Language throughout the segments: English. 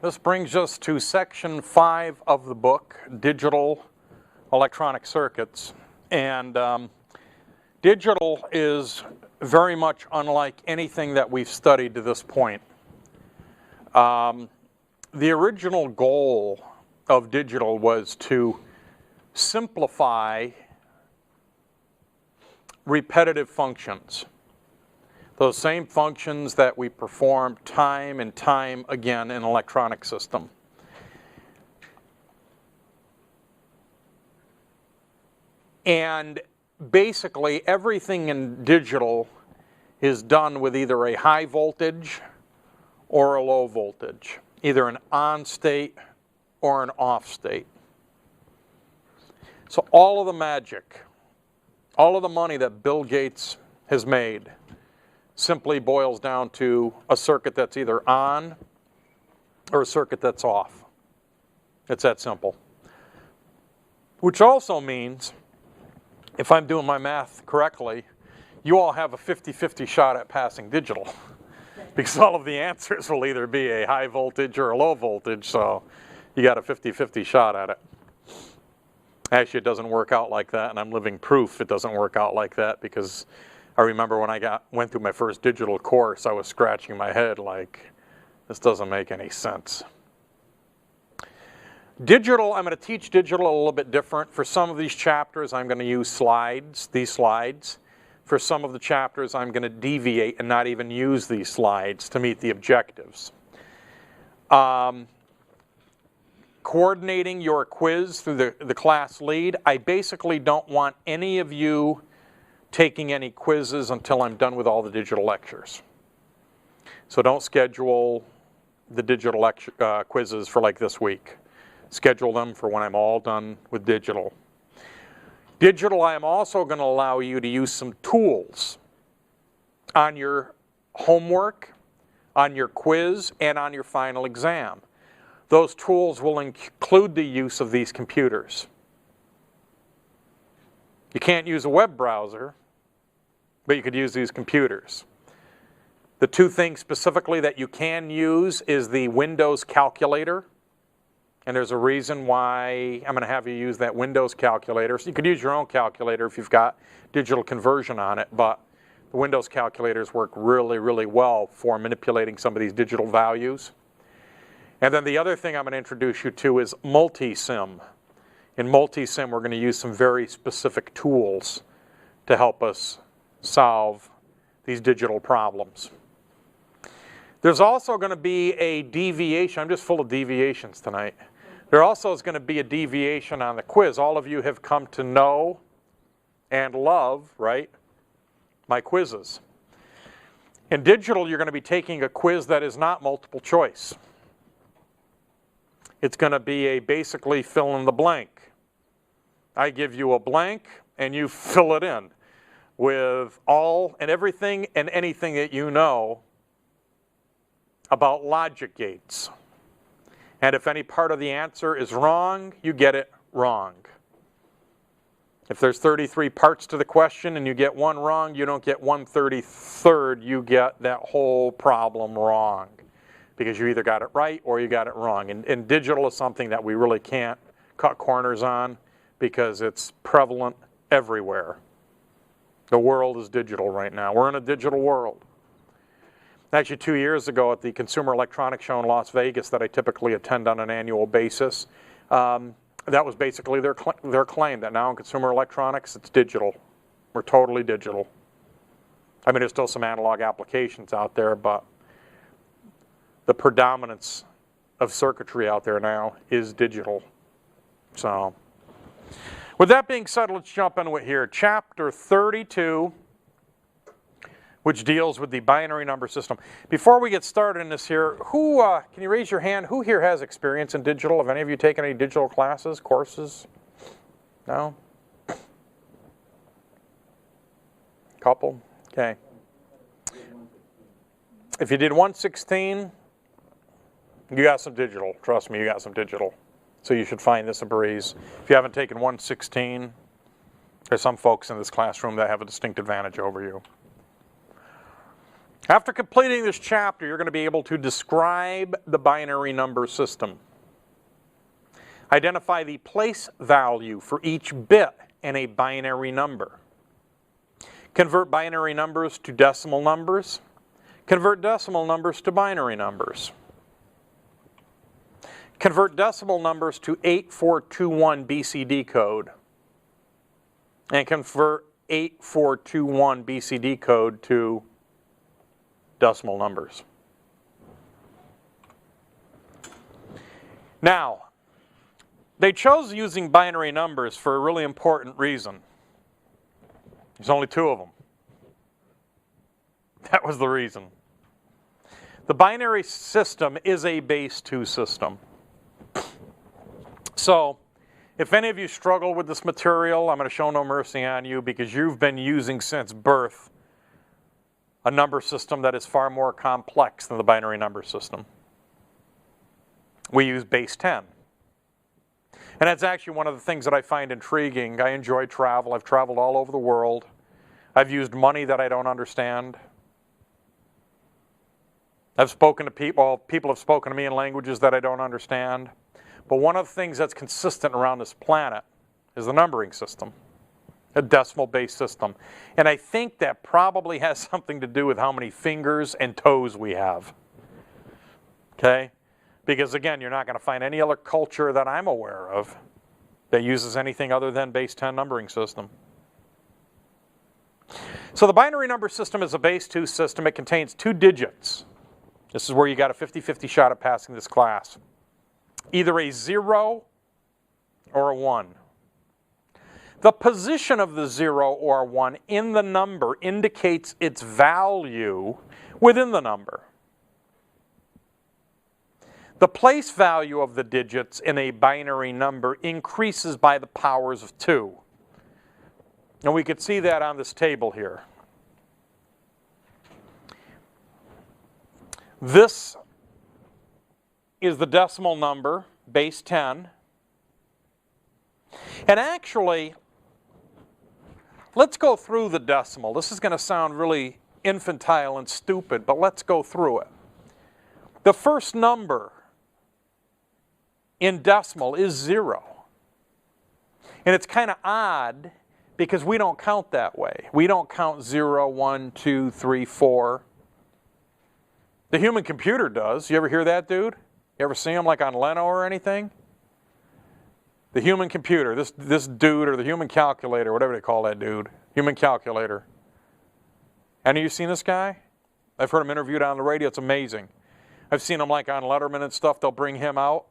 This brings us to section 5 of the book, Digital Electronic Circuits. And digital is very much unlike anything that we've studied to this point. The original goal of digital was to simplify repetitive functions. Those same functions that we perform time and time again in an electronic system. And basically everything in digital is done with either a high voltage or a low voltage, either an on state or an off state. So all of the magic, all of the money that Bill Gates has made simply boils down to a circuit that's either on or a circuit that's off. It's that simple. Which also means, if I'm doing my math correctly, you all have a 50-50 shot at passing digital. Because all of the answers will either be a high voltage or a low voltage, so you got a 50-50 shot at it. Actually, it doesn't work out like that, and I'm living proof it doesn't work out like that, because I remember when I went through my first digital course, I was scratching my head like, this doesn't make any sense. Digital, I'm going to teach digital a little bit different. For some of these chapters, I'm going to use these slides. For some of the chapters, I'm going to deviate and not even use these slides to meet the objectives. Coordinating your quiz through the class lead, I basically don't want any of you taking any quizzes until I'm done with all the digital lectures. So don't schedule the digital quizzes for like this week. Schedule them for when I'm all done with digital. Digital, I am also going to allow you to use some tools on your homework, on your quiz, and on your final exam. Those tools will include the use of these computers. You can't use a web browser, but you could use these computers. The two things specifically that you can use is the Windows calculator. And there's a reason why I'm going to have you use that Windows calculator. So you could use your own calculator if you've got digital conversion on it, but the Windows calculators work really, really well for manipulating some of these digital values. And then the other thing I'm going to introduce you to is multi-sim. In multi-sim, we're going to use some very specific tools to help us solve these digital problems. There's also going to be a deviation. I'm just full of deviations tonight. There also is going to be a deviation on the quiz. All of you have come to know and love, right, my quizzes. In digital, you're going to be taking a quiz that is not multiple choice. It's going to be a basically fill in the blank. I give you a blank and you fill it in with all and everything and anything that you know about logic gates. And if any part of the answer is wrong, you get it wrong. If there's 33 parts to the question and you get one wrong, you don't get 1/33, you get that whole problem wrong. Because you either got it right or you got it wrong. And digital is something that we really can't cut corners on because it's prevalent everywhere. The world is digital right now. We're in a digital world. Actually, 2 years ago at the Consumer Electronics Show in Las Vegas that I typically attend on an annual basis, that was basically their claim that now in consumer electronics, it's digital. We're totally digital. I mean, there's still some analog applications out there, but the predominance of circuitry out there now is digital. So, with that being said, let's jump into it here. Chapter 32, which deals with the binary number system. Before we get started in this here, who, can you raise your hand, who here has experience in digital? Have any of you taken any digital classes, courses? No? Couple? Okay. If you did 116, you got some digital. Trust me, you got some digital. So you should find this a breeze. If you haven't taken 116, there's some folks in this classroom that have a distinct advantage over you. After completing this chapter, you're going to be able to describe the binary number system. Identify the place value for each bit in a binary number. Convert binary numbers to decimal numbers. Convert decimal numbers to binary numbers. Convert decimal numbers to 8421 BCD code. And convert 8421 BCD code to decimal numbers. Now, they chose using binary numbers for a really important reason. There's only two of them. That was the reason. The binary system is a base 2 system. So, if any of you struggle with this material, I'm going to show no mercy on you because you've been using since birth a number system that is far more complex than the binary number system. We use base 10. And that's actually one of the things that I find intriguing. I enjoy travel. I've traveled all over the world. I've used money that I don't understand. I've spoken to people, people have spoken to me in languages that I don't understand. But one of the things that's consistent around this planet is the numbering system, a decimal-based system. And I think that probably has something to do with how many fingers and toes we have. Okay? Because again, you're not going to find any other culture that I'm aware of that uses anything other than base 10 numbering system. So the binary number system is a base 2 system. It contains 2 digits. This is where you got a 50-50 shot at passing this class. Either a 0 or a 1. The position of the 0 or 1 in the number indicates its value within the number. The place value of the digits in a binary number increases by the powers of 2. And we could see that on this table here. This is the decimal number, base 10. And actually, let's go through the decimal. This is going to sound really infantile and stupid, but let's go through it. The first number in decimal is 0. And it's kind of odd because we don't count that way. We don't count 0, 1, 2, 3, 4. The human computer does. You ever hear that, dude? You ever see him like on Leno or anything? The human computer, this dude, or the human calculator, whatever they call that dude. Human calculator. Any of you seen this guy? I've heard him interviewed on the radio. It's amazing. I've seen him like on Letterman and stuff. They'll bring him out.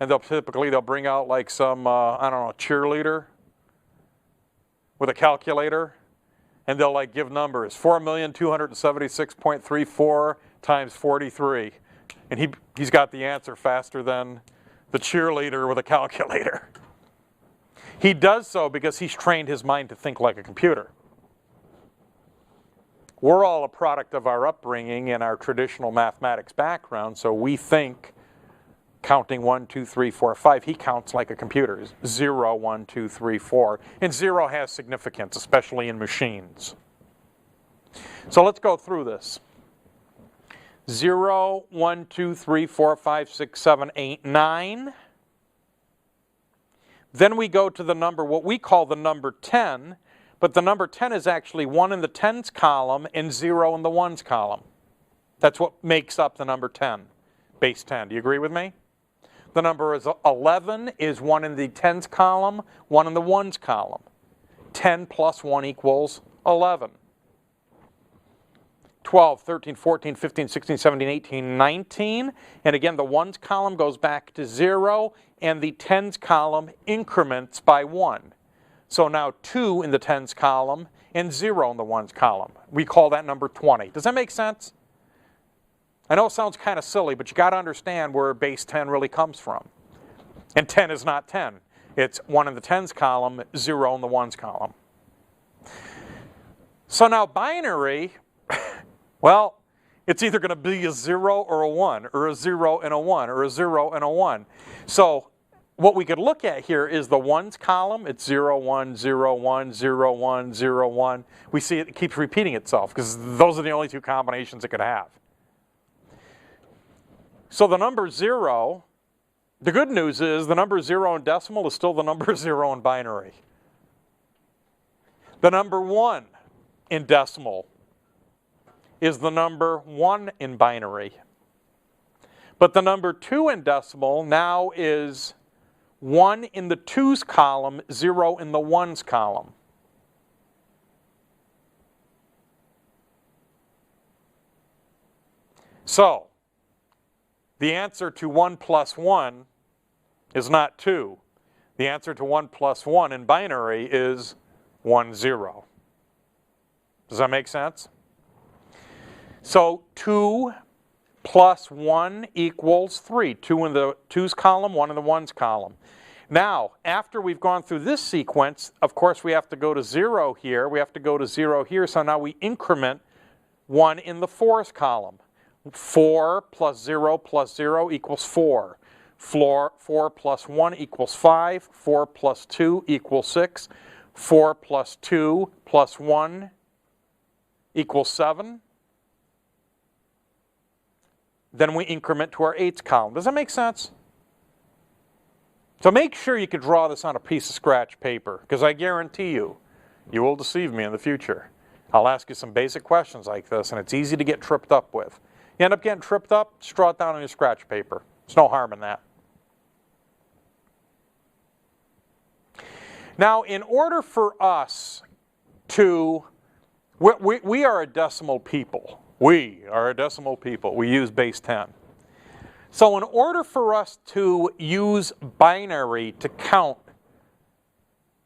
And they'll bring out like some, I don't know, cheerleader with a calculator. And they'll like give numbers. 4,276,34 times 43. And he's got the answer faster than the cheerleader with a calculator. He does so because he's trained his mind to think like a computer. We're all a product of our upbringing and our traditional mathematics background, so we think counting 1, 2, 3, 4, 5, he counts like a computer. 0, 1, 2, 3, 4. And 0 has significance, especially in machines. So let's go through this. 0, 1, 2, 3, 4, 5, 6, 7, 8, 9. Then we go to the number, what we call the number 10, but the number 10 is actually 1 in the tens column and 0 in the ones column. That's what makes up the number 10, base 10. Do you agree with me? The number is 11 is 1 in the tens column, 1 in the ones column. 10 plus 1 equals 11. 12, 13, 14, 15, 16, 17, 18, 19. And again, the ones column goes back to 0, and the tens column increments by 1. So now 2 in the tens column and 0 in the ones column. We call that number 20. Does that make sense? I know it sounds kind of silly, but you got to understand where base 10 really comes from. And 10 is not 10. It's 1 in the tens column, 0 in the ones column. So now binary, well, it's either going to be a 0 or a 1, or a 0 and a 1, or a 0 and a 1. So what we could look at here is the ones column. It's 0, 1, 0, 1, 0, 1, 0, 1. We see it keeps repeating itself because those are the only two combinations it could have. So the number 0, the good news is the number 0 in decimal is still the number 0 in binary. The number 1 in decimal is the number 1 in binary. But the number 2 in decimal now is 1 in the 2's column, 0 in the 1's column. So, the answer to 1 plus 1 is not 2. The answer to 1 plus 1 in binary is 1, 0. Does that make sense? So 2 plus 1 equals 3. 2 in the 2's column, 1 in the 1's column. Now, after we've gone through this sequence, of course we have to go to 0 here. We have to go to 0 here. So now we increment 1 in the 4's column. 4 plus 0 equals 4. 4 plus 1 equals 5. 4 plus 2 equals 6. 4 plus 2 plus 1 equals 7. Then we increment to our 8's column. Does that make sense? So make sure you can draw this on a piece of scratch paper, because I guarantee you, you will deceive me in the future. I'll ask you some basic questions like this, and it's easy to get tripped up with. You end up getting tripped up, just draw it down on your scratch paper. There's no harm in that. Now, in order for us to, we are a decimal people. We are a decimal people. We use base 10. So in order for us to use binary to count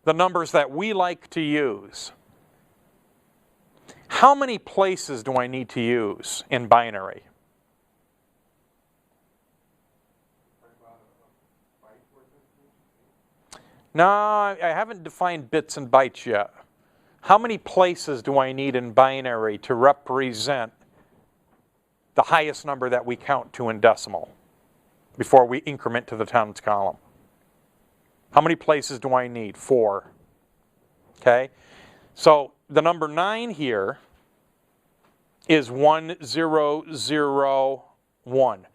the numbers that we like to use, how many places do I need to use in binary? No, I haven't defined bits and bytes yet. How many places do I need in binary to represent the highest number that we count to in decimal before we increment to the tens column? How many places do I need? 4. Okay? So the number 9 here is 1, 0, 0, 1.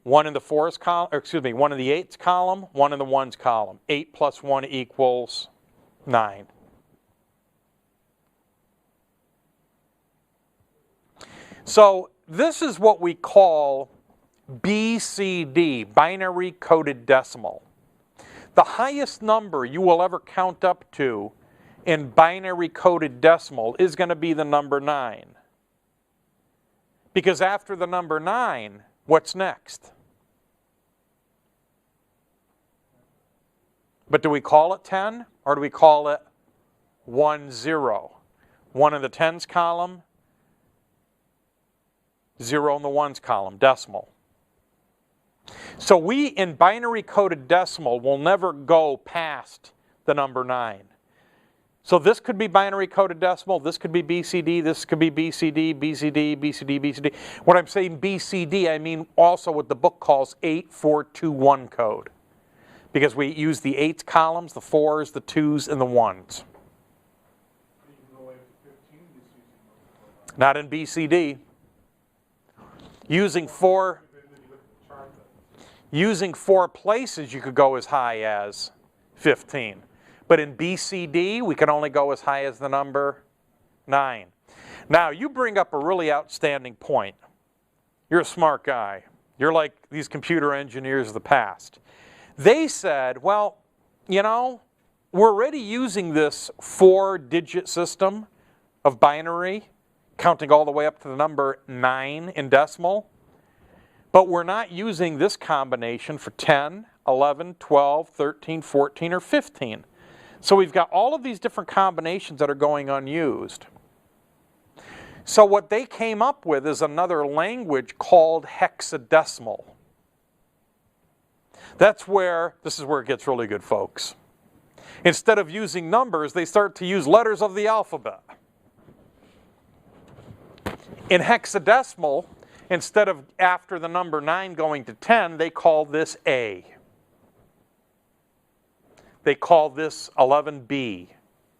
1 in the 4's column, or excuse me, 1 in the 8's column, 1 in the 1's column. 8 plus 1 equals 9. So this is what we call BCD, binary coded decimal. The highest number you will ever count up to in binary coded decimal is going to be the number 9. Because after the number 9, what's next? But do we call it 10 or do we call it 1, 0? 1 in the 10's column, 0 in the 1's column, decimal. So we, in binary coded decimal, will never go past the number 9. So this could be binary coded decimal, this could be BCD, this could be BCD, BCD, BCD, BCD. When I'm saying BCD, I mean also what the book calls 8421 code. Because we use the 8's columns, the 4's, the 2's, and the 1's. Not in BCD. Using 4 places, you could go as high as 15. But in BCD, we can only go as high as the number 9. Now, you bring up a really outstanding point. You're a smart guy. You're like these computer engineers of the past. They said, well, you know, we're already using this 4-digit system of binary, counting all the way up to the number 9 in decimal. But we're not using this combination for 10, 11, 12, 13, 14, or 15. So we've got all of these different combinations that are going unused. So what they came up with is another language called hexadecimal. This is where it gets really good, folks. Instead of using numbers, they start to use letters of the alphabet. In hexadecimal, instead of after the number 9 going to 10, they call this A. They call this 11B,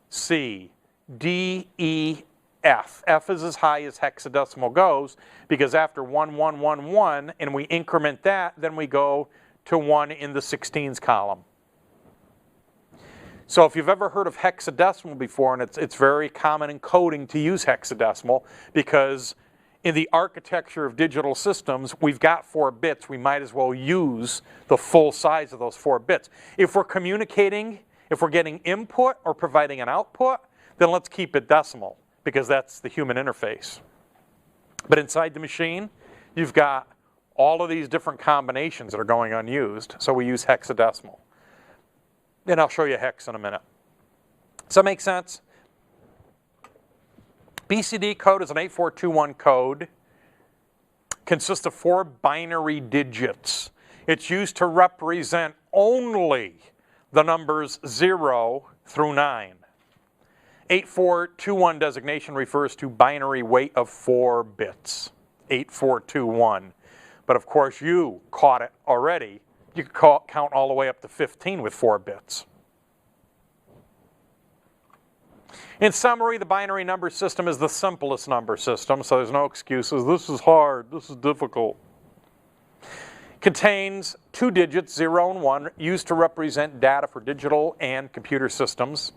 C, D, E, F. F is as high as hexadecimal goes, because after 1, 1, 1, 1, and we increment that, then we go to 1 in the 16s column. So if you've ever heard of hexadecimal before, and it's very common in coding to use hexadecimal, because in the architecture of digital systems, we've got 4 bits. We might as well use the full size of those 4 bits. If we're communicating, if we're getting input or providing an output, then let's keep it decimal, because that's the human interface. But inside the machine, you've got all of these different combinations that are going unused, so we use hexadecimal. And I'll show you hex in a minute. Does that make sense? BCD code is an 8421 code. Consists of 4 binary digits. It's used to represent only the numbers 0 through 9. 8421 designation refers to binary weight of 4 bits. 8421. But of course you caught it already. You could count all the way up to 15 with 4 bits. In summary, the binary number system is the simplest number system, so there's no excuses. This is hard, this is difficult. Contains 2 digits, 0 and 1, used to represent data for digital and computer systems.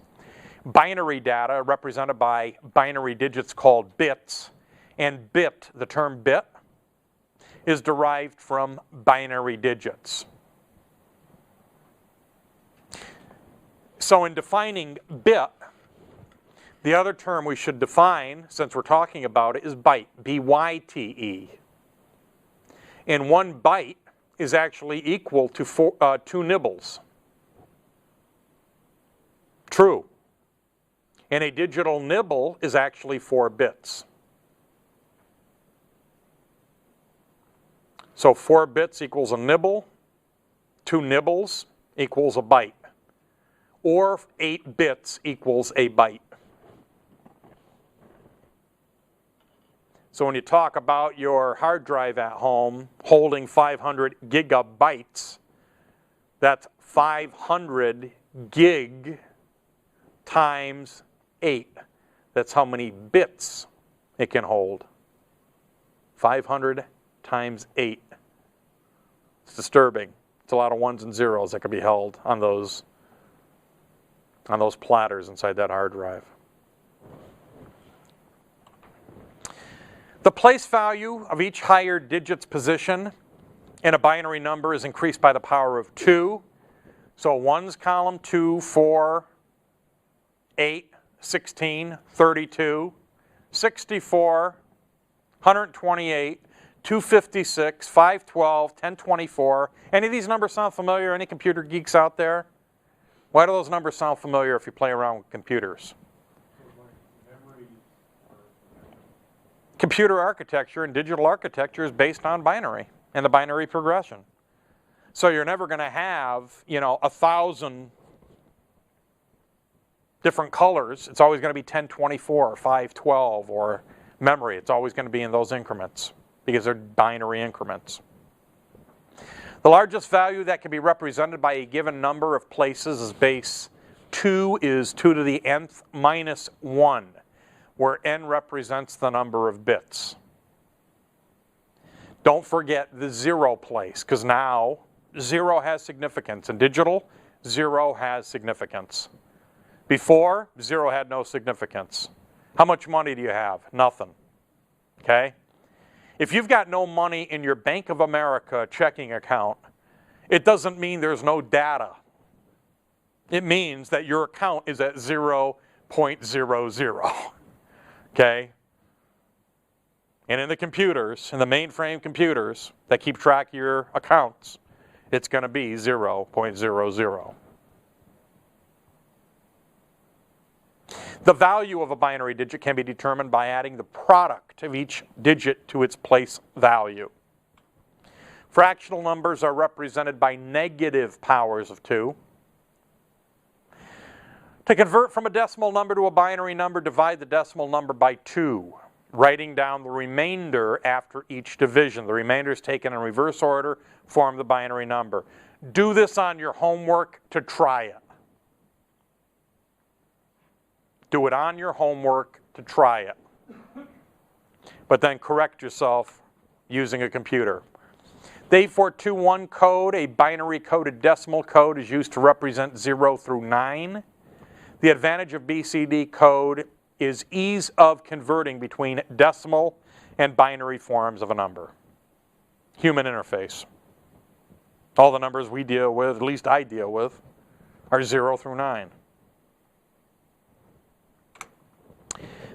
Binary data represented by binary digits called bits. And bit, the term bit, is derived from binary digits. So in defining bit, the other term we should define, since we're talking about it, is byte, B-Y-T-E. And 1 byte is actually equal to 2 nibbles. True. And a digital nibble is actually 4 bits. So 4 bits equals a nibble, 2 nibbles equals a byte. Or 8 bits equals a byte. So when you talk about your hard drive at home holding 500 gigabytes, that's 500 gig times 8. That's how many bits it can hold. 500 times 8. It's disturbing. It's a lot of ones and zeros that can be held on those platters inside that hard drive. The place value of each higher digit's position in a binary number is increased by the power of 2. So 1's column, 2, 4, 8, 16, 32, 64, 128, 256, 512, 1024. Any of these numbers sound familiar? Any computer geeks out there? Why do those numbers sound familiar if you play around with computers? Computer architecture and digital architecture is based on binary and the binary progression. So you're never going to have, 1,000 different colors. It's always going to be 1024 or 512 or memory. It's always going to be in those increments because they're binary increments. The largest value that can be represented by a given number of places is base 2 is 2 to the nth minus 1. Where n represents the number of bits. Don't forget the 0 place, because now 0 has significance. In digital, 0 has significance. Before, 0 had no significance. How much money do you have? Nothing. Okay? If you've got no money in your Bank of America checking account, it doesn't mean there's no data. It means that your account is at 0.00. Okay? And in the computers, in the mainframe computers that keep track of your accounts, it's going to be 0.00. The value of a binary digit can be determined by adding the product of each digit to its place value. Fractional numbers are represented by negative powers of 2. To convert from a decimal number to a binary number, divide the decimal number by 2, writing down the remainder after each division. The remainder is taken in reverse order, form the binary number. Do this on your homework to try it. Do it on your homework to try it. But then correct yourself using a computer. The 8421 code, a binary coded decimal code, is used to represent 0 through 9. The advantage of BCD code is ease of converting between decimal and binary forms of a number. Human interface. All the numbers we deal with, at least I deal with, are 0 through 9.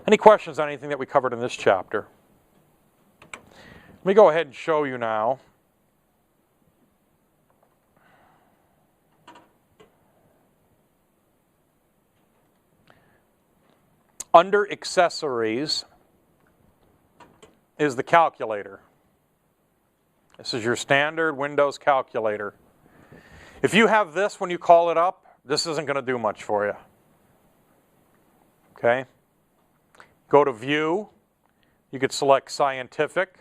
Any questions on anything that we covered in this chapter? Let me go ahead and show you now. Under accessories is the calculator. This is your standard Windows calculator. If you have this when you call it up, this isn't going to do much for you. Okay? Go to View. You could select Scientific,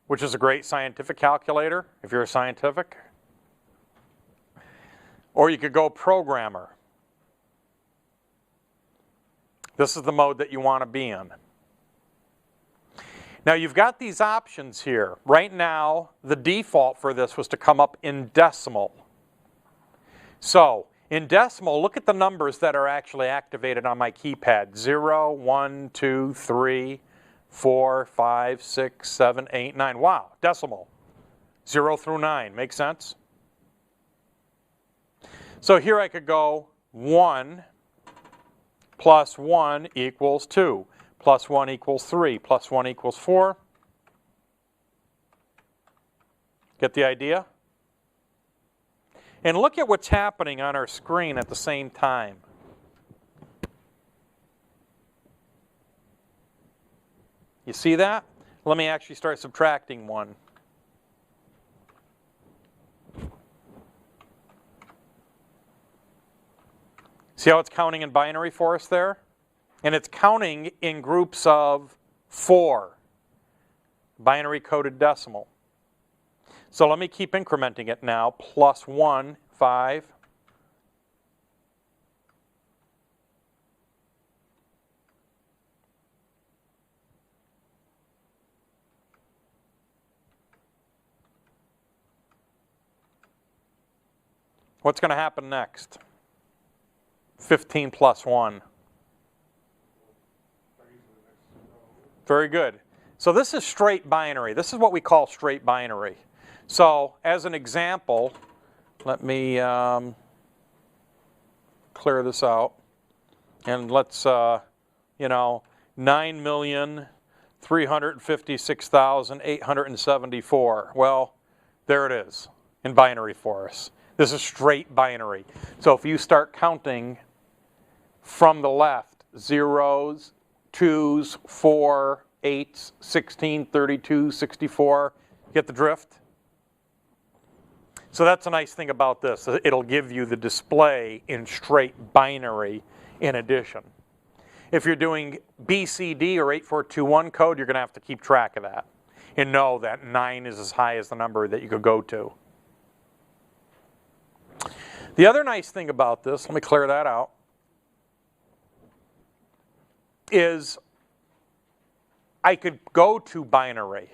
which is a great scientific calculator if you're a scientific. Or you could go Programmer. This is the mode that you want to be in. Now you've got these options here. Right now, the default for this was to come up in decimal. So, in decimal, look at the numbers that are actually activated on my keypad. 0, 1, 2, 3, 4, 5, 6, 7, 8, 9. Wow, decimal. 0 through 9. Make sense? So here I could go 1 plus 1 equals 2. Plus 1 equals 3. Plus 1 equals 4. Get the idea? And look at what's happening on our screen at the same time. You see that? Let me actually start subtracting 1. See how it's counting in binary for us there? And it's counting in groups of 4. Binary coded decimal. So let me keep incrementing it now. Plus 1, 5. What's going to happen next? 15 plus 1. Very good. So this is straight binary. This is what we call straight binary. So as an example, let me clear this out. And let's, 9,356,874. Well, there it is in binary for us. This is straight binary. So if you start counting from the left, 0s, 2s, 4, 8s, 16, 32, 64, get the drift? So that's a nice thing about this. It'll give you the display in straight binary in addition. If you're doing BCD or 8421 code, you're going to have to keep track of that and know that 9 is as high as the number that you could go to. The other nice thing about this, let me clear that out, is I could go to binary.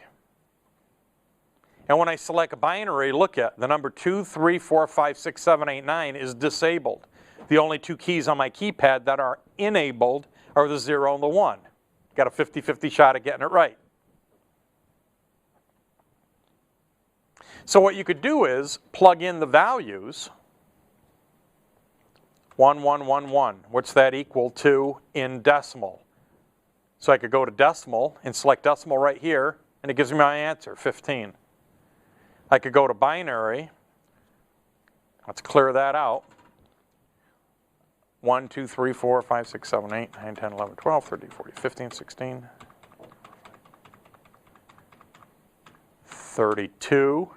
And when I select a binary, look at the number 2, 3, 4, 5, 6, 7, 8, 9 is disabled. The only 2 keys on my keypad that are enabled are the 0 and the 1. Got a 50-50 shot at getting it right. So what you could do is plug in the values. 1, 1, 1, 1. What's that equal to in decimal? So I could go to decimal and select decimal right here, and it gives me my answer, 15. I could go to binary. Let's clear that out. 1, 2, 3, 4, 5, 6, 7, 8, 9, 10, 11, 12, 13, 14, 15, 16, 32.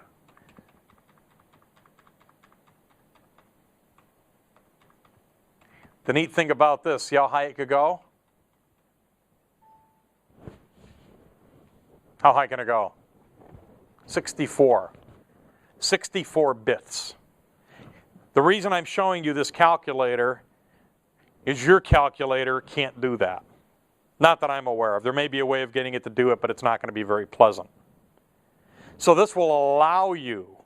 The neat thing about this, see how high it could go? How high can it go? 64. 64 bits. The reason I'm showing you this calculator is your calculator can't do that. Not that I'm aware of. There may be a way of getting it to do it, but it's not going to be very pleasant. So this will allow you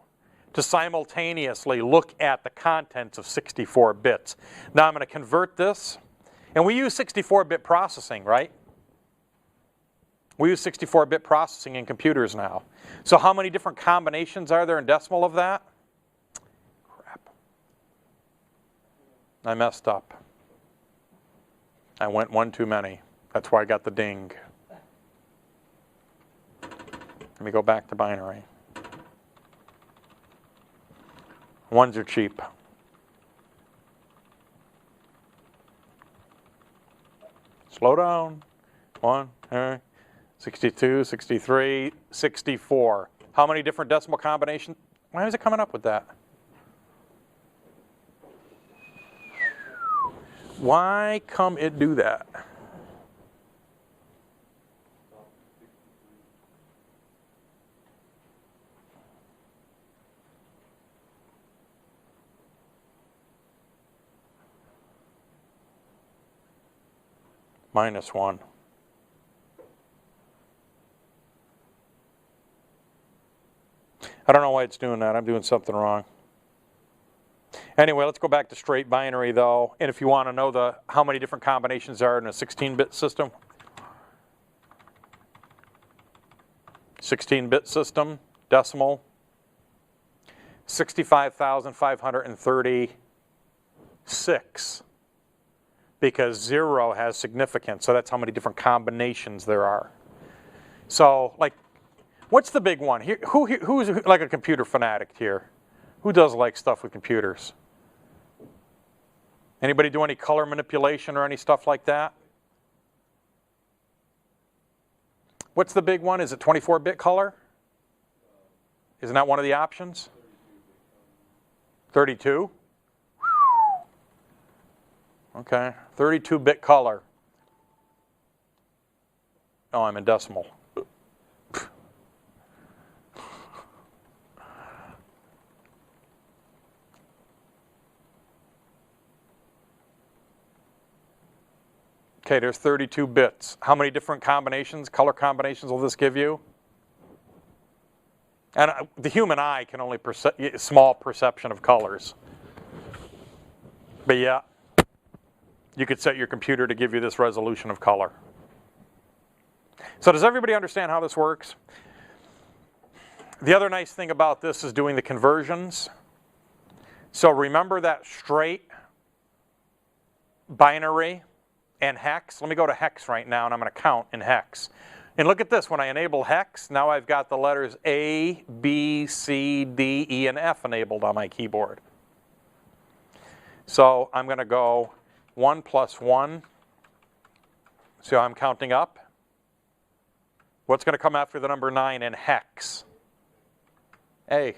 to simultaneously look at the contents of 64 bits. Now I'm going to convert this, and we use 64-bit processing, right? We use 64-bit processing in computers now. So how many different combinations are there in decimal of that? Crap. I messed up. I went one too many. That's why I got the ding. Let me go back to binary. Ones are cheap. Slow down. 1, 2, 62, 63, 64. How many different decimal combinations? Why is it coming up with that? Why come it do that? -1. I don't know why it's doing that. I'm doing something wrong. Anyway, let's go back to straight binary though. And if you want to know how many different combinations are in a 16-bit system, 16-bit system, decimal, 65,536. Because 0 has significance, so that's how many different combinations there are. So, like, what's the big one? Who's like a computer fanatic here? Who does like stuff with computers? Anybody do any color manipulation or any stuff like that? What's the big one? Is it 24-bit color? Isn't that one of the options? 32? Okay, 32-bit color. Oh, I'm in decimal. Okay, there's 32 bits. How many different combinations, color combinations will this give you? And the human eye can only small perception of colors. But yeah, you could set your computer to give you this resolution of color. So does everybody understand how this works? The other nice thing about this is doing the conversions. So remember that straight binary and hex? Let me go to hex right now, and I'm going to count in hex. And look at this. When I enable hex, now I've got the letters A, B, C, D, E, and F enabled on my keyboard. So I'm going to go 1 plus 1. See how I'm counting up? What's going to come after the number 9 in hex? A.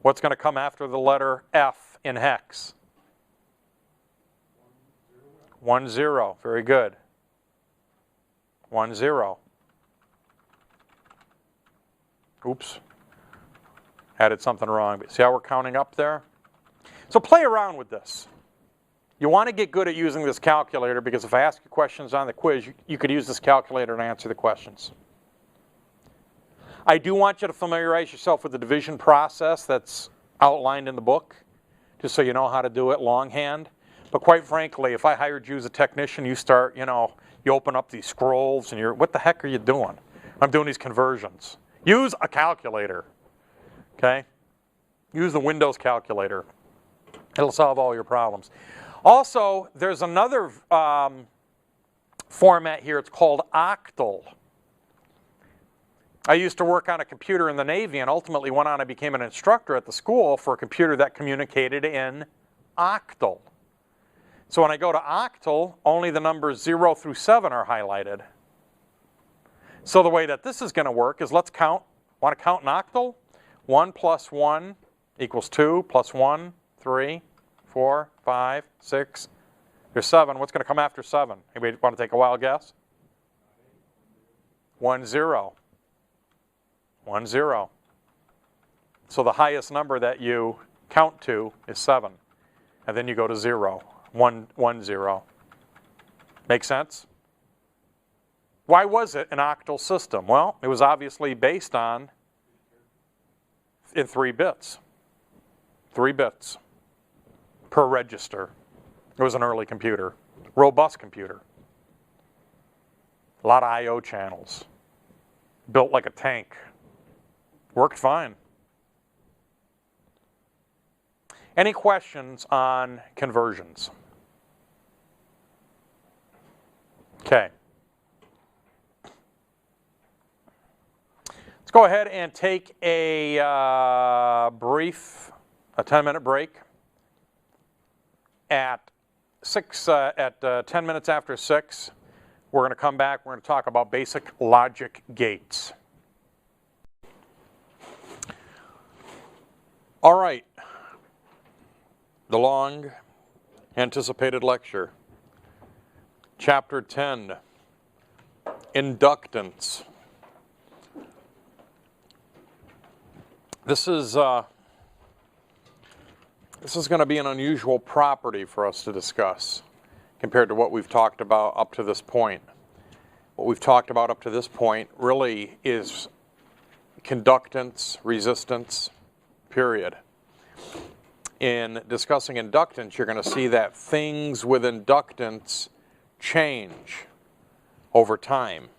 What's going to come after the letter F in hex? 1, 0. Very good. 1, 0. Oops. Added something wrong. But see how we're counting up there? So play around with this. You want to get good at using this calculator because if I ask you questions on the quiz, you could use this calculator to answer the questions. I do want you to familiarize yourself with the division process that's outlined in the book, just so you know how to do it longhand. But quite frankly, if I hired you as a technician, you start, you open up these scrolls and you're, what the heck are you doing? I'm doing these conversions. Use a calculator, okay? Use the Windows calculator. It'll solve all your problems. Also, there's another format here. It's called octal. I used to work on a computer in the Navy and ultimately went on and became an instructor at the school for a computer that communicated in octal. So when I go to octal, only the numbers 0 through 7 are highlighted. So the way that this is going to work is let's count. Want to count in octal? 1 plus 1 equals 2 plus 1, 3, 4, 5, 6. There's 7. What's going to come after 7? Anybody want to take a wild guess? 1, 0. 1, 0. So the highest number that you count to is 7. and then you go to 0, 1, 1, 0. Make sense? Why was it an octal system? Well, it was obviously based on in 3 bits. 3 bits per register. It was an early computer, robust computer. A lot of I/O channels. Built like a tank. Worked fine. Any questions on conversions? Okay. Let's go ahead and take a brief, a 10-minute break. At 10 minutes after 6, we're going to come back. We're going to talk about basic logic gates. All right. The long anticipated lecture. Chapter 10, Inductance. This is going to be an unusual property for us to discuss compared to what we've talked about up to this point. What we've talked about up to this point really is conductance, resistance, period. In discussing inductance, you're going to see that things with inductance change over time.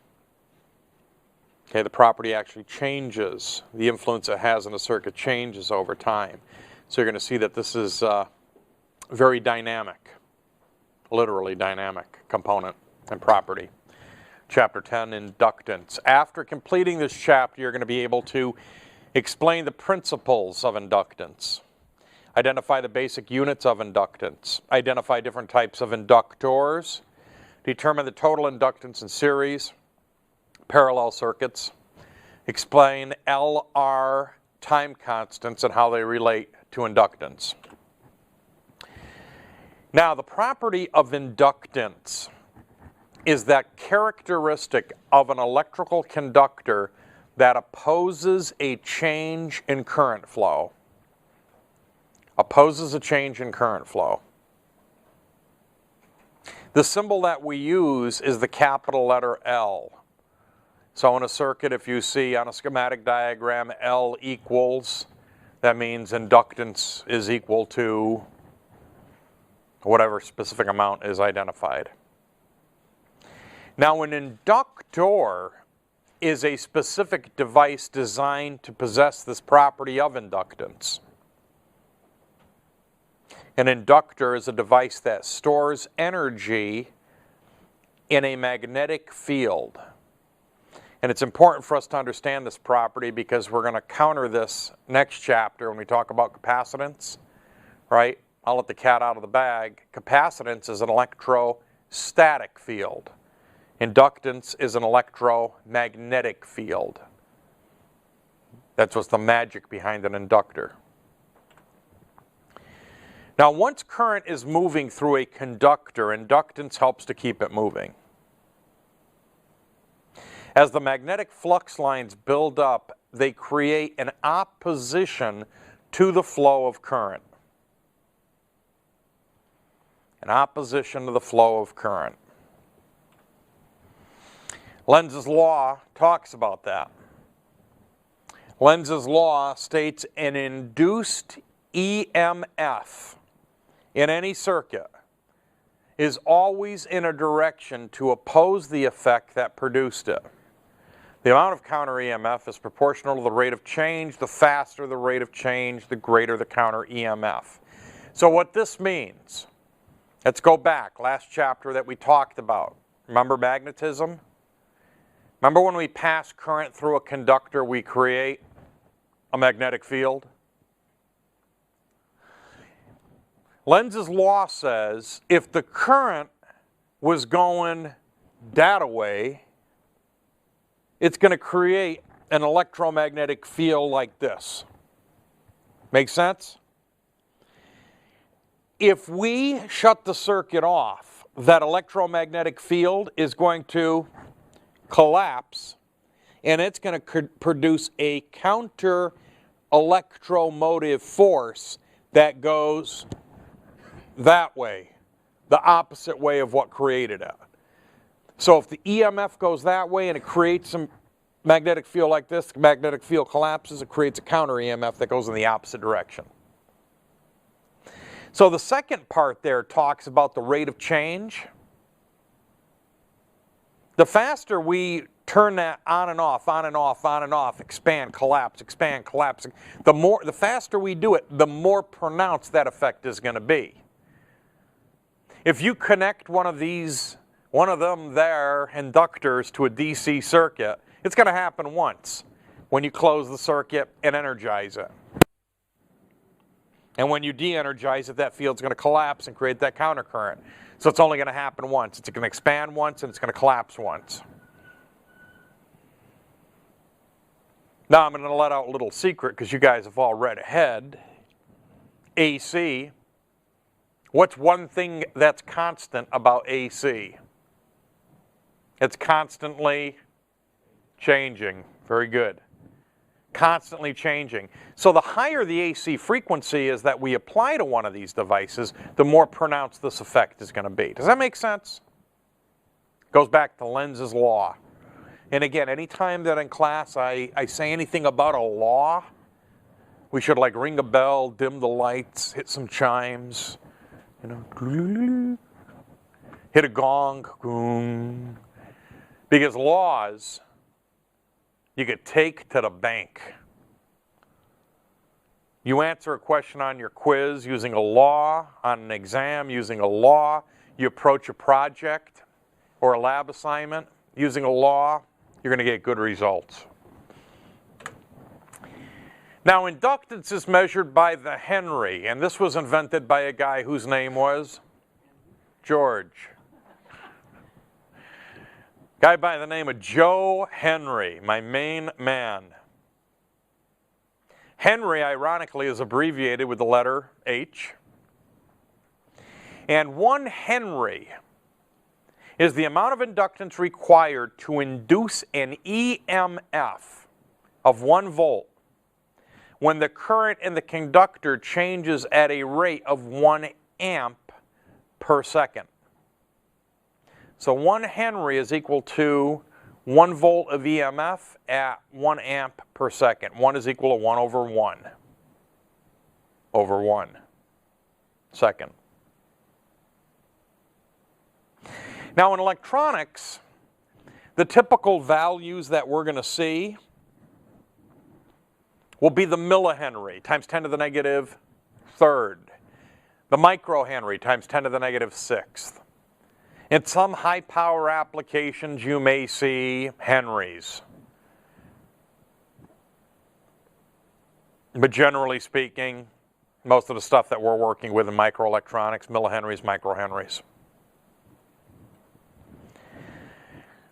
Okay, the property actually changes. The influence it has on a circuit changes over time. So you're going to see that this is very dynamic, literally dynamic component and property. Chapter 10, Inductance. After completing this chapter, you're going to be able to explain the principles of inductance, identify the basic units of inductance, identify different types of inductors, determine the total inductance in series, parallel circuits, explain LR time constants and how they relate to inductance. Now, the property of inductance is that characteristic of an electrical conductor that opposes a change in current flow. Opposes a change in current flow. The symbol that we use is the capital letter L. So in a circuit, if you see on a schematic diagram L equals, that means inductance is equal to whatever specific amount is identified. Now, an inductor is a specific device designed to possess this property of inductance. An inductor is a device that stores energy in a magnetic field. And it's important for us to understand this property because we're going to counter this next chapter when we talk about capacitance, right? I'll let the cat out of the bag. Capacitance is an electrostatic field. Inductance is an electromagnetic field. That's what's the magic behind an inductor. Now, once current is moving through a conductor, inductance helps to keep it moving. As the magnetic flux lines build up, they create an opposition to the flow of current. An opposition to the flow of current. Lenz's law talks about that. Lenz's law states an induced EMF in any circuit is always in a direction to oppose the effect that produced it. The amount of counter EMF is proportional to the rate of change. The faster the rate of change, the greater the counter EMF. So what this means, let's go back, last chapter that we talked about. Remember magnetism? Remember when we pass current through a conductor, we create a magnetic field? Lenz's law says if the current was going that way, it's going to create an electromagnetic field like this. Make sense? If we shut the circuit off, that electromagnetic field is going to collapse, and it's going to produce a counter electromotive force that goes that way, the opposite way of what created it. So if the EMF goes that way and it creates some magnetic field like this, the magnetic field collapses, it creates a counter EMF that goes in the opposite direction. So the second part there talks about the rate of change. The faster we turn that on and off, on and off, on and off, expand, collapse, the faster we do it, the more pronounced that effect is going to be. If you connect one of them there, inductors, to a DC circuit, it's going to happen once when you close the circuit and energize it. And when you de-energize it, that field's going to collapse and create that countercurrent. So it's only going to happen once. It's going to expand once and it's going to collapse once. Now I'm going to let out a little secret because you guys have all read ahead. AC. What's one thing that's constant about AC? It's constantly changing. Very good. Constantly changing. So the higher the AC frequency is that we apply to one of these devices, the more pronounced this effect is going to be. Does that make sense? Goes back to Lenz's law. And again, anytime that in class I say anything about a law, we should like ring a bell, dim the lights, hit some chimes, you know, hit a gong, because laws you could take to the bank. You answer a question on your quiz using a law, on an exam using a law, you approach a project or a lab assignment using a law, you're going to get good results. Now, inductance is measured by the Henry, and this was invented by a guy whose name was George. Guy by the name of Joe Henry, my main man. Henry, ironically, is abbreviated with the letter H. And 1 Henry is the amount of inductance required to induce an EMF of 1 volt when the current in the conductor changes at a rate of 1 amp per second. So 1 Henry is equal to 1 volt of EMF at 1 amp per second. 1 is equal to 1 over 1 over 1 second. Now in electronics, the typical values that we're going to see will be the millihenry times 10 to the negative third. The microhenry times 10 to the negative sixth. In some high power applications you may see henries. But generally speaking, most of the stuff that we're working with in microelectronics, millihenries, microhenries.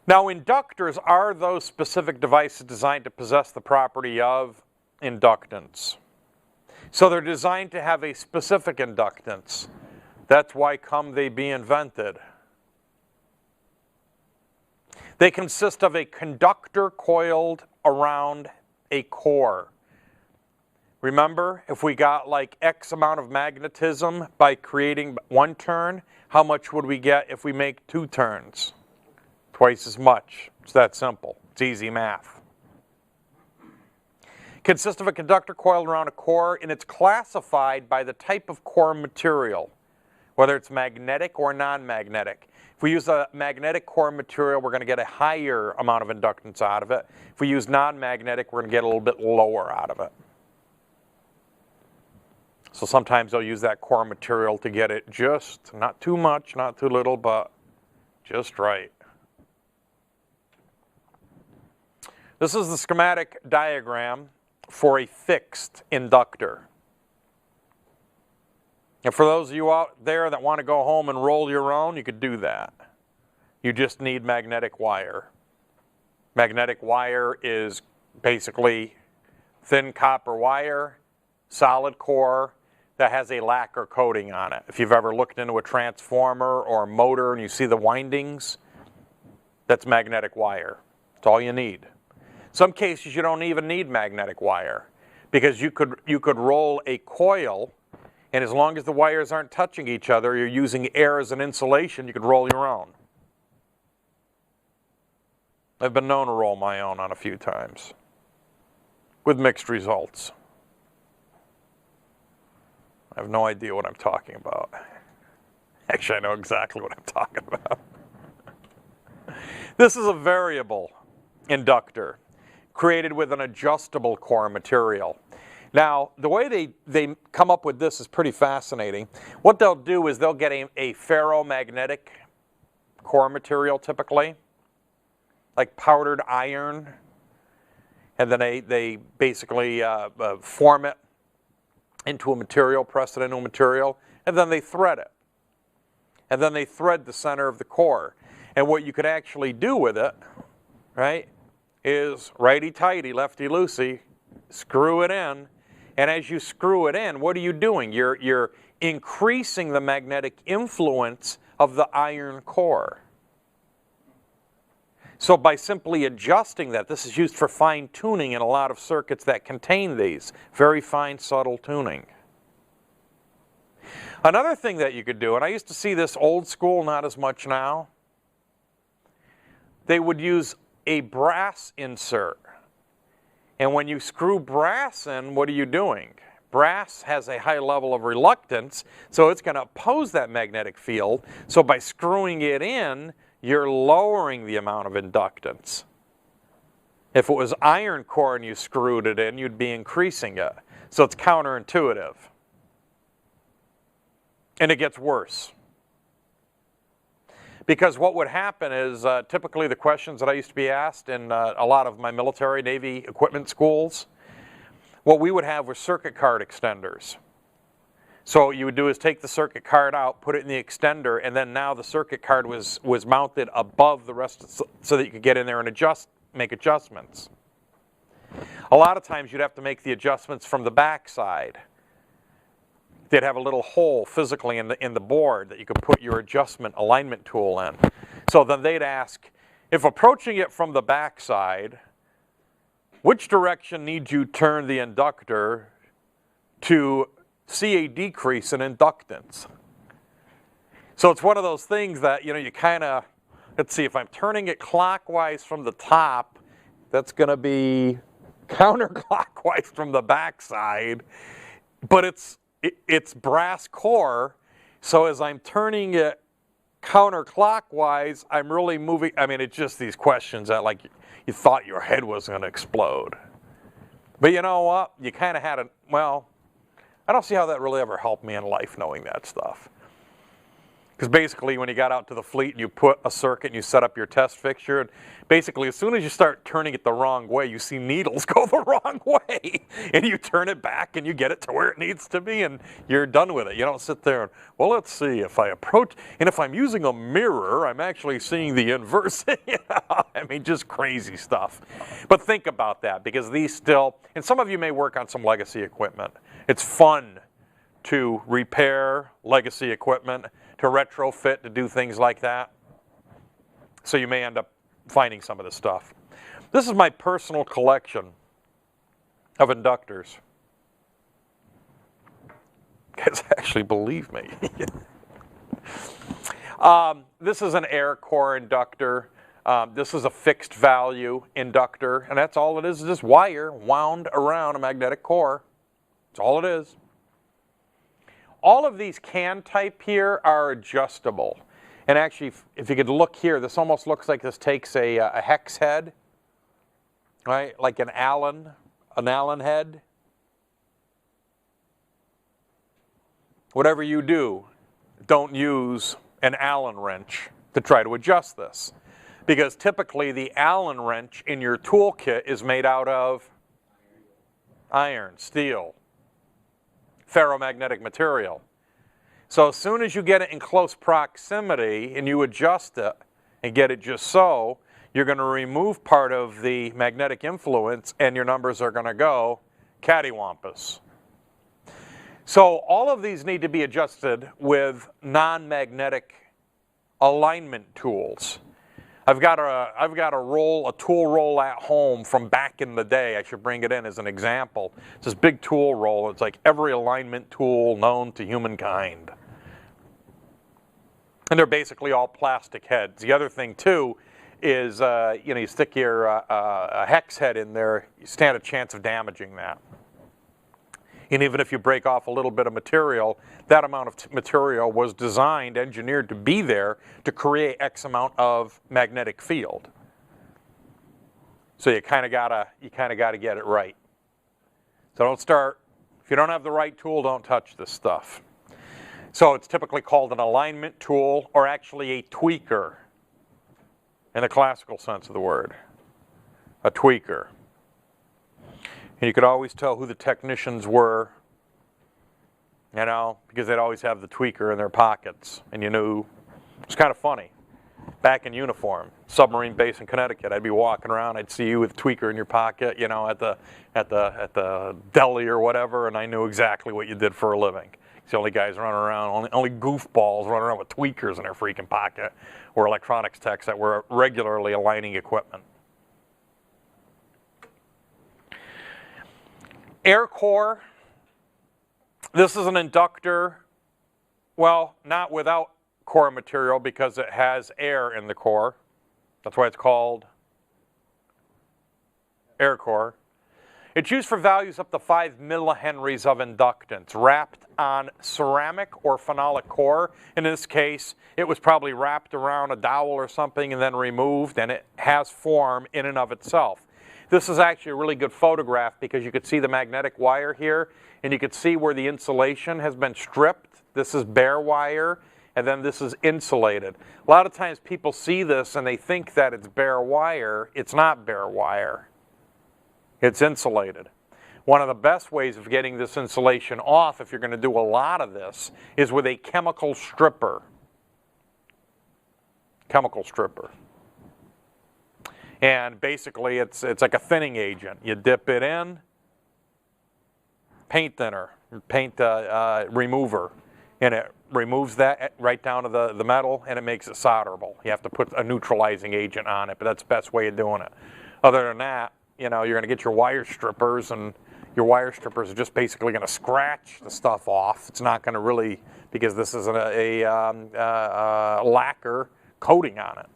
Now inductors are those specific devices designed to possess the property of inductance. So they're designed to have a specific inductance. That's why come they be invented. They consist of a conductor coiled around a core. Remember, if we got like X amount of magnetism by creating 1 turn, how much would we get if we make 2 turns? Twice as much. It's that simple. It's easy math. Consists of a conductor coiled around a core, and it's classified by the type of core material, whether it's magnetic or non-magnetic. If we use a magnetic core material, we're going to get a higher amount of inductance out of it. If we use non-magnetic, we're going to get a little bit lower out of it. So sometimes they'll use that core material to get it just, not too much, not too little, but just right. This is the schematic diagram for a fixed inductor. And for those of you out there that want to go home and roll your own, you could do that. You just need magnetic wire. Magnetic wire is basically thin copper wire, solid core, that has a lacquer coating on it. If you've ever looked into a transformer or a motor and you see the windings, that's magnetic wire. That's all you need. Some cases you don't even need magnetic wire because you could roll a coil And as long as the wires aren't touching each other, you're using air as an insulation, you could roll your own. I've been known to roll my own on a few times, with mixed results. I have no idea what I'm talking about. Actually, I know exactly what I'm talking about. This is a variable inductor created with an adjustable core material. Now, the way they come up with this is pretty fascinating. What they'll do is they'll get a ferromagnetic core material typically, like powdered iron, and then they basically form it into a material, press it into a material, and then they thread it. And then they thread the center of the core. And what you could actually do with it, right, is righty-tighty, lefty-loosey, screw it in. And as you screw it in, what are you doing? You're increasing the magnetic influence of the iron core. So by simply adjusting that, this is used for fine tuning in a lot of circuits that contain these. Very fine, subtle tuning. Another thing that you could do, and I used to see this old school, not as much now, they would use a brass insert. And when you screw brass in, what are you doing? Brass has a high level of reluctance, so it's going to oppose that magnetic field. So by screwing it in, you're lowering the amount of inductance. If it was iron core and you screwed it in, you'd be increasing it. So it's counterintuitive. And it gets worse. Because what would happen is typically the questions that I used to be asked in a lot of my military, Navy equipment schools, what we would have were circuit card extenders. So what you would do is take the circuit card out, put it in the extender, and then now the circuit card was mounted above the rest so that you could get in there and make adjustments. A lot of times you'd have to make the adjustments from the back side. They'd have a little hole physically in the board that you could put your adjustment alignment tool in. So then they'd ask, if approaching it from the back side, which direction need you turn the inductor to see a decrease in inductance? So it's one of those things that, you kind of, let's see, if I'm turning it clockwise from the top, that's going to be counterclockwise from the back side, but it's brass core, so as I'm turning it counterclockwise, I'm really moving. I mean, it's just these questions that like you thought your head was going to explode. But you know what? You kind of had a, well, I don't see how that really ever helped me in life knowing that stuff. Because basically when you got out to the fleet and you put a circuit and you set up your test fixture, and basically as soon as you start turning it the wrong way, you see needles go the wrong way. And you turn it back and you get it to where it needs to be and you're done with it. You don't sit there and, well, let's see, if I approach, and if I'm using a mirror, I'm actually seeing the inverse. I mean, just crazy stuff. But think about that, because these still, and some of you may work on some legacy equipment. It's fun to repair legacy equipment, to retrofit, to do things like that. So you may end up finding some of this stuff. This is my personal collection of inductors. You guys actually believe me. This is an air core inductor. This is a fixed value inductor, and that's all it is just wire wound around a magnetic core. That's all it is. All of these can type here are adjustable. And actually, if you could look here, this almost looks like this takes a hex head, right? Like an Allen head. Whatever you do, don't use an Allen wrench to try to adjust this. Because typically the Allen wrench in your toolkit is made out of iron, steel, ferromagnetic material. So as soon as you get it in close proximity and you adjust it and get it just so, you're going to remove part of the magnetic influence and your numbers are going to go cattywampus. So all of these need to be adjusted with non-magnetic alignment tools. I've got a tool roll at home from back in the day. I should bring it in as an example. It's this big tool roll. It's like every alignment tool known to humankind. And they're basically all plastic heads. The other thing too is, you stick your hex head in there, you stand a chance of damaging that. And even if you break off a little bit of material, that amount of material was designed, engineered to be there to create X amount of magnetic field. So you kind of gotta get it right. So don't start, if you don't have the right tool, don't touch this stuff. So it's typically called an alignment tool, or actually a tweaker in the classical sense of the word. A tweaker. And you could always tell who the technicians were, because they'd always have the tweaker in their pockets. And you knew, it's kind of funny. Back in uniform, submarine base in Connecticut, I'd be walking around, I'd see you with a tweaker in your pocket, at the deli or whatever, and I knew exactly what you did for a living. It's the only guys running around, only goofballs running around with tweakers in their freaking pocket, or electronics techs that were regularly aligning equipment. Air core, this is an inductor, well, not without core material because it has air in the core. That's why it's called air core. It's used for values up to 5 millihenries of inductance, wrapped on ceramic or phenolic core. In this case, it was probably wrapped around a dowel or something and then removed, and it has form in and of itself. This is actually a really good photograph because you could see the magnetic wire here, and you could see where the insulation has been stripped. This is bare wire, and then this is insulated. A lot of times people see this and they think that it's bare wire. It's not bare wire. It's insulated. One of the best ways of getting this insulation off, if you're going to do a lot of this, is with a chemical stripper. Chemical stripper. And basically it's like a thinning agent. You dip it in, paint thinner, paint remover, and it removes that right down to the metal, and it makes it solderable. You have to put a neutralizing agent on it, but that's the best way of doing it. Other than that, you're going to get your wire strippers, and your wire strippers are just basically going to scratch the stuff off. It's not going to really, because this is a lacquer coating on it.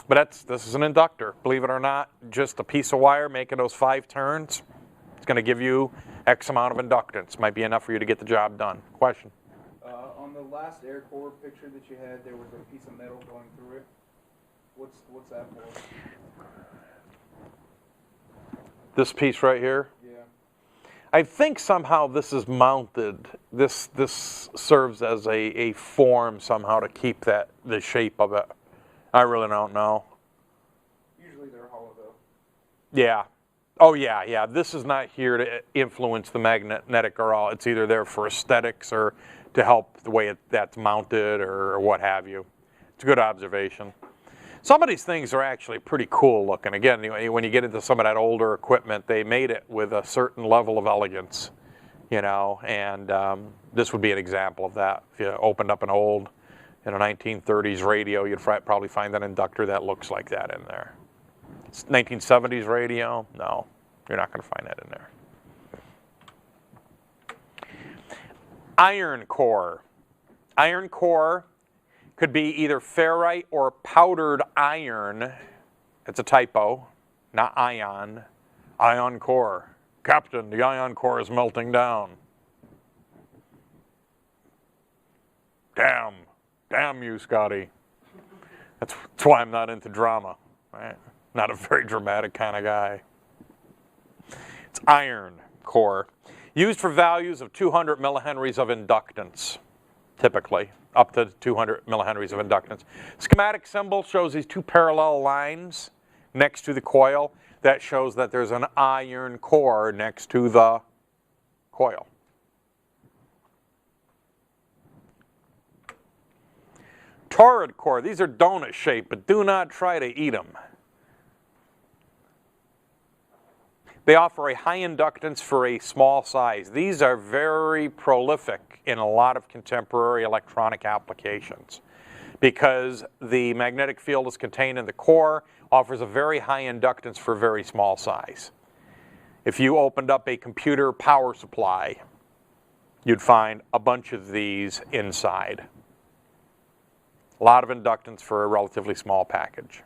But this is an inductor. Believe it or not, just a piece of wire making those 5 turns, it's going to give you X amount of inductance. Might be enough for you to get the job done. Question? On the last air core picture that you had, there was a piece of metal going through it. What's that for? This piece right here? Yeah. I think somehow this is mounted. This serves as a form somehow to keep the shape of it. I really don't know. Usually they're hollow though. Yeah. Oh yeah. This is not here to influence the magnetic or all. It's either there for aesthetics or to help the way that's mounted or what have you. It's a good observation. Some of these things are actually pretty cool looking. Again, when you get into some of that older equipment, they made it with a certain level of elegance, and this would be an example of that. If you opened up an old, 1930s radio, you'd probably find an inductor that looks like that in there. 1970s radio, no, you're not going to find that in there. Iron core. Iron core could be either ferrite or powdered iron. It's a typo, not ion. Ion core. Captain, the ion core is melting down. Damn you, Scotty. That's why I'm not into drama. Right? Not a very dramatic kind of guy. It's iron core. Used for values of 200 millihenries of inductance, typically. Up to 200 millihenries of inductance. Schematic symbol shows these 2 parallel lines next to the coil. That shows that there's an iron core next to the coil. Toroid core, these are donut shaped, but do not try to eat them. They offer a high inductance for a small size. These are very prolific in a lot of contemporary electronic applications because the magnetic field is contained in the core, offers a very high inductance for very small size. If you opened up a computer power supply, you'd find a bunch of these inside. A lot of inductance for a relatively small package.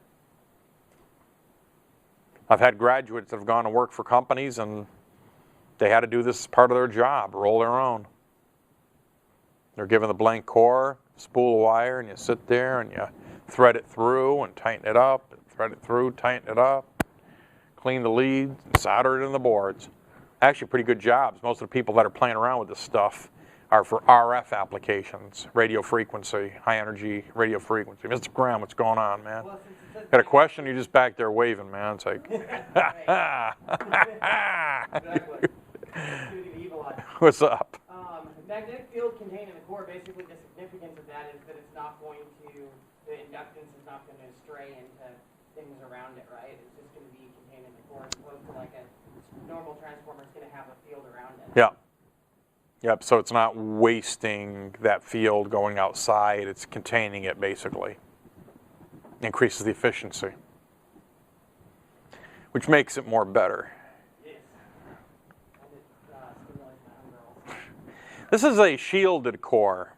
I've had graduates that have gone to work for companies and they had to do this as part of their job, roll their own. They're given the blank core, spool of wire, and you sit there and you thread it through and tighten it up, and thread it through, tighten it up, clean the leads, and solder it in the boards. Actually pretty good jobs. Most of the people that are playing around with this stuff are for RF applications, radio frequency, high energy radio frequency. Mr. Graham, what's going on, man? Well, Got a question? You're just back there waving, man. It's like, exactly. Shooting the evil eye. What's up? Magnetic field contained in the core, basically the significance of that is that it's not going to, the inductance is not going to stray into things around it, right? It's just going to be contained in the core as opposed to like a normal transformer is going to have a field around it. Yeah. Yep, so it's not wasting that field going outside, it's containing it basically. Increases the efficiency, which makes it more better. Yes. And it stimulates my hunger also. This is a shielded core.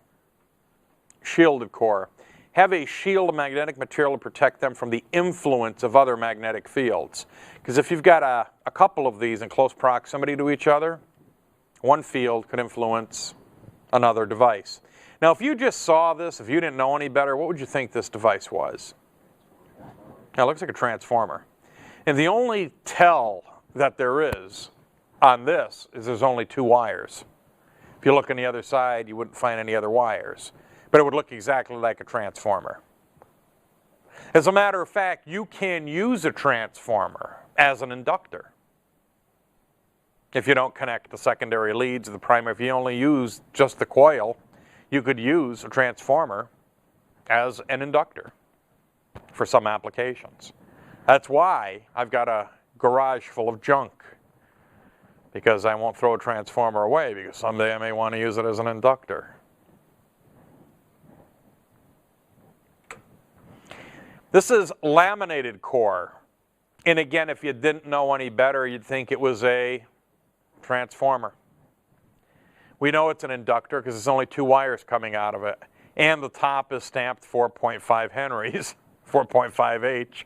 Shielded core. Have a shield of magnetic material to protect them from the influence of other magnetic fields. Because if you've got a couple of these in close proximity to each other, one field could influence another device. Now, if you just saw this, if you didn't know any better, what would you think this device was? Now, it looks like a transformer. And the only tell that there is on this is there's only two wires. If you look on the other side, you wouldn't find any other wires. But it would look exactly like a transformer. As a matter of fact, you can use a transformer as an inductor. If you don't connect the secondary leads to the primary, if you only use just the coil, you could use a transformer as an inductor for some applications. That's why I've got a garage full of junk, because I won't throw a transformer away, because someday I may want to use it as an inductor. This is laminated core. And again, if you didn't know any better, you'd think it was a transformer. We know it's an inductor because there's only two wires coming out of it. And the top is stamped 4.5 Henrys, 4.5H.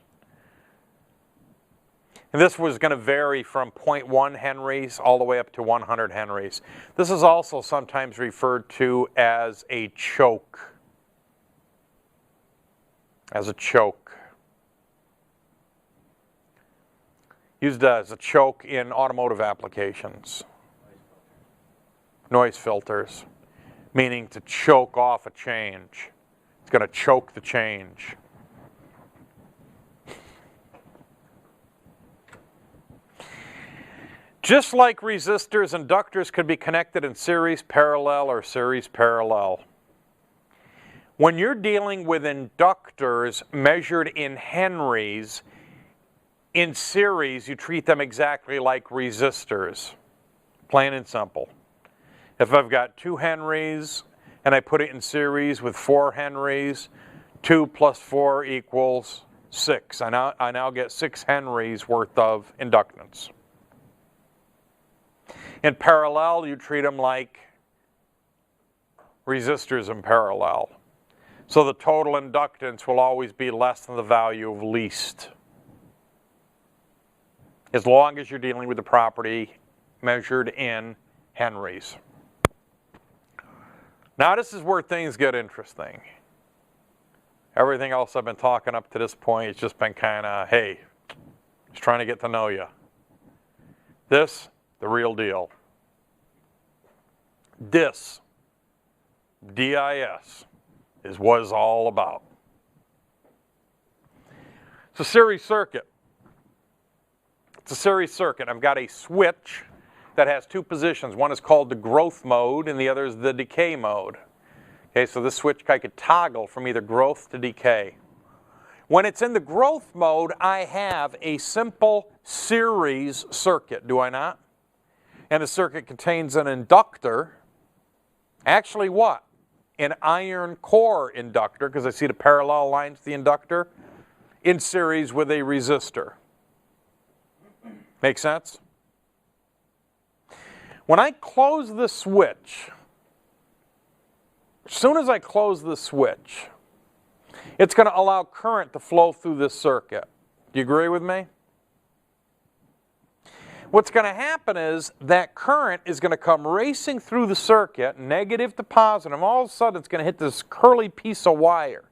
And this was going to vary from 0.1 Henrys all the way up to 100 Henrys. This is also sometimes referred to as a choke. As a choke. Used as a choke in automotive applications. Noise filters, meaning to choke off a change. It's going to choke the change. Just like resistors, inductors could be connected in series parallel or series parallel. When you're dealing with inductors measured in Henrys, in series, you treat them exactly like resistors, plain and simple. If I've got 2 Henrys and I put it in series with 4 Henrys, 2 plus 4 equals 6. I now get 6 Henrys worth of inductance. In parallel, you treat them like resistors in parallel. So the total inductance will always be less than the value of least, as long as you're dealing with the property measured in Henrys. Now this is where things get interesting. Everything else I've been talking up to this point has just been kind of, hey, just trying to get to know you. This, the real deal. This, DIS, is what it's all about. It's a series circuit. It's a series circuit. I've got a switch that has 2 positions. One is called the growth mode and the other is the decay mode. Okay, so this switch I could toggle from either growth to decay. When it's in the growth mode, I have a simple series circuit, do I not? And the circuit contains an inductor. Actually what? an iron core inductor, because I see the parallel lines to the inductor, in series with a resistor. Make sense? When I close the switch, as soon as I close the switch, it's going to allow current to flow through this circuit. Do you agree with me? What's going to happen is that current is going to come racing through the circuit, negative to positive, and all of a sudden it's going to hit this curly piece of wire.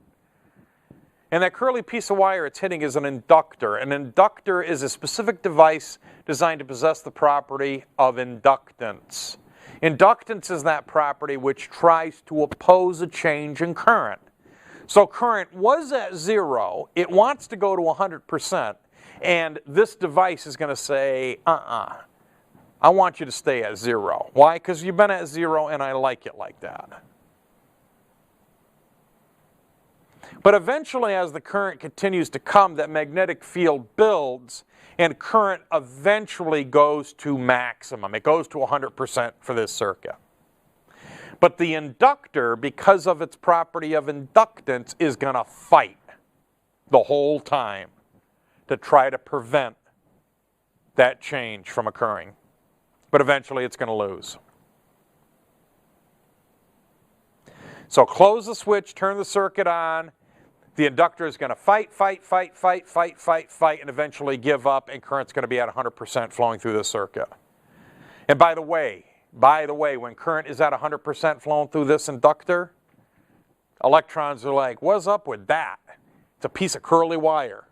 And that curly piece of wire it's hitting is an inductor. An inductor is a specific device designed to possess the property of inductance. Inductance is that property which tries to oppose a change in current. So current was at 0, it wants to go to 100%, and this device is going to say, I want you to stay at 0. Why? Because you've been at 0 and I like it like that. But eventually, as the current continues to come, that magnetic field builds, and current eventually goes to maximum. It goes to 100% for this circuit. But the inductor, because of its property of inductance, is going to fight the whole time to try to prevent that change from occurring. But eventually it's going to lose. So close the switch, turn the circuit on. The inductor is going to fight, and eventually give up, and current's going to be at 100% flowing through the circuit. And by the way, when current is at 100% flowing through this inductor, electrons are like, what's up with that? It's a piece of curly wire.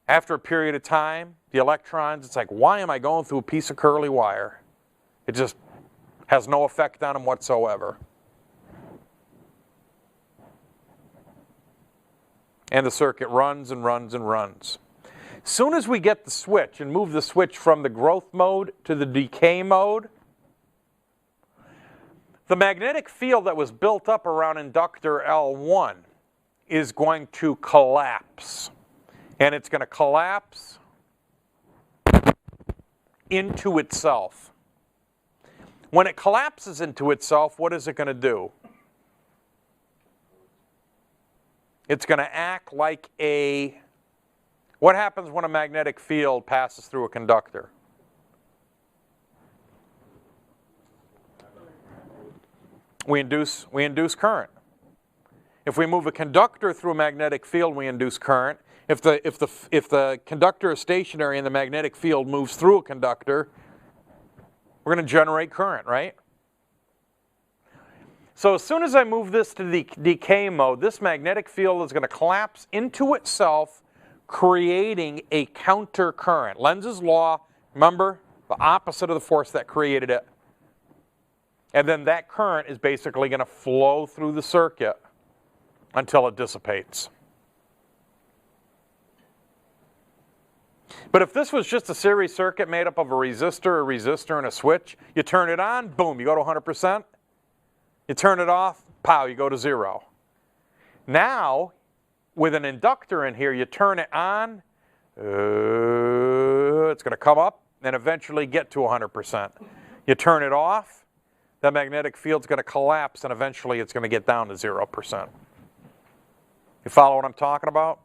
After a period of time, the electrons, it's like, why am I going through a piece of curly wire? It just has no effect on them whatsoever. And the circuit runs and runs and runs. As soon as we get the switch and move the switch from the growth mode to the decay mode, the magnetic field that was built up around inductor L1 is going to collapse. And it's going to collapse into itself. When it collapses into itself, what is it going to do? It's going to act like a... What happens when a magnetic field passes through a conductor? We induce current. If we move a conductor through a magnetic field, we induce current. If the conductor is stationary and the magnetic field moves through a conductor, we're going to generate current, right? So as soon as I move this to the decay mode, this magnetic field is going to collapse into itself, creating a counter current. Lenz's law, remember, the opposite of the force that created it. And then that current is basically going to flow through the circuit until it dissipates. But if this was just a series circuit made up of a resistor, and a switch, you turn it on, boom, you go to 100%. You turn it off, pow, you go to 0. Now, with an inductor in here, you turn it on, it's going to come up and eventually get to 100%. You turn it off, the magnetic field's going to collapse and eventually it's going to get down to 0%. You follow what I'm talking about?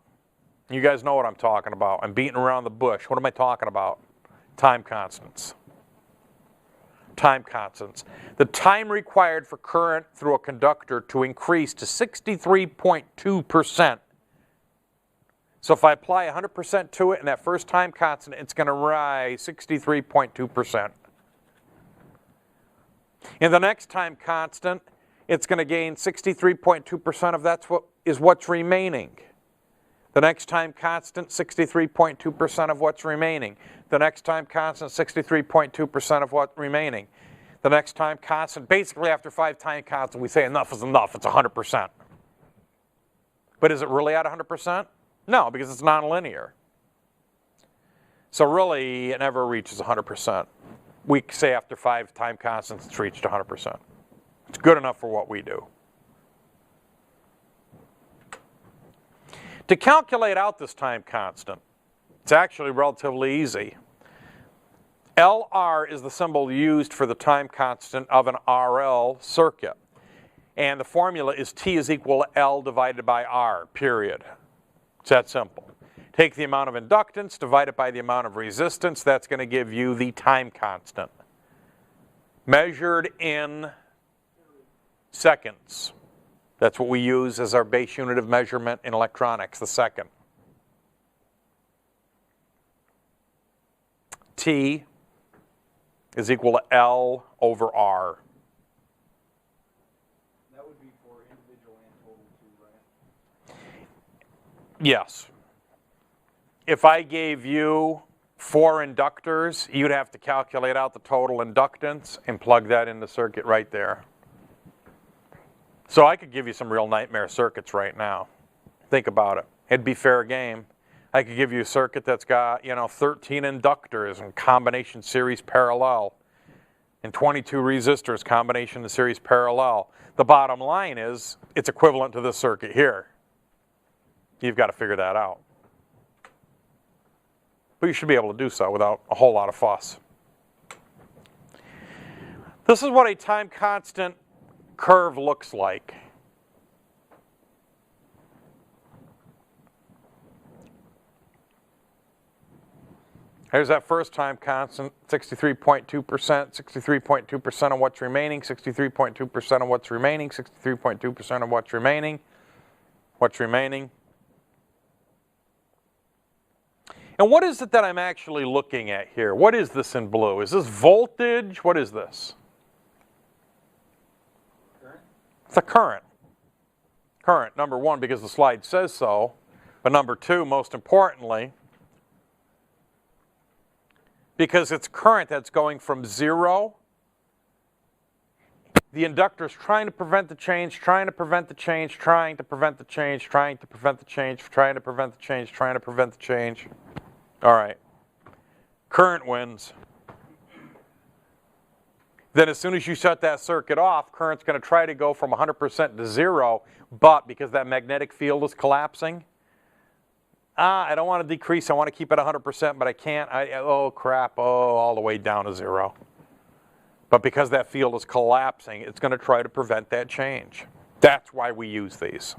You guys know what I'm talking about. I'm beating around the bush. What am I talking about? Time constants. Time constants. The time required for current through a conductor to increase to 63.2%. So if I apply 100% to it and that first time constant, it's going to rise 63.2%. In the next time constant, it's going to gain 63.2% of what's remaining. The next time constant, 63.2% of what's remaining. The next time constant, 63.2% of what's remaining. The next time constant, basically after 5 time constants, we say enough is enough, it's 100%. But is it really at 100%? No, because it's nonlinear. So really, it never reaches 100%. We say after 5 time constants, it's reached 100%. It's good enough for what we do. To calculate out this time constant, it's actually relatively easy. LR is the symbol used for the time constant of an RL circuit. And the formula is T is equal to L divided by R, period. It's that simple. Take the amount of inductance, divide it by the amount of resistance. That's going to give you the time constant, measured in seconds. That's what we use as our base unit of measurement in electronics, the second. T is equal to L over R. That would be for individual and total too, right? Yes. If I gave you 4 inductors, you'd have to calculate out the total inductance and plug that in the circuit right there. So I could give you some real nightmare circuits right now. Think about it. It'd be fair game. I could give you a circuit that's got, 13 inductors in combination series parallel and 22 resistors combination in series parallel. The bottom line is it's equivalent to this circuit here. You've got to figure that out. But you should be able to do so without a whole lot of fuss. This is what a time constant curve looks like. Here's that first time constant, 63.2%, 63.2% of what's remaining, 63.2% of what's remaining, 63.2% of what's remaining, what's remaining. And what is it that I'm actually looking at here? What is this in blue? Is this voltage? What is this? Current? It's a current. Current, number one, because the slide says so. But number two, most importantly, because it's current that's going from 0. The inductor is trying to prevent the change, trying to prevent the change, trying to prevent the change, trying to prevent the change, trying to prevent the change, trying to prevent the change. All right. Current wins. Then as soon as you shut that circuit off, current's going to try to go from 100% to 0, but because that magnetic field is collapsing, I don't want to decrease, I want to keep it 100%, but I can't, oh crap, all the way down to 0. But because that field is collapsing, it's going to try to prevent that change. That's why we use these.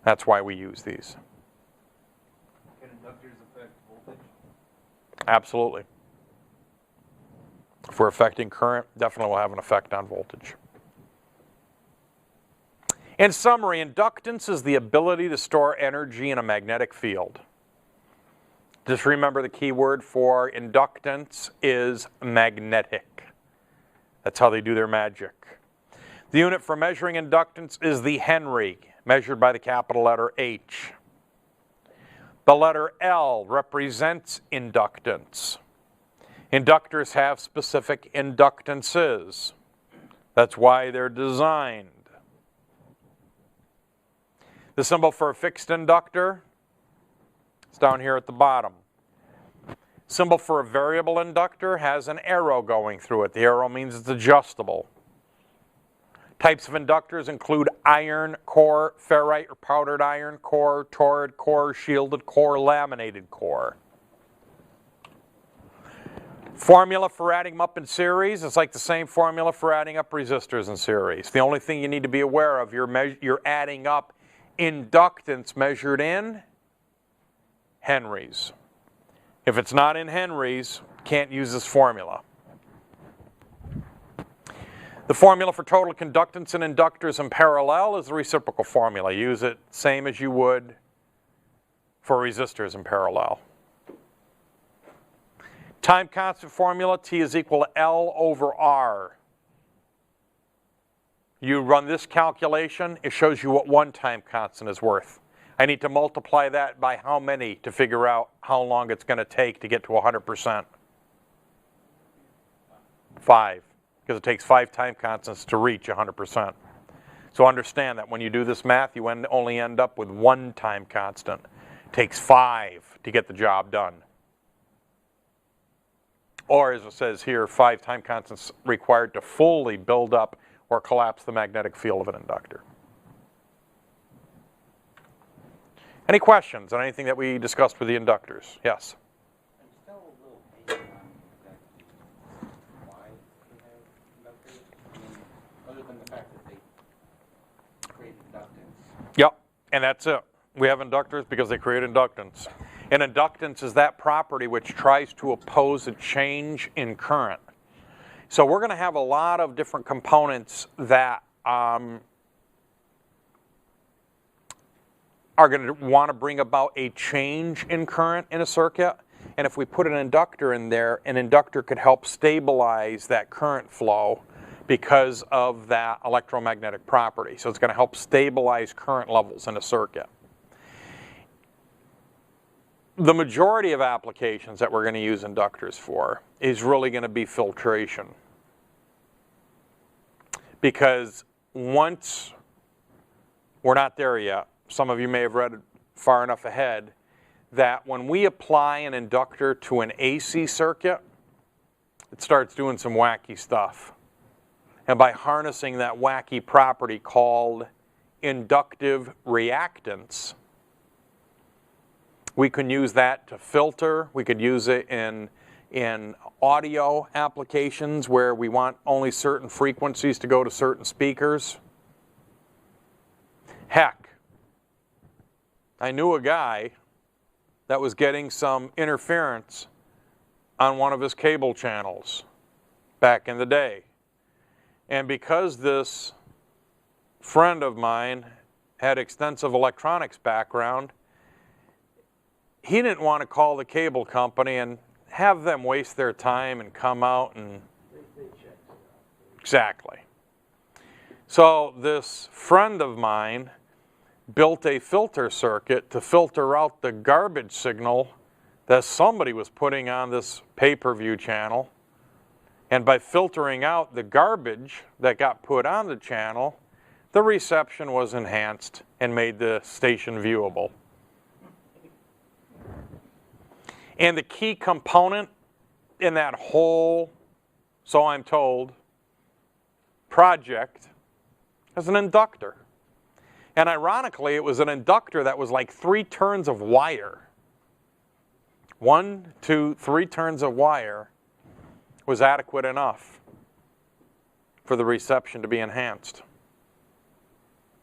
That's why we use these. Can inductors affect voltage? Absolutely. If we're affecting current, definitely will have an effect on voltage. In summary, inductance is the ability to store energy in a magnetic field. Just remember the key word for inductance is magnetic. That's how they do their magic. The unit for measuring inductance is the Henry, measured by the capital letter H. The letter L represents inductance. Inductors have specific inductances. That's why they're designed. The symbol for a fixed inductor is down here at the bottom. Symbol for a variable inductor has an arrow going through it. The arrow means it's adjustable. Types of inductors include iron core, ferrite or powdered iron core, torrid core, shielded core, laminated core. Formula for adding them up in series is like the same formula for adding up resistors in series. The only thing you need to be aware of, you're adding up inductance measured in henries. If it's not in henries, can't use this formula. The formula for total conductance in inductors in parallel is the reciprocal formula. Use it same as you would for resistors in parallel. Time constant formula, T is equal to L over R. You run this calculation, it shows you what one time constant is worth. I need to multiply that by how many to figure out how long it's going to take to get to 100%. 5, because it takes 5 time constants to reach 100%. So understand that when you do this math, you only end up with 1 time constant. It takes 5 to get the job done. Or as it says here, 5 time constants required to fully build up or collapse the magnetic field of an inductor. Any questions on anything that we discussed with the inductors? Yes? I'm still a little vague on And that's it. We have inductors because they create inductance. And inductance is that property which tries to oppose a change in current. So we're going to have a lot of different components that are going to want to bring about a change in current in a circuit. And if we put an inductor in there, an inductor could help stabilize that current flow because of that electromagnetic property. So it's going to help stabilize current levels in a circuit. The majority of applications that we're going to use inductors for is really going to be filtration. Because once, we're not there yet, some of you may have read far enough ahead, that when we apply an inductor to an AC circuit, it starts doing some wacky stuff. And by harnessing that wacky property called inductive reactance, we can use that to filter. We could use it in audio applications where we want only certain frequencies to go to certain speakers. Heck, I knew a guy that was getting some interference on one of his cable channels back in the day. And because this friend of mine had extensive electronics background, he didn't want to call the cable company and have them waste their time and come out and... Exactly. So this friend of mine built a filter circuit to filter out the garbage signal that somebody was putting on this pay-per-view channel. And by filtering out the garbage that got put on the channel, the reception was enhanced and made the station viewable. And the key component in that whole, so I'm told, project is an inductor. And ironically, it was an inductor that was like 3 turns of wire. 1, 2, 3 turns of wire was adequate enough for the reception to be enhanced.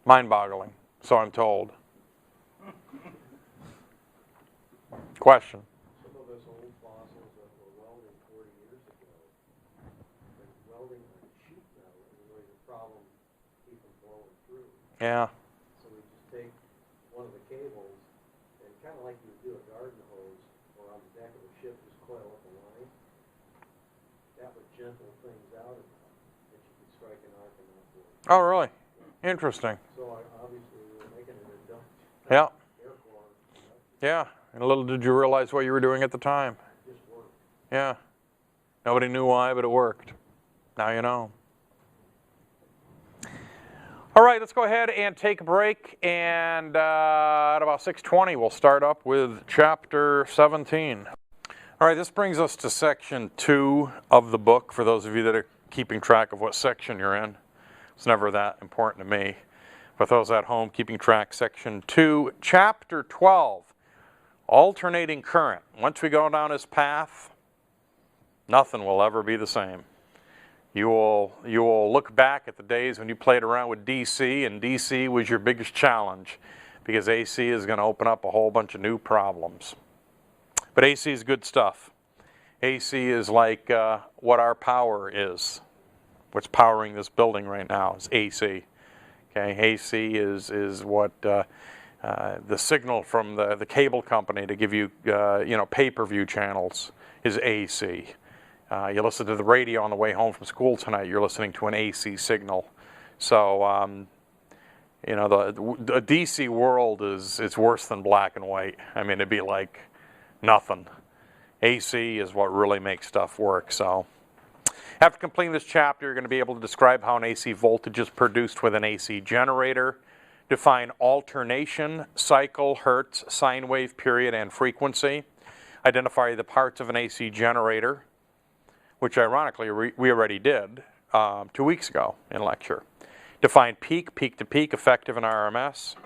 Mind-boggling, so I'm told. Question? Some of us old fossils that were welding 40 years ago, but welding on sheet metal is really the problem, keep them blowing through. Yeah. So we just take one of the cables and kind of like you would do a garden hose or on the deck of a ship, just coil up a line. That would gentle things out enough that you could strike an arc and not blow. Oh, really? Interesting. So obviously we were making an inductor. Yeah. Air core. Yeah. And little did you realize what you were doing at the time. It just worked. Yeah. Nobody knew why, but it worked. Now you know. All right, let's go ahead and take a break. And at about 6:20, we'll start up with Chapter 17. All right, this brings us to Section 2 of the book, for those of you that are keeping track of what section you're in. It's never that important to me. But those at home keeping track, Section 2, Chapter 12, alternating current. Once we go down this path, nothing will ever be the same. You will look back at the days when you played around with DC, and DC was your biggest challenge because AC is going to open up a whole bunch of new problems. But AC is good stuff. AC is like what our power is. What's powering this building right now is AC. Okay, AC is what the signal from the cable company to give you pay-per-view channels is AC. You listen to the radio on the way home from school tonight, you're listening to an AC signal. So the DC world is worse than black and white. I mean, it'd be like nothing. AC is what really makes stuff work. So after completing this chapter, you're going to be able to describe how an AC voltage is produced with an AC generator, define alternation, cycle, hertz, sine wave, period, and frequency, identify the parts of an AC generator, which ironically we already did 2 weeks ago in lecture, define peak, peak-to-peak, effective, and RMS,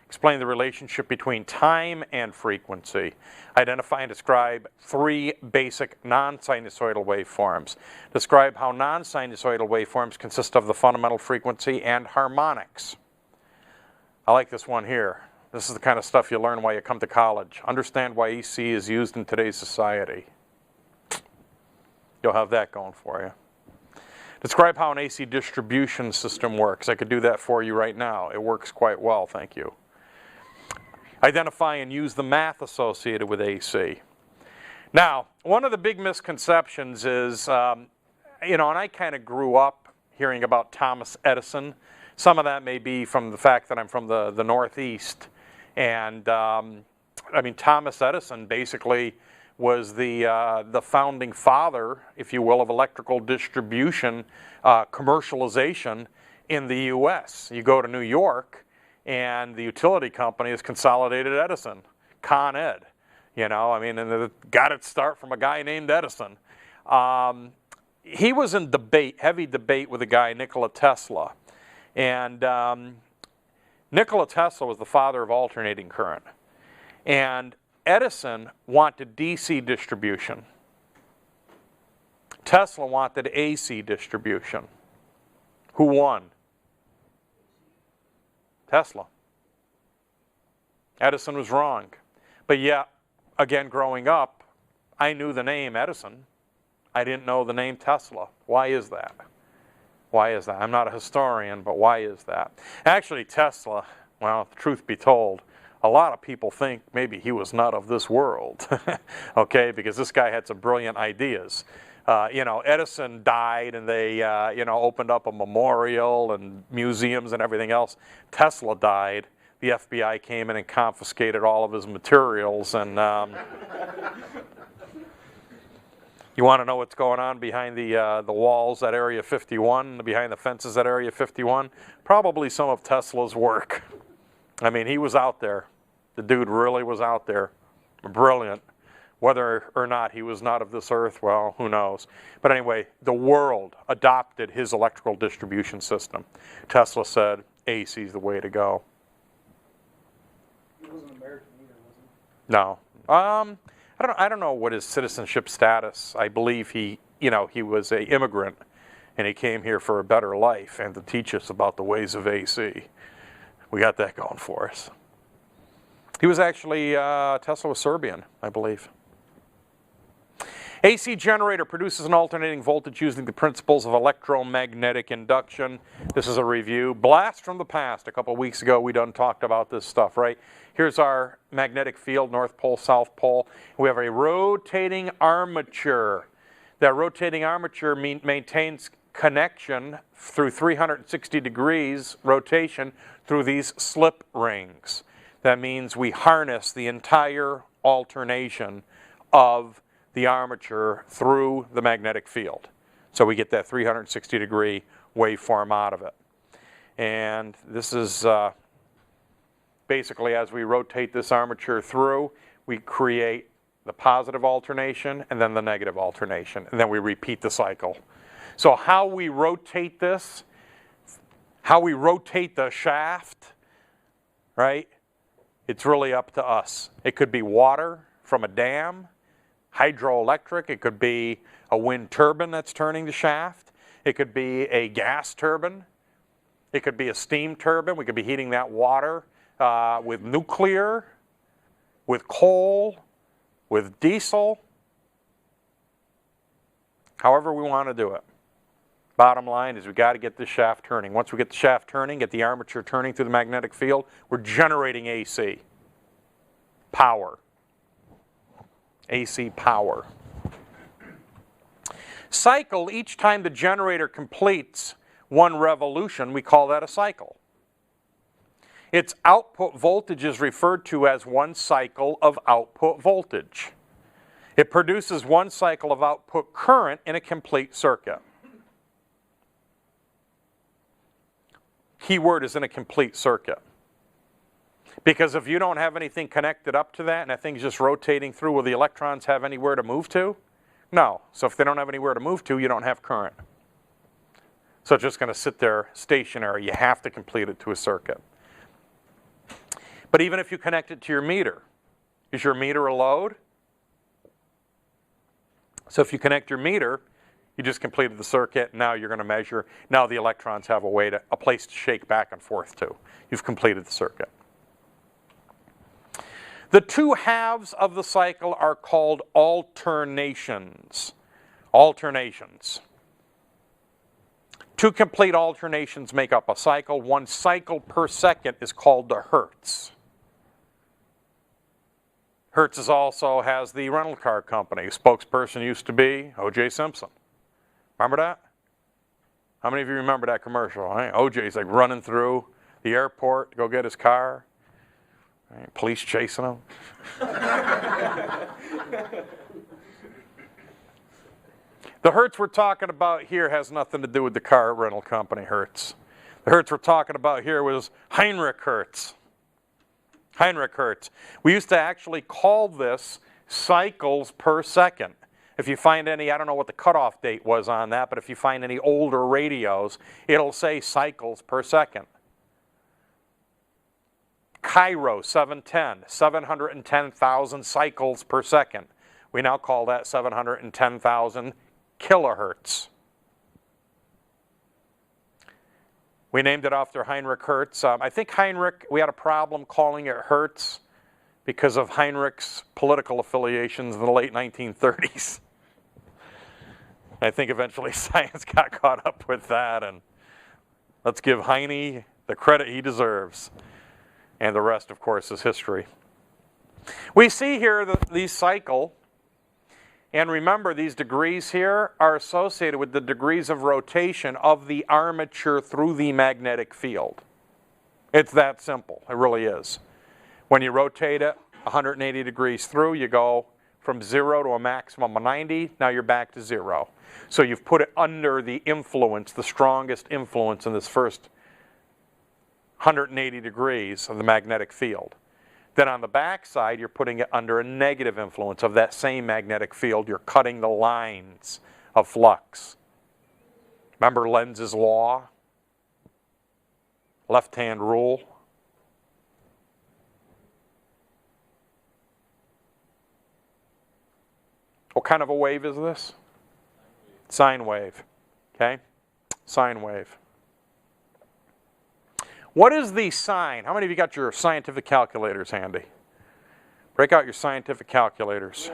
explain the relationship between time and frequency, identify and describe 3 basic non-sinusoidal waveforms, describe how non-sinusoidal waveforms consist of the fundamental frequency and harmonics, I like this one here. This is the kind of stuff you learn while you come to college. Understand why AC is used in today's society. You'll have that going for you. Describe how an AC distribution system works. I could do that for you right now. It works quite well, thank you. Identify and use the math associated with AC. Now, one of the big misconceptions is, and I kind of grew up hearing about Thomas Edison. Some of that may be from the fact that I'm from the Northeast. And, Thomas Edison basically was the founding father, if you will, of electrical distribution commercialization in the U.S. You go to New York, and the utility company is Consolidated Edison, Con Ed. And it got its start from a guy named Edison. He was in heavy debate with a guy, Nikola Tesla. And Nikola Tesla was the father of alternating current. And Edison wanted DC distribution. Tesla wanted AC distribution. Who won? Tesla. Edison was wrong. But yet, again, growing up, I knew the name Edison. I didn't know the name Tesla. Why is that? Why is that? I'm not a historian, but why is that? Actually, Tesla, well, truth be told, a lot of people think maybe he was not of this world, okay, because this guy had some brilliant ideas. Edison died, and they, opened up a memorial and museums and everything else. Tesla died. The FBI came in and confiscated all of his materials, and you want to know what's going on behind the walls at Area 51, behind the fences at Area 51? Probably some of Tesla's work. He was out there. The dude really was out there. Brilliant. Whether or not he was not of this earth, well, who knows. But anyway, the world adopted his electrical distribution system. Tesla said, AC is the way to go. He wasn't American either, was he? No. I don't know what his citizenship status. I believe he was an immigrant, and he came here for a better life and to teach us about the ways of AC. We got that going for us. He was actually, Tesla was Serbian, I believe. AC generator produces an alternating voltage using the principles of electromagnetic induction. This is a review. Blast from the past. A couple of weeks ago, we done talked about this stuff, right? Here's our magnetic field, North Pole, South Pole. We have a rotating armature. That rotating armature maintains connection through 360 degrees rotation through these slip rings. That means we harness the entire alternation of the armature through the magnetic field. So we get that 360 degree waveform out of it. And this is basically, as we rotate this armature through, we create the positive alternation and then the negative alternation, and then we repeat the cycle. So how we rotate this, how we rotate the shaft, right? It's really up to us. It could be water from a dam, hydroelectric. It could be a wind turbine that's turning the shaft. It could be a gas turbine. It could be a steam turbine. We could be heating that water with nuclear, with coal, with diesel. However we want to do it. Bottom line is we got to get this shaft turning. Once we get the shaft turning, get the armature turning through the magnetic field, we're generating AC. Power. AC power. Cycle, each time the generator completes one revolution, we call that a cycle. Its output voltage is referred to as one cycle of output voltage. It produces one cycle of output current in a complete circuit. Key word is in a complete circuit. Because if you don't have anything connected up to that and that thing's just rotating through, will the electrons have anywhere to move to? No. So if they don't have anywhere to move to, you don't have current. So it's just going to sit there stationary. You have to complete it to a circuit. But even if you connect it to your meter, is your meter a load? So if you connect your meter, You just completed the circuit, now you're going to measure. Now the electrons have a place to shake back and forth to. You've completed the circuit. The two halves of the cycle are called alternations. Alternations. Two complete alternations make up a cycle. 1 cycle per second is called the hertz. Hertz also has the rental car company. Spokesperson used to be O.J. Simpson. Remember that? How many of you remember that commercial? Right? O.J.'s like running through the airport to go get his car. Right? Police chasing him. The hertz we're talking about here has nothing to do with the car rental company hertz. The hertz we're talking about here was Heinrich Hertz. Heinrich Hertz. We used to actually call this cycles per second. If you find any, I don't know what the cutoff date was on that, but if you find any older radios, it'll say cycles per second. Cairo 710, 710,000 cycles per second. We now call that 710,000 kilohertz. We named it after Heinrich Hertz. I think Heinrich, we had a problem calling it Hertz because of Heinrich's political affiliations in the late 1930s. I think eventually science got caught up with that, and let's give Heine the credit he deserves. And the rest, of course, is history. We see here these cycle, and remember these degrees here are associated with the degrees of rotation of the armature through the magnetic field. It's that simple, it really is. When you rotate it 180 degrees through, you go from 0 to a maximum of 90, now you're back to 0. So you've put it under the influence, the strongest influence in this first 180 degrees of the magnetic field. Then on the back side, you're putting it under a negative influence of that same magnetic field. You're cutting the lines of flux. Remember Lenz's law? Left-hand rule. What kind of a wave is this? Sine wave. Okay? Sine wave. What is the sine? How many of you got your scientific calculators handy? Break out your scientific calculators.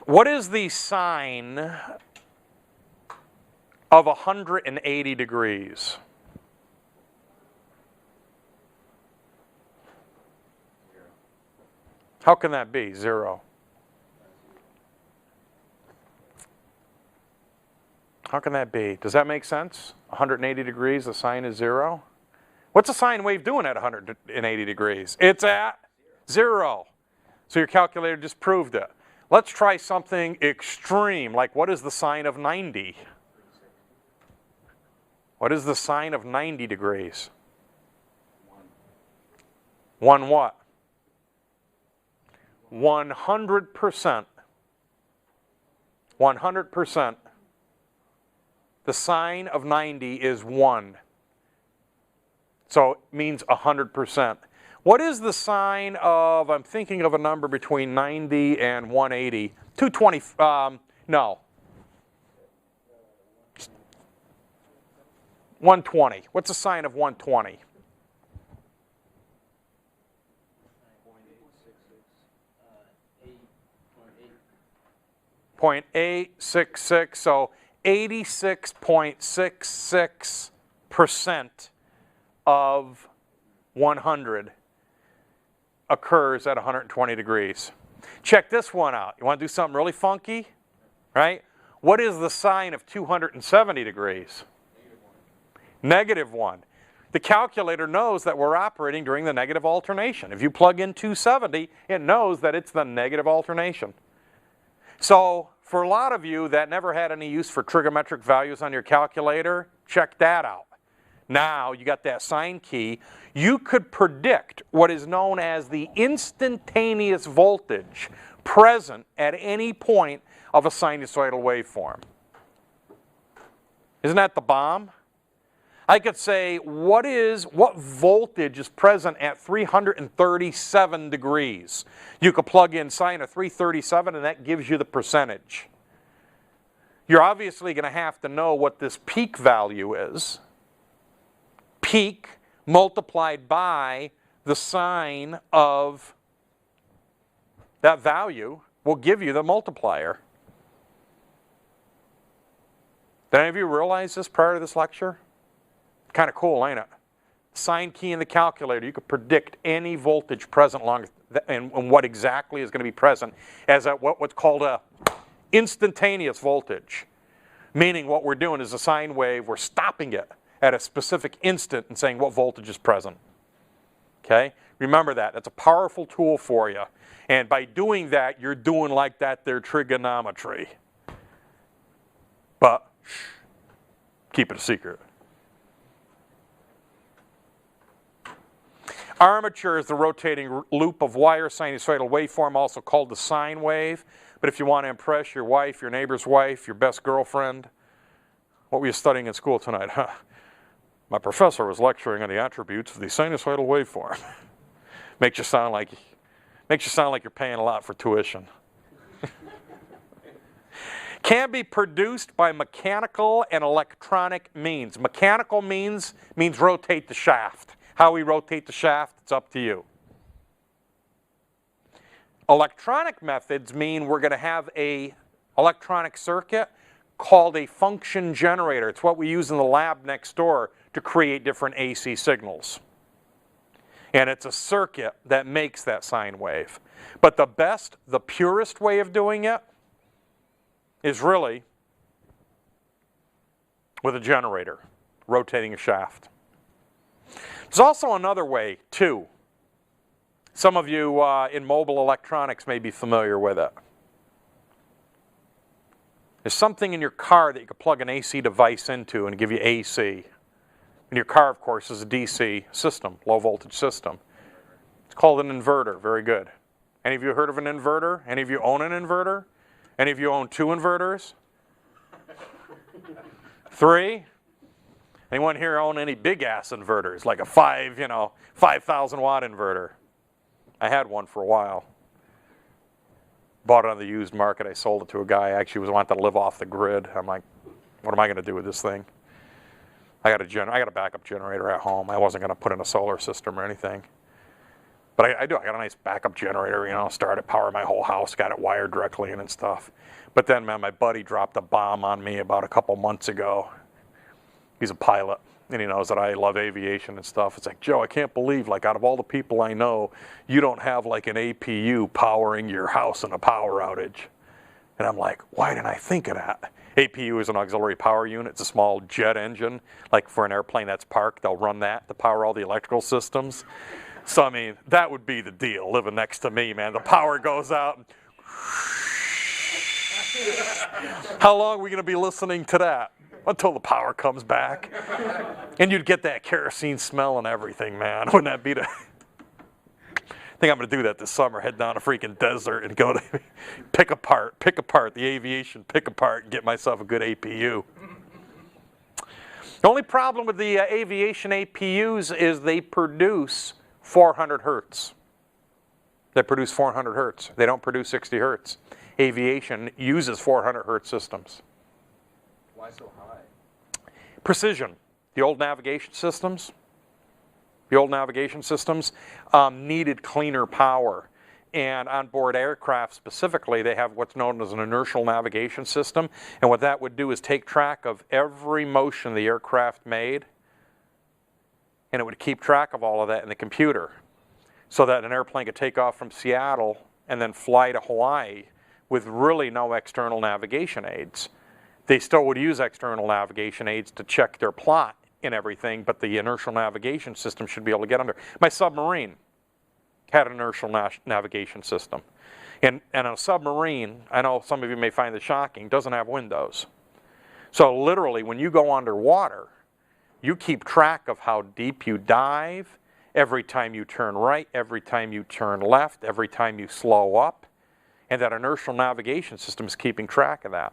What is the sine of 180 degrees? How can that be? 0. How can that be? Does that make sense? 180 degrees, the sine is 0? What's a sine wave doing at 180 degrees? It's at 0. So your calculator just proved it. Let's try something extreme, like what is the sine of 90? What is the sine of 90 degrees? 1 what? 100%. 100%. The sine of 90 is 1. So it means 100%. What is the sine of, I'm thinking of a number between 90 and 180. 220, no. 120. What's the sine of 120? 0.866, so 86.66% of 100 occurs at 120 degrees. Check this one out. You want to do something really funky? Right? What is the sine of 270 degrees? -1. The calculator knows that we're operating during the negative alternation. If you plug in 270, it knows that it's the negative alternation. So for a lot of you that never had any use for trigonometric values on your calculator, check that out. Now you got that sine key. You could predict what is known as the instantaneous voltage present at any point of a sinusoidal waveform. Isn't that the bomb? I could say, what voltage is present at 337 degrees? You could plug in sine of 337 and that gives you the percentage. You're obviously going to have to know what this peak value is. Peak multiplied by the sine of that value will give you the multiplier. Did any of you realize this prior to this lecture? Kind of cool, ain't it? Sine key in the calculator, you could predict any voltage present along and what exactly is going to be present as what's called a instantaneous voltage. Meaning what we're doing is a sine wave, we're stopping it at a specific instant and saying what voltage is present. Okay? Remember that. That's a powerful tool for you. And by doing that, you're doing like that there trigonometry. But keep it a secret. Armature is the rotating loop of wire sinusoidal waveform, also called the sine wave. But if you want to impress your wife, your neighbor's wife, your best girlfriend, what were you studying in school tonight? Huh? My professor was lecturing on the attributes of the sinusoidal waveform. Makes you sound like you're paying a lot for tuition. Can be produced by mechanical and electronic means. Mechanical means rotate the shaft. How we rotate the shaft, it's up to you. Electronic methods mean we're going to have an electronic circuit called a function generator. It's what we use in the lab next door to create different AC signals. And it's a circuit that makes that sine wave. But the purest way of doing it is really with a generator, rotating a shaft. There's also another way, too. Some of you in mobile electronics may be familiar with it. There's something in your car that you can plug an AC device into and give you AC. And your car, of course, is a DC system, low voltage system. It's called an inverter. Very good. Any of you heard of an inverter? Any of you own an inverter? Any of you own 2 inverters? 3? Anyone here own any big ass inverters, like a 5,000 watt inverter? I had one for a while. Bought it on the used market. I sold it to a guy. I actually wanted to live off the grid. I'm like, what am I going to do with this thing? I got a backup generator at home. I wasn't going to put in a solar system or anything. But I got a nice backup generator, started power my whole house, got it wired directly in and stuff. But then, man, my buddy dropped a bomb on me about a couple months ago. He's a pilot, and he knows that I love aviation and stuff. It's like, Joe, I can't believe, like, out of all the people I know, you don't have, like, an APU powering your house in a power outage. And I'm like, why didn't I think of that? APU is an auxiliary power unit. It's a small jet engine. Like, for an airplane that's parked, they'll run that to power all the electrical systems. So, I mean, that would be the deal, living next to me, man. The power goes out. How long are we going to be listening to that? Until the power comes back. And you'd get that kerosene smell and everything, man. Wouldn't that be the... I think I'm going to do that this summer, head down a freaking desert and go to pick apart the aviation, pick apart and get myself a good APU. The only problem with the aviation APUs is they produce 400 hertz. They produce 400 hertz. They don't produce 60 hertz. Aviation uses 400 hertz systems. Why so high? Precision. The old navigation systems needed cleaner power. And on board aircraft specifically, they have what's known as an inertial navigation system. And what that would do is take track of every motion the aircraft made. And it would keep track of all of that in the computer. So that an airplane could take off from Seattle and then fly to Hawaii with really no external navigation aids. They still would use external navigation aids to check their plot and everything, but the inertial navigation system should be able to get under. My submarine had an inertial navigation system. And a submarine, I know some of you may find this shocking, doesn't have windows. So literally, when you go underwater, you keep track of how deep you dive, every time you turn right, every time you turn left, every time you slow up, and that inertial navigation system is keeping track of that.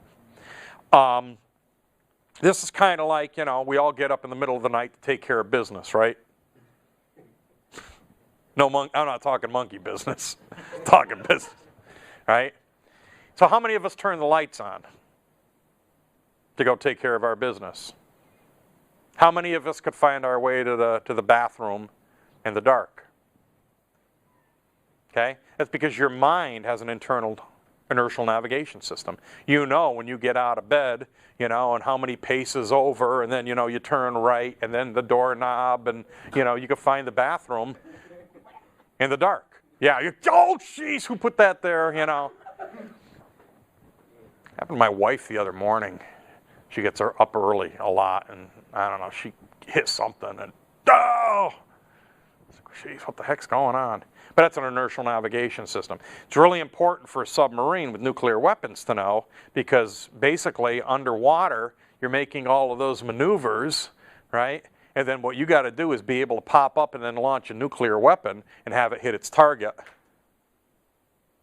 This is kind of like, you know, we all get up in the middle of the night to take care of business, right? I'm not talking monkey business. I'm talking business, right? So how many of us turn the lights on to go take care of our business? How many of us could find our way to the bathroom in the dark? Okay? That's because your mind has an internal inertial navigation system. You know when you get out of bed, you know, and how many paces over, and then, you know, you turn right, and then the doorknob, and, you know, you can find the bathroom in the dark. Yeah, oh, jeez, who put that there, you know? Happened to my wife the other morning. She gets her up early a lot, and I don't know, she hit something, and oh! Jeez, what the heck's going on? But that's an inertial navigation system. It's really important for a submarine with nuclear weapons to know, because basically underwater, you're making all of those maneuvers, right? And then what you got to do is be able to pop up and then launch a nuclear weapon and have it hit its target.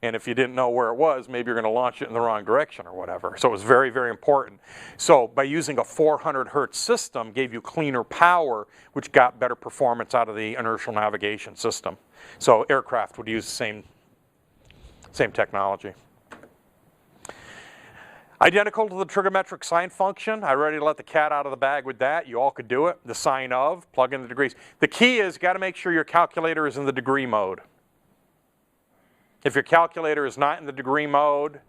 And if you didn't know where it was, maybe you're going to launch it in the wrong direction or whatever. So it was very, very important. So by using a 400 hertz system, gave you cleaner power, which got better performance out of the inertial navigation system. So aircraft would use the same technology. Identical to the trigonometric sine function. I already let the cat out of the bag with that. You all could do it. The sine of, plug in the degrees. The key is you got to make sure your calculator is in the degree mode. If your calculator is not in the degree mode,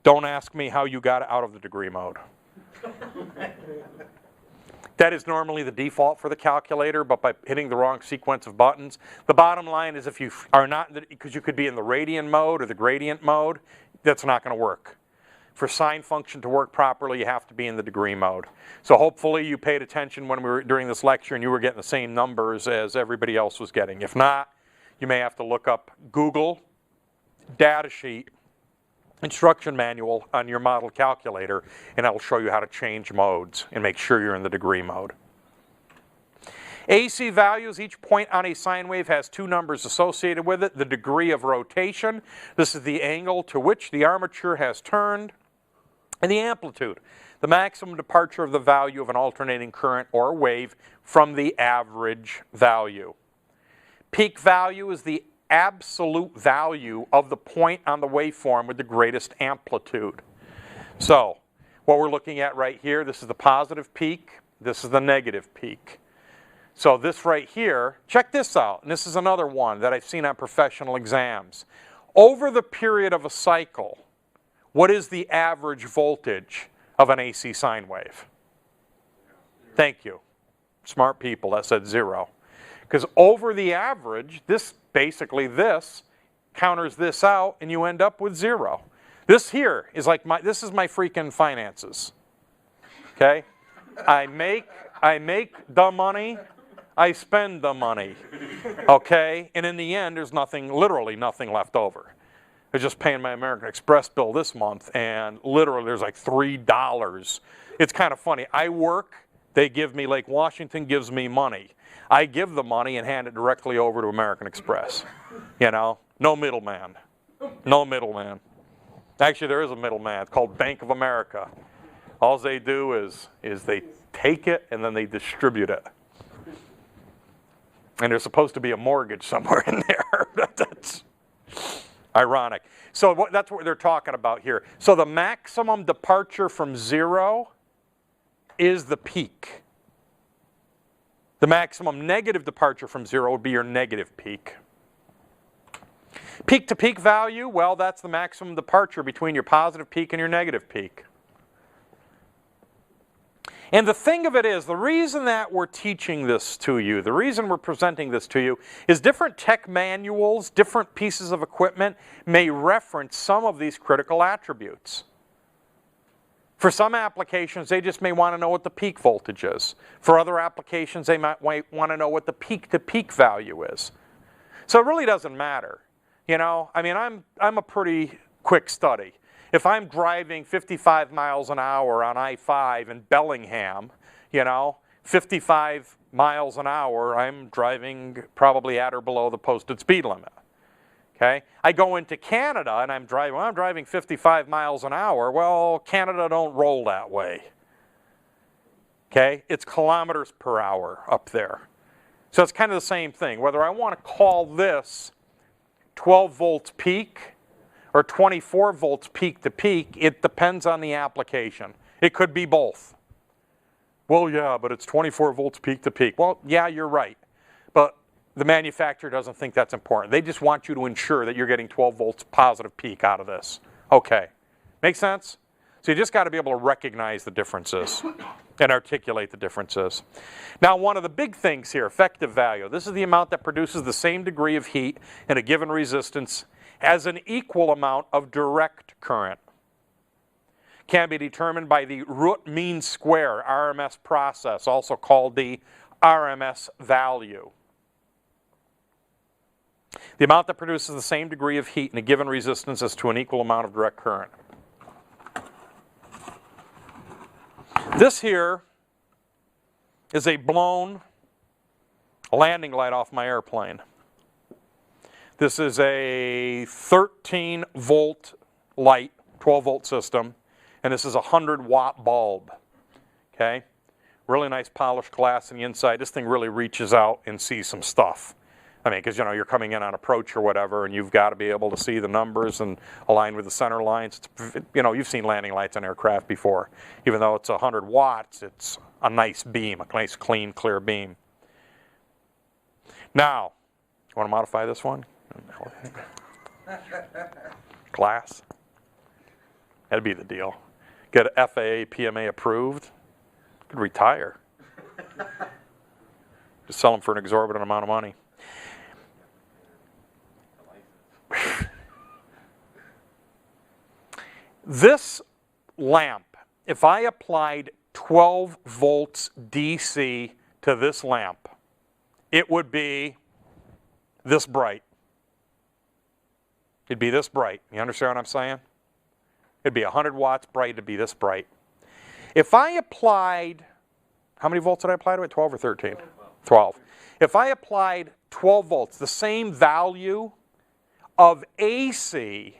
don't ask me how you got out of the degree mode. That is normally the default for the calculator, but by hitting the wrong sequence of buttons. The bottom line is if you are not, because you could be in the radian mode or the gradient mode, that's not going to work. For sine function to work properly, you have to be in the degree mode. So hopefully you paid attention when we were during this lecture and you were getting the same numbers as everybody else was getting. If not, you may have to look up Google data sheet instruction manual on your model calculator, and I'll show you how to change modes and make sure you're in the degree mode. AC values, each point on a sine wave has two numbers associated with it. The degree of rotation, this is the angle to which the armature has turned, and the amplitude, the maximum departure of the value of an alternating current or wave from the average value. Peak value is the absolute value of the point on the waveform with the greatest amplitude. So what we're looking at right here, this is the positive peak, this is the negative peak. So this right here, check this out, and this is another one that I've seen on professional exams. Over the period of a cycle, what is the average voltage of an AC sine wave? Thank you. Smart people, that said 0. Because over the average, this counters this out, and you end up with 0. This here is like this is my freaking finances. Okay? I make the money, I spend the money. Okay? And in the end, there's literally nothing left over. I was just paying my American Express bill this month, and literally there's like $3. It's kind of funny. I work, they give me, Lake Washington gives me money. I give the money and hand it directly over to American Express. You know, no middleman. No middleman. Actually, there is a middleman. It's called Bank of America. All they do is they take it and then they distribute it. And there's supposed to be a mortgage somewhere in there. That's ironic. So that's what they're talking about here. So the maximum departure from 0 is the peak. The maximum negative departure from 0 would be your negative peak. Peak to peak value, well, that's the maximum departure between your positive peak and your negative peak. And the thing of it is, the reason that we're teaching this to you, the reason we're presenting this to you, is different tech manuals, different pieces of equipment may reference some of these critical attributes. For some applications, they just may want to know what the peak voltage is. For other applications, they might want to know what the peak-to-peak value is. So it really doesn't matter. You know, I mean, I'm a pretty quick study. If I'm driving 55 miles an hour on I-5 in Bellingham, you know, 55 miles an hour, I'm driving probably at or below the posted speed limit. Okay? I go into Canada and I'm driving 55 miles an hour. Well, Canada don't roll that way. Okay, it's kilometers per hour up there. So it's kind of the same thing. Whether I want to call this 12 volts peak or 24 volts peak to peak, it depends on the application. It could be both. Well, yeah, but it's 24 volts peak to peak. Well, yeah, you're right. But the manufacturer doesn't think that's important. They just want you to ensure that you're getting 12 volts positive peak out of this. Okay. Make sense? So you just got to be able to recognize the differences and articulate the differences. Now, one of the big things here, effective value. This is the amount that produces the same degree of heat in a given resistance as an equal amount of direct current. Can be determined by the root mean square, RMS process, also called the RMS value. The amount that produces the same degree of heat in a given resistance as to an equal amount of direct current. This here is a blown landing light off my airplane. This is a 13 volt light, 12 volt system, and this is a 100-watt bulb. Okay? Really nice polished glass on the inside. This thing really reaches out and sees some stuff. I mean, because you're coming in on approach or whatever, and you've got to be able to see the numbers and align with the center lines. You've seen landing lights on aircraft before. Even though it's 100 watts, it's a nice beam, a nice, clean, clear beam. Now, you want to modify this one? Glass. That'd be the deal. Get FAA, PMA approved. Could retire. Just sell them for an exorbitant amount of money. This lamp, if I applied 12 volts DC to this lamp, it would be this bright. It'd be this bright. You understand what I'm saying? It'd be 100 watts bright, it'd be this bright. If I applied, how many volts did I apply to it? 12 or 13? 12. If I applied 12 volts, the same value of AC,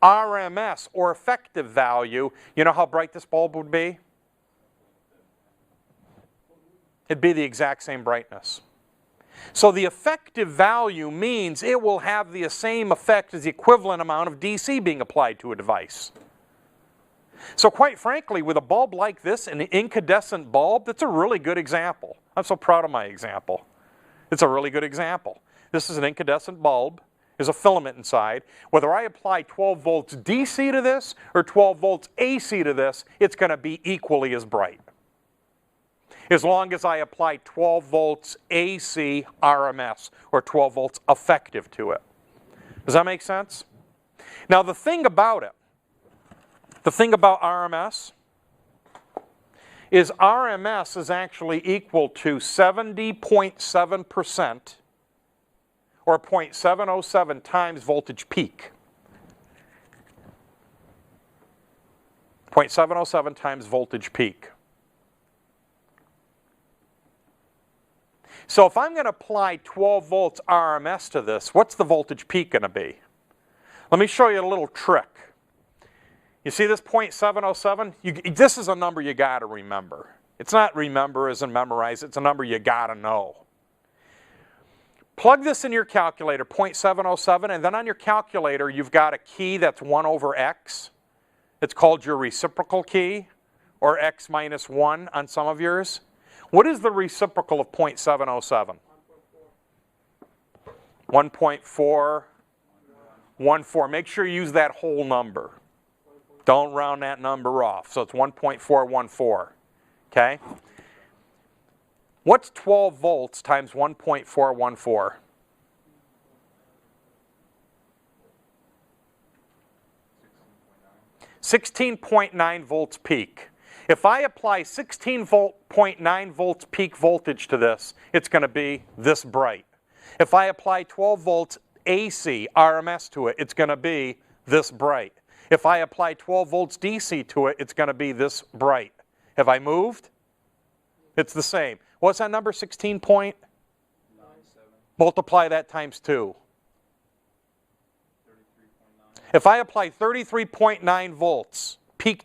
RMS, or effective value, you know how bright this bulb would be? It'd be the exact same brightness. So the effective value means it will have the same effect as the equivalent amount of DC being applied to a device. So quite frankly, with a bulb like this, an incandescent bulb, that's a really good example. I'm so proud of my example. It's a really good example. This is an incandescent bulb. There's a filament inside. Whether I apply 12 volts DC to this or 12 volts AC to this, it's going to be equally as bright. As long as I apply 12 volts AC RMS or 12 volts effective to it. Does that make sense? Now the thing about it, the thing about RMS is RMS is actually equal to 70.7% or 0.707 times voltage peak. 0.707 times voltage peak. So if I'm going to apply 12 volts RMS to this, what's the voltage peak going to be? Let me show you a little trick. You see this 0.707? This is a number you got to remember. It's not remember as in memorize, it's a number you got to know. Plug this in your calculator, 0.707, and then on your calculator you've got a key that's 1 over x. It's called your reciprocal key, or x minus 1 on some of yours. What is the reciprocal of 0.707? 1.414. Make sure you use that whole number. Don't round that number off. So it's 1.414. Okay? What's 12 volts times 1.414? 16.9 volts peak. If I apply 16.9 volts peak voltage to this, it's going to be this bright. If I apply 12 volts AC RMS to it, it's going to be this bright. If I apply 12 volts DC to it, it's going to be this bright. Have I moved? It's the same. What's that number? 16 point? 97. Multiply that times 2. 33.9. If I apply 33.9 volts peak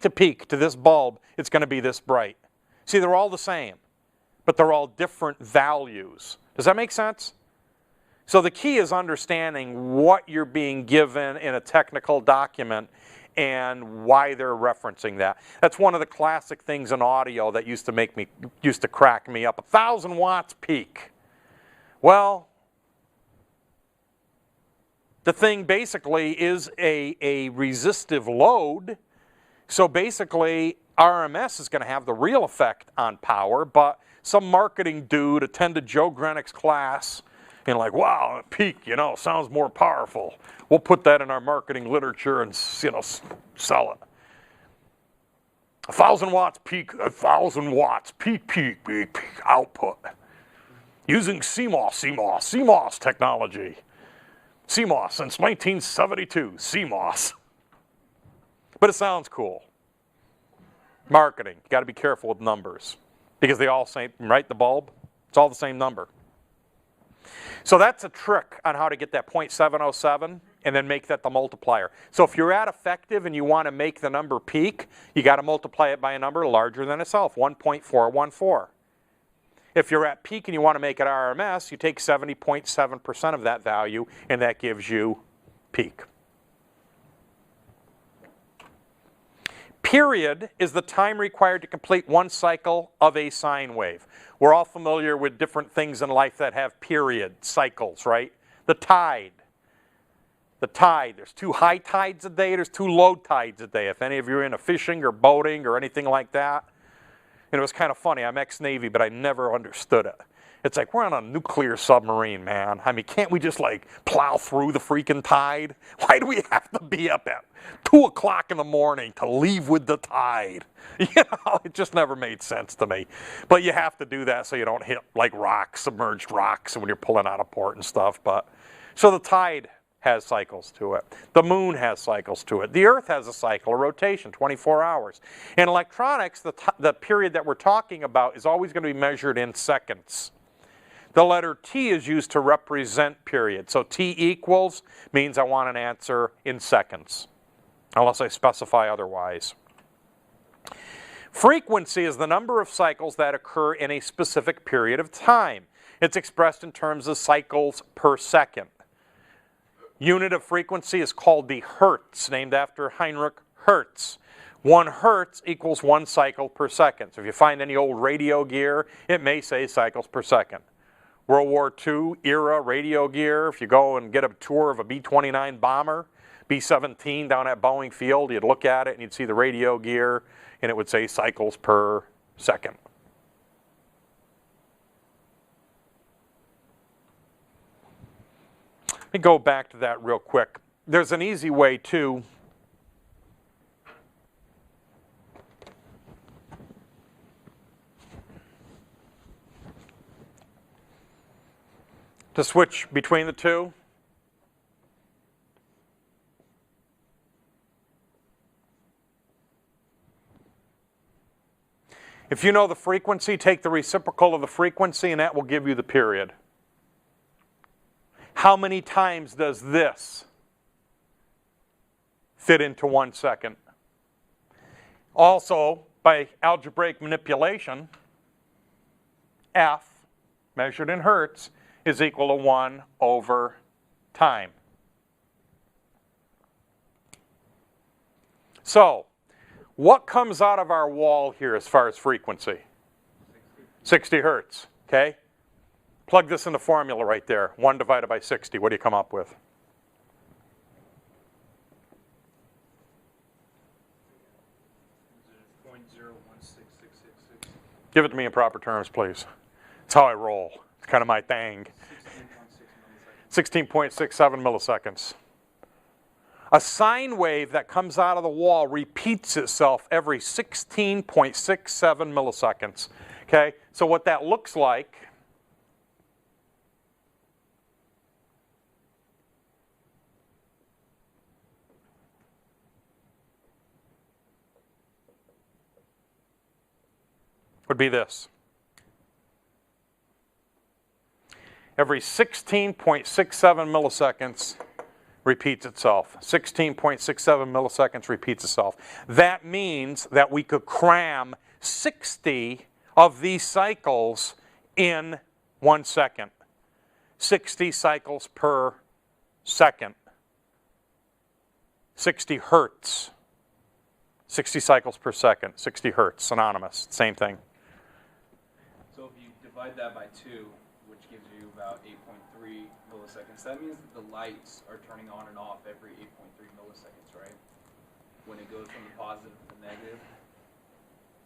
to this bulb, it's going to be this bright. See, they're all the same, but they're all different values. Does that make sense? So the key is understanding what you're being given in a technical document and why they're referencing that. That's one of the classic things in audio that used to crack me up. 1,000 watts peak. Well, the thing basically is a resistive load. So basically, RMS is going to have the real effect on power, but some marketing dude attended Joe Grynyk's class and like, wow, peak, sounds more powerful. We'll put that in our marketing literature and, sell it. 1,000 watts peak, 1,000 watts peak output. Using CMOS technology. CMOS since 1972, CMOS. But it sounds cool. Marketing, you got to be careful with numbers because they all say, right, the bulb, it's all the same number. So that's a trick on how to get that 0.707 and then make that the multiplier. So if you're at effective and you want to make the number peak, you got to multiply it by a number larger than itself, 1.414. If you're at peak and you want to make it RMS, you take 70.7% of that value and that gives you peak. Period is the time required to complete one cycle of a sine wave. We're all familiar with different things in life that have period cycles, right? The tide. There's 2 high tides a day, there's 2 low tides a day. If any of you are into fishing or boating or anything like that. And it was kind of funny, I'm ex-Navy, but I never understood it. It's like, we're on a nuclear submarine, man. I mean, can't we just like plow through the freaking tide? Why do we have to be up at 2 o'clock in the morning to leave with the tide? It just never made sense to me. But you have to do that so you don't hit like rocks, submerged rocks when you're pulling out of port and stuff. So the tide has cycles to it. The moon has cycles to it. The earth has a cycle, a rotation, 24 hours. In electronics, the period that we're talking about is always going to be measured in seconds. The letter T is used to represent period. So T equals means I want an answer in seconds, unless I specify otherwise. Frequency is the number of cycles that occur in a specific period of time. It's expressed in terms of cycles per second. Unit of frequency is called the Hertz, named after Heinrich Hertz. 1 Hertz equals 1 cycle per second. So if you find any old radio gear, it may say cycles per second. World War II era radio gear, if you go and get a tour of a B-29 bomber, B-17 down at Boeing Field, you'd look at it and you'd see the radio gear and it would say cycles per second. Let me go back to that real quick. There's an easy way too. To switch between the two. If you know the frequency, take the reciprocal of the frequency and that will give you the period. How many times does this fit into 1 second? Also, by algebraic manipulation, F, measured in hertz, is equal to 1 over time. So, what comes out of our wall here as far as frequency? 60 hertz, okay? Plug this in the formula right there. 1 divided by 60. What do you come up with? Give it to me in proper terms, please. That's how I roll. It's kind of my thing. 16.67 milliseconds. A sine wave that comes out of the wall repeats itself every 16.67 milliseconds. Okay? So what that looks like would be this. Every 16.67 milliseconds repeats itself. 16.67 milliseconds repeats itself. That means that we could cram 60 of these cycles in 1 second. 60 cycles per second. 60 hertz. 60 cycles per second. 60 hertz, synonymous, same thing. So if you divide that by 2, which gives you about 8.3 milliseconds, that means that the lights are turning on and off every 8.3 milliseconds, right? When it goes from the positive to the negative,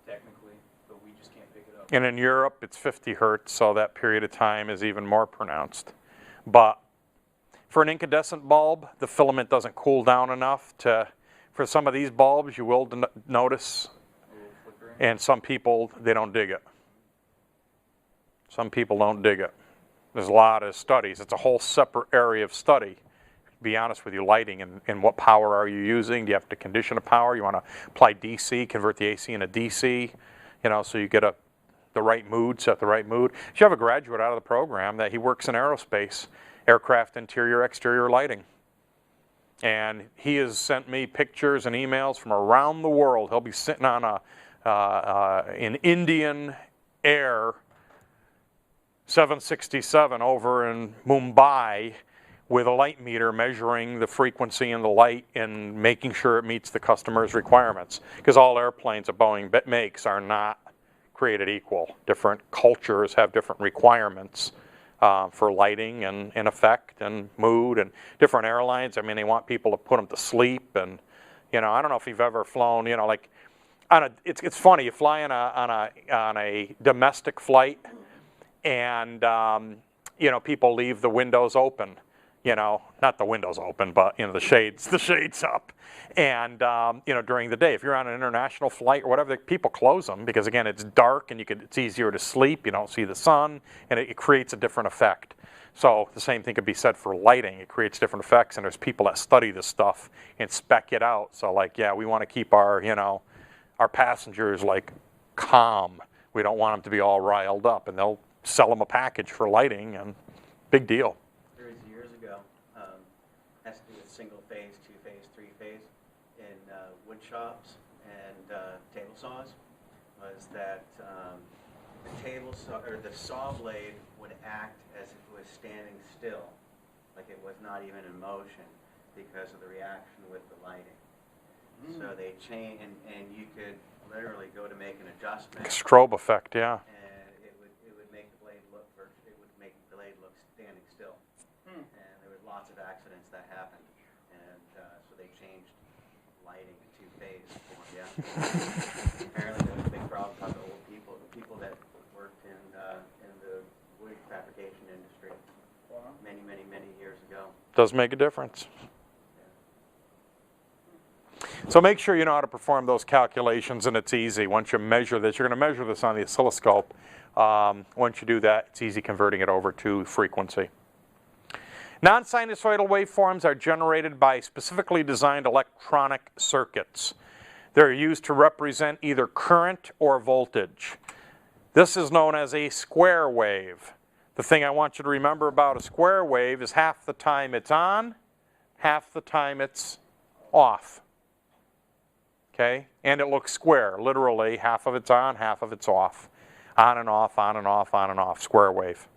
technically, but we just can't pick it up. And in Europe, it's 50 hertz, so that period of time is even more pronounced. But for an incandescent bulb, the filament doesn't cool down enough to, for some of these bulbs, you will notice, and some people, they don't dig it. Some people don't dig it. There's a lot of studies. It's a whole separate area of study. To be honest with you, lighting and what power are you using? Do you have to condition the power? You want to apply DC, convert the AC into DC, you know, so you get the right mood, set the right mood. You have a graduate out of the program that he works in aerospace, aircraft interior, exterior lighting. And he has sent me pictures and emails from around the world. He'll be sitting on an Indian Air 767 over in Mumbai with a light meter measuring the frequency and the light and making sure it meets the customer's requirements. Because all airplanes that Boeing makes are not created equal. Different cultures have different requirements for lighting and effect and mood, and different airlines. I mean, they want people to put them to sleep, and you know, I don't know if you've ever flown, you know, like it's funny, you fly on a domestic flight, and you know, people leave the windows open, you know, not the windows open, but you know, the shades up, and you know, during the day. If you're on an international flight or whatever, people close them because again, it's dark and it's easier to sleep. You don't see the sun, and it creates a different effect. So the same thing could be said for lighting. It creates different effects, and there's people that study this stuff and spec it out. So like, yeah, we want to keep our, you know, our passengers like calm. We don't want them to be all riled up, and they'll sell them a package for lighting, and big deal. Years ago, has to do with single phase, 2-phase, 3-phase in wood shops and table saws, was that the saw blade would act as if it was standing still, like it was not even in motion because of the reaction with the lighting. So they change, and you could literally go to make an adjustment. Strobe effect, yeah. And it would make the blade look standing still. And there were lots of accidents that happened, and so they changed lighting to 2-phase form. Yeah. Apparently there was a big problem about the old people that worked in the wood fabrication industry many years ago. Does make a difference. So make sure you know how to perform those calculations, and it's easy. Once you measure this, you're going to measure this on the oscilloscope. Once you do that, it's easy converting it over to frequency. Non-sinusoidal waveforms are generated by specifically designed electronic circuits. They're used to represent either current or voltage. This is known as a square wave. The thing I want you to remember about a square wave is half the time it's on, half the time it's off. Okay? And it looks square, literally half of it's on, half of it's off. On and off, on and off, on and off, square wave.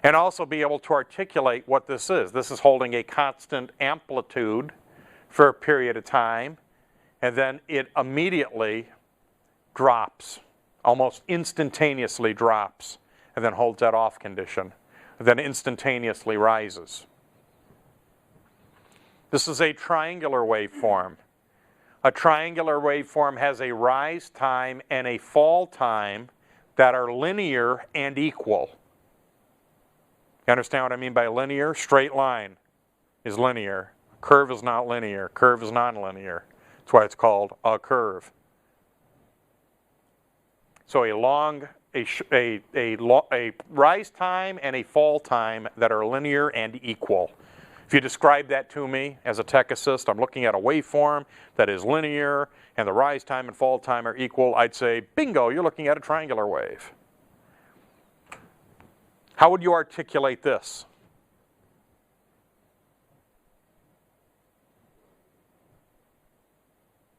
And also be able to articulate what this is. This is holding a constant amplitude for a period of time, and then it immediately drops, almost instantaneously drops, and then holds that off condition, and then instantaneously rises. This is a triangular waveform. A triangular waveform has a rise time and a fall time that are linear and equal. You understand what I mean by linear? Straight line is linear. Curve is not linear. Curve is nonlinear. That's why it's called a curve. So a rise time and a fall time that are linear and equal. If you describe that to me as a tech assist, I'm looking at a waveform that is linear and the rise time and fall time are equal, I'd say, bingo, you're looking at a triangular wave. How would you articulate this?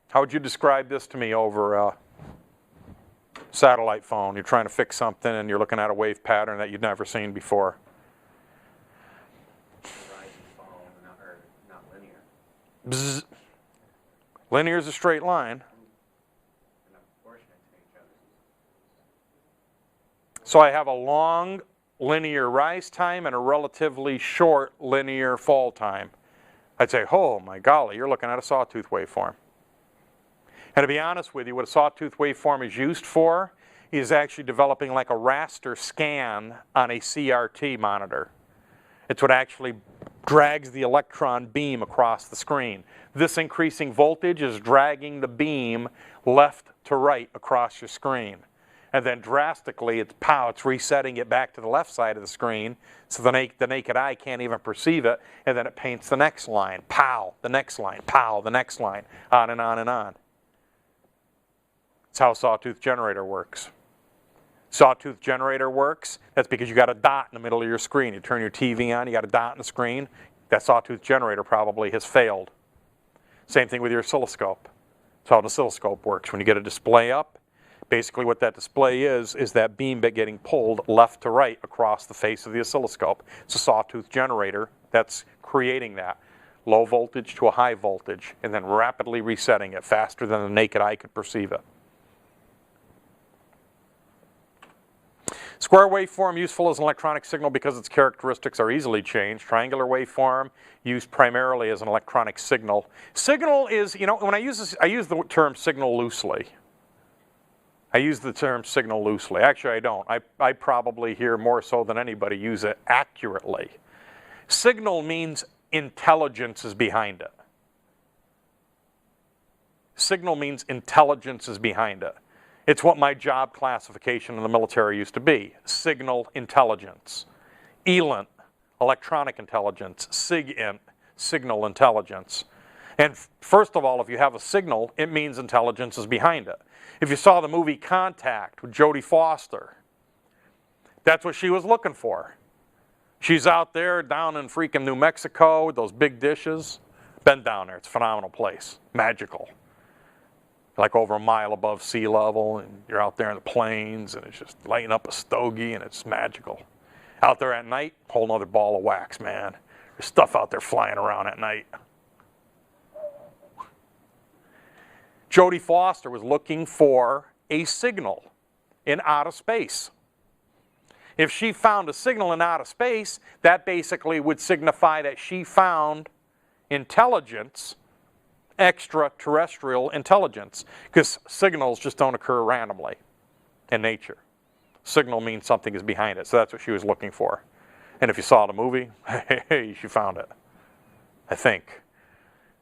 How would you describe this to me over Satellite phone. You're trying to fix something and you're looking at a wave pattern that you'd never seen before. Rise and fall, not linear. Bzz. Linear is a straight line. And proportionate to each other. So I have a long linear rise time and a relatively short linear fall time. I'd say, oh my golly, you're looking at a sawtooth waveform. And to be honest with you, what a sawtooth waveform is used for is actually developing like a raster scan on a CRT monitor. It's what actually drags the electron beam across the screen. This increasing voltage is dragging the beam left to right across your screen. And then drastically, it's resetting it back to the left side of the screen, so the naked eye can't even perceive it, and then it paints the next line, pow, the next line, pow, the next line, on and on and on. That's how a sawtooth generator works. Sawtooth generator works, that's because you got a dot in the middle of your screen. You turn your TV on, you got a dot in the screen, that sawtooth generator probably has failed. Same thing with your oscilloscope. That's how an oscilloscope works. When you get a display up, basically what that display is that beam bit getting pulled left to right across the face of the oscilloscope. It's a sawtooth generator that's creating that. Low voltage to a high voltage, and then rapidly resetting it faster than the naked eye could perceive it. Square waveform useful as an electronic signal because its characteristics are easily changed. Triangular waveform used primarily as an electronic signal. Signal is, you know, when I use this, I use the term signal loosely. I use the term signal loosely. Actually, I don't. I probably hear more so than anybody use it accurately. Signal means intelligence is behind it. Signal means intelligence is behind it. It's what my job classification in the military used to be. Signal intelligence. ELINT, electronic intelligence. SIGINT, signal intelligence. And first of all, if you have a signal, it means intelligence is behind it. If you saw the movie Contact with Jodie Foster, that's what she was looking for. She's out there down in freaking New Mexico with those big dishes. Been down there. It's a phenomenal place. Magical. Like over a mile above sea level, and you're out there in the plains, and it's just lighting up a stogie, and it's magical. Out there at night, whole nother ball of wax, man. There's stuff out there flying around at night. Jodie Foster was looking for a signal in outer space. If she found a signal in outer space, that basically would signify that she found intelligence, extraterrestrial intelligence, because signals just don't occur randomly in nature. Signal means something is behind it, so that's what she was looking for. And if you saw the movie, hey, she found it, I think.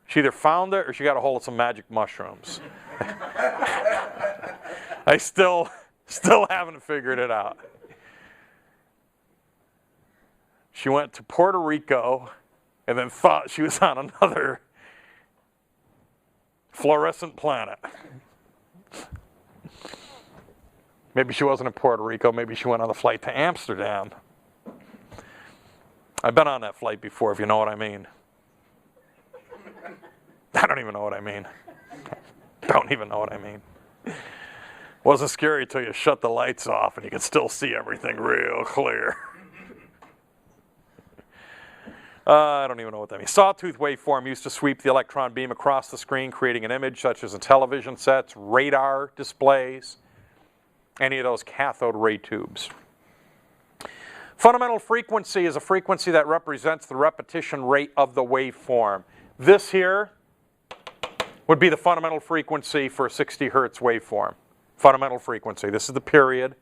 She either found it or she got a hold of some magic mushrooms. I still haven't figured it out. She went to Puerto Rico and then thought she was on another fluorescent planet. Maybe she wasn't in Puerto Rico, maybe she went on the flight to Amsterdam. I've been on that flight before, if you know what I mean. I don't even know what I mean. Don't even know what I mean. Wasn't scary until you shut the lights off and you could still see everything real clear. I don't even know what that means. Sawtooth waveform used to sweep the electron beam across the screen, creating an image such as in television sets, radar displays, any of those cathode ray tubes. Fundamental frequency is a frequency that represents the repetition rate of the waveform. This here would be the fundamental frequency for a 60 hertz waveform. Fundamental frequency. This is the period,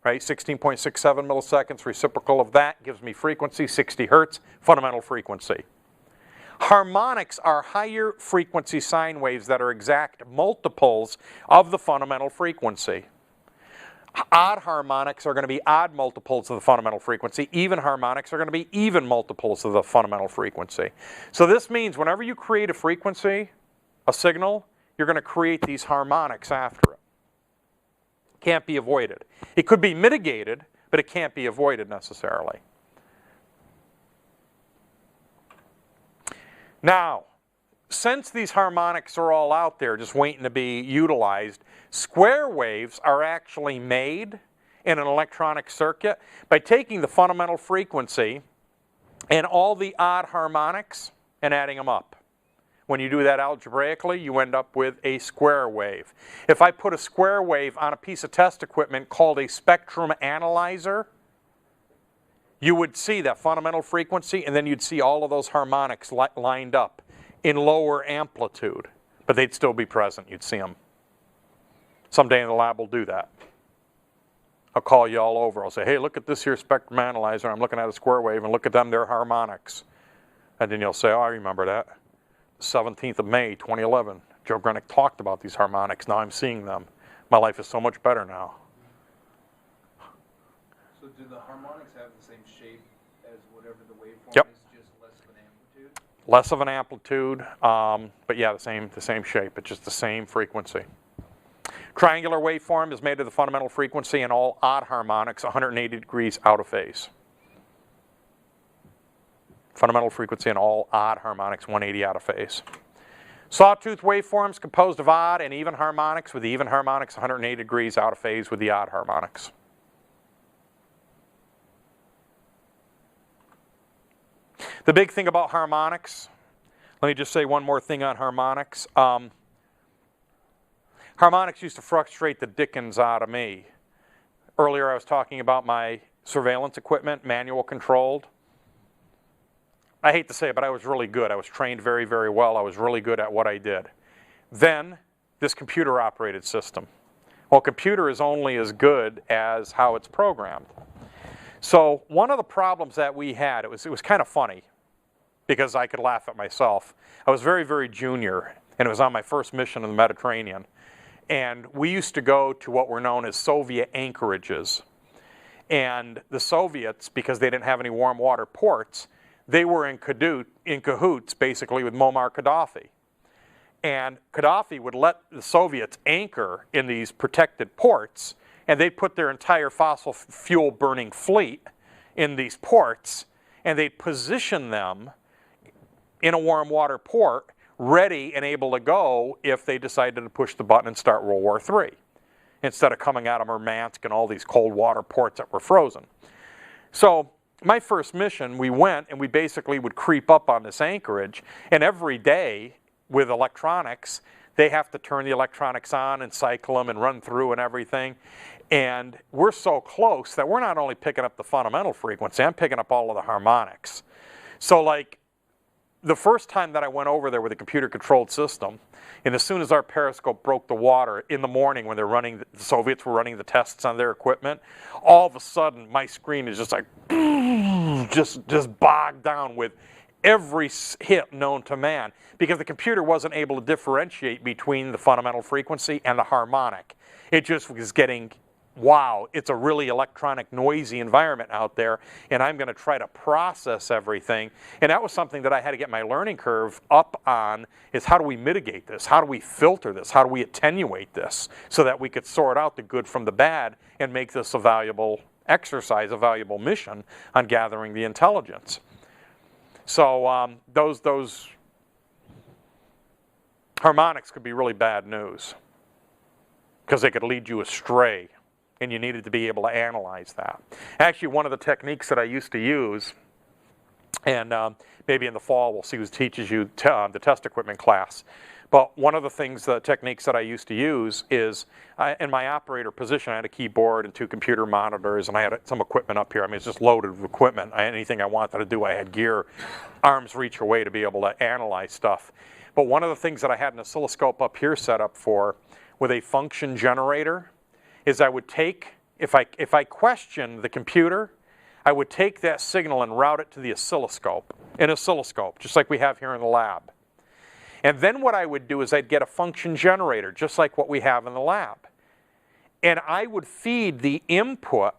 right? 16.67 milliseconds. Reciprocal of that gives me frequency, 60 hertz, fundamental frequency. Harmonics are higher frequency sine waves that are exact multiples of the fundamental frequency. Odd harmonics are going to be odd multiples of the fundamental frequency. Even harmonics are going to be even multiples of the fundamental frequency. So this means whenever you create a frequency, a signal, you're going to create these harmonics after it. Can't be avoided. It could be mitigated, but it can't be avoided necessarily. Now, since these harmonics are all out there just waiting to be utilized, Square waves are actually made in an electronic circuit by taking the fundamental frequency and all the odd harmonics and adding them up. When you do that algebraically, you end up with a square wave. If I put a square wave on a piece of test equipment called a spectrum analyzer, you would see that fundamental frequency, and then you'd see all of those harmonics lined up in lower amplitude, but they'd still be present. You'd see them. Someday in the lab we'll do that. I'll call you all over. I'll say, hey, look at this here spectrum analyzer. I'm looking at a square wave, and look at them, their harmonics. And then you'll say, oh, I remember that. 17th of May, 2011. Joe Gryniuk talked about these harmonics. Now I'm seeing them. My life is so much better now. So do the harmonics have the same shape as whatever the waveform Yep. is, just less of an amplitude? Less of an amplitude, but yeah, the same shape. It's just the same frequency. Triangular waveform is made of the fundamental frequency and all odd harmonics 180 degrees out of phase. Fundamental frequency and all odd harmonics 180 out of phase. Sawtooth waveforms composed of odd and even harmonics, with the even harmonics 180 degrees out of phase with the odd harmonics. The big thing about harmonics, let me just say one more thing on harmonics. Harmonics used to frustrate the dickens out of me. Earlier I was talking about my surveillance equipment, manual controlled. I hate to say it, but I was really good. I was trained very, very well. I was really good at what I did. Then, this computer operated system. Well, computer is only as good as how it's programmed. So one of the problems that we had, it was kind of funny, because I could laugh at myself. I was very, very junior, and it was on my first mission in the Mediterranean. And we used to go to what were known as Soviet anchorages. And the Soviets, because they didn't have any warm water ports, they were in cahoots basically with Muammar Gaddafi. And Gaddafi would let the Soviets anchor in these protected ports, and they'd put their entire fossil fuel burning fleet in these ports, and they'd position them in a warm water port, ready and able to go if they decided to push the button and start World War III, instead of coming out of Murmansk and all these cold water ports that were frozen. So my first mission, we went and we basically would creep up on this anchorage, and every day with electronics, they have to turn the electronics on and cycle them and run through and everything. And we're so close that we're not only picking up the fundamental frequency, I'm picking up all of the harmonics. So like, the first time that I went over there with a computer-controlled system, and as soon as our periscope broke the water in the morning when the Soviets were running the tests on their equipment, all of a sudden my screen is just like, just bogged down with every hit known to man, because the computer wasn't able to differentiate between the fundamental frequency and the harmonic. It just was getting, wow, it's a really electronic, noisy environment out there, and I'm going to try to process everything. And that was something that I had to get my learning curve up on, is how do we mitigate this? How do we filter this? How do we attenuate this so that we could sort out the good from the bad and make this a valuable exercise, a valuable mission on gathering the intelligence. So those harmonics could be really bad news, because they could lead you astray, and you needed to be able to analyze that. Actually, one of the techniques that I used to use, and maybe in the fall we'll see who teaches you the test equipment class, but one of the things, the techniques that I used to use is, in my operator position, I had a keyboard and 2 computer monitors, and I had some equipment up here. I mean, it's just loaded with equipment. Anything I wanted to do, I had gear, arms reach away to be able to analyze stuff. But one of the things that I had an oscilloscope up here set up for, with a function generator, is I would take, if I questioned the computer, I would take that signal and route it to the oscilloscope, an oscilloscope, just like we have here in the lab. And then what I would do is I'd get a function generator, just like what we have in the lab. And I would feed the input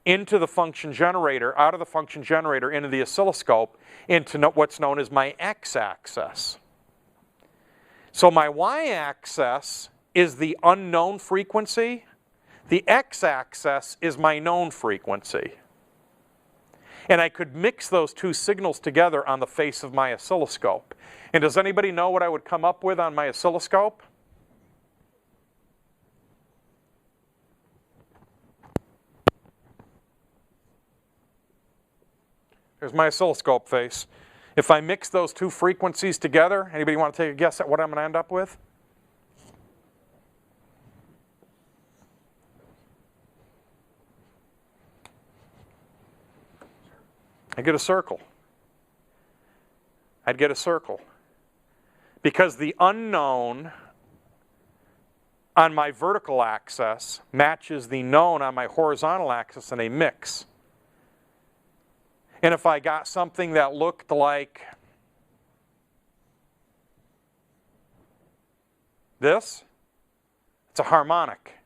into the function generator, out of the function generator into the oscilloscope, into what's known as my x-axis. So my y-axis is the unknown frequency. The x-axis is my known frequency. And I could mix those 2 signals together on the face of my oscilloscope. And does anybody know what I would come up with on my oscilloscope? Here's my oscilloscope face. If I mix those two frequencies together, anybody want to take a guess at what I'm going to end up with? I get a circle. I'd get a circle. Because the unknown on my vertical axis matches the known on my horizontal axis, and they mix. And if I got something that looked like this, it's a harmonic.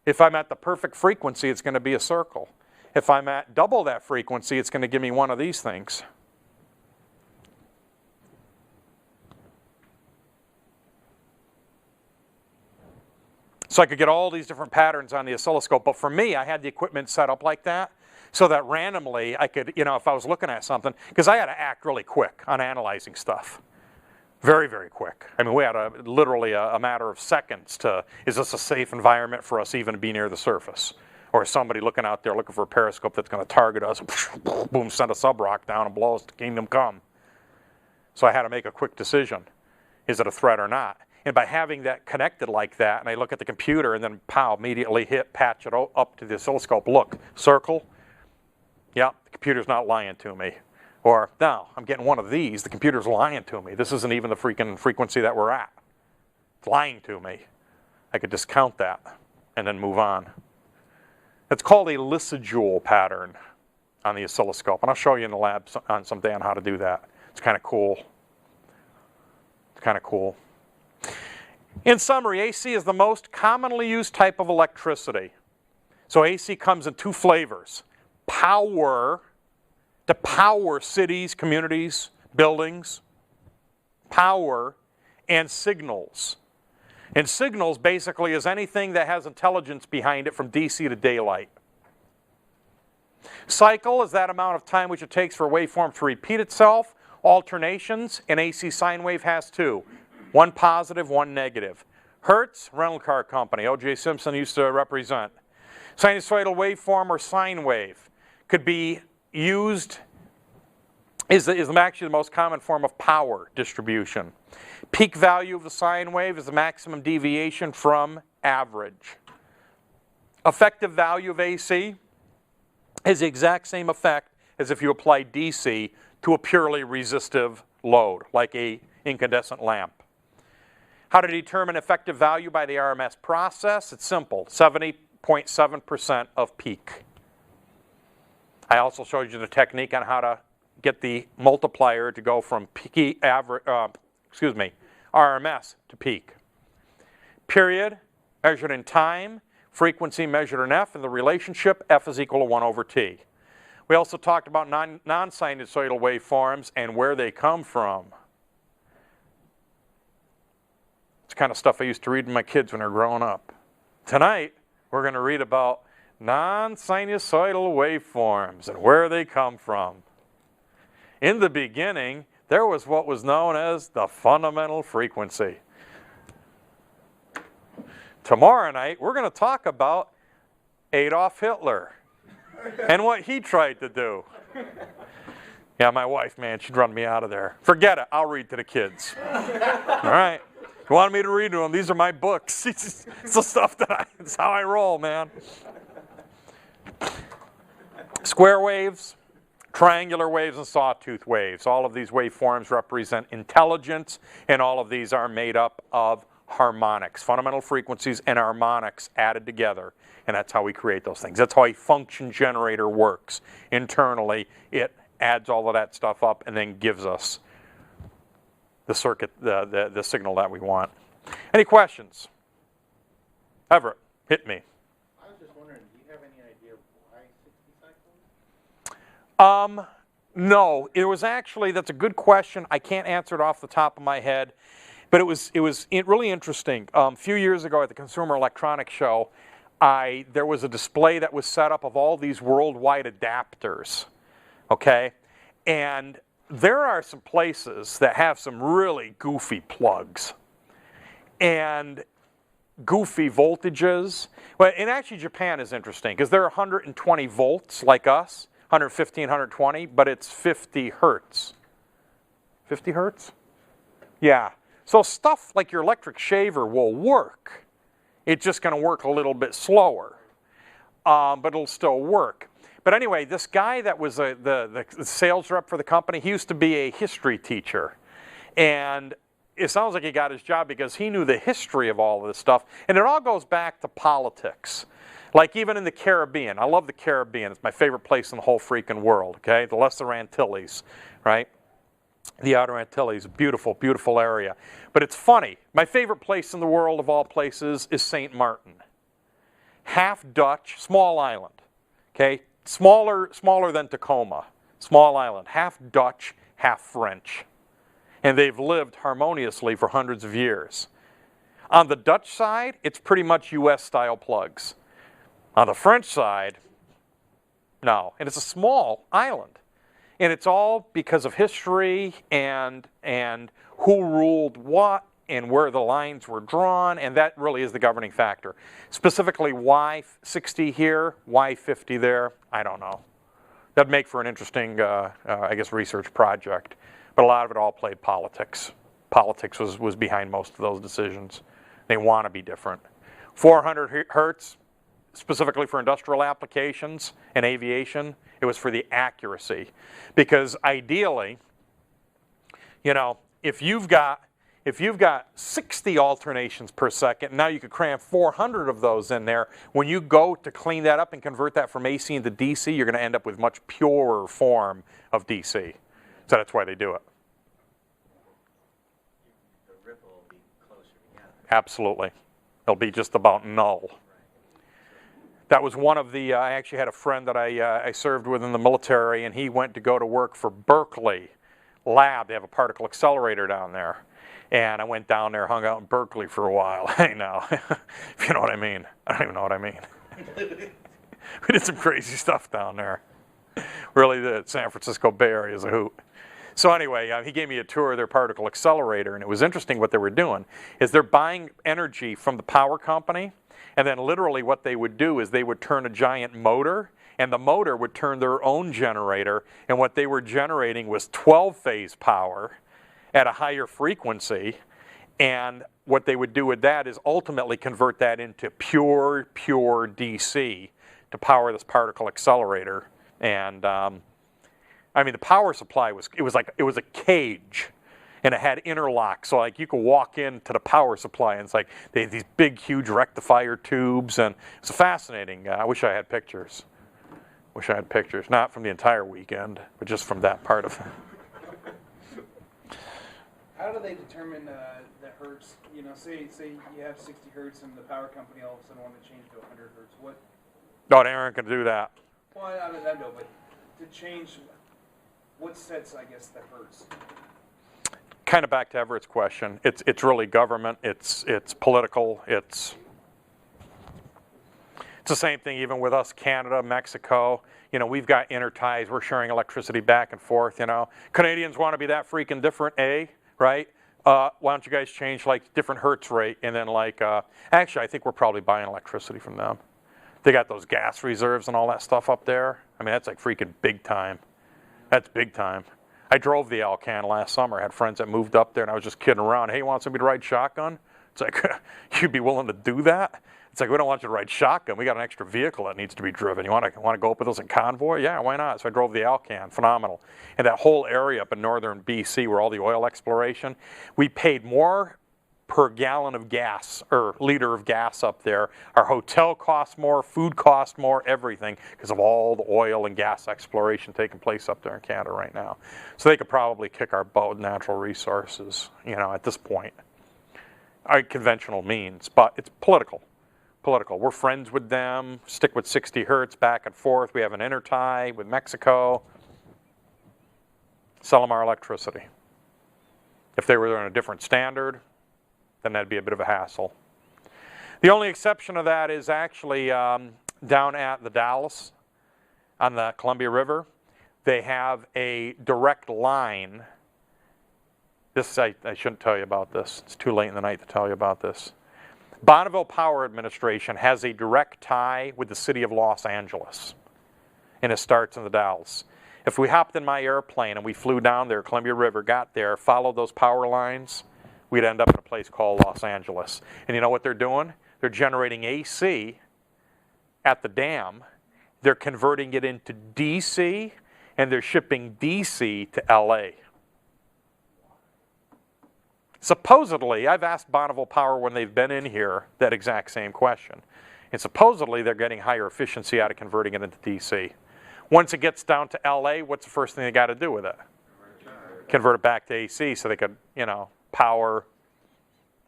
If I'm at the perfect frequency, it's going to be a circle. If I'm at double that frequency, it's going to give me one of these things. So I could get all these different patterns on the oscilloscope, but for me, I had the equipment set up like that so that randomly I could, if I was looking at something, because I had to act really quick on analyzing stuff. Very, very quick. I mean, we had literally a matter of seconds to, is this a safe environment for us even to be near the surface? Or is somebody looking out there looking for a periscope that's going to target us, boom, send a sub-rock down and blow us to kingdom come. So I had to make a quick decision. Is it a threat or not? And by having that connected like that, and I look at the computer and then pow, immediately patch it up to the oscilloscope. Look, circle. Yeah, the computer's not lying to me. Or, no, I'm getting one of these. The computer's lying to me. This isn't even the freaking frequency that we're at. It's lying to me. I could discount that and then move on. It's called a lysojoule pattern on the oscilloscope. And I'll show you in the lab on someday on how to do that. It's kind of cool. It's kind of cool. In summary, AC is the most commonly used type of electricity. So AC comes in two flavors. Power, to power cities, communities, buildings. Power, and signals. And signals basically is anything that has intelligence behind it from DC to daylight. Cycle is that amount of time which it takes for a waveform to repeat itself. Alternations, an AC sine wave has two. One positive, one negative. Hertz, rental car company, O.J. Simpson used to represent. Sinusoidal waveform or sine wave could be used, is actually the most common form of power distribution. Peak value of the sine wave is the maximum deviation from average. Effective value of AC is the exact same effect as if you apply DC to a purely resistive load, like an incandescent lamp. How to determine effective value by the RMS process? It's simple, 70.7% of peak. I also showed you the technique on how to get the multiplier to go from peak RMS to peak. Period, measured in time, frequency measured in F, and the relationship F is equal to 1 over T. We also talked about non-sinusoidal waveforms and where they come from. It's the kind of stuff I used to read to my kids when they were growing up. Tonight, we're going to read about non-sinusoidal waveforms and where they come from. In the beginning, there was what was known as the fundamental frequency. Tomorrow night, we're going to talk about Adolf Hitler and what he tried to do. Yeah, my wife, man, she'd run me out of there. Forget it, I'll read to the kids. All right. You wanted me to read to them, these are my books. It's the stuff it's how I roll, man. Square waves, triangular waves, and sawtooth waves. All of these waveforms represent intelligence, and all of these are made up of harmonics, fundamental frequencies and harmonics added together. And that's how we create those things. That's how a function generator works. Internally, it adds all of that stuff up and then gives us the circuit, the signal that we want. Any questions? Everett, hit me. I was just wondering, do you have any idea why 60 cycles? No, it was actually, that's a good question. I can't answer it off the top of my head, but it was really interesting. A few years ago at the Consumer Electronics Show, there was a display that was set up of all these worldwide adapters, okay? And there are some places that have some really goofy plugs and goofy voltages. Well, and actually Japan is interesting because they're 120 volts like us, 115, 120, but it's 50 hertz. 50 hertz? Yeah. So stuff like your electric shaver will work. It's just going to work a little bit slower, but it'll still work. But anyway, this guy that was the sales rep for the company, he used to be a history teacher. And it sounds like he got his job because he knew the history of all of this stuff. And it all goes back to politics. Like even in the Caribbean. I love the Caribbean. It's my favorite place in the whole freaking world, okay? The Lesser Antilles, right? The Outer Antilles, beautiful, beautiful area. But it's funny. My favorite place in the world of all places is St. Martin. Half Dutch, small island, okay? Smaller than Tacoma, small island. Half Dutch, half French. And they've lived harmoniously for hundreds of years. On the Dutch side, it's pretty much US-style plugs. On the French side, no. And it's a small island. And it's all because of history and who ruled what and where the lines were drawn, and that really is the governing factor. Specifically, why 60 here, why 50 there, I don't know. That'd make for an interesting, I guess, research project. But a lot of it all played politics. Politics was behind most of those decisions. They want to be different. 400 hertz, specifically for industrial applications and aviation, it was for the accuracy. Because ideally, you know, if you've got 60 alternations per second, now you could cram 400 of those in there. When you go to clean that up and convert that from AC into DC, you're going to end up with much purer form of DC. So that's why they do it. The ripple will be closer together. Absolutely. It'll be just about null. That was one of the, I actually had a friend that I served with in the military, and he went to go to work for Berkeley Lab. They have a particle accelerator down there. And I went down there, hung out in Berkeley for a while. Hey now, if you know what I mean. I don't even know what I mean. We did some crazy stuff down there. Really, the San Francisco Bay Area is a hoot. So anyway, he gave me a tour of their particle accelerator, and it was interesting what they were doing. Is they're buying energy from the power company, and then literally what they would do is they would turn a giant motor, and the motor would turn their own generator, and what they were generating was 12-phase power at a higher frequency, and what they would do with that is ultimately convert that into pure DC to power this particle accelerator. And I mean, the power supply was a cage, and it had interlocks, so like you could walk into the power supply, and it's like they had these big, huge rectifier tubes, and it's fascinating. I wish I had pictures. Wish I had pictures, not from the entire weekend, but just from that part of it. How do they determine the hertz? You know, say you have 60 hertz and the power company all of a sudden want to change to 100 hertz. What? No, they aren't going to do that. Well, I know, but to change, what sets, I guess, the hertz? Kind of back to Everett's question. It's really government. It's political. It's the same thing even with us, Canada, Mexico. You know, we've got interties. We're sharing electricity back and forth. You know, Canadians want to be that freaking different, right? Why don't you guys change like different hertz rate, and then like actually I think we're probably buying electricity from them. They got those gas reserves and all that stuff up there. I mean, that's like freaking big time. That's big time. I drove the Alcan last summer. I had friends that moved up there, and I was just kidding around. Hey, you want somebody to ride shotgun? It's like, you'd be willing to do that? It's like, we don't want you to ride shotgun. We got an extra vehicle that needs to be driven. You want to go up with us in convoy? Yeah, why not? So I drove the Alcan. Phenomenal. And that whole area up in northern BC where all the oil exploration, we paid more per gallon of gas or liter of gas up there. Our hotel costs more, food costs more, everything because of all the oil and gas exploration taking place up there in Canada right now. So they could probably kick our butt with natural resources, you know, at this point. Our conventional means, but it's political. We're friends with them, stick with 60 hertz back and forth. We have an intertie with Mexico. Sell them our electricity. If they were on a different standard, then that'd be a bit of a hassle. The only exception to that is actually down at the Dalles on the Columbia River. They have a direct line. This I shouldn't tell you about this. It's too late in the night to tell you about this. Bonneville Power Administration has a direct tie with the city of Los Angeles. and it starts in the Dalles. If we hopped in my airplane and we flew down there, Columbia River, got there, followed those power lines, we'd end up in a place called Los Angeles. And you know what they're doing? They're generating AC at the dam. They're converting it into DC, and they're shipping DC to LA. Supposedly, I've asked Bonneville Power when they've been in here that exact same question. And supposedly, they're getting higher efficiency out of converting it into DC. Once it gets down to LA, what's the first thing they got to do with it? Convert it back to AC so they could, you know, power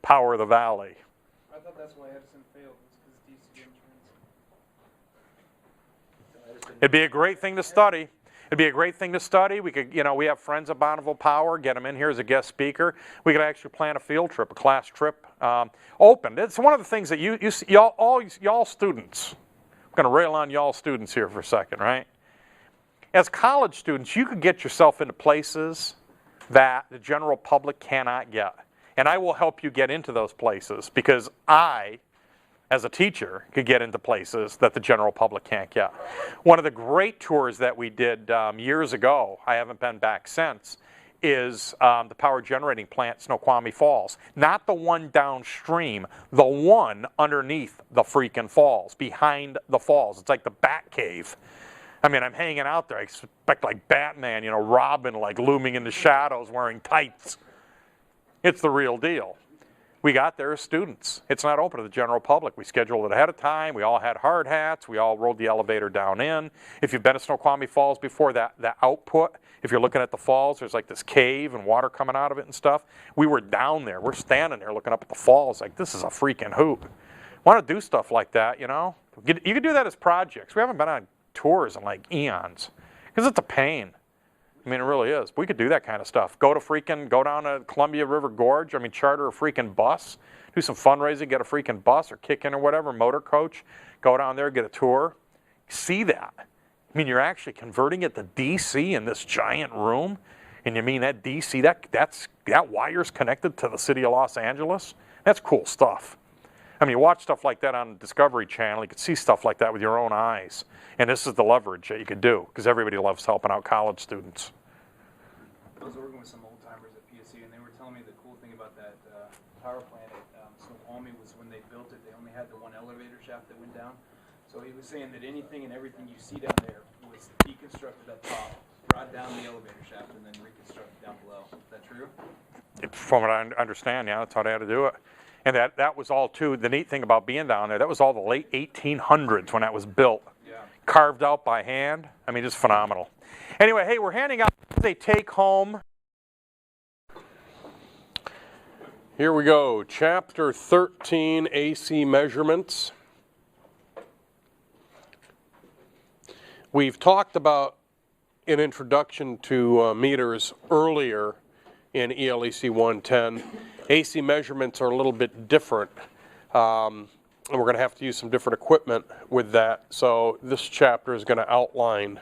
the valley. I thought that's why Edison failed, was because DC didn't transfer. It'd be a great thing to study. It'd be a great thing to study. We could, you know, we have friends at Bonneville Power, get them in here as a guest speaker. We could actually plan a field trip, a class trip, open. It's one of the things that y'all students, I'm going to rail on y'all students here for a second, right? As college students, you could get yourself into places that the general public cannot get. And I will help you get into those places because I, as a teacher, could get into places that the general public can't get. One of the great tours that we did years ago, I haven't been back since, is the power generating plant, Snoqualmie Falls. Not the one downstream, the one underneath the freaking falls, behind the falls. It's like the Bat Cave. I mean, I'm hanging out there. I expect like Batman, you know, Robin like looming in the shadows wearing tights. It's the real deal. We got there as students. It's not open to the general public. We scheduled it ahead of time. We all had hard hats. We all rode the elevator down in. If you've been to Snoqualmie Falls before, that output, if you're looking at the falls, there's like this cave and water coming out of it and stuff. We were down there. We're standing there looking up at the falls like, this is a freaking hoot. Want to do stuff like that, you know? You could do that as projects. We haven't been on tours in like eons because it's a pain. I mean, it really is. We could do that kind of stuff. Go down to Columbia River Gorge. I mean, charter a freaking bus, do some fundraising, get a freaking bus or kick in or whatever, motor coach, go down there, get a tour. See that. I mean, you're actually converting it to DC in this giant room. And you mean that DC, that wire's connected to the city of Los Angeles? That's cool stuff. I mean, you watch stuff like that on Discovery Channel, you could see stuff like that with your own eyes. And this is the leverage that you could do, because everybody loves helping out college students. I was working with some old timers at PSC, and they were telling me the cool thing about that power plant at Snoqualmie was when they built it, they only had the one elevator shaft that went down. So he was saying that anything and everything you see down there was deconstructed up top, brought down the elevator shaft, and then reconstructed down below. Is that true? From what I understand, yeah, that's how they had to do it. And that was all, too, the neat thing about being down there, that was all the late 1800s when that was built. Yeah. Carved out by hand. I mean, just phenomenal. Anyway, hey, we're handing out a take-home. Here we go, Chapter 13, AC Measurements. We've talked about an introduction to meters earlier in ELEC 110. AC measurements are a little bit different, and we're going to have to use some different equipment with that. So this chapter is going to outline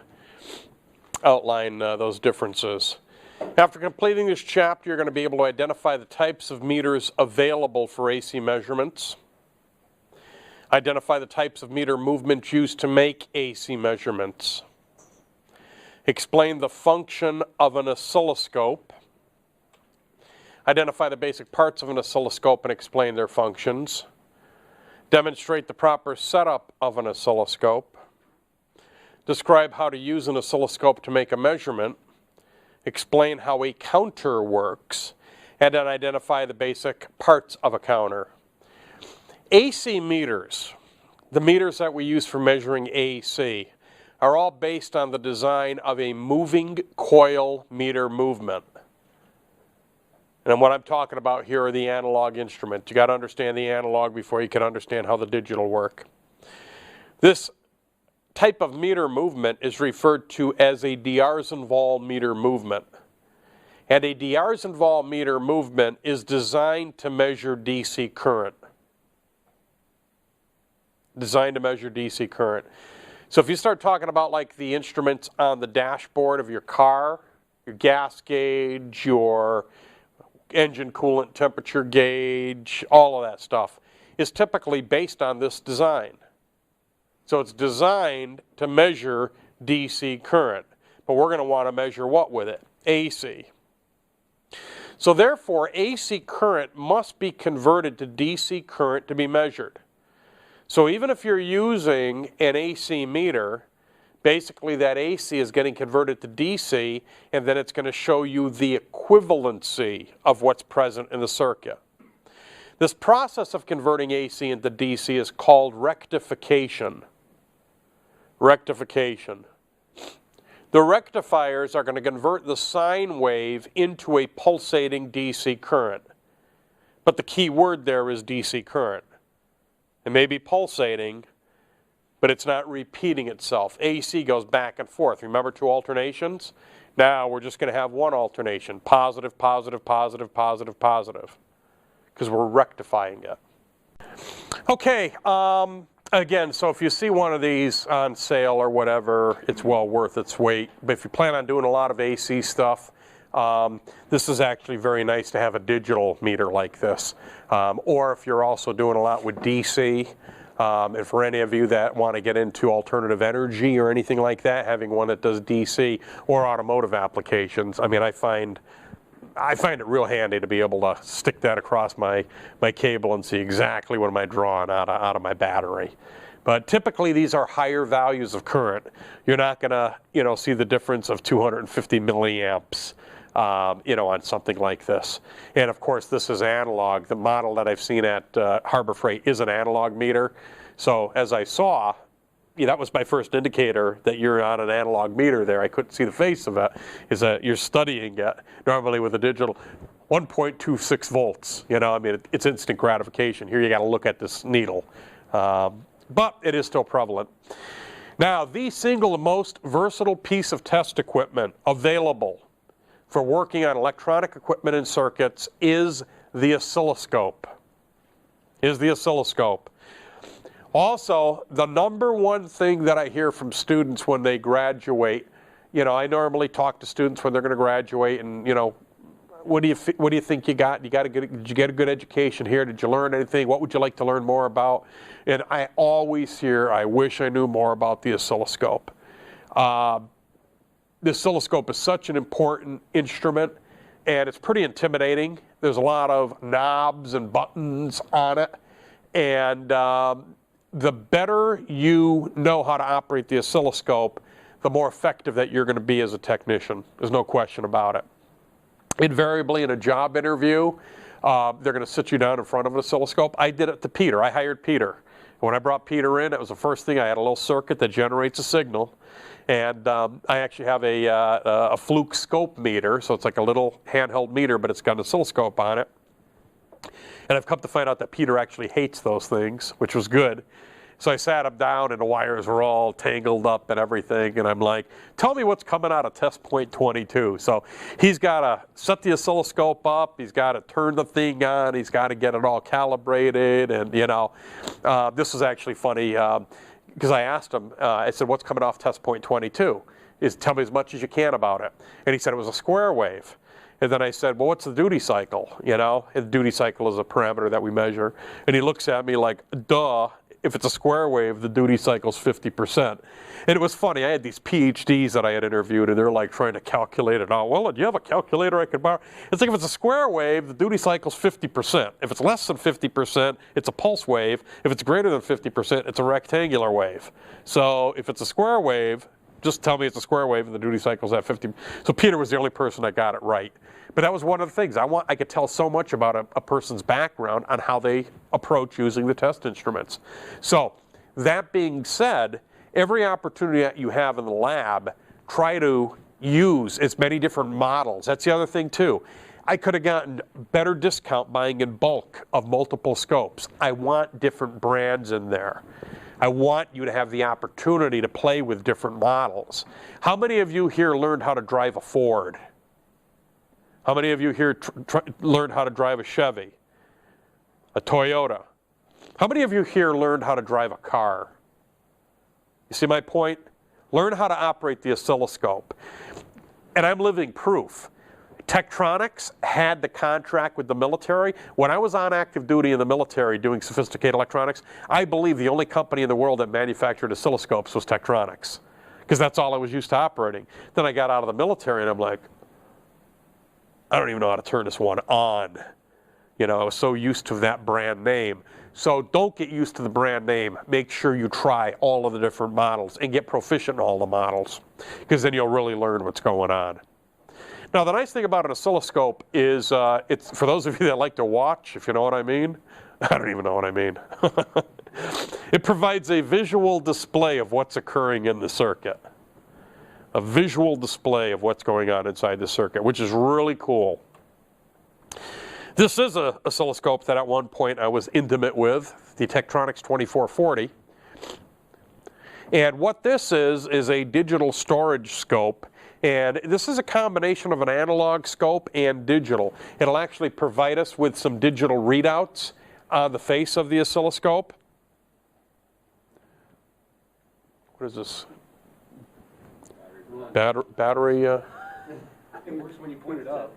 those differences. After completing this chapter, you're going to be able to identify the types of meters available for AC measurements, identify the types of meter movements used to make AC measurements, explain the function of an oscilloscope, identify the basic parts of an oscilloscope and explain their functions, demonstrate the proper setup of an oscilloscope, describe how to use an oscilloscope to make a measurement, explain how a counter works, and then identify the basic parts of a counter. AC meters, the meters that we use for measuring AC, are all based on the design of a moving coil meter movement. And what I'm talking about here are the analog instruments. You got to understand the analog before you can understand how the digital work. This type of meter movement is referred to as a D'Arsonval meter movement. And a D'Arsonval meter movement is designed to measure DC current. Designed to measure DC current. So if you start talking about like the instruments on the dashboard of your car, your gas gauge, your engine coolant temperature gauge, all of that stuff is typically based on this design. So it's designed to measure DC current. But we're going to want to measure what with it? AC. So therefore, AC current must be converted to DC current to be measured. So even if you're using an AC meter, basically that AC is getting converted to DC, and then it's going to show you the equivalency of what's present in the circuit. This process of converting AC into DC is called rectification. Rectification. The rectifiers are going to convert the sine wave into a pulsating DC current. But the key word there is DC current. It may be pulsating, but it's not repeating itself. AC goes back and forth. Remember two alternations? Now we're just going to have one alternation. Positive, positive, positive, positive, positive. Because we're rectifying it. Okay, again, so if you see one of these on sale or whatever, it's well worth its weight. But if you plan on doing a lot of AC stuff, this is actually very nice to have a digital meter like this. Or if you're also doing a lot with DC, and for any of you that want to get into alternative energy or anything like that, having one that does DC or automotive applications, I mean, I find it real handy to be able to stick that across my cable and see exactly what am I drawing out of my battery. But typically these are higher values of current. You're not going to see the difference of 250 milliamps on something like this. And of course this is analog. The model that I've seen at Harbor Freight is an analog meter. So as I saw, that was my first indicator that you're on an analog meter there. I couldn't see the face of it, is that you're studying it normally with a digital 1.26 volts. I mean, it's instant gratification. Here you got to look at this needle. But it is still prevalent. Now, the single most versatile piece of test equipment available for working on electronic equipment and circuits is the oscilloscope. Also, the number one thing that I hear from students when they graduate, I normally talk to students when they're going to graduate, and what do you think you got? Did you get a good education here? Did you learn anything? What would you like to learn more about? And I always hear, I wish I knew more about the oscilloscope. The oscilloscope is such an important instrument, and it's pretty intimidating. There's a lot of knobs and buttons on it, and the better you know how to operate the oscilloscope, the more effective that you're going to be as a technician. There's no question about it. Invariably in a job interview, they're going to sit you down in front of an oscilloscope. I did it to Peter. I hired Peter. When I brought Peter in, it was the first thing. I had a little circuit that generates a signal. And I actually have a fluke scope meter, so it's like a little handheld meter, but it's got an oscilloscope on it. And I've come to find out that Peter actually hates those things, which was good. So I sat him down, and the wires were all tangled up and everything, and I'm like, tell me what's coming out of test point 22. So he's got to set the oscilloscope up, he's got to turn the thing on, he's got to get it all calibrated, and this is actually funny, because I asked him, I said, what's coming off test point 22? Tell me as much as you can about it. And he said it was a square wave. And then I said, well, what's the duty cycle? And the duty cycle is a parameter that we measure. And he looks at me like, duh, if it's a square wave, the duty cycle's 50%. And it was funny, I had these PhDs that I had interviewed, and they're like trying to calculate it out. Well, do you have a calculator I could borrow? It's like if it's a square wave, the duty cycle's 50%. If it's less than 50%, it's a pulse wave. If it's greater than 50%, it's a rectangular wave. So if it's a square wave, just tell me it's a square wave and the duty cycle's at 50. So Peter was the only person that got it right. But that was one of the things. I could tell so much about a person's background on how they approach using the test instruments. So that being said, every opportunity that you have in the lab, try to use as many different models. That's the other thing too. I could have gotten better discount buying in bulk of multiple scopes. I want different brands in there. I want you to have the opportunity to play with different models. How many of you here learned how to drive a Ford? How many of you here learned how to drive a Chevy? A Toyota? How many of you here learned how to drive a car? You see my point? Learn how to operate the oscilloscope. And I'm living proof. Tektronix had the contract with the military. When I was on active duty in the military doing sophisticated electronics, I believe the only company in the world that manufactured oscilloscopes was Tektronix. because that's all I was used to operating. Then I got out of the military and I'm like, I don't even know how to turn this one on. You know, I was so used to that brand name. So don't get used to the brand name. Make sure you try all of the different models and get proficient in all the models, because then you'll really learn what's going on. Now, the nice thing about an oscilloscope is, it's for those of you that like to watch, if you know what I mean. I don't even know what I mean. It provides a visual display of what's occurring in the circuit. A visual display of what's going on inside the circuit, which is really cool. This is an oscilloscope that at one point I was intimate with, the Tektronix 2440. And what this is a digital storage scope. And this is a combination of an analog scope and digital. It'll actually provide us with some digital readouts on the face of the oscilloscope. What is this? Battery? It works when you point it up.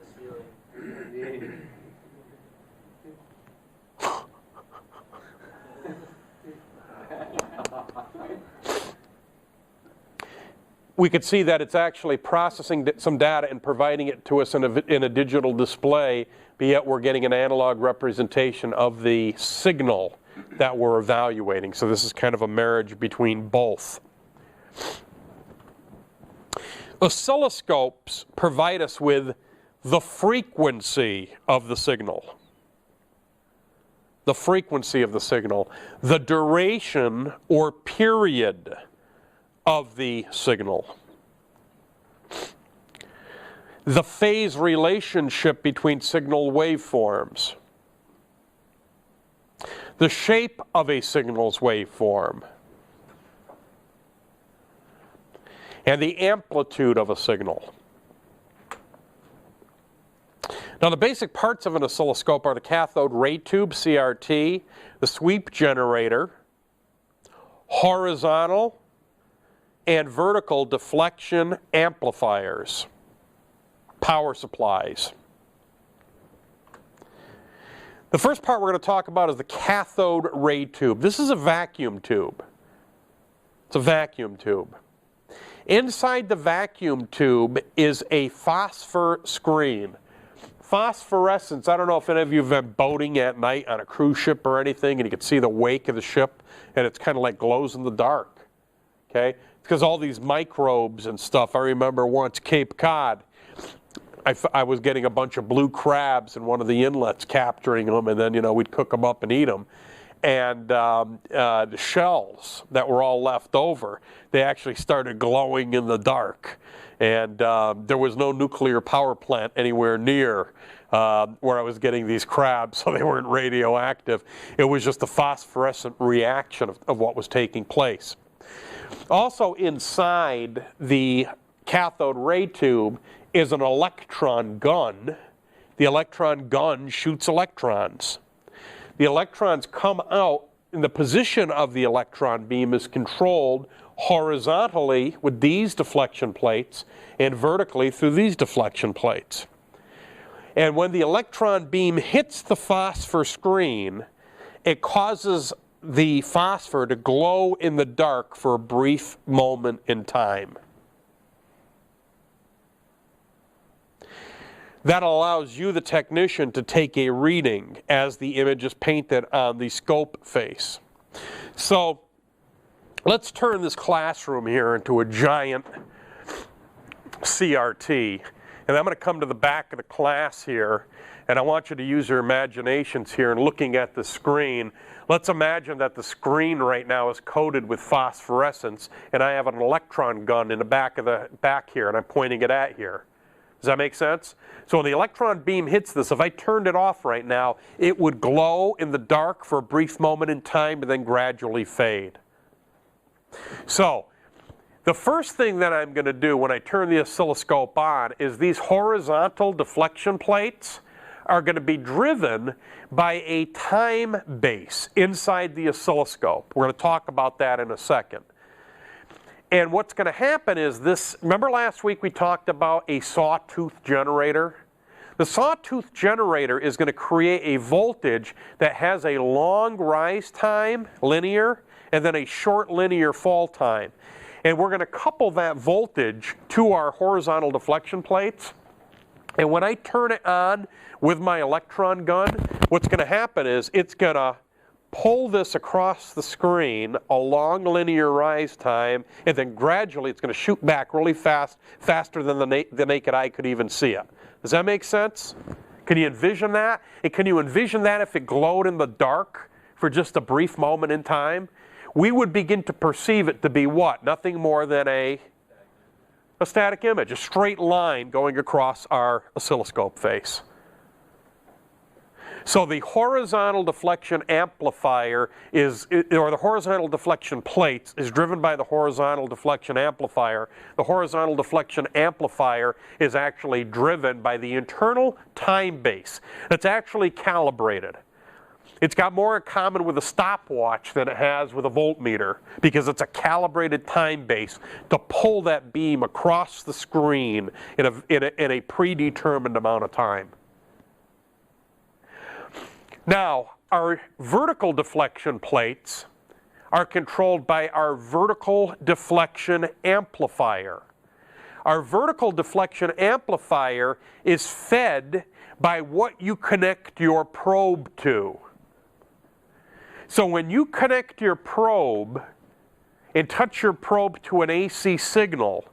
We could see that it's actually processing some data and providing it to us in a digital display, but yet we're getting an analog representation of the signal that we're evaluating. So this is kind of a marriage between both. Oscilloscopes provide us with the frequency of the signal. The frequency of the signal. The duration or period of the signal. The phase relationship between signal waveforms. The shape of a signal's waveform. And the amplitude of a signal. Now, the basic parts of an oscilloscope are the cathode ray tube, CRT, the sweep generator, horizontal and vertical deflection amplifiers, power supplies. The first part we're going to talk about is the cathode ray tube. This is a vacuum tube. It's a vacuum tube. Inside the vacuum tube is a phosphor screen. Phosphorescence, I don't know if any of you have been boating at night on a cruise ship or anything, and you can see the wake of the ship, and it's kind of like glows in the dark. Okay? Because all these microbes and stuff. I remember once Cape Cod, I was getting a bunch of blue crabs in one of the inlets, capturing them, and then, you know, we'd cook them up and eat them. And the shells that were all left over, they actually started glowing in the dark. And there was no nuclear power plant anywhere near where I was getting these crabs, so they weren't radioactive. It was just a phosphorescent reaction of what was taking place. Also inside the cathode ray tube is an electron gun. The electron gun shoots electrons. The electrons come out, and the position of the electron beam is controlled horizontally with these deflection plates and vertically through these deflection plates. And when the electron beam hits the phosphor screen, it causes the phosphor to glow in the dark for a brief moment in time. That allows you, the technician, to take a reading as the image is painted on the scope face. So let's turn this classroom here into a giant CRT. And I'm going to come to the back of the class here, and I want you to use your imaginations here in looking at the screen. Let's imagine that the screen right now is coated with phosphorescence, and I have an electron gun in the back here, and I'm pointing it at here. Does that make sense? So when the electron beam hits this, if I turned it off right now, it would glow in the dark for a brief moment in time and then gradually fade. So the first thing that I'm going to do when I turn the oscilloscope on is these horizontal deflection plates are going to be driven by a time base inside the oscilloscope. We're going to talk about that in a second. And what's going to happen is this, remember last week we talked about a sawtooth generator? The sawtooth generator is going to create a voltage that has a long rise time, linear, and then a short linear fall time. and we're going to couple that voltage to our horizontal deflection plates. And when I turn it on with my electron gun, what's going to happen is it's going to pull this across the screen a long linear rise time, and then gradually it's going to shoot back really fast, faster than the naked eye could even see it. Does that make sense? Can you envision that? And can you envision that if it glowed in the dark for just a brief moment in time? We would begin to perceive it to be what? Nothing more than a static image, a straight line going across our oscilloscope face. So the horizontal deflection amplifier or the horizontal deflection plates is driven by the horizontal deflection amplifier. The horizontal deflection amplifier is actually driven by the internal time base that's actually calibrated. It's got more in common with a stopwatch than it has with a voltmeter, because it's a calibrated time base to pull that beam across the screen in a predetermined amount of time. Now, our vertical deflection plates are controlled by our vertical deflection amplifier. Our vertical deflection amplifier is fed by what you connect your probe to. So when you connect your probe and touch your probe to an AC signal,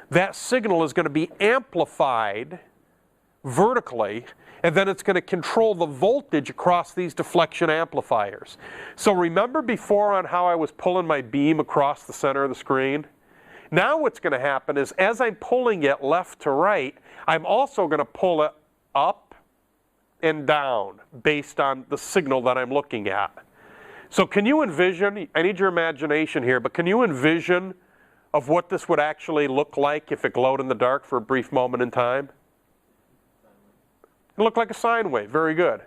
that signal is going to be amplified vertically, and then it's going to control the voltage across these deflection amplifiers. So remember before on how I was pulling my beam across the center of the screen? Now what's going to happen is as I'm pulling it left to right, I'm also going to pull it up and down based on the signal that I'm looking at. So can you envision, I need your imagination here, but can you envision of what this would actually look like if it glowed in the dark for a brief moment in time? It looked like a sine wave. Very good.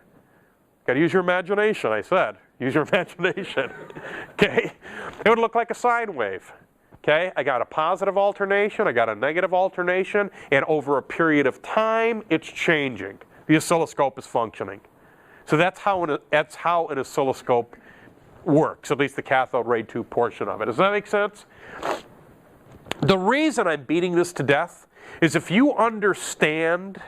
Got to use your imagination, I said. Use your imagination. Okay? It would look like a sine wave. Okay? I got a positive alternation, I got a negative alternation, and over a period of time, it's changing. The oscilloscope is functioning. So that's how an oscilloscope works, at least the cathode ray tube portion of it. Does that make sense? The reason I'm beating this to death is if you understand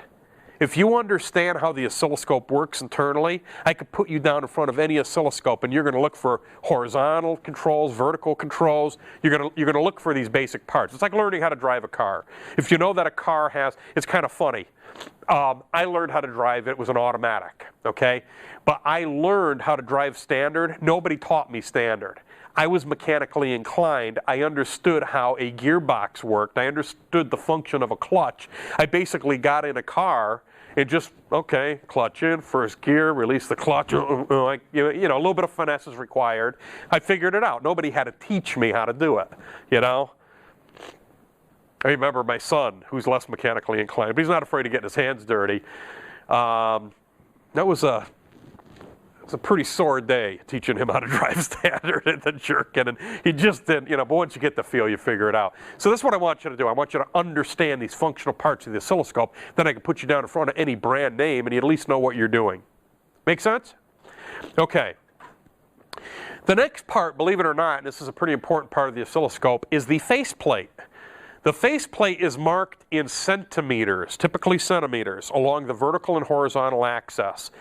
how the oscilloscope works internally, I could put you down in front of any oscilloscope and you're going to look for horizontal controls, vertical controls. You're going to look for these basic parts. It's like learning how to drive a car. If you know that a car has, it's kind of funny. I learned how to drive it. It was an automatic, okay? But I learned how to drive standard. Nobody taught me standard. I was mechanically inclined. I understood how a gearbox worked. I understood the function of a clutch. I basically got in a car and just, okay, clutch in, first gear, release the clutch. You know, a little bit of finesse is required. I figured it out. Nobody had to teach me how to do it, you know? I remember my son, who's less mechanically inclined, but he's not afraid to get his hands dirty. That was a pretty sore day teaching him how to drive standard and then jerking, and he just didn't, you know, but once you get the feel, you figure it out. So this is what I want you to do. I want you to understand these functional parts of the oscilloscope, then I can put you down in front of any brand name and you at least know what you're doing. Make sense? Okay. The next part, believe it or not, and this is a pretty important part of the oscilloscope, is the faceplate. The faceplate is marked in centimeters, typically centimeters, along the vertical and horizontal axis.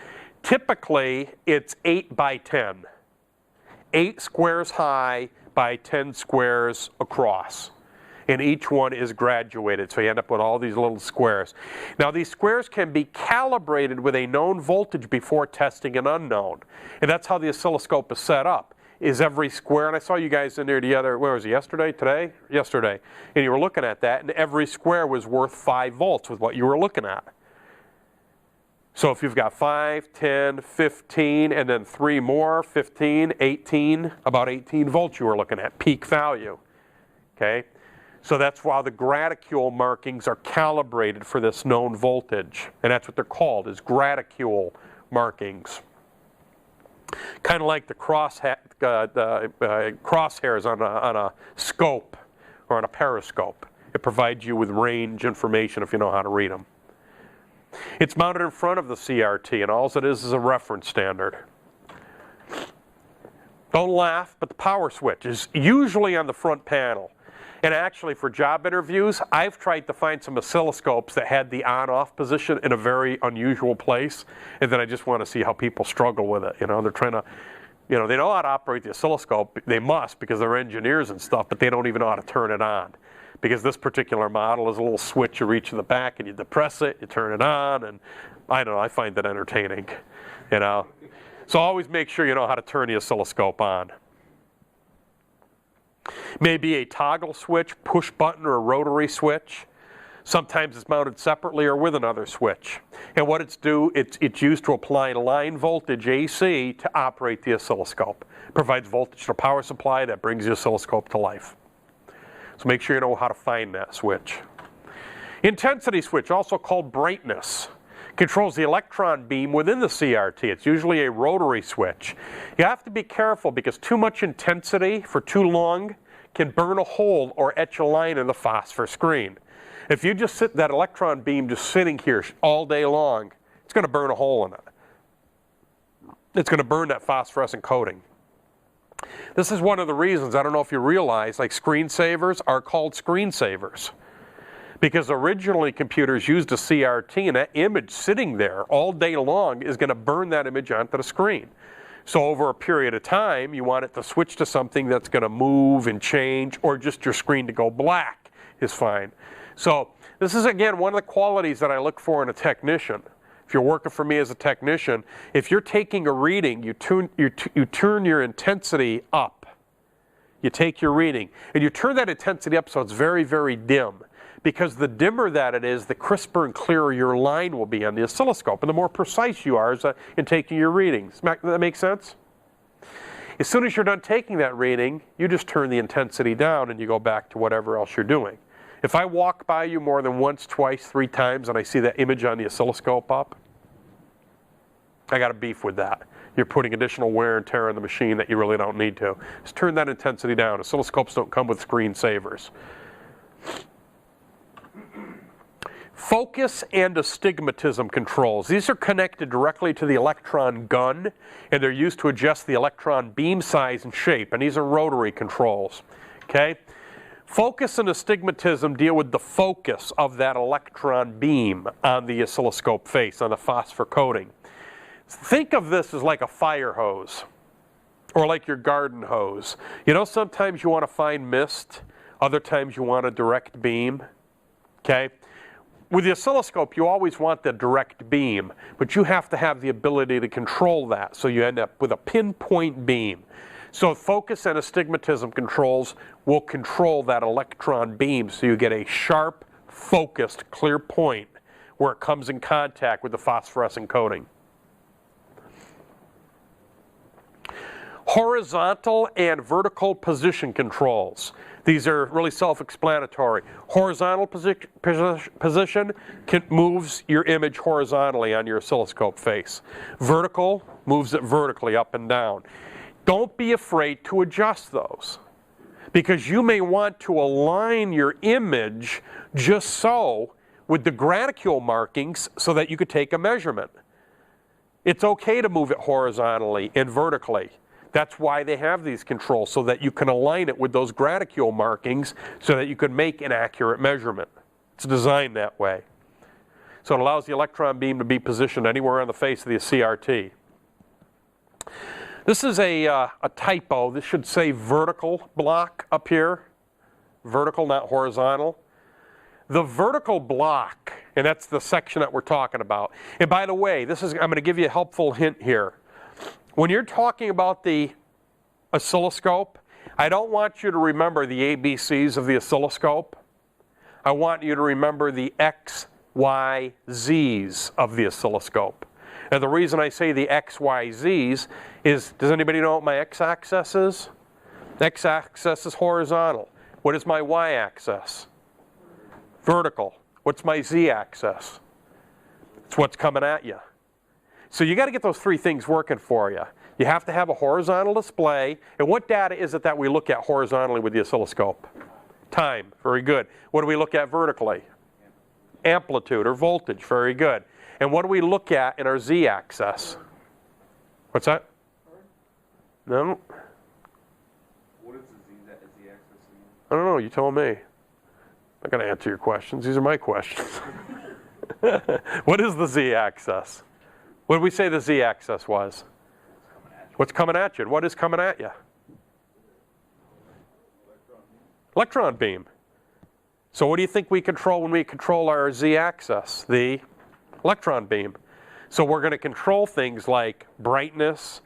Typically, it's 8 by 10. 8 squares high by 10 squares across. And each one is graduated, so you end up with all these little squares. Now, these squares can be calibrated with a known voltage before testing an unknown. And that's how the oscilloscope is set up. Is every square, and I saw you guys in there the other, where was it, yesterday, today? Yesterday. And you were looking at that, and every square was worth 5 volts with what you were looking at. So if you've got 5, 10, 15, and then 3 more, 15, 18, about 18 volts you were looking at, peak value. Okay? So that's why the graticule markings are calibrated for this known voltage. And that's what they're called, is graticule markings. Kind of like the crosshairs on a scope or on a periscope. It provides you with range information if you know how to read them. It's mounted in front of the CRT, and all it is a reference standard. Don't laugh, but the power switch is usually on the front panel. And actually, for job interviews, I've tried to find some oscilloscopes that had the on-off position in a very unusual place, and then I just want to see how people struggle with it. You know, they're trying to, you know, they know how to operate the oscilloscope. They must, because they're engineers and stuff, but they don't even know how to turn it on. Because this particular model is a little switch you reach in the back and you depress it, you turn it on, and I don't know, I find that entertaining, you know. So always make sure you know how to turn the oscilloscope on. Maybe a toggle switch, push button, or a rotary switch. Sometimes it's mounted separately or with another switch. And what it's used to apply line voltage AC to operate the oscilloscope. Provides voltage to the power supply that brings the oscilloscope to life. So make sure you know how to find that switch. Intensity switch, also called brightness, controls the electron beam within the CRT. It's usually a rotary switch. You have to be careful because too much intensity for too long can burn a hole or etch a line in the phosphor screen. If you just sit that electron beam just sitting here all day long, it's going to burn a hole in it. It's going to burn that phosphorescent coating. This is one of the reasons, I don't know if you realize, like screensavers are called screensavers. Because originally computers used a CRT, and that image sitting there all day long is going to burn that image onto the screen. So over a period of time, you want it to switch to something that's going to move and change, or just your screen to go black is fine. So this is, again, one of the qualities that I look for in a technician. If you're working for me as a technician, if you're taking a reading, you turn your intensity up. You take your reading, and you turn that intensity up so it's very, very dim. Because the dimmer that it is, the crisper and clearer your line will be on the oscilloscope, and the more precise you are in taking your readings. Does that make sense? As soon as you're done taking that reading, you just turn the intensity down and you go back to whatever else you're doing. If I walk by you more than once, twice, 3 times, and I see that image on the oscilloscope up, I got a beef with that. You're putting additional wear and tear on the machine that you really don't need to. Just turn that intensity down. Oscilloscopes don't come with screensavers. Focus and astigmatism controls. These are connected directly to the electron gun, and they're used to adjust the electron beam size and shape, and these are rotary controls. Okay? Focus and astigmatism deal with the focus of that electron beam on the oscilloscope face, on the phosphor coating. Think of this as like a fire hose, or like your garden hose. You know, sometimes you want to find mist, other times you want a direct beam. Okay? With the oscilloscope, you always want the direct beam, but you have to have the ability to control that, so you end up with a pinpoint beam. So focus and astigmatism controls will control that electron beam, so you get a sharp, focused, clear point where it comes in contact with the phosphorescent coating. Horizontal and vertical position controls. These are really self-explanatory. Horizontal position moves your image horizontally on your oscilloscope face. Vertical moves it vertically up and down. Don't be afraid to adjust those, because you may want to align your image just so with the graticule markings so that you could take a measurement. It's okay to move it horizontally and vertically. That's why they have these controls, so that you can align it with those graticule markings so that you can make an accurate measurement. It's designed that way. So it allows the electron beam to be positioned anywhere on the face of the CRT. This is a typo. This should say vertical block up here. Vertical, not horizontal. The vertical block, and that's the section that we're talking about. And by the way, I'm going to give you a helpful hint here. When you're talking about the oscilloscope, I don't want you to remember the ABCs of the oscilloscope. I want you to remember the X, Y, Zs of the oscilloscope. And the reason I say the X, Y, Zs is, does anybody know what my x-axis is? X-axis is horizontal. What is my y-axis? Vertical. What's my z-axis? It's what's coming at you. So you got to get those 3 things working for you. You have to have a horizontal display. And what data is it that we look at horizontally with the oscilloscope? Time. Very good. What do we look at vertically? Amplitude or voltage. Very good. And what do we look at in our z-axis? What's that? No. What is the z-axis I don't know, you tell me. I'm not going to answer your questions. These are my questions. What is the z-axis? What did we say the z-axis was? What's coming at you? And what is coming at you? Electron beam. So what do you think we control when we control our z-axis? The electron beam. So we're going to control things like brightness,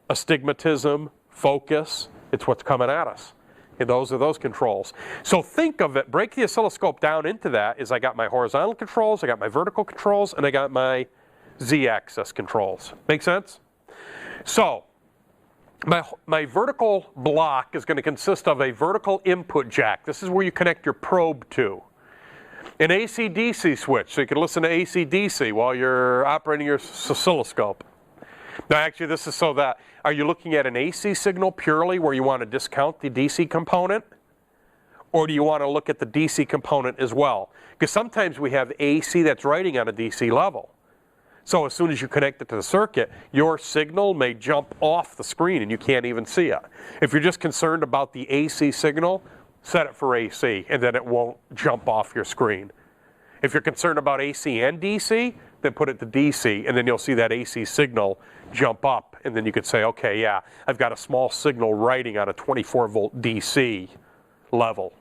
astigmatism, focus. It's what's coming at us. And those are those controls. So think of it, break the oscilloscope down into that, is I got my horizontal controls, I got my vertical controls, and I got my z-axis controls. Make sense? So my vertical block is going to consist of a vertical input jack. This is where you connect your probe to. An AC-DC switch, so you can listen to AC-DC while you're operating your oscilloscope. Now actually this is so that, are you looking at an AC signal purely where you want to discount the DC component? Or do you want to look at the DC component as well? Because sometimes we have AC that's writing on a DC level. So as soon as you connect it to the circuit, your signal may jump off the screen and you can't even see it. If you're just concerned about the AC signal, set it for AC and then it won't jump off your screen. If you're concerned about AC and DC, then put it to DC and then you'll see that AC signal jump up and then you could say, okay, yeah, I've got a small signal writing on a 24 volt DC level.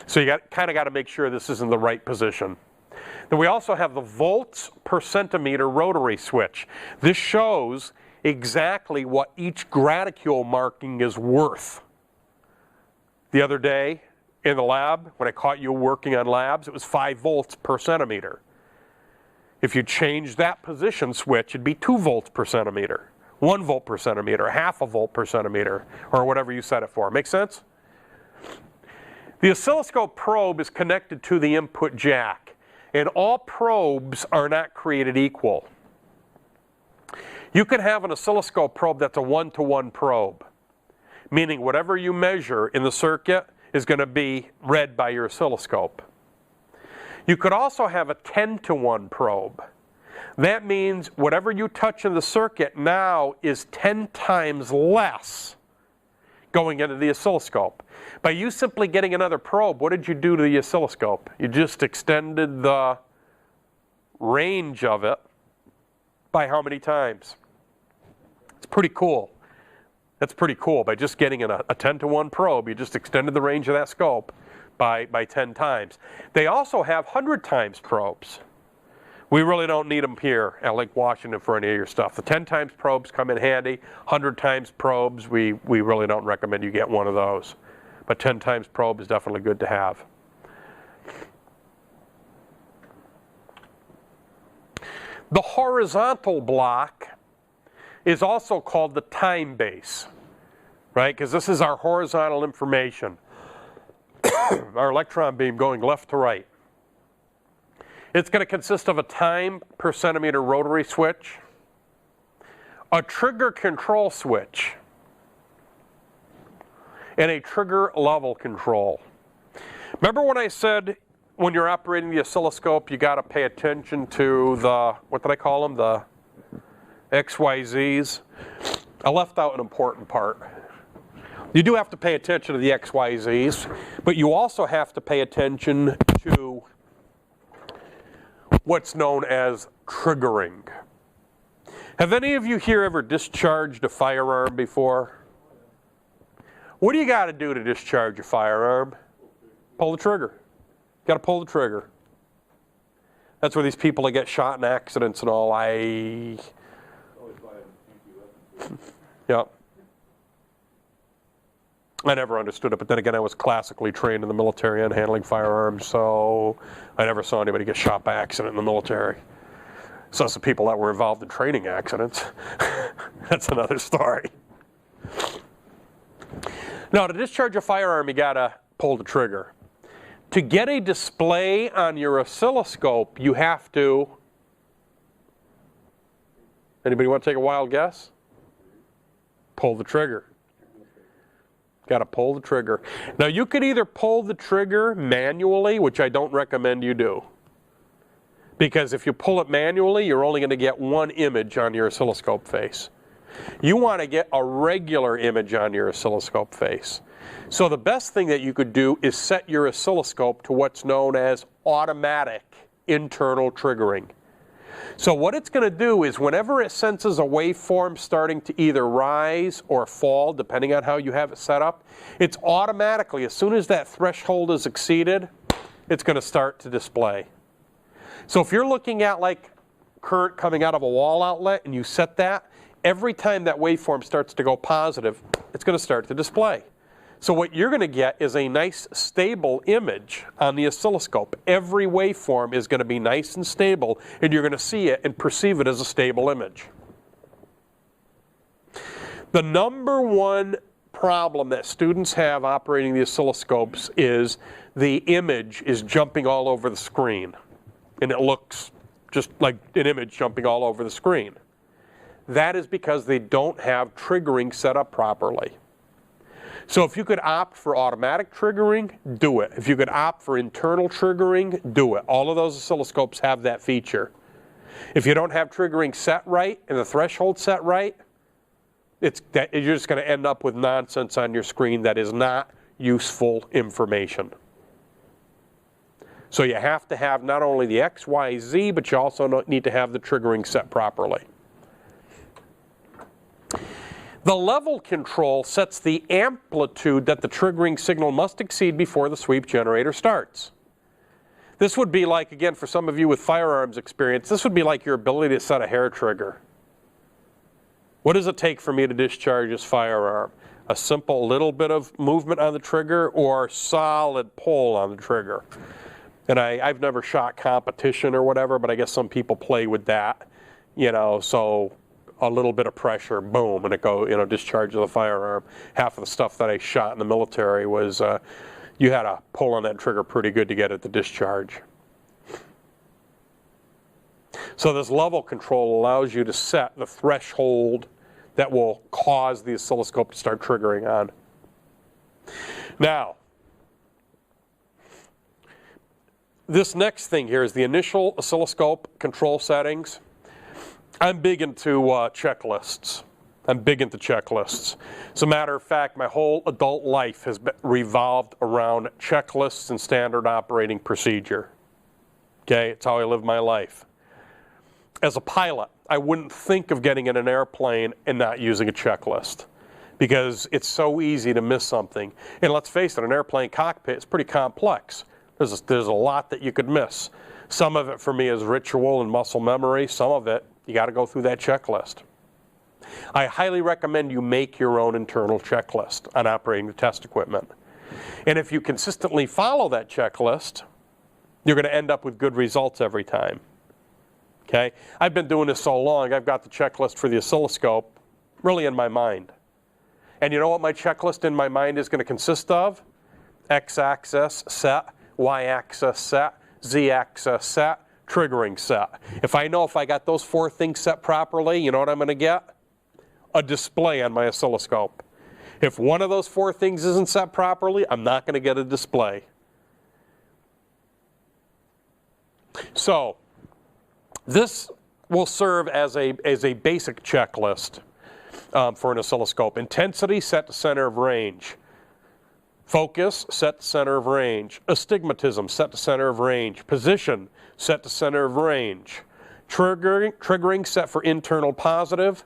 So you kind of got to make sure this is in the right position. Then we also have the volts per centimeter rotary switch. This shows exactly what each graticule marking is worth. The other day in the lab, when I caught you working on labs, it was 5 volts per centimeter. If you change that position switch, it'd be 2 volts per centimeter, 1 volt per centimeter, half a volt per centimeter, or whatever you set it for. Make sense? The oscilloscope probe is connected to the input jack, and all probes are not created equal. You can have an oscilloscope probe that's a 1-to-1 probe, meaning whatever you measure in the circuit is going to be read by your oscilloscope. You could also have a 10-to-1 probe. That means whatever you touch in the circuit now is 10 times less going into the oscilloscope. By you simply getting another probe, what did you do to the oscilloscope? You just extended the range of it by how many times? It's pretty cool. That's pretty cool. By just getting a 10-to-1 probe, you just extended the range of that scope by 10 times. They also have 100 times probes. We really don't need them here at Lake Washington for any of your stuff. The 10 times probes come in handy. 100 times probes, we really don't recommend you get one of those. But 10 times probe is definitely good to have. The horizontal block is also called the time base, right? Because this is our horizontal information. Our electron beam going left to right. It's going to consist of a time per centimeter rotary switch, a trigger control switch, and a trigger level control. Remember when I said when you're operating the oscilloscope you got to pay attention to the, what did I call them, the XYZs? I left out an important part. You do have to pay attention to the XYZs, but you also have to pay attention to what's known as triggering. Have any of you here ever discharged a firearm before? What do you got to do to discharge a firearm? Pull the trigger. You got to pull the trigger. That's where these people that get shot in accidents and all, yeah. I never understood it, but then again, I was classically trained in the military on handling firearms, so I never saw anybody get shot by accident in the military. So it's the people that were involved in training accidents. That's another story. Now, to discharge a firearm, you gotta pull the trigger. To get a display on your oscilloscope, you have to, anybody want to take a wild guess? Pull the trigger. Got to pull the trigger. Now you could either pull the trigger manually, which I don't recommend you do. Because if you pull it manually, you're only going to get one image on your oscilloscope face. You want to get a regular image on your oscilloscope face. So the best thing that you could do is set your oscilloscope to what's known as automatic internal triggering. So what it's going to do is whenever it senses a waveform starting to either rise or fall, depending on how you have it set up, it's automatically, as soon as that threshold is exceeded, it's going to start to display. So if you're looking at like current coming out of a wall outlet and you set that, every time that waveform starts to go positive, it's going to start to display. So what you're going to get is a nice stable image on the oscilloscope. Every waveform is going to be nice and stable, and you're going to see it and perceive it as a stable image. The number one problem that students have operating the oscilloscopes is the image is jumping all over the screen, and it looks just like an image jumping all over the screen. That is because they don't have triggering set up properly. So if you could opt for automatic triggering, do it. If you could opt for internal triggering, do it. All of those oscilloscopes have that feature. If you don't have triggering set right and the threshold set right, you're just going to end up with nonsense on your screen that is not useful information. So you have to have not only the X, Y, Z, but you also need to have the triggering set properly. The level control sets the amplitude that the triggering signal must exceed before the sweep generator starts. This would be like, again, for some of you with firearms experience, this would be like your ability to set a hair trigger. What does it take for me to discharge this firearm? A simple little bit of movement on the trigger or solid pull on the trigger? And I've never shot competition or whatever, but I guess some people play with that, you know, so a little bit of pressure, boom, and it discharges the firearm. Half of the stuff that I shot in the military was you had to pull on that trigger pretty good to get it to discharge. So this level control allows you to set the threshold that will cause the oscilloscope to start triggering on. Now, this next thing here is the initial oscilloscope control settings. I'm big into checklists. I'm big into checklists. As a matter of fact, my whole adult life has revolved around checklists and standard operating procedure. Okay, it's how I live my life. As a pilot, I wouldn't think of getting in an airplane and not using a checklist because it's so easy to miss something. And let's face it, an airplane cockpit is pretty complex. There's a lot that you could miss. Some of it for me is ritual and muscle memory. Some of it, you got to go through that checklist. I highly recommend you make your own internal checklist on operating the test equipment. And if you consistently follow that checklist, you're going to end up with good results every time. Okay? I've been doing this so long, I've got the checklist for the oscilloscope really in my mind. And you know what my checklist in my mind is going to consist of? X-axis set, Y-axis set, Z-axis set, triggering set. If I know if I got those four things set properly, you know what I'm going to get? A display on my oscilloscope. If one of those four things isn't set properly, I'm not going to get a display. So, this will serve as a basic checklist for an oscilloscope. Intensity set to center of range. Focus set to center of range. Astigmatism set to center of range. Position set to center of range. Triggering set for internal positive.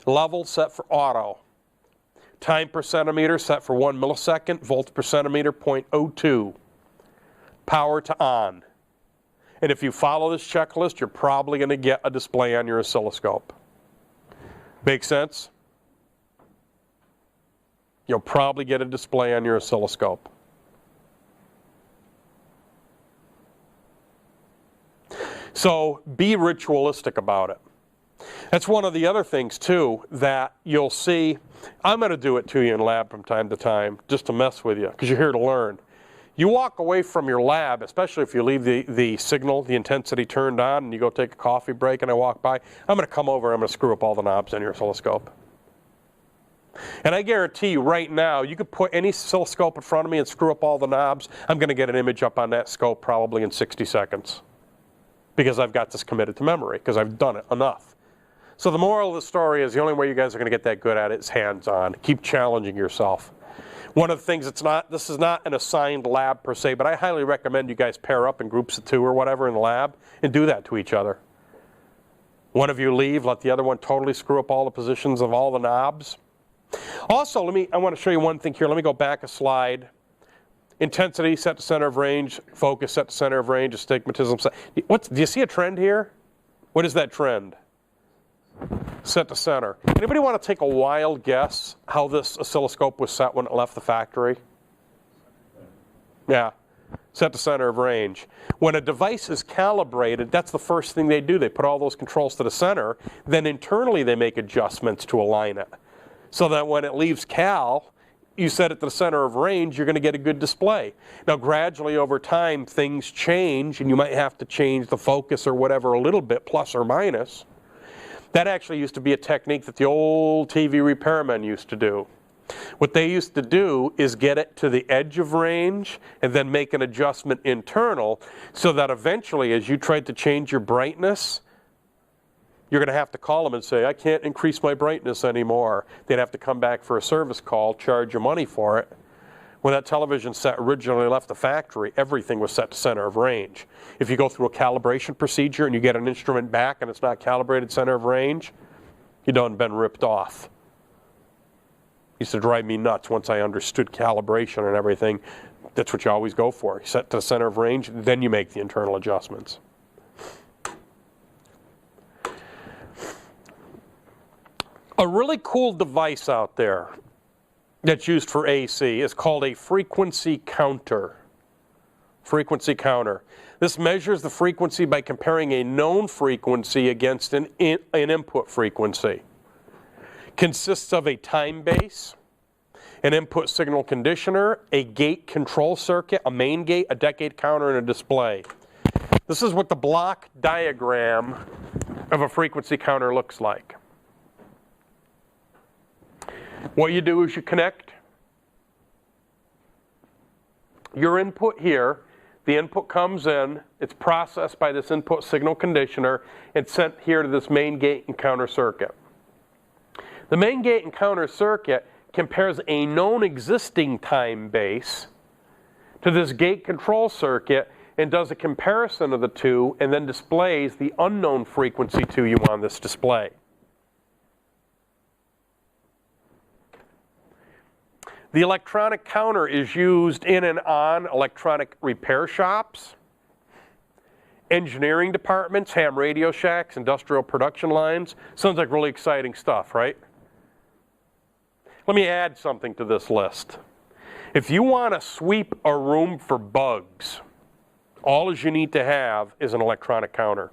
Level set for auto. Time per centimeter set for 1 millisecond. Volts per centimeter 0.02. Power to on. And if you follow this checklist, you're probably going to get a display on your oscilloscope. Make sense? You'll probably get a display on your oscilloscope. So be ritualistic about it. That's one of the other things too that you'll see. I'm going to do it to you in lab from time to time just to mess with you because you're here to learn. You walk away from your lab, especially if you leave the signal, the intensity turned on and you go take a coffee break and I walk by, I'm going to come over and I'm going to screw up all the knobs on your oscilloscope. And I guarantee you right now, you could put any oscilloscope in front of me and screw up all the knobs, I'm going to get an image up on that scope probably in 60 seconds. Because I've got this committed to memory, because I've done it enough. So the moral of the story is the only way you guys are going to get that good at it is hands-on. Keep challenging yourself. One of the things this is not an assigned lab per se, but I highly recommend you guys pair up in groups of 2 or whatever in the lab and do that to each other. One of you leave, let the other one totally screw up all the positions of all the knobs. Also, I want to show you one thing here. Let me go back a slide. Intensity set to center of range, focus set to center of range, astigmatism set. Do you see a trend here? What is that trend? Set to center. Anybody want to take a wild guess how this oscilloscope was set when it left the factory? Yeah, set to center of range. When a device is calibrated, that's the first thing they do. They put all those controls to the center, then internally they make adjustments to align it. So that when it leaves cal, you set it to the center of range, you're going to get a good display. Now gradually over time things change and you might have to change the focus or whatever a little bit, plus or minus. That actually used to be a technique that the old TV repairmen used to do. What they used to do is get it to the edge of range and then make an adjustment internal so that eventually as you tried to change your brightness, you're going to have to call them and say, I can't increase my brightness anymore. They'd have to come back for a service call, charge you money for it. When that television set originally left the factory, everything was set to center of range. If you go through a calibration procedure and you get an instrument back and it's not calibrated center of range, you done been ripped off. Used to drive me nuts once I understood calibration and everything. That's what you always go for. You set to the center of range, then you make the internal adjustments. A really cool device out there that's used for AC is called a frequency counter. Frequency counter. This measures the frequency by comparing a known frequency against an input frequency. Consists of a time base, an input signal conditioner, a gate control circuit, a main gate, a decade counter, and a display. This is what the block diagram of a frequency counter looks like. What you do is you connect your input here. The input comes in, it's processed by this input signal conditioner, and sent here to this main gate and counter circuit. The main gate and counter circuit compares a known existing time base to this gate control circuit and does a comparison of the two and then displays the unknown frequency to you on this display. The electronic counter is used in and on electronic repair shops, engineering departments, ham radio shacks, industrial production lines. Sounds like really exciting stuff, right? Let me add something to this list. If you want to sweep a room for bugs, all you need to have is an electronic counter.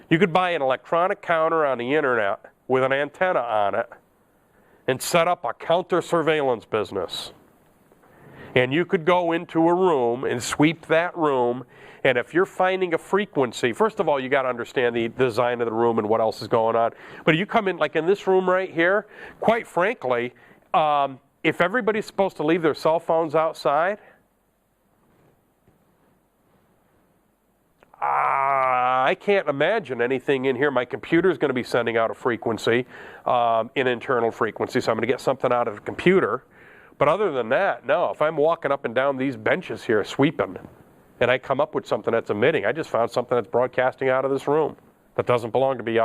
You could buy an electronic counter on the internet with an antenna on it and set up a counter surveillance business. And you could go into a room and sweep that room, and if you're finding a frequency, first of all, you got to understand the design of the room and what else is going on. But if you come in, like in this room right here, quite frankly, if everybody's supposed to leave their cell phones outside, I can't imagine anything in here. My computer's going to be sending out a frequency, an internal frequency, so I'm going to get something out of the computer. But other than that, no. If I'm walking up and down these benches here sweeping, and I come up with something that's emitting, I just found something that's broadcasting out of this room that doesn't belong to be,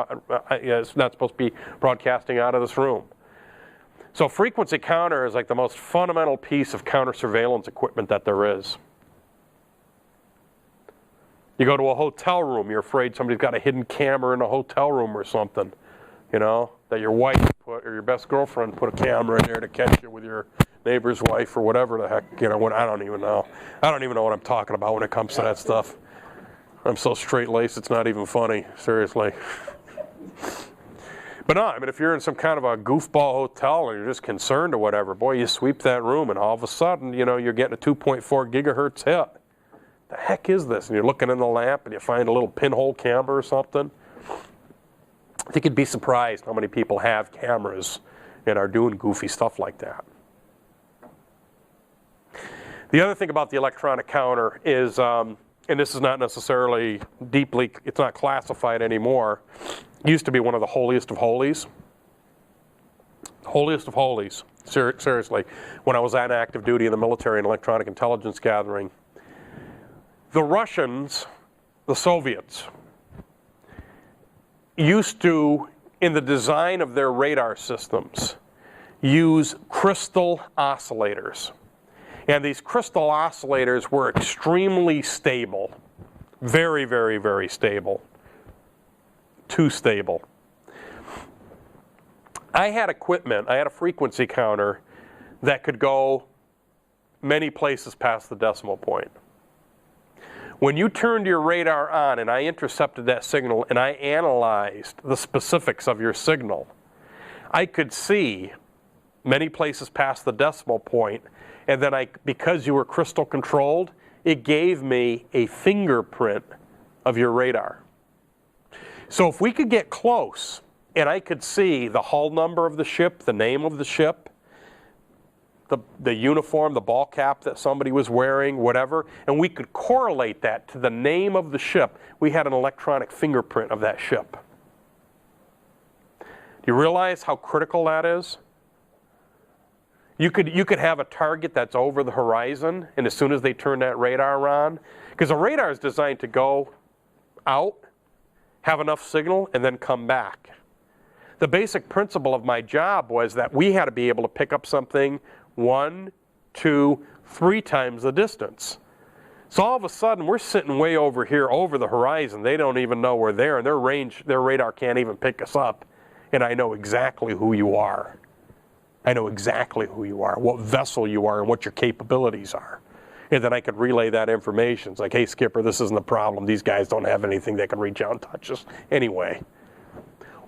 it's not supposed to be broadcasting out of this room. So frequency counter is like the most fundamental piece of counter surveillance equipment that there is. You go to a hotel room, you're afraid somebody's got a hidden camera in a hotel room or something, you know, that your wife put, or your best girlfriend put a camera in there to catch you with your neighbor's wife or whatever the heck, you know, I don't even know. I don't even know what I'm talking about when it comes to that stuff. I'm so straight-laced, it's not even funny, seriously. But no, I mean, if you're in some kind of a goofball hotel and you're just concerned or whatever, boy, you sweep that room and all of a sudden, you know, you're getting a 2.4 gigahertz hit. The heck is this? And you're looking in the lamp and you find a little pinhole camera or something. I think you'd be surprised how many people have cameras and are doing goofy stuff like that. The other thing about the electronic counter is, and this is not necessarily deeply, it's not classified anymore. It used to be one of the holiest of holies. Holiest of holies. Seriously, when I was on active duty in the military and electronic intelligence gathering, the Russians, the Soviets, used to, in the design of their radar systems, use crystal oscillators. And these crystal oscillators were extremely stable. Very, very, very stable. Too stable. I had equipment, I had a frequency counter that could go many places past the decimal point. When you turned your radar on and I intercepted that signal and I analyzed the specifics of your signal, I could see many places past the decimal point, and then because you were crystal controlled, it gave me a fingerprint of your radar. So if we could get close and I could see the hull number of the ship, the name of the ship, the uniform, the ball cap that somebody was wearing, whatever, and we could correlate that to the name of the ship, we had an electronic fingerprint of that ship. Do you realize how critical that is? You could have a target that's over the horizon, and as soon as they turn that radar on, because a radar is designed to go out, have enough signal, and then come back. The basic principle of my job was that we had to be able to pick up something 1, 2, 3 times the distance. So all of a sudden, we're sitting way over here, over the horizon. They don't even know we're there, and their radar can't even pick us up. And I know exactly who you are. I know exactly who you are, what vessel you are, and what your capabilities are. And then I could relay that information. It's like, hey, Skipper, this isn't the problem. These guys don't have anything that can reach out and touch us anyway.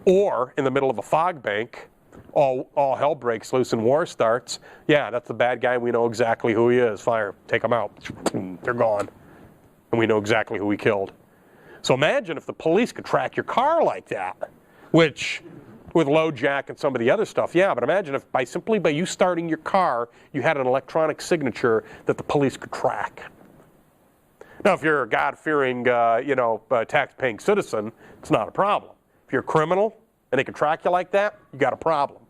Or in the middle of a fog bank, all hell breaks loose and war starts. Yeah, that's the bad guy. We know exactly who he is. Fire, take him out. They're gone. And we know exactly who he killed. So imagine if the police could track your car like that, which with load jack and some of the other stuff, yeah, but imagine if simply by you starting your car, you had an electronic signature that the police could track. Now, if you're a God-fearing, tax-paying citizen, it's not a problem. If you're a criminal and they can track you like that, you got a problem.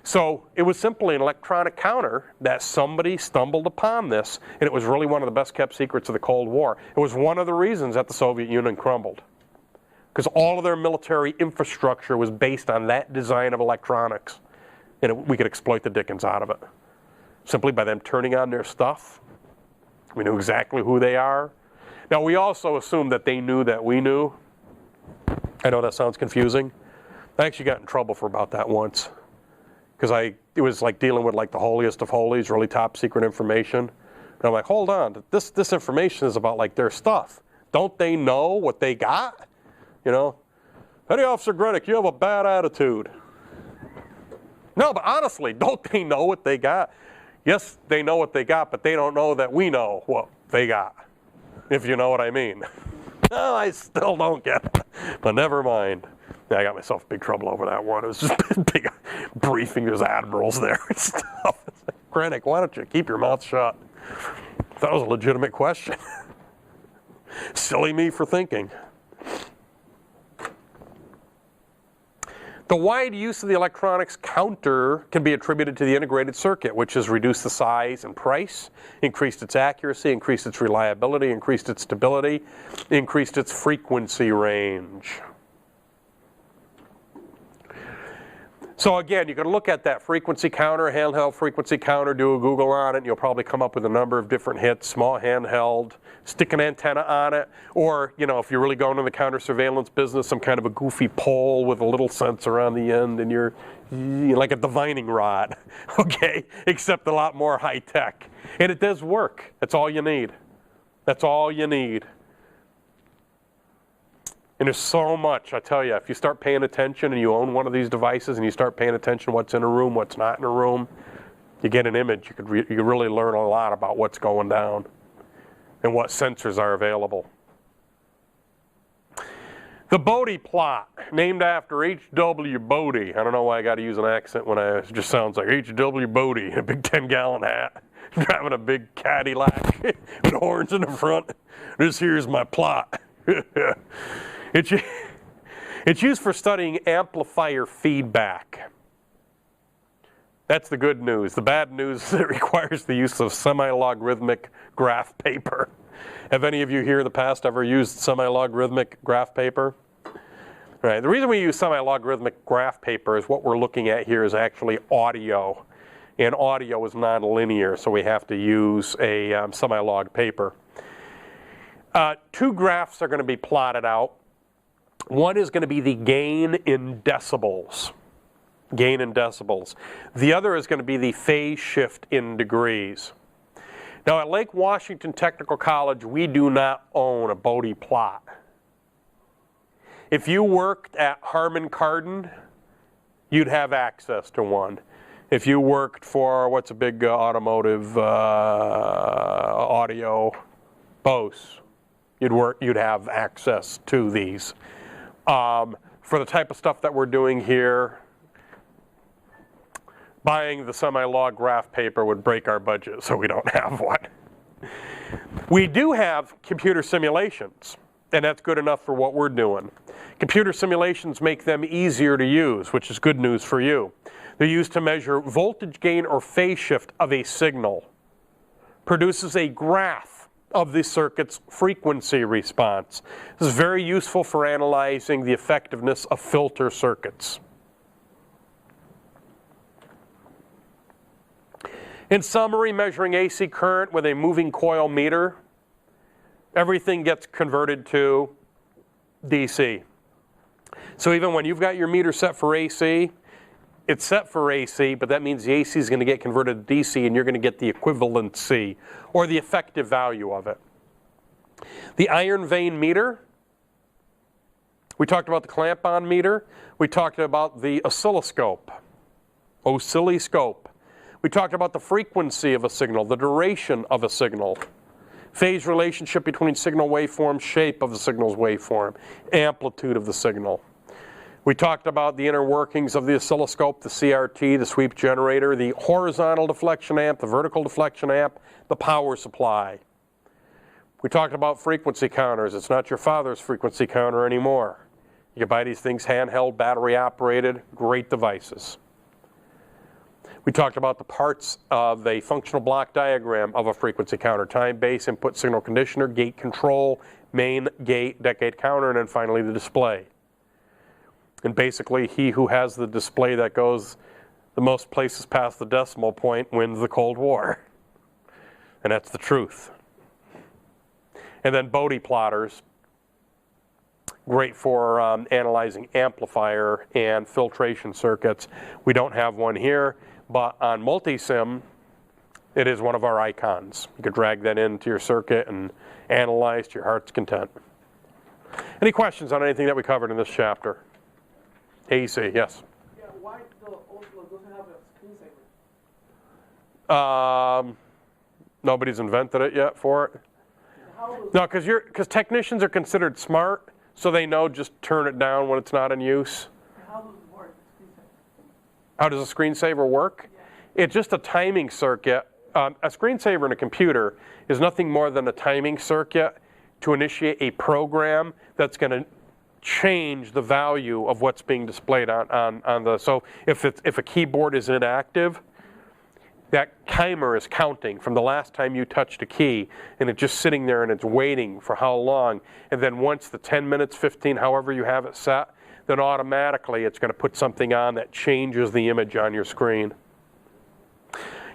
So it was simply an electronic counter that somebody stumbled upon this, and it was really one of the best-kept secrets of the Cold War. It was one of the reasons that the Soviet Union crumbled, because all of their military infrastructure was based on that design of electronics, and we could exploit the dickens out of it. Simply by them turning on their stuff, we knew exactly who they are. Now, we also assumed that they knew that we knew. I know that sounds confusing. I actually got in trouble for about that once, because it was like dealing with like the holiest of holies, really top secret information. And I'm like, hold on, this information is about like their stuff. Don't they know what they got? You know, Petty Officer Gryniuk, you have a bad attitude. No, but honestly, don't they know what they got? Yes, they know what they got, but they don't know that we know what they got, if you know what I mean. No, I still don't get it, but never mind. Yeah, I got myself in big trouble over that one. It was just a big briefing. There's admirals there and stuff. It's like, Gryniuk, why don't you keep your mouth shut? That was a legitimate question. Silly me for thinking. The wide use of the electronics counter can be attributed to the integrated circuit, which has reduced the size and price, increased its accuracy, increased its reliability, increased its stability, increased its frequency range. So again, you can look at that frequency counter, handheld frequency counter, do a Google on it, and you'll probably come up with a number of different hits, small handheld, stick an antenna on it, or, you know, if you're really going to the counter surveillance business, some kind of a goofy pole with a little sensor on the end, and you're like a divining rod, okay, except a lot more high tech. And it does work. That's all you need. That's all you need. And there's so much, I tell you, if you start paying attention and you own one of these devices and you start paying attention to what's in a room, what's not in a room, you get an image. You could really learn a lot about what's going down and what sensors are available. The Bodie plot, named after H.W. Bodie. I don't know why I got to use an accent when it just sounds like H.W. Bodie in a big 10-gallon hat, driving a big Cadillac with horns in the front. This here's my plot. It's used for studying amplifier feedback. That's the good news. The bad news is it requires the use of semi-logarithmic graph paper. Have any of you here in the past ever used semi-logarithmic graph paper? Right. The reason we use semi-logarithmic graph paper is what we're looking at here is actually audio. And audio is nonlinear, so we have to use a semi-log paper. Two graphs are going to be plotted out. One is going to be the gain in decibels. Gain in decibels. The other is going to be the phase shift in degrees. Now at Lake Washington Technical College, we do not own a Bode plot. If you worked at Harman Kardon, you'd have access to one. If you worked for, what's a big automotive audio, Bose, you'd have access to these. For the type of stuff that we're doing here, buying the semi-log graph paper would break our budget, so we don't have one. We do have computer simulations, and that's good enough for what we're doing. Computer simulations make them easier to use, which is good news for you. They're used to measure voltage gain or phase shift of a signal. Produces a graph of the circuit's frequency response. This is very useful for analyzing the effectiveness of filter circuits. In summary, measuring AC current with a moving coil meter, everything gets converted to DC. So even when you've got your meter set for AC, it's set for AC, but that means the AC is going to get converted to DC and you're going to get the equivalency or the effective value of it. The iron vein meter, we talked about the clamp-on meter, we talked about the oscilloscope. We talked about the frequency of a signal, the duration of a signal, phase relationship between signal waveform, shape of the signal's waveform, amplitude of the signal. We talked about the inner workings of the oscilloscope, the CRT, the sweep generator, the horizontal deflection amp, the vertical deflection amp, the power supply. We talked about frequency counters. It's not your father's frequency counter anymore. You can buy these things handheld, battery operated, great devices. We talked about the parts of a functional block diagram of a frequency counter: time, base, input, signal conditioner, gate control, main, gate, decade counter, and then finally the display. And basically, he who has the display that goes the most places past the decimal point wins the Cold War. And that's the truth. And then Bode plotters, great for analyzing amplifier and filtration circuits. We don't have one here, but on Multisim, it is one of our icons. You could drag that into your circuit and analyze to your heart's content. Any questions on anything that we covered in this chapter? AC, yes? Yeah, why the Oslo doesn't have a screensaver? Nobody's invented it yet for it. No, because technicians are considered smart, so they know just turn it down when it's not in use. How does it work? How does a screensaver work? Yeah. It's just a timing circuit. A screensaver in a computer is nothing more than a timing circuit to initiate a program that's going to change the value of what's being displayed on the. So if a keyboard is inactive, that timer is counting from the last time you touched a key, and it's just sitting there and it's waiting for how long. And then once the 10 minutes, 15, however you have it set, then automatically it's going to put something on that changes the image on your screen.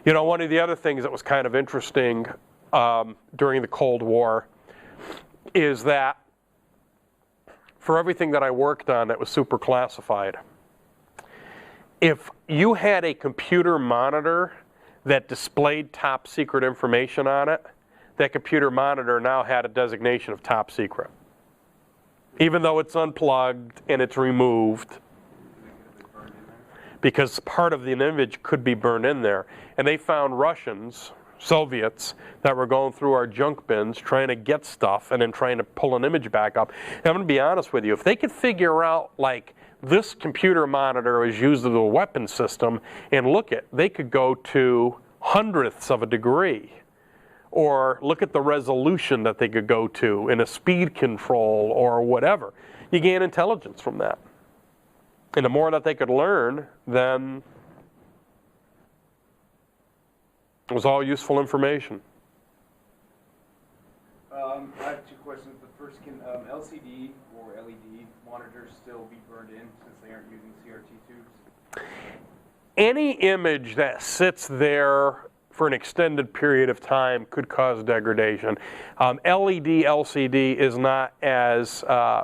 You know, one of the other things that was kind of interesting during the Cold War is that for everything that I worked on that was super classified, if you had a computer monitor that displayed top secret information on it, that computer monitor now had a designation of top secret. Even though it's unplugged and it's removed, because part of the image could be burned in there. And they found Russians, Soviets, that were going through our junk bins trying to get stuff and then trying to pull an image back up. And I'm going to be honest with you, if they could figure out, like, this computer monitor is used as a weapon system, and look at, they could go to hundredths of a degree, or look at the resolution that they could go to in a speed control or whatever. You gain intelligence from that. And the more that they could learn, then It was all useful information. I have two questions. The first, can LCD or LED monitors still be burned in since they aren't using CRT tubes? Any image that sits there for an extended period of time could cause degradation. LED, LCD is not as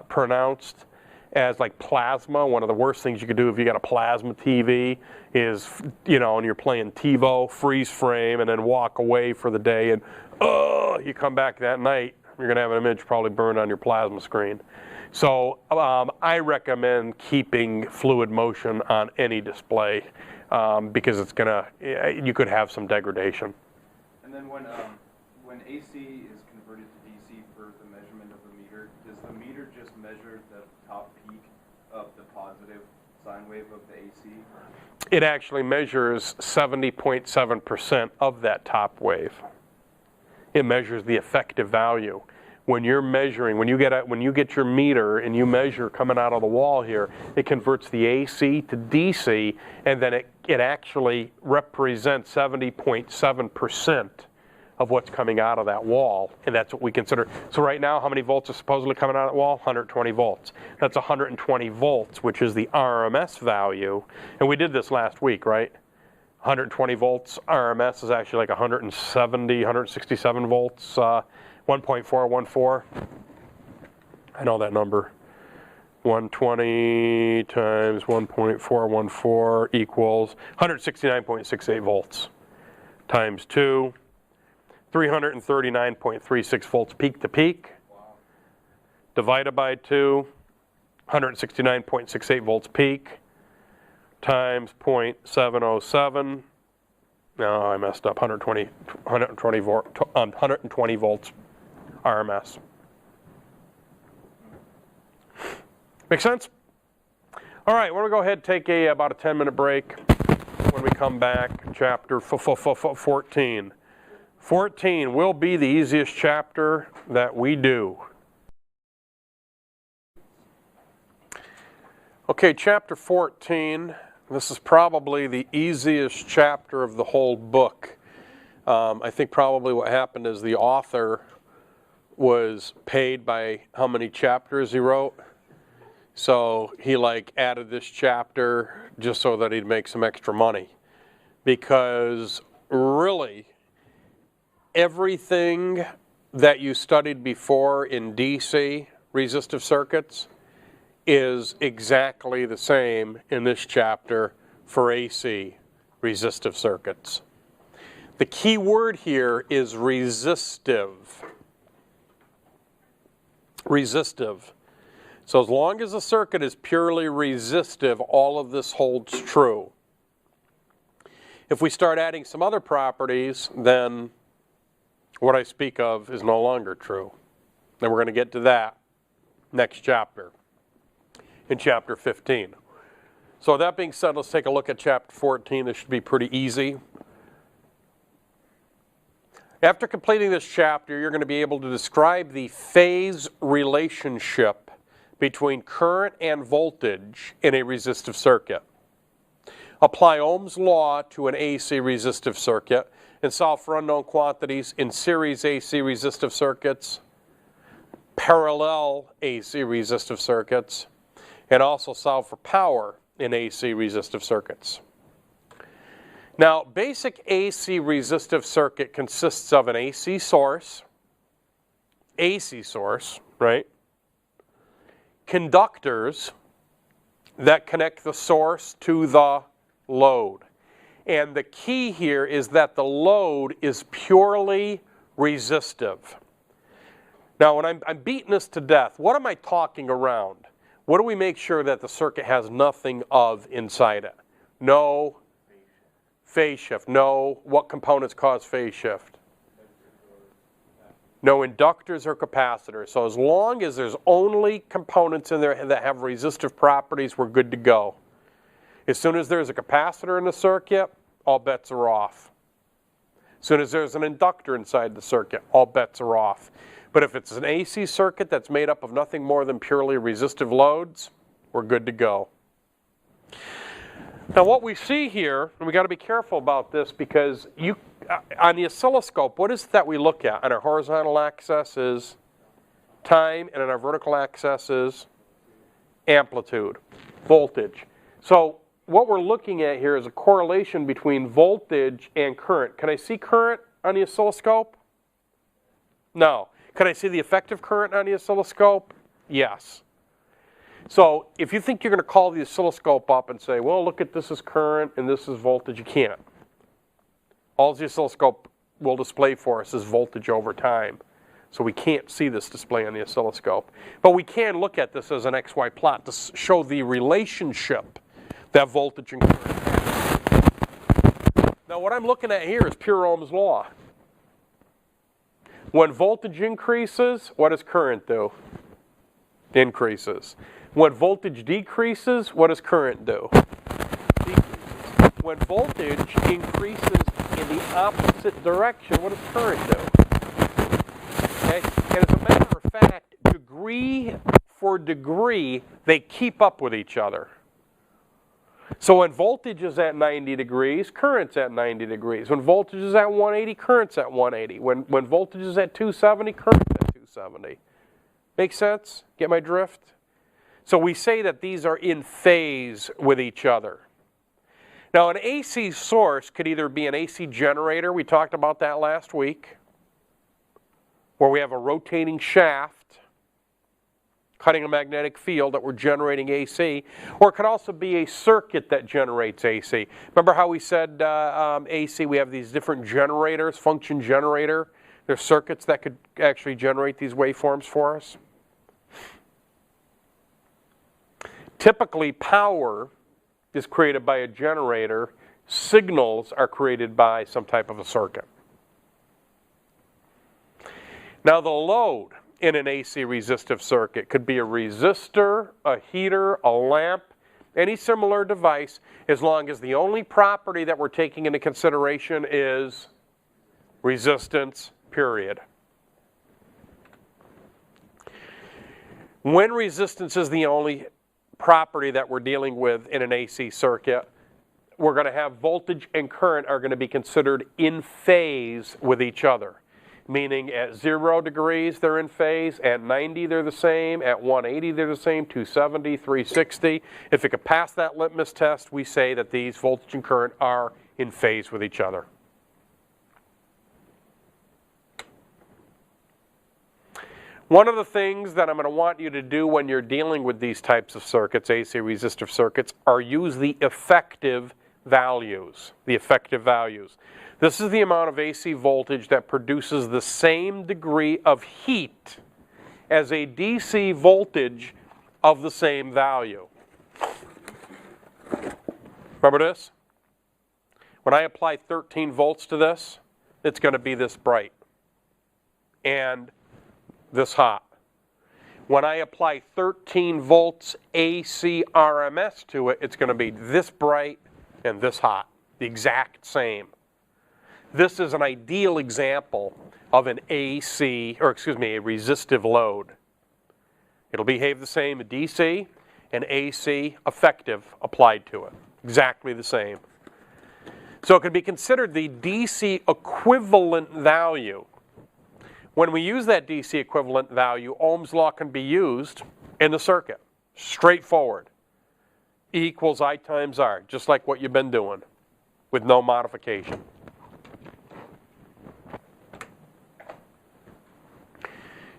pronounced as like plasma. One of the worst things you could do if you got a plasma TV is, you know, and you're playing TiVo, freeze frame, and then walk away for the day, and you come back that night, you're gonna have an image probably burned on your plasma screen. So I recommend keeping fluid motion on any display because it's gonna, you could have some degradation. And then when AC is converted to DC for the measurement of the meter, does the meter just measure the top peak of the positive sine wave of the AC? It actually measures 70.7% of that top wave. It measures the effective value. When you're measuring, when you get your meter and you measure coming out of the wall here, it converts the AC to DC, and then it actually represents 70.7% of what's coming out of that wall, and that's what we consider. So right now, how many volts are supposedly coming out of that wall? 120 volts. That's 120 volts, which is the RMS value, and we did this last week, right? 120 volts RMS is actually like 170, 167 volts. 1.414. I know that number. 120 times 1.414 equals 169.68 volts times 2, 339.36 volts peak to peak. Wow. Divided by 2, 169.68 volts peak times 0.707. No, I messed up. 120 volts RMS. Make sense? All right, we're going to go ahead and take about a 10-minute break. When we come back, chapter 14. 14 will be the easiest chapter that we do. Okay, chapter 14. This is probably the easiest chapter of the whole book. I think probably what happened is the author was paid by how many chapters he wrote. So he like added this chapter just so that he'd make some extra money. Because really, everything that you studied before in DC, resistive circuits, is exactly the same in this chapter for AC, resistive circuits. The key word here is resistive. Resistive. So as long as the circuit is purely resistive, all of this holds true. If we start adding some other properties, then what I speak of is no longer true. And we're going to get to that next chapter, in chapter 15. So with that being said, let's take a look at chapter 14. This should be pretty easy. After completing this chapter, you're going to be able to describe the phase relationship between current and voltage in a resistive circuit. Apply Ohm's law to an AC resistive circuit and solve for unknown quantities in series AC resistive circuits, parallel AC resistive circuits, and also solve for power in AC resistive circuits. Now, basic AC resistive circuit consists of an AC source, right? Conductors that connect the source to the load. And the key here is that the load is purely resistive. Now, when I'm beating this to death, what am I talking around? What do we make sure that the circuit has nothing of inside it? No phase shift. No, what components cause phase shift? No inductors or capacitors. So as long as there's only components in there that have resistive properties, we're good to go. As soon as there's a capacitor in the circuit, all bets are off. As soon as there's an inductor inside the circuit, all bets are off. But if it's an AC circuit that's made up of nothing more than purely resistive loads, we're good to go. Now what we see here, and we got to be careful about this because on the oscilloscope, what is it that we look at? On our horizontal axis is time, and on our vertical axis is amplitude, voltage. So what we're looking at here is a correlation between voltage and current. Can I see current on the oscilloscope? No. Can I see the effective current on the oscilloscope? Yes. So if you think you're going to call the oscilloscope up and say, well, look at this is current and this is voltage, you can't. All the oscilloscope will display for us is voltage over time. So we can't see this display on the oscilloscope. But we can look at this as an XY plot to show the relationship that voltage and current have. Now what I'm looking at here is pure Ohm's law. When voltage increases, what does current do? Increases. When voltage decreases, what does current do? Decreases. When voltage increases in the opposite direction, what does current do? Okay? And as a matter of fact, degree for degree, they keep up with each other. So when voltage is at 90 degrees, current's at 90 degrees. When voltage is at 180, current's at 180. When voltage is at 270, current's at 270. Make sense? Get my drift? So we say that these are in phase with each other. Now an AC source could either be an AC generator, we talked about that last week, where we have a rotating shaft cutting a magnetic field that we're generating AC, or it could also be a circuit that generates AC. Remember how we said AC, we have these different generators, function generator. There's circuits that could actually generate these waveforms for us. Typically, power is created by a generator. Signals are created by some type of a circuit. Now the load in an AC resistive circuit could be a resistor, a heater, a lamp, any similar device, as long as the only property that we're taking into consideration is resistance, period. When resistance is the only property that we're dealing with in an AC circuit, we're going to have voltage and current are going to be considered in phase with each other. Meaning at 0 degrees they're in phase, at 90 they're the same, at 180 they're the same, 270, 360. If it could pass that litmus test, we say that these voltage and current are in phase with each other. One of the things that I'm going to want you to do when you're dealing with these types of circuits, AC resistive circuits, are use the effective values. The effective values. This is the amount of AC voltage that produces the same degree of heat as a DC voltage of the same value. Remember this? When I apply 13 volts to this, it's going to be this bright and this hot. When I apply 13 volts AC RMS to it, it's going to be this bright and this hot, the exact same. This is an ideal example of an a resistive load. It'll behave the same in DC and AC effective applied to it. Exactly the same. So it can be considered the DC equivalent value. When we use that DC equivalent value, Ohm's law can be used in the circuit. Straightforward. E equals I times R, just like what you've been doing, with no modification.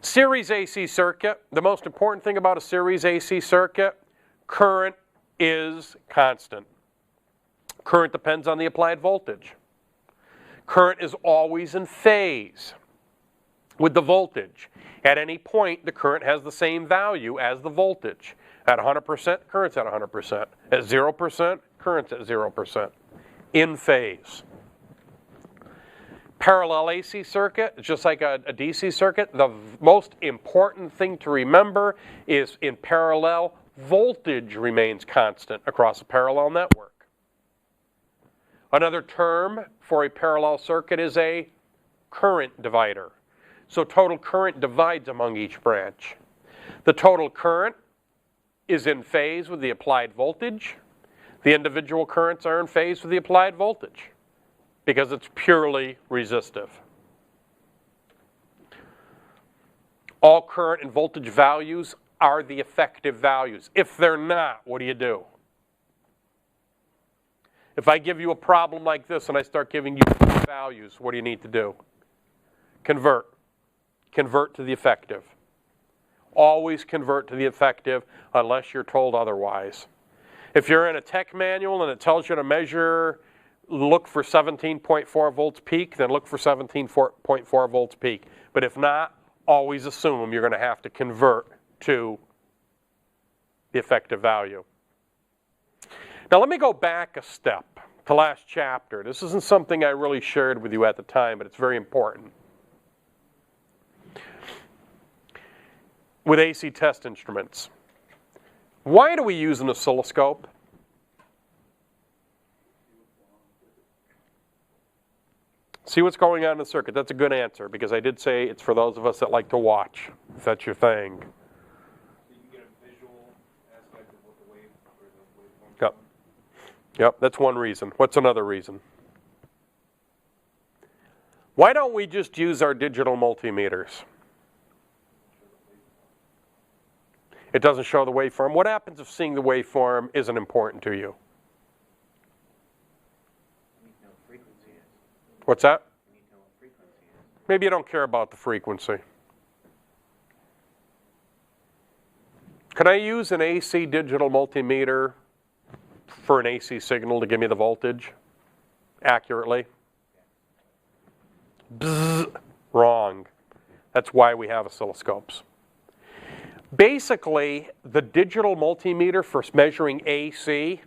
Series AC circuit, the most important thing about a series AC circuit, current is constant. Current depends on the applied voltage. Current is always in phase with the voltage. At any point, the current has the same value as the voltage. At 100%, current's at 100%. At 0%, current's at 0%. In phase. Parallel AC circuit, just like a DC circuit, the most important thing to remember is in parallel, voltage remains constant across a parallel network. Another term for a parallel circuit is a current divider. So total current divides among each branch. The total current is in phase with the applied voltage. The individual currents are in phase with the applied voltage. because it's purely resistive. All current and voltage values are the effective values. If they're not, what do you do? If I give you a problem like this and I start giving you values, what do you need to do? Convert. Convert to the effective. Always convert to the effective unless you're told otherwise. If you're in a tech manual and it tells you to measure, look for 17.4 volts peak, then look for 17.4 volts peak. But if not, always assume you're going to have to convert to the effective value. Now let me go back a step to last chapter. This isn't something I really shared with you at the time, but it's very important. With AC test instruments, why do we use an oscilloscope? See what's going on in the circuit. That's a good answer, because I did say it's for those of us that like to watch, if that's your thing. So you can get a visual aspect of what the wave or the waveform. Yep. Yep, that's one reason. What's another reason? Why don't we just use our digital multimeters? It doesn't show the waveform. What happens if seeing the waveform isn't important to you? You need to know what frequency is. What's that? You need to know what frequency is. Maybe you don't care about the frequency. Can I use an AC digital multimeter for an AC signal to give me the voltage accurately? Bzzz, wrong. That's why we have oscilloscopes. Basically, the digital multimeter for measuring AC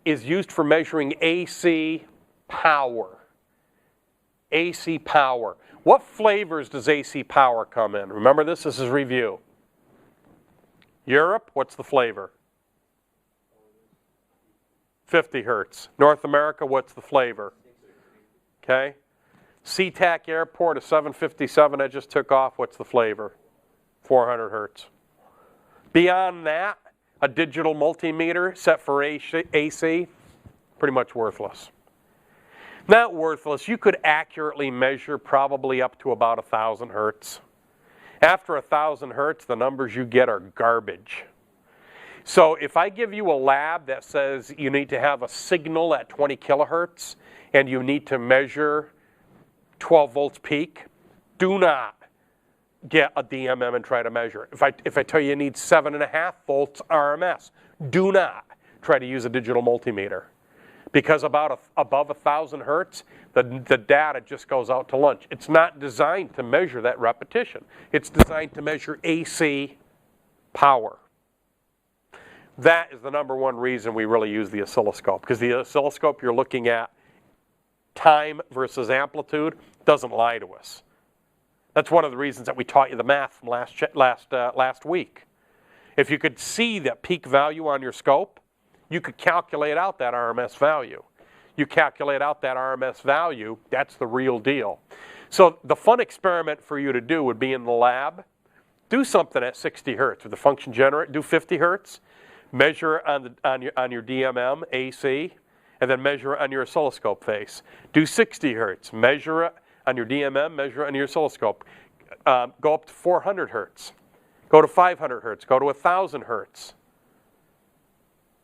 is used for measuring AC power. AC power. What flavors does AC power come in? Remember this is review. Europe, what's the flavor? 50 hertz. North America, what's the flavor? Okay. SeaTac Airport, a 757 I just took off, what's the flavor? 400 hertz. Beyond that, a digital multimeter set for AC, pretty much worthless. Not worthless, you could accurately measure probably up to about 1,000 hertz. After 1,000 hertz, the numbers you get are garbage. So if I give you a lab that says you need to have a signal at 20 kilohertz and you need to measure 12 volts peak, do not get a DMM and try to measure it. If I tell you need 7.5 volts RMS, do not try to use a digital multimeter. Because above 1,000 hertz, the data just goes out to lunch. It's not designed to measure that repetition. It's designed to measure AC power. That is the number one reason we really use the oscilloscope. Because the oscilloscope, you're looking at time versus amplitude, doesn't lie to us. That's one of the reasons that we taught you the math from last week. If you could see that peak value on your scope, you could calculate out that RMS value. You calculate out that RMS value, that's the real deal. So the fun experiment for you to do would be in the lab, do something at 60 hertz with the function generator, do 50 hertz, measure on your DMM AC, and then measure it on your oscilloscope face. Do 60 hertz, measure it on your DMM, measure it on your oscilloscope. Go up to 400 hertz. Go to 500 hertz. Go to 1,000 hertz.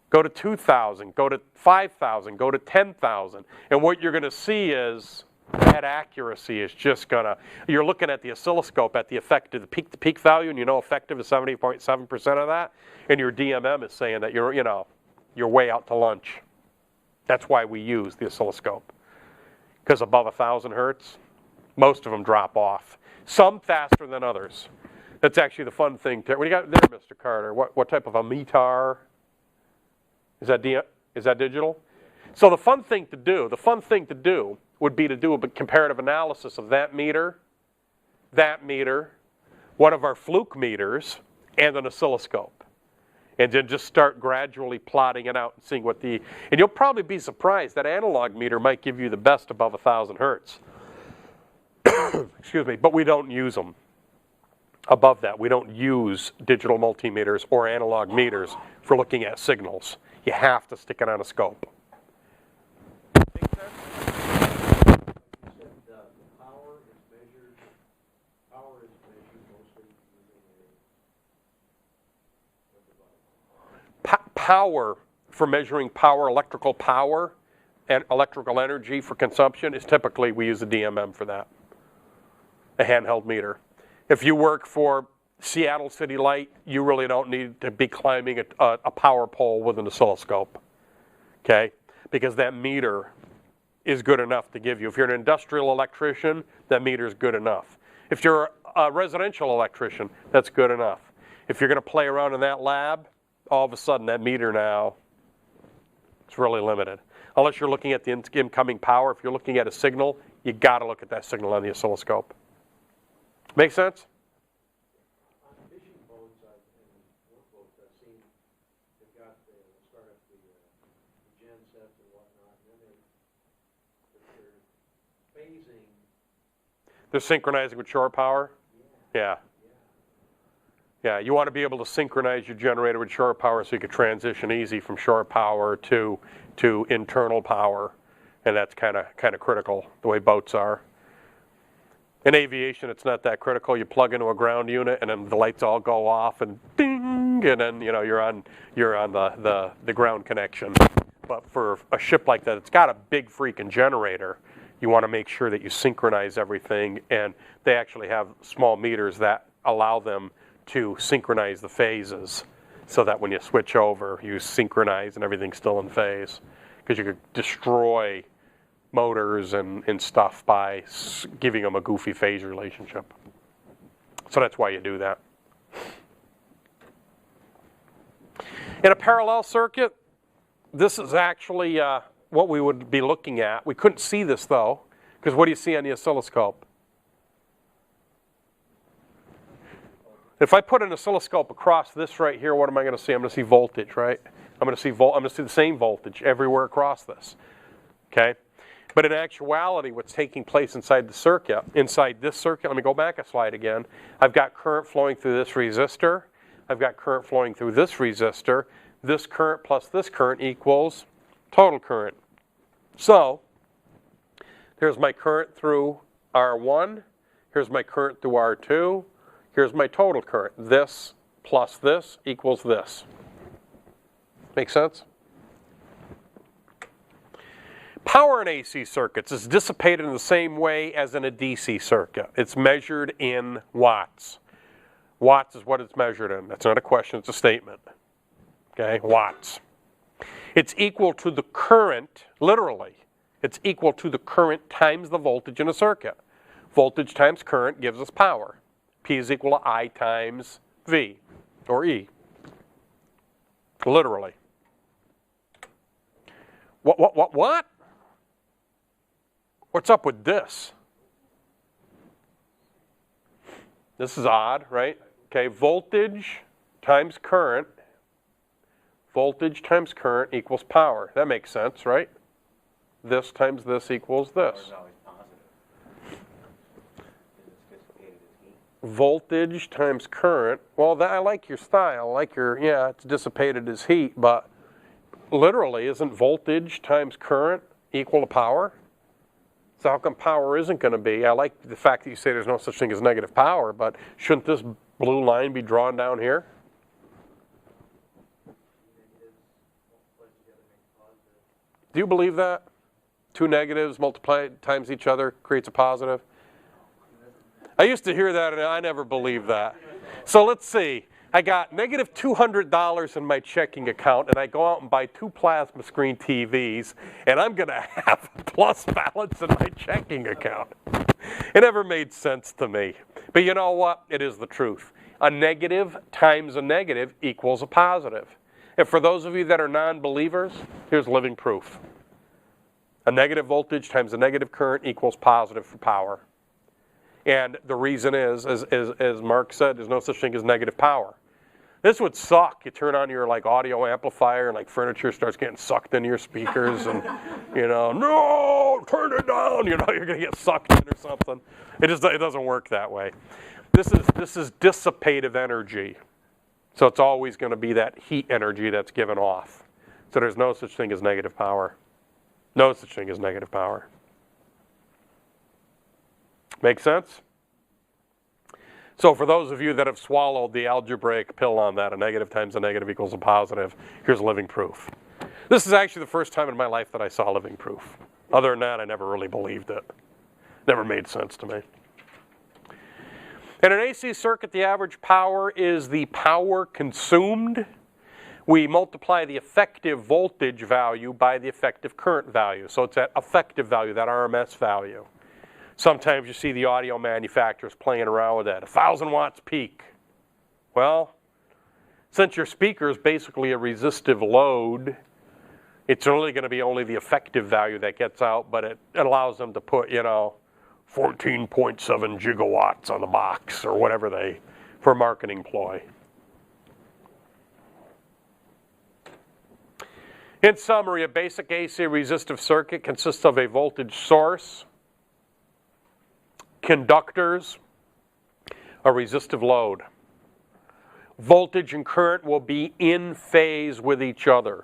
Go to 2,000. Go to 5,000. Go to 10,000. And what you're going to see is that accuracy is just going to, you're looking at the oscilloscope at the effective, the peak value, and you know effective is 70.7% of that. And your DMM is saying that you're way out to lunch. That's why we use the oscilloscope. Because above 1,000 hertz, most of them drop off. Some faster than others. That's actually the fun thing. What do you got there, Mr. Carter? What type of a METAR? Is that digital? So the fun thing to do would be to do a comparative analysis of that meter, one of our fluke meters, and an oscilloscope. And then just start gradually plotting it out and seeing what and you'll probably be surprised that analog meter might give you the best above 1,000 hertz. Excuse me, but we don't use them above that. We don't use digital multimeters or analog meters for looking at signals. You have to stick it on a scope. Make sense? Power, for measuring power, electrical power, and electrical energy for consumption is typically, we use a DMM for that, a handheld meter. If you work for Seattle City Light, you really don't need to be climbing a power pole with an oscilloscope, okay? Because that meter is good enough to give you. If you're an industrial electrician, that meter is good enough. If you're a residential electrician, that's good enough. If you're going to play around in that lab, all of a sudden that meter now, it's really limited. Unless you're looking at the incoming power, if you're looking at a signal, you got to look at that signal on the oscilloscope. Make sense? On fishing boats, and workboats, I've seen they've got start up the gen sets and whatnot, and then they're phasing. They're synchronizing with shore power? Yeah. Yeah, you want to be able to synchronize your generator with shore power so you can transition easy from shore power to internal power, and that's kind of critical the way boats are. In aviation, it's not that critical. You plug into a ground unit, and then the lights all go off, and ding, and then you're on the ground connection. But for a ship like that, it's got a big freaking generator. You want to make sure that you synchronize everything, and they actually have small meters that allow them to synchronize the phases so that when you switch over, you synchronize and everything's still in phase. Because you could destroy motors and stuff by giving them a goofy phase relationship. So that's why you do that. In a parallel circuit, this is actually what we would be looking at. We couldn't see this though, because what do you see on the oscilloscope? If I put an oscilloscope across this right here, what am I going to see? I'm going to see voltage, right? I'm going to see the same voltage everywhere across this. Okay? But in actuality, what's taking place inside the circuit, inside this circuit, let me go back a slide again. I've got current flowing through this resistor. I've got current flowing through this resistor. This current plus this current equals total current. So, here's my current through R1. Here's my current through R2. Here's my total current. This plus this equals this. Make sense? Power in AC circuits is dissipated in the same way as in a DC circuit. It's measured in watts. Watts is what it's measured in. That's not a question, it's a statement. Okay, watts. It's equal to the current, literally, it's equal to the current times the voltage in a circuit. Voltage times current gives us power. P is equal to I times V, or E. Literally. What? What's up with this? This is odd, right? Okay, voltage times current. Voltage times current equals power. That makes sense, right? This times this equals this. Voltage times current. Well, I like your style. I like your, yeah, it's dissipated as heat, but literally, isn't voltage times current equal to power? So how come power isn't going to be? I like the fact that you say there's no such thing as negative power, but shouldn't this blue line be drawn down here? Do you believe that? Two negatives multiplied times each other creates a positive? I used to hear that, and I never believed that. So let's see. I got negative $200 in my checking account, and I go out and buy 2 plasma screen TVs, and I'm going to have a plus balance in my checking account. It never made sense to me. But you know what? It is the truth. A negative times a negative equals a positive. And for those of you that are non-believers, here's living proof. A negative voltage times a negative current equals positive for power. And the reason is, as Mark said, there's no such thing as negative power. This would suck. You turn on your audio amplifier and furniture starts getting sucked into your speakers and, no, turn it down. You're going to get sucked in or something. It doesn't work that way. This is dissipative energy. So it's always going to be that heat energy that's given off. So there's no such thing as negative power. No such thing as negative power. Make sense? So for those of you that have swallowed the algebraic pill on that, a negative times a negative equals a positive, here's living proof. This is actually the first time in my life that I saw living proof. Other than that, I never really believed it. Never made sense to me. In an AC circuit, the average power is the power consumed. We multiply the effective voltage value by the effective current value. So it's that effective value, that RMS value. Sometimes you see the audio manufacturers playing around with that. 1,000 watts peak. Well, since your speaker is basically a resistive load, it's really going to be only the effective value that gets out, but it allows them to put, 14.7 gigawatts on the box or whatever they, for a marketing ploy. In summary, a basic AC resistive circuit consists of a voltage source, conductors, a resistive load. Voltage and current will be in phase with each other.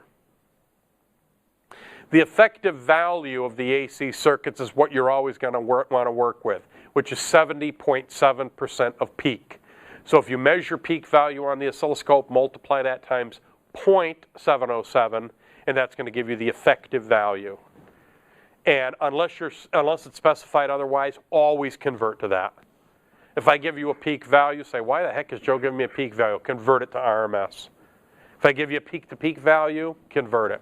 The effective value of the AC circuits is what you're always going to want to work with, which is 70.7% of peak. So if you measure peak value on the oscilloscope, multiply that times 0.707, and that's going to give you the effective value. And unless it's specified otherwise, always convert to that. If I give you a peak value, say, why the heck is Joe giving me a peak value? Convert it to RMS. If I give you a peak-to-peak value, convert it.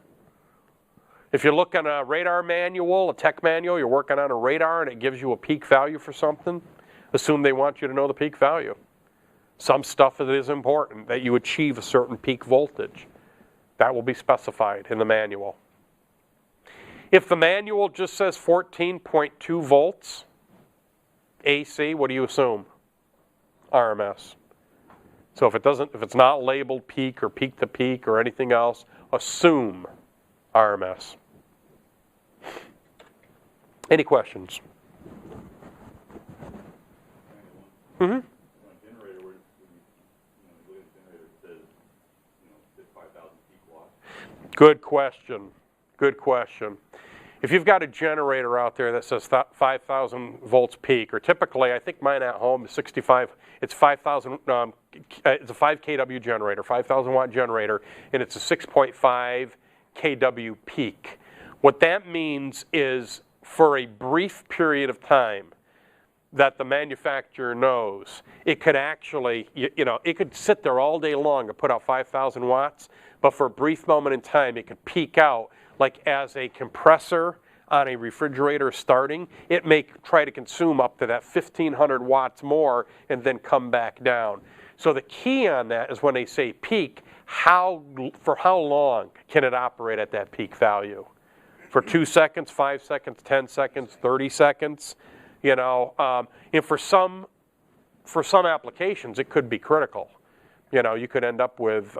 If you look on a radar manual, a tech manual, you're working on a radar and it gives you a peak value for something, assume they want you to know the peak value. Some stuff that is important, that you achieve a certain peak voltage. That will be specified in the manual. If the manual just says 14.2 volts AC, what do you assume? RMS. So if it's not labeled peak or peak to peak or anything else, assume RMS. Any questions? Mm-hmm. Good question. Good question. If you've got a generator out there that says 5,000 volts peak, or typically, I think mine at home is 65. It's 5,000. It's a 5 kW generator, 5,000 watt generator, and it's a 6.5 kW peak. What that means is, for a brief period of time, that the manufacturer knows, it could actually, it could sit there all day long and put out 5,000 watts, but for a brief moment in time, it could peak out, like as a compressor on a refrigerator starting, it may try to consume up to that 1,500 watts more and then come back down. So the key on that is when they say peak, for how long can it operate at that peak value? For 2 seconds, 5 seconds, 10 seconds, 30 seconds? And for some applications, it could be critical. You could end up with,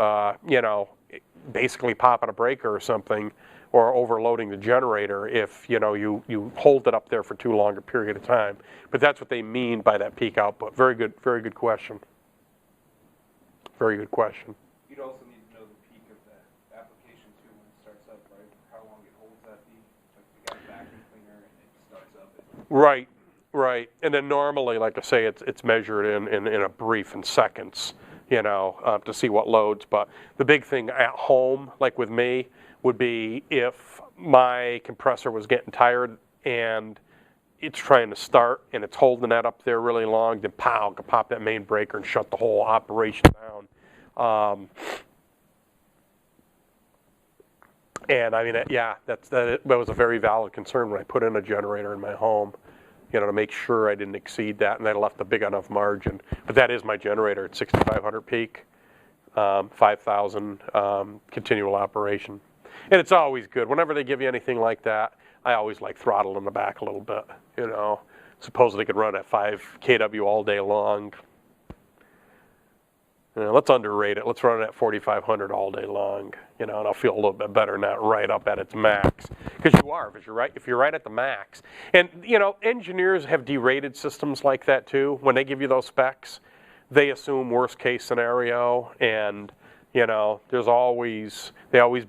basically popping a breaker or something, or overloading the generator if, you hold it up there for too long a period of time. But that's what they mean by that peak output. Very good question. Very good question. You'd also need to know the peak of the application too when it starts up, right? How long it holds that peak. Like if you got a vacuum cleaner and it starts up. Right. And then normally, like I say, it's measured in a brief in seconds, to see what loads. But the big thing at home, like with me, would be if my compressor was getting tired and it's trying to start and it's holding that up there really long, then pow, could pop that main breaker and shut the whole operation down. And I mean, that was a very valid concern when I put in a generator in my home, to make sure I didn't exceed that and I left a big enough margin. But that is my generator at 6,500 peak, 5,000 continual operation. And it's always good. Whenever they give you anything like that, I always like throttle in the back a little bit, Supposedly could run at 5 kW all day long. Let's underrate it. Let's run it at 4,500 all day long, and I'll feel a little bit better, not right up at its max. Because if you're right at the max. And, engineers have derated systems like that too. When they give you those specs, they assume worst case scenario, and, they always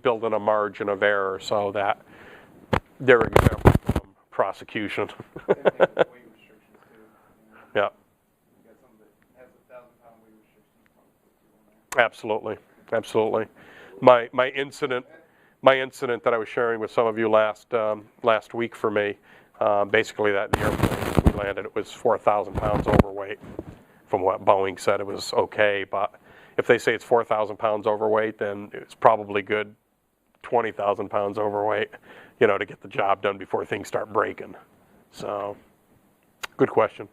build in a margin of error so that they're exempt from prosecution. Same thing with weight restrictions too. Yeah. You got something that has a Absolutely, absolutely. My incident that I was sharing with some of you last week for me, basically that the airplane we landed, it was 4,000 pounds overweight. From what Boeing said, it was okay, but if they say it's 4,000 pounds overweight, then it's probably good 20,000 pounds overweight, to get the job done before things start breaking. So, good question.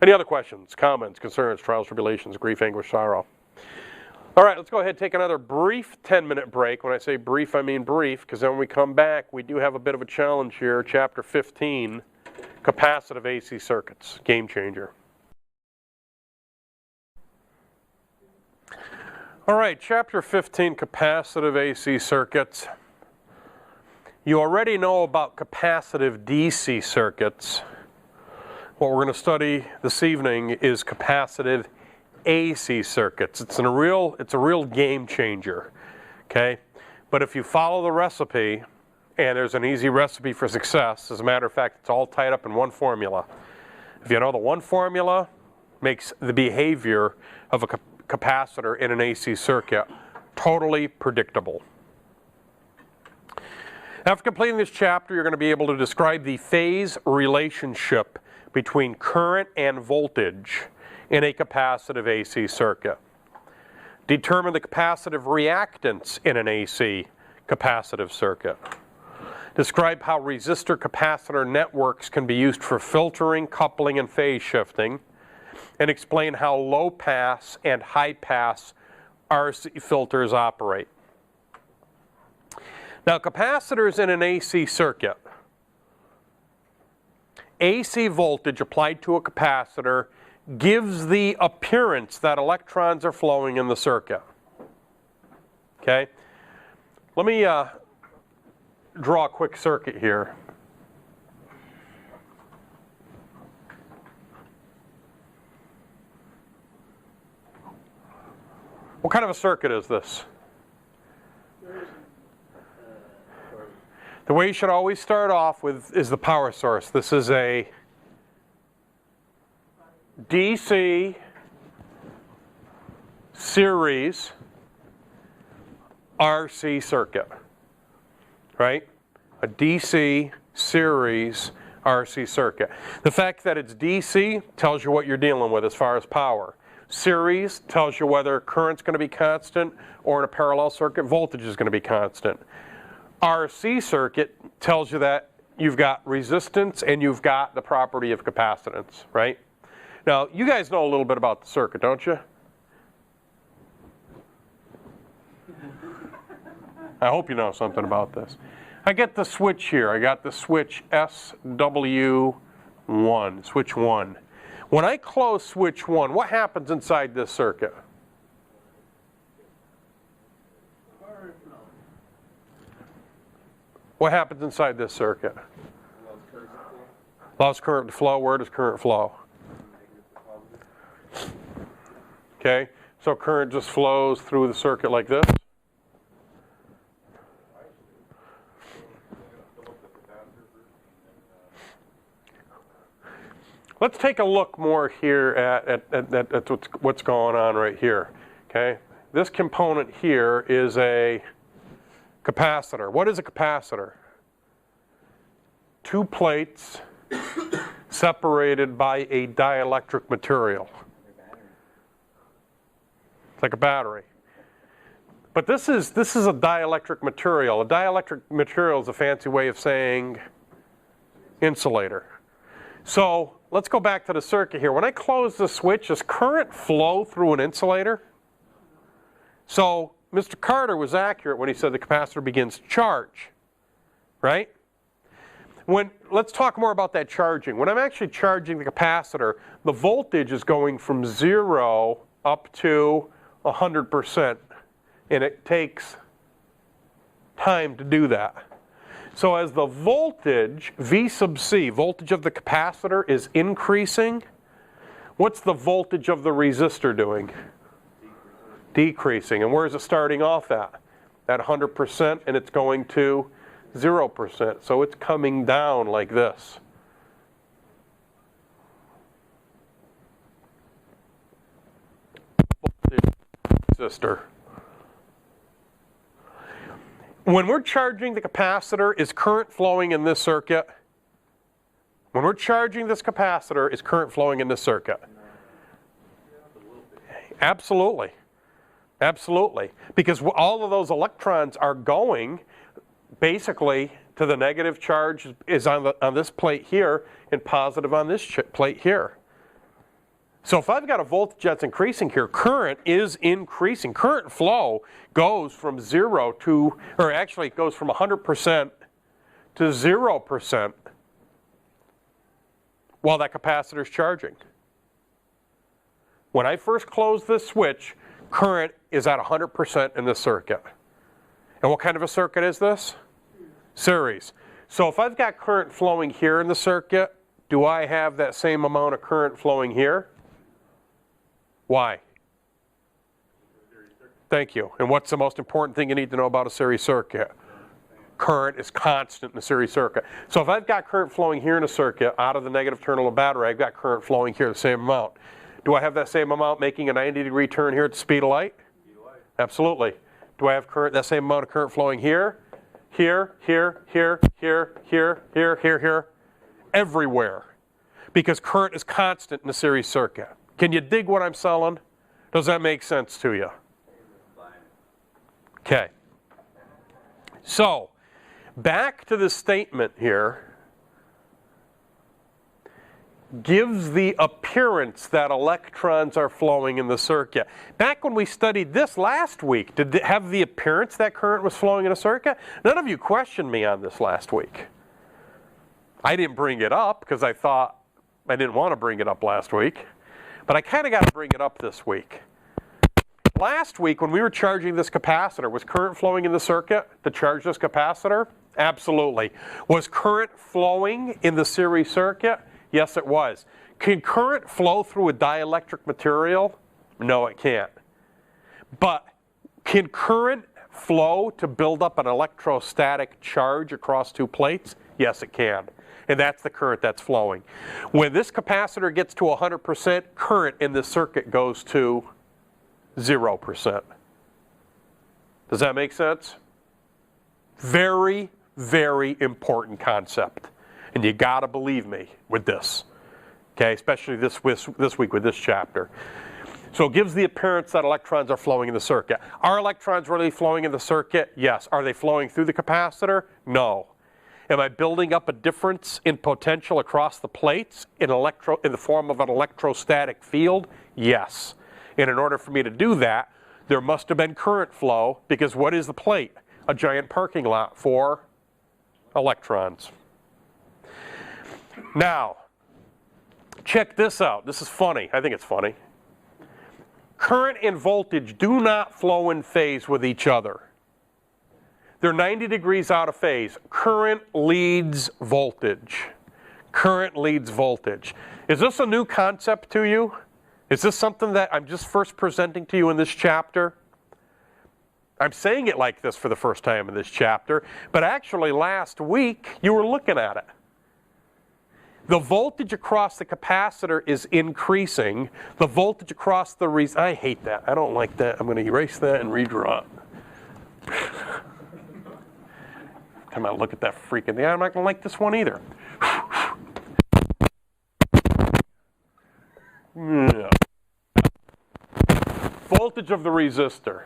Any other questions, comments, concerns, trials, tribulations, grief, anguish, sorrow? All right, let's go ahead and take another brief 10-minute break. When I say brief, I mean brief, because then when we come back, we do have a bit of a challenge here. Chapter 15, Capacitive AC Circuits, game changer. All right, Chapter 15, Capacitive AC Circuits. You already know about capacitive DC circuits. What we're going to study this evening is capacitive AC circuits. It's a real game changer, okay? But if you follow the recipe, and there's an easy recipe for success, as a matter of fact, it's all tied up in one formula. If you know the one formula, makes the behavior of a capacitor in an AC circuit totally predictable. After completing this chapter, you're going to be able to describe the phase relationship between current and voltage in a capacitive AC circuit. Determine the capacitive reactance in an AC capacitive circuit. Describe how resistor-capacitor networks can be used for filtering, coupling, and phase shifting. And explain how low-pass and high-pass RC filters operate. Now, capacitors in an AC circuit. AC voltage applied to a capacitor gives the appearance that electrons are flowing in the circuit. Okay? Let me draw a quick circuit here. What kind of a circuit is this? The way you should always start off with is the power source. This is a DC series RC circuit, right? A DC series RC circuit. The fact that it's DC tells you what you're dealing with as far as power. Series tells you whether current's going to be constant, or in a parallel circuit, voltage is going to be constant. RC circuit tells you that you've got resistance and you've got the property of capacitance, right? Now, you guys know a little bit about the circuit, don't you? I hope you know something about this. I get the switch here. I got the switch SW1, switch 1. When I close switch 1, what happens inside this circuit? What happens inside this circuit? Allows current to flow. Where does current flow? Okay, so current just flows through the circuit like this. Let's take a look more here at what's going on right here. Okay, this component here is a capacitor. What is a capacitor? Two plates separated by a dielectric material. It's like a battery. But this is a dielectric material. A dielectric material is a fancy way of saying insulator. So let's go back to the circuit here. When I close the switch, does current flow through an insulator? So Mr. Carter was accurate when he said the capacitor begins to charge, right? Let's talk more about that charging. When I'm actually charging the capacitor, the voltage is going from 0 up to 100%, and it takes time to do that. So as the voltage, V sub C, voltage of the capacitor is increasing, what's the voltage of the resistor doing? Decreasing. And where is it starting off at? At 100%, and it's going to 0%. So it's coming down like this. Voltage resistor. When we're charging the capacitor, is current flowing in this circuit? When we're charging this capacitor, is current flowing in this circuit? Absolutely. Absolutely. Because all of those electrons are going basically to the negative charge is on this plate here and positive on this plate here. So if I've got a voltage that's increasing here, current is increasing. Current flow goes from 0 to, or actually it goes from 100% to 0% while that capacitor is charging. When I first close this switch, current is at 100% in this circuit. And what kind of a circuit is this? Series. So if I've got current flowing here in the circuit, do I have that same amount of current flowing here? Why? Thank you. And what's the most important thing you need to know about a series circuit? Current is constant in the series circuit. So if I've got current flowing here in a circuit out of the negative terminal of the battery, I've got current flowing here the same amount. Do I have that same amount making a 90-degree turn here at the speed of light? Absolutely. Do I have that same amount of current flowing here? Here, here, here, here, here, here, here, here? Everywhere. Because current is constant in the series circuit. Can you dig what I'm selling? Does that make sense to you? Okay. So, back to the statement here. Gives the appearance that electrons are flowing in the circuit. Back when we studied this last week, did it have the appearance that current was flowing in a circuit? None of you questioned me on this last week. I didn't bring it up because I thought I didn't want to bring it up last week. But I kind of got to bring it up this week. Last week when we were charging this capacitor, was current flowing in the circuit to charge this capacitor? Absolutely. Was current flowing in the series circuit? Yes, it was. Can current flow through a dielectric material? No, it can't. But can current flow to build up an electrostatic charge across two plates? Yes, it can. And that's the current that's flowing. When this capacitor gets to 100%, current in this circuit goes to 0%. Does that make sense? Very, very important concept. And you got to believe me with this. Okay, especially this week with this chapter. So it gives the appearance that electrons are flowing in the circuit. Are electrons really flowing in the circuit? Yes. Are they flowing through the capacitor? No. Am I building up a difference in potential across the plates in the form of an electrostatic field? Yes. And in order for me to do that, there must have been current flow, because what is the plate? A giant parking lot for electrons. Now, check this out. This is funny. I think it's funny. Current and voltage do not flow in phase with each other. They're 90 degrees out of phase. Current leads voltage. Current leads voltage. Is this a new concept to you? Is this something that I'm just first presenting to you in this chapter? I'm saying it like this for the first time in this chapter, but actually last week you were looking at it. The voltage across the capacitor is increasing. The voltage across the I hate that. I don't like that. I'm going to erase that and redraw it. Come on, look at that freaking thing. I'm not going to like this one either. Yeah. Voltage of the resistor.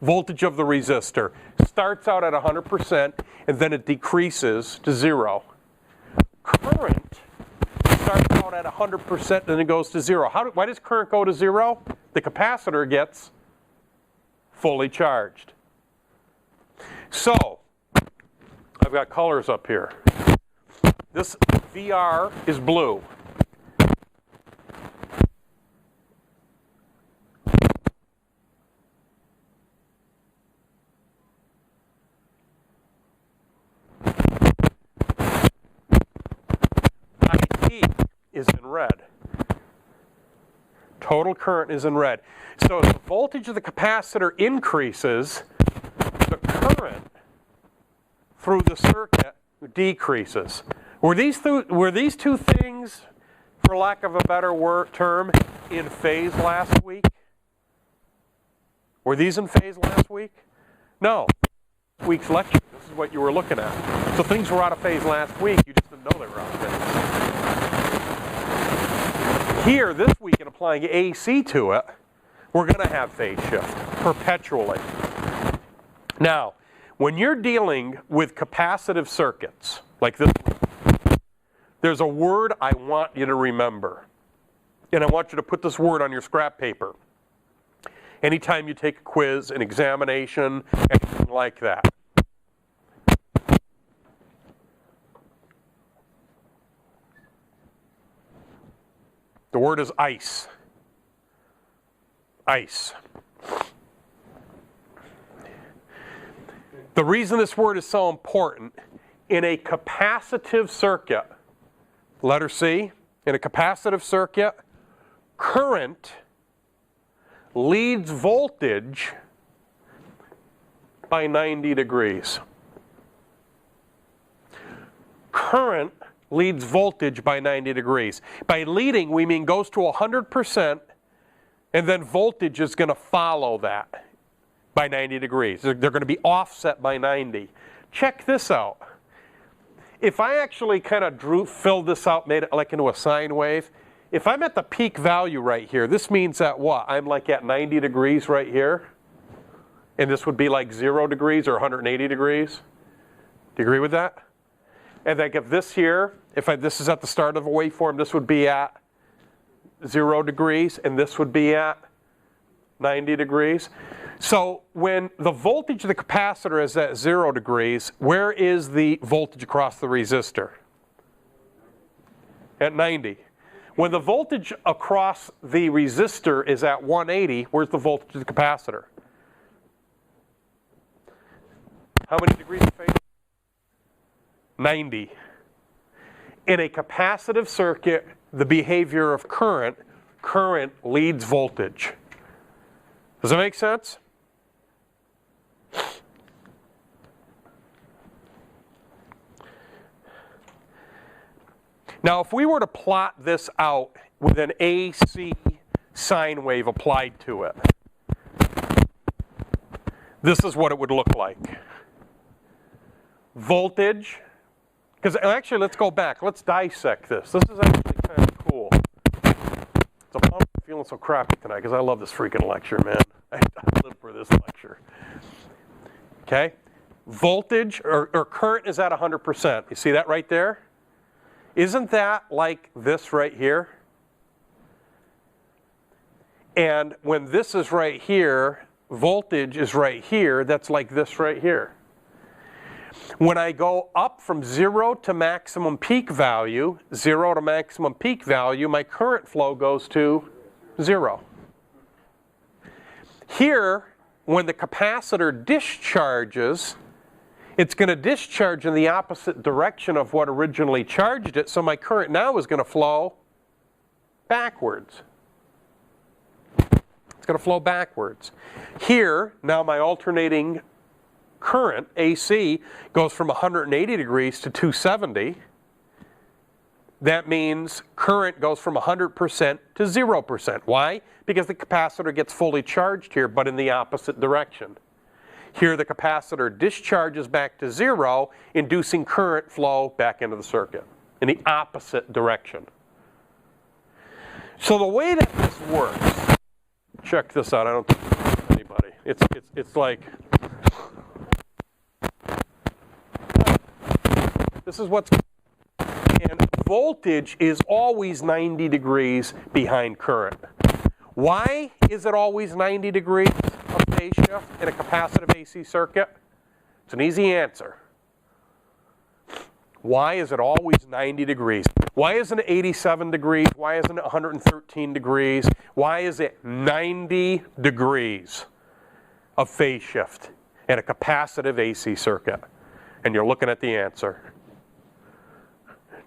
Voltage of the resistor starts out at 100% and then it decreases to 0. Current starts out at 100% and then it goes to 0. Why does current go to 0? The capacitor gets fully charged. So, I've got colors up here. This VR is blue. IT is in red. Total current is in red. So as the voltage of the capacitor increases, the current through the circuit decreases. Were these two things, for lack of a better term, in phase last week? Were these in phase last week? No. This week's lecture, this is what you were looking at. So things were out of phase last week, you just didn't know they were out of phase. Here, this week, in applying AC to it, we're going to have phase shift perpetually. Now, when you're dealing with capacitive circuits, like this one, there's a word I want you to remember. And I want you to put this word on your scrap paper. Anytime you take a quiz, an examination, anything like that. The word is ice. Ice. The reason this word is so important, in a capacitive circuit, letter C, in a capacitive circuit, current leads voltage by 90 degrees. Current leads voltage by 90 degrees. By leading, we mean goes to 100%, and then voltage is going to follow that by 90 degrees. They're going to be offset by 90. Check this out. If I actually kind of filled this out, made it like into a sine wave, if I'm at the peak value right here, this means that what? I'm like at 90 degrees right here, and this would be like 0 degrees or 180 degrees. Do you agree with that? And like if this here, this is at the start of a waveform, this would be at 0 degrees, and this would be at 90 degrees. So when the voltage of the capacitor is at 0 degrees, where is the voltage across the resistor? At 90. When the voltage across the resistor is at 180, where's the voltage of the capacitor? How many degrees of phase? 90. In a capacitive circuit, the behavior of current leads voltage. Does that make sense? Now, if we were to plot this out with an AC sine wave applied to it, this is what it would look like. Voltage, because actually, let's go back. Let's dissect this. This is actually kind of cool. So I'm feeling so crappy tonight because I love this freaking lecture, man. I live for this lecture. Okay? Voltage, or current is at 100%. You see that right there? Isn't that like this right here? And when this is right here, voltage is right here, that's like this right here. When I go up from 0 to maximum peak value, 0 to maximum peak value, my current flow goes to 0. Here, when the capacitor discharges, it's going to discharge in the opposite direction of what originally charged it, so my current now is going to flow backwards. It's going to flow backwards. Here, now my alternating current, AC, goes from 180 degrees to 270. That means current goes from 100% to 0%. Why? Because the capacitor gets fully charged here, but in the opposite direction. Here the capacitor discharges back to 0, inducing current flow back into the circuit in the opposite direction. So the way that this works, check this out, I don't think anybody. It's like, this is what's, and voltage is always 90 degrees behind current. Why is it always 90 degrees of phase shift in a capacitive AC circuit? It's an easy answer. Why is it always 90 degrees? Why isn't it 87 degrees? Why isn't it 113 degrees? Why is it 90 degrees of phase shift in a capacitive AC circuit? And you're looking at the answer.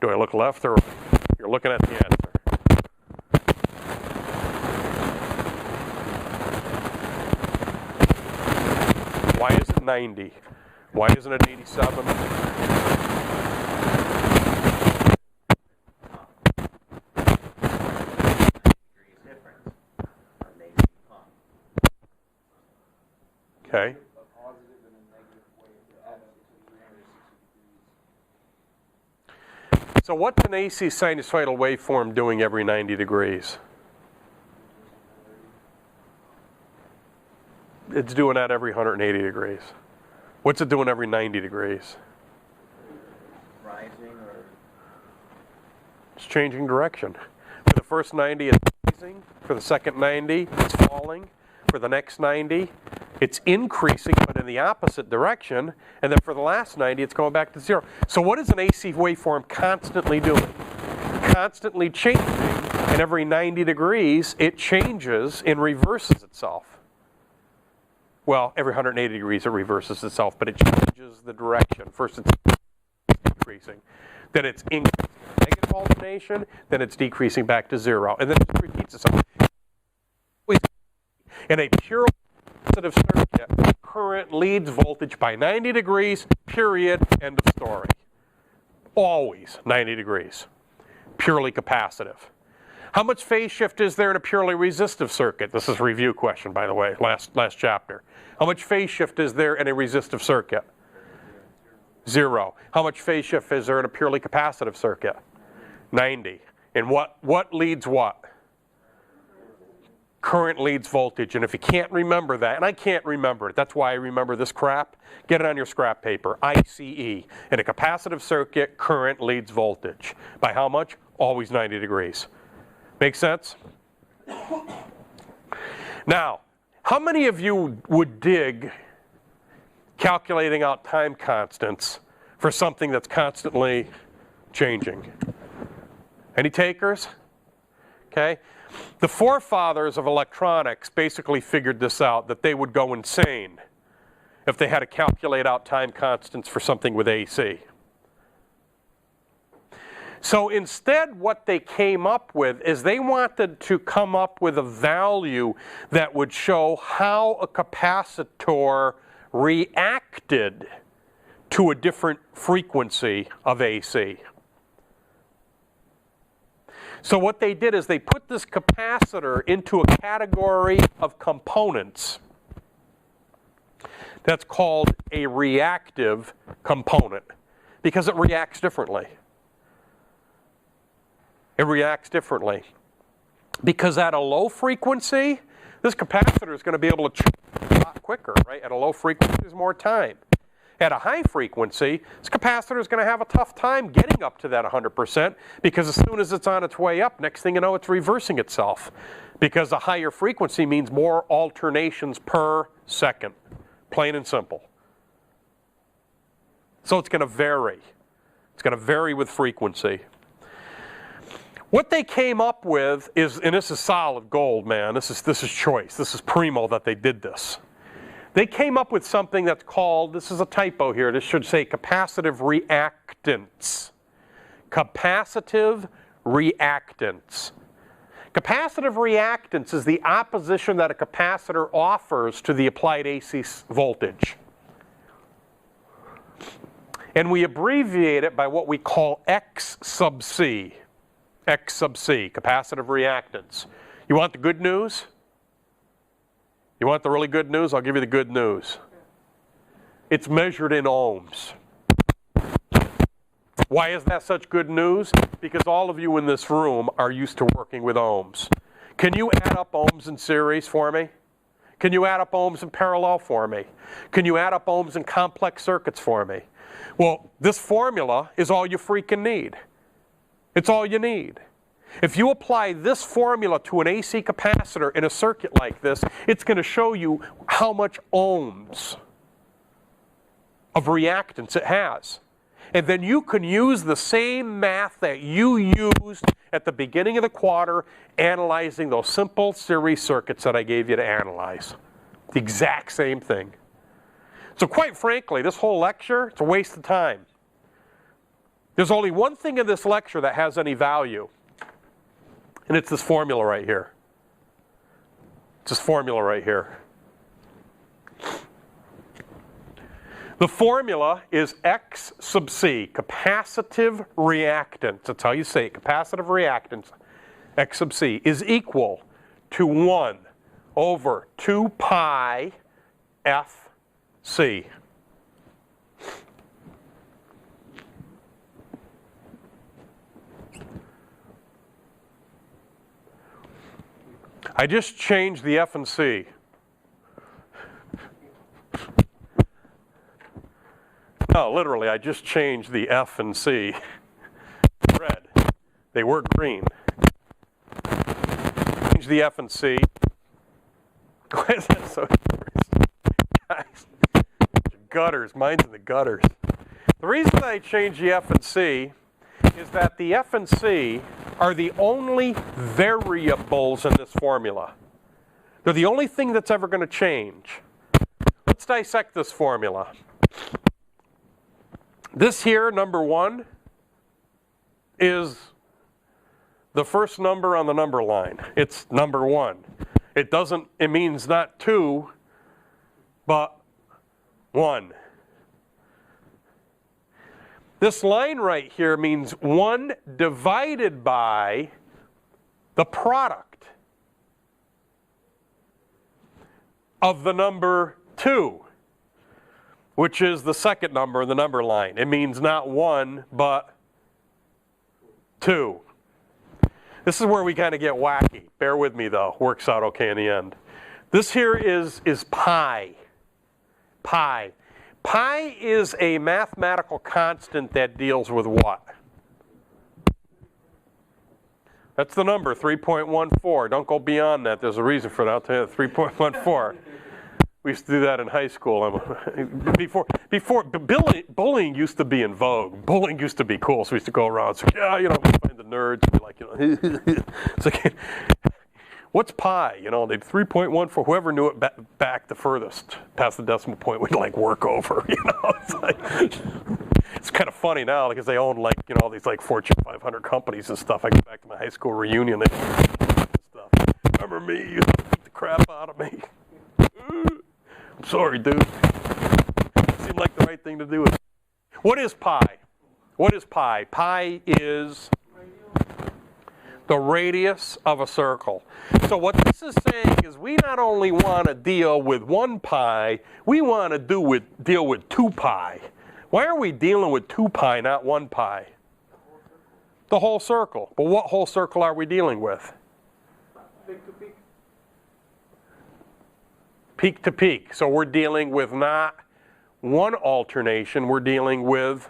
Do I look left or right? You're looking at the answer. Why is it 90? Why isn't it 87? Okay. A positive and a negative wave to add up to 360 degrees. So what's an AC sinusoidal waveform doing every 90 degrees? It's doing that every 180 degrees. What's it doing every 90 degrees? Rising or It's changing direction. For the first 90, it's rising. For the second 90, it's falling. For the next 90, it's increasing, but in the opposite direction. And then for the last 90, it's going back to zero. So what is an AC waveform constantly doing? Constantly changing, and every 90 degrees, it changes and reverses itself. Well, every 180 degrees, it reverses itself, but it changes the direction. First, it's decreasing. Then it's increasing negative alternation. Then it's decreasing back to zero. And then it just repeats itself. In a pure capacitive circuit, current leads voltage by 90 degrees, period, end of story. Always 90 degrees. Purely capacitive. How much phase shift is there in a purely resistive circuit? This is a review question, by the way, last chapter. How much phase shift is there in a resistive circuit? Zero. How much phase shift is there in a purely capacitive circuit? 90. And what leads what? Current leads voltage. And if you can't remember that, and I can't remember it, that's why I remember this crap, get it on your scrap paper. ICE. In a capacitive circuit, current leads voltage. By how much? Always 90 degrees. Make sense? Now, how many of you would dig calculating out time constants for something that's constantly changing? Any takers? Okay. The forefathers of electronics basically figured this out, that they would go insane if they had to calculate out time constants for something with AC. So instead, what they came up with is they wanted to come up with a value that would show how a capacitor reacted to a different frequency of AC. So what they did is they put this capacitor into a category of components that's called a reactive component, because it reacts differently. It reacts differently. Because at a low frequency, this capacitor is going to be able to charge a lot quicker, right? At a low frequency, there's more time. At a high frequency, this capacitor is going to have a tough time getting up to that 100%, because as soon as it's on its way up, next thing you know, it's reversing itself. Because a higher frequency means more alternations per second. Plain and simple. So it's going to vary. It's going to vary with frequency. What they came up with is, and this is solid gold, man. This is choice. This is primo that they did this. They came up with something that's called, this is a typo here, this should say capacitive reactance. Capacitive reactance. Capacitive reactance is the opposition that a capacitor offers to the applied AC voltage. And we abbreviate it by what we call X sub C. X sub C, capacitive reactance. You want the good news? You want the really good news? I'll give you the good news. It's measured in ohms. Why is that such good news? Because all of you in this room are used to working with ohms. Can you add up ohms in series for me? Can you add up ohms in parallel for me? Can you add up ohms in complex circuits for me? Well, this formula is all you freaking need. It's all you need. If you apply this formula to an AC capacitor in a circuit like this, it's going to show you how much ohms of reactance it has. And then you can use the same math that you used at the beginning of the quarter analyzing those simple series circuits that I gave you to analyze. The exact same thing. So quite frankly, this whole lecture, it's a waste of time. There's only one thing in this lecture that has any value, and it's this formula right here. It's this formula right here. The formula is X sub C, capacitive reactance. That's how you say it, capacitive reactance, X sub C, is equal to 1 over 2 pi F C. I just changed the F and C. No, literally, I just changed the F and C. Red. They were green. Change the F and C. Why is that so humorous? Guys, gutters. Mine's in the gutters. The reason I changed the F and C is that the F and C are the only variables in this formula. They're the only thing that's ever going to change. Let's dissect this formula. This here, number 1, is the first number on the number line. It's number 1. It means not 2, but 1. This line right here means 1 divided by the product of the number 2, which is the second number in the number line. It means not 1, but 2. This is where we kind of get wacky. Bear with me, though. Works out okay in the end. This here is pi. Pi. Pi is a mathematical constant that deals with what? That's the number, 3.14. Don't go beyond that. There's a reason for that. I'll tell you, 3.14. We used to do that in high school. Before bullying used to be in vogue. Bullying used to be cool. So we used to go around. So yeah, you know, find the nerds and be like, you know, it's like, what's pi? You know, they'd 3.14. Whoever knew it back the furthest past the decimal point would like work over. You know, it's like, it's kind of funny now because they own like, you know, all these like Fortune 500 companies and stuff. I go back to my high school reunion and stuff. Remember me? You beat the crap out of me. I'm sorry, dude. It seemed like the right thing to do. What is pi? What is pi? Pi is the radius of a circle. So what this is saying is we not only want to deal with 1 pi, we want to deal with 2 pi. Why are we dealing with 2 pi, not 1 pi? The whole circle. But what whole circle are we dealing with? Peak to peak. Peak to peak. So we're dealing with not 1 alternation, we're dealing with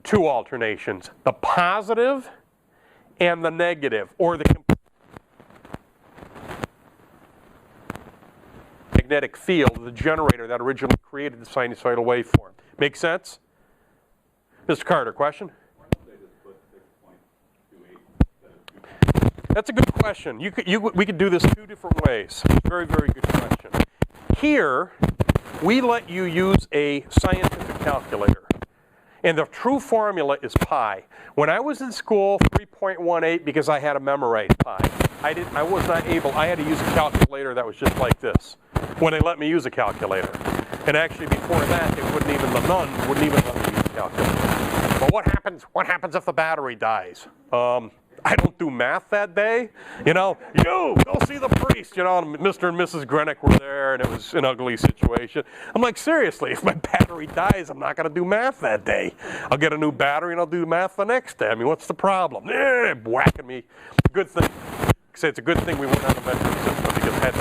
2 alternations. The positive and the negative, or the magnetic field of the generator that originally created the sinusoidal waveform. Make sense? Mr. Carter, question? Why don't they just put 6.28? That's a good question. We could do this 2 different ways. Very, very good question. Here, we let you use a scientific calculator. And the true formula is pi. When I was in school, 3.18 because I had to memorize pi. I was not able, I had to use a calculator that was just like this when they let me use a calculator. And actually before that, the nuns wouldn't even let me use a calculator. But what happens if the battery dies? I don't do math that day. You know, go see the priest. You know, and Mr. and Mrs. Gryniuk were there, and it was an ugly situation. I'm like, seriously, if my battery dies, I'm not going to do math that day. I'll get a new battery, and I'll do math the next day. I mean, what's the problem? Whacking me. Good thing. Say it's a good thing we went on a metric system because had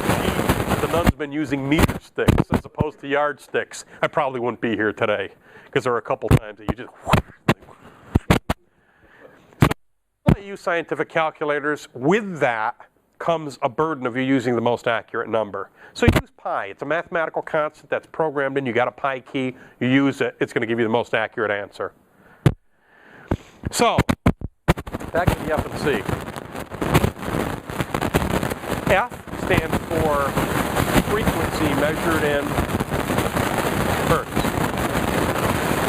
the nuns been using meter sticks as opposed to yardsticks, I probably wouldn't be here today because there were a couple times that you just. Use scientific calculators. With that comes a burden of you using the most accurate number. So you use pi. It's a mathematical constant that's programmed in. You got a pi key. You use it. It's going to give you the most accurate answer. So back to the F and C. F stands for frequency measured in hertz.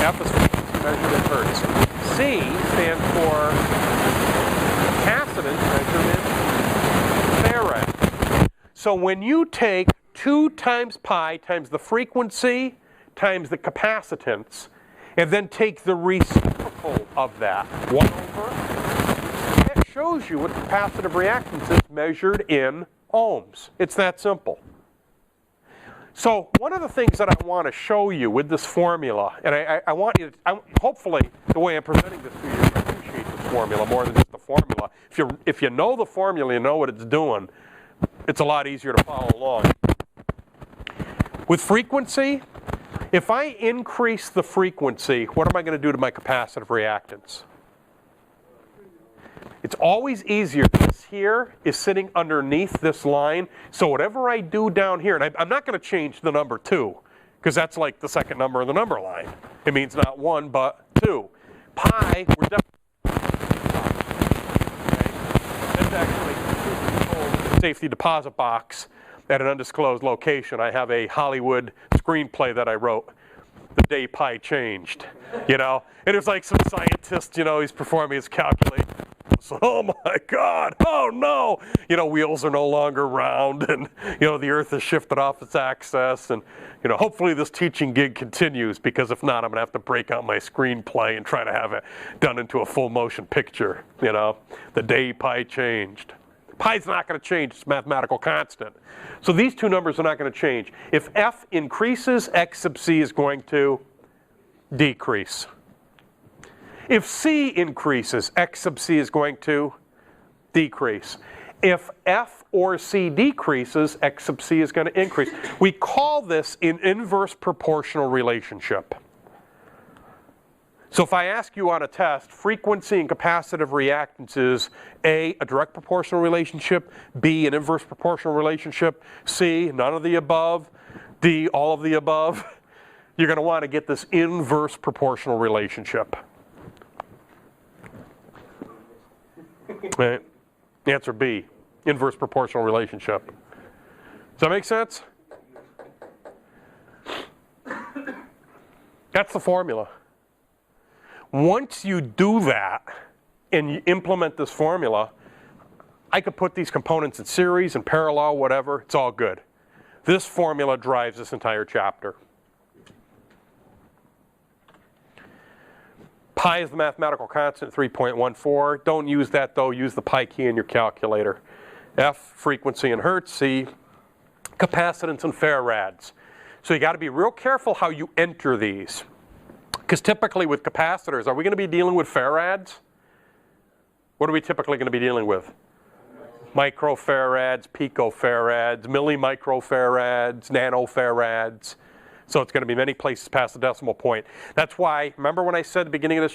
F is frequency measured in hertz. C stands for capacitance measured in farad. So when you take 2 times pi times the frequency times the capacitance, and then take the reciprocal of that, 1 over, that shows you what capacitive reactance is measured in ohms. It's that simple. So one of the things that I want to show you with this formula, and I want you to, hopefully the way I'm presenting this to you, you appreciate this formula more than just the formula. If you know the formula, you know what it's doing, it's a lot easier to follow along. With frequency, if I increase the frequency, what am I going to do to my capacitive reactance? It's always easier. This here is sitting underneath this line. So whatever I do down here, and I'm not going to change the number 2, because that's like the second number in the number line. It means not 1, but 2. Pi, we're definitely, okay? That's actually a safety deposit box at an undisclosed location. I have a Hollywood screenplay that I wrote the day pi changed, you know? And it was like some scientist, you know, he's performing his calculation. Oh my God, oh no! You know, wheels are no longer round, and, you know, the earth has shifted off its axis, and, you know, hopefully this teaching gig continues, because if not, I'm gonna have to break out my screenplay and try to have it done into a full motion picture, you know? The day pi changed. Pi's not gonna change, it's a mathematical constant. So these two numbers are not gonna change. If F increases, X sub C is going to decrease. If C increases, X sub C is going to decrease. If F or C decreases, X sub C is going to increase. We call this an inverse proportional relationship. So if I ask you on a test, frequency and capacitive reactance is A, a direct proportional relationship, B, an inverse proportional relationship, C, none of the above, D, all of the above, you're going to want to get this inverse proportional relationship. Right. Answer B, inverse proportional relationship. Does that make sense? That's the formula. Once you do that and you implement this formula, I could put these components in series and parallel, whatever, it's all good. This formula drives this entire chapter. Pi is the mathematical constant, 3.14. Don't use that though, use the pi key in your calculator. F, frequency in hertz, C, capacitance in farads. So you got to be real careful how you enter these. Because typically with capacitors, are we going to be dealing with farads? What are we typically going to be dealing with? Microfarads, picofarads, millimicrofarads, nanofarads. So it's going to be many places past the decimal point. That's why, remember when I said at the beginning of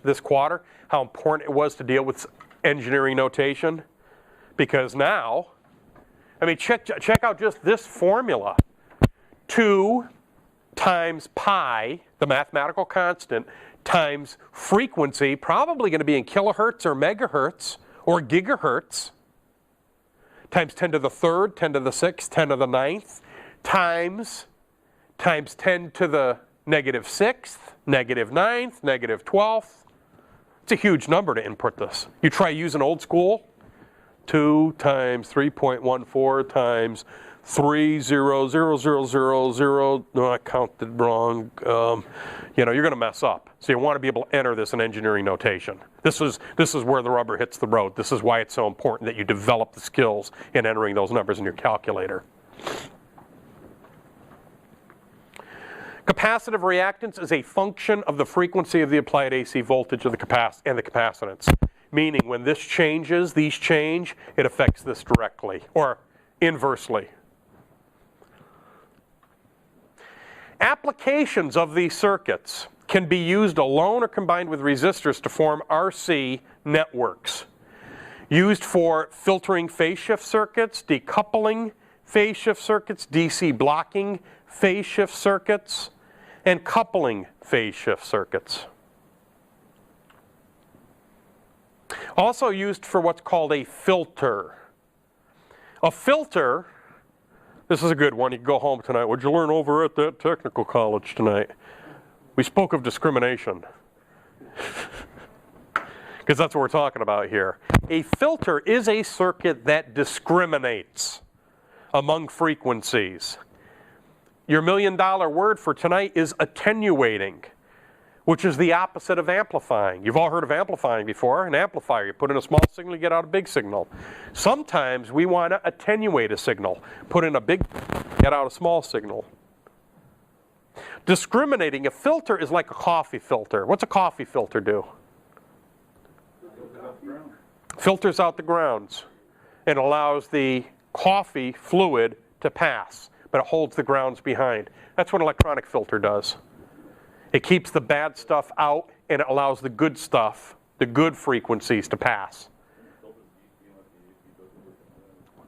this quarter, how important it was to deal with engineering notation? Because now, I mean, check out just this formula. 2 times pi, the mathematical constant, times frequency, probably going to be in kilohertz or megahertz or gigahertz, times 10 to the 3rd, 10 to the 6th, 10 to the 9th, times 10 to the -6th, -9th, -12th. It's a huge number to input this. You try using old school, 2 times 3.14 times 3,0,0,0,0,0. No, I counted wrong. You know, you're going to mess up. So you want to be able to enter this in engineering notation. This is where the rubber hits the road. This is why it's so important that you develop the skills in entering those numbers in your calculator. Capacitive reactance is a function of the frequency of the applied AC voltage of the capacitance. Meaning when this changes, these change, it affects this directly or inversely. Applications of these circuits can be used alone or combined with resistors to form RC networks. Used for filtering phase shift circuits, decoupling phase shift circuits, DC blocking phase shift circuits, and coupling phase shift circuits. Also used for what's called a filter. A filter, this is a good one, you can go home tonight. What'd you learn over at that technical college tonight? We spoke of discrimination. Because that's what we're talking about here. A filter is a circuit that discriminates among frequencies. Your $1 million word for tonight is attenuating. which is the opposite of amplifying. You've all heard of amplifying before. An amplifier, you put in a small signal, you get out a big signal. Sometimes we want to attenuate a signal. Put in a big, get out a small signal. Discriminating, a filter is like a coffee filter. What's a coffee filter do? Filters out the grounds and allows the coffee fluid to pass, but it holds the grounds behind. That's what an electronic filter does. It keeps the bad stuff out and it allows the good stuff, the good frequencies to pass.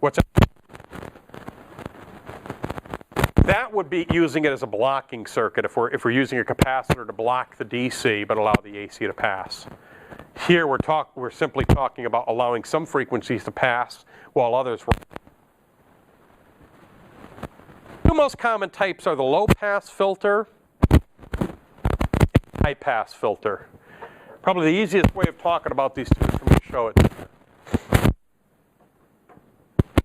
What's that? That would be using it as a blocking circuit if we're using a capacitor to block the DC but allow the AC to pass. Here we're simply talking about allowing some frequencies to pass while others were. The two most common types are the low pass filter and high pass filter. Probably the easiest way of talking about these two is for me to show it.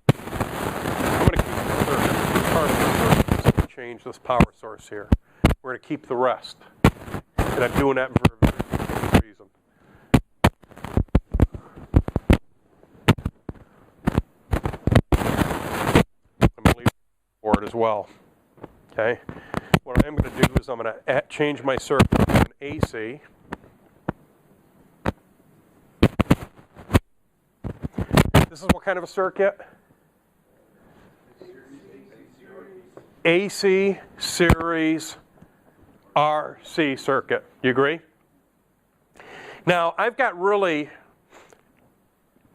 I'm going to keep the circuit, part of the circuit. So I'm going to change this power source here. We're going to keep the rest. And I'm doing that for a very good reason. I'm going to leave the board as well. Okay. What I'm going to do is I'm going to change my circuit to an AC. This is what kind of a circuit? AC series RC circuit. You agree? Now, I've got really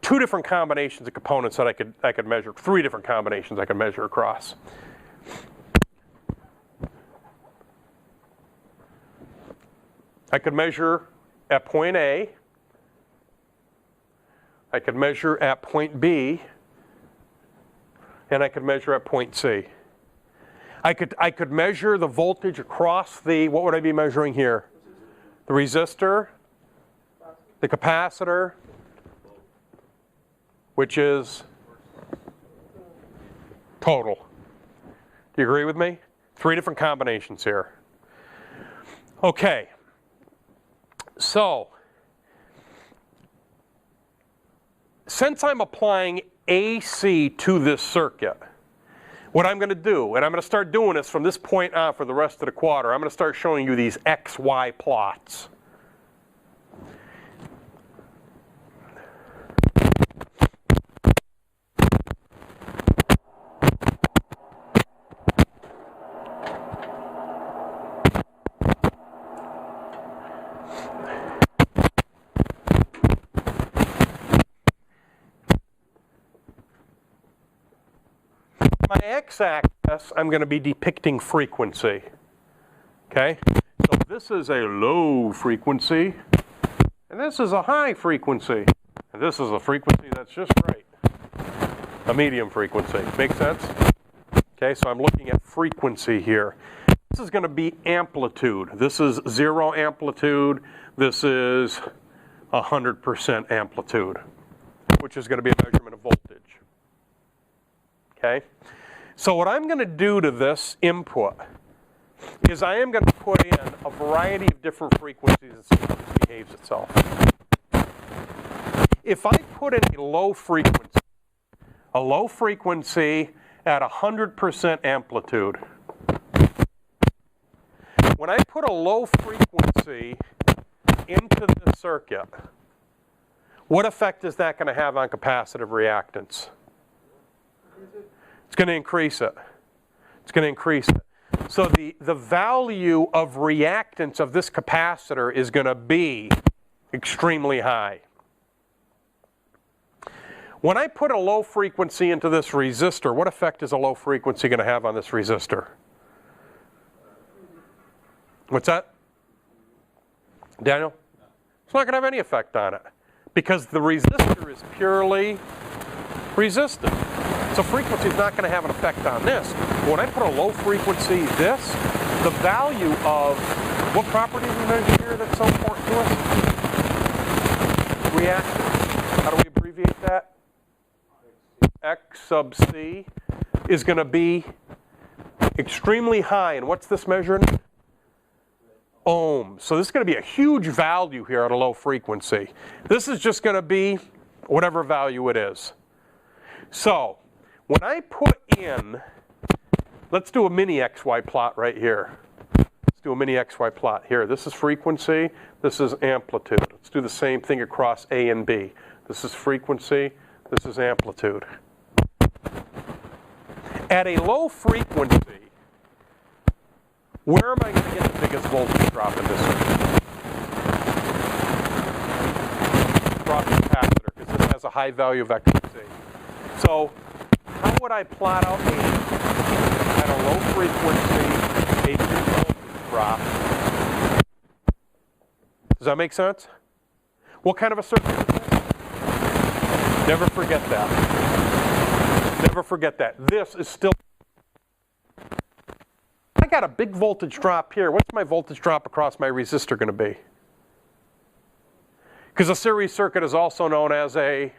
two different combinations of components that I could measure, three different combinations I could measure across. I could measure at point A, I could measure at point B, and I could measure at point C. I could measure the voltage across the, what would I be measuring here? The resistor, the capacitor, which is total. Do you agree with me? Three different combinations here. Okay. So, since I'm applying AC to this circuit, what I'm going to do, and I'm going to start doing this from this point on for the rest of the quarter, I'm going to start showing you these XY plots. My x-axis, I'm going to be depicting frequency. Okay? So this is a low frequency, and this is a high frequency. And this is a frequency that's just right. A medium frequency. Make sense? Okay, so I'm looking at frequency here. This is going to be amplitude. This is 0 amplitude. This is 100% amplitude, which is going to be a measurement of voltage. Okay? So what I'm going to do to this input is I am going to put in a variety of different frequencies and see how it behaves itself. If I put in a low frequency at 100% amplitude, when I put a low frequency into the circuit, what effect is that going to have on capacitive reactance? It's going to increase it. It's going to increase it. So the value of reactance of this capacitor is going to be extremely high. When I put a low frequency into this resistor, what effect is a low frequency going to have on this resistor? What's that? Daniel? It's not going to have any effect on it because the resistor is purely resistive. So frequency is not going to have an effect on this. When I put a low frequency this, the value of, what property we measure here that's so important to us? Reactance. How do we abbreviate that? X sub C is going to be extremely high. And what's this measuring? ohms. So this is going to be a huge value here at a low frequency. This is just going to be whatever value it is. So when I put in, let's do a mini XY plot right here. Let's do a mini XY plot here. This is frequency, this is amplitude. Let's do the same thing across A and B. This is frequency, this is amplitude. At a low frequency, where am I going to get the biggest voltage drop in this circuit? Across the capacitor, because this has a high value of XC. So how would I plot out at a low frequency, a big voltage drop? Does that make sense? What kind of a circuit is this? Never forget that. Never forget that. This is still... I got a big voltage drop here. What's my voltage drop across my resistor going to be? Because a series circuit is also known as a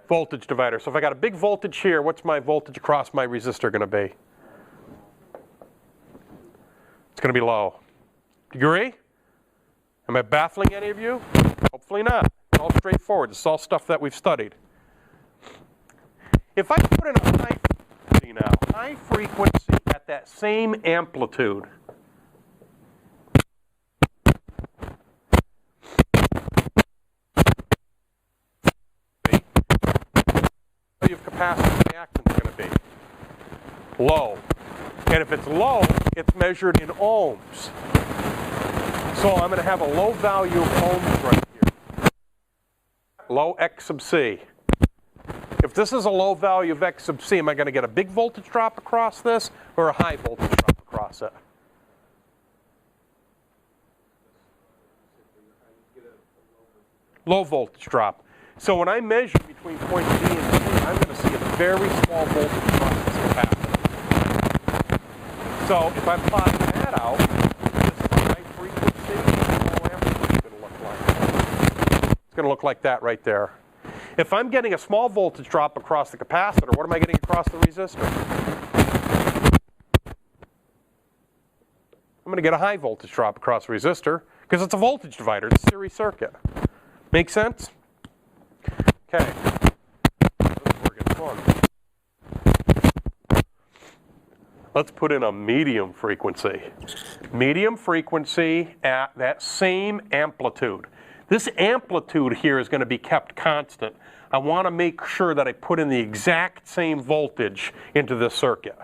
voltage divider. So if I got a big voltage here, what's my voltage across my resistor going to be? It's going to be low. Do you agree? Am I baffling any of you? Hopefully not. It's all straightforward. It's all stuff that we've studied. If I put in a high frequency now, high frequency at that same amplitude, value of capacitive reactance is going to be low. And if it's low, it's measured in ohms. So I'm going to have a low value of ohms right here. Low X sub C. If this is a low value of X sub C, am I going to get a big voltage drop across this or a high voltage drop across it? Low voltage drop. So when I measure between point B and C, I'm going to see a very small voltage drop in this capacitor. So if I'm plotting that out, this is a high frequency, low amplitude going to look like. It's going to look like that right there. If I'm getting a small voltage drop across the capacitor, what am I getting across the resistor? I'm going to get a high voltage drop across the resistor because it's a voltage divider. It's a series circuit. Make sense? Okay. This is where it gets fun. Let's put in a medium frequency. Medium frequency at that same amplitude. This amplitude here is going to be kept constant. I want to make sure that I put in the exact same voltage into this circuit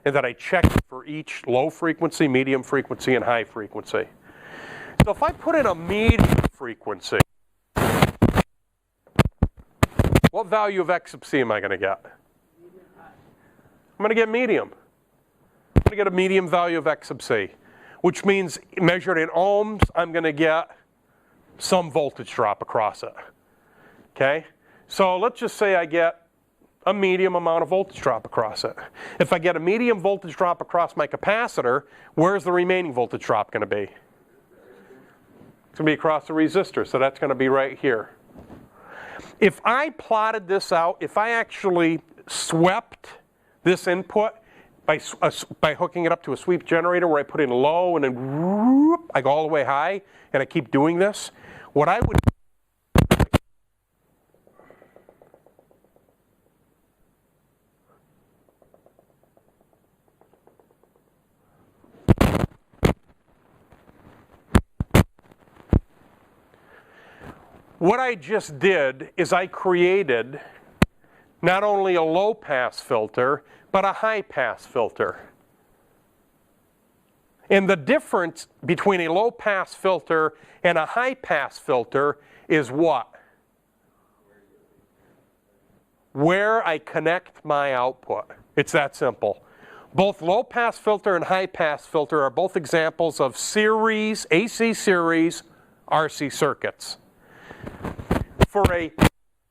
and that I check it for each low frequency, medium frequency, and high frequency. So if I put in a medium frequency, what value of X sub C am I going to get? I'm going to get medium. I'm going to get a medium value of X sub C, which means measured in ohms, I'm going to get some voltage drop across it. Okay? So let's just say I get a medium amount of voltage drop across it. If I get a medium voltage drop across my capacitor, where's the remaining voltage drop going to be? It's going to be across the resistor, so that's going to be right here. If I plotted this out, if I actually swept this input by hooking it up to a sweep generator where I put in low and then I go all the way high and I keep doing this, what I would what I just did is I created not only a low pass filter, but a high pass filter. And the difference between a low pass filter and a high pass filter is what? Where I connect my output. It's that simple. Both low pass filter and high pass filter are both examples of series, AC series, RC circuits. For a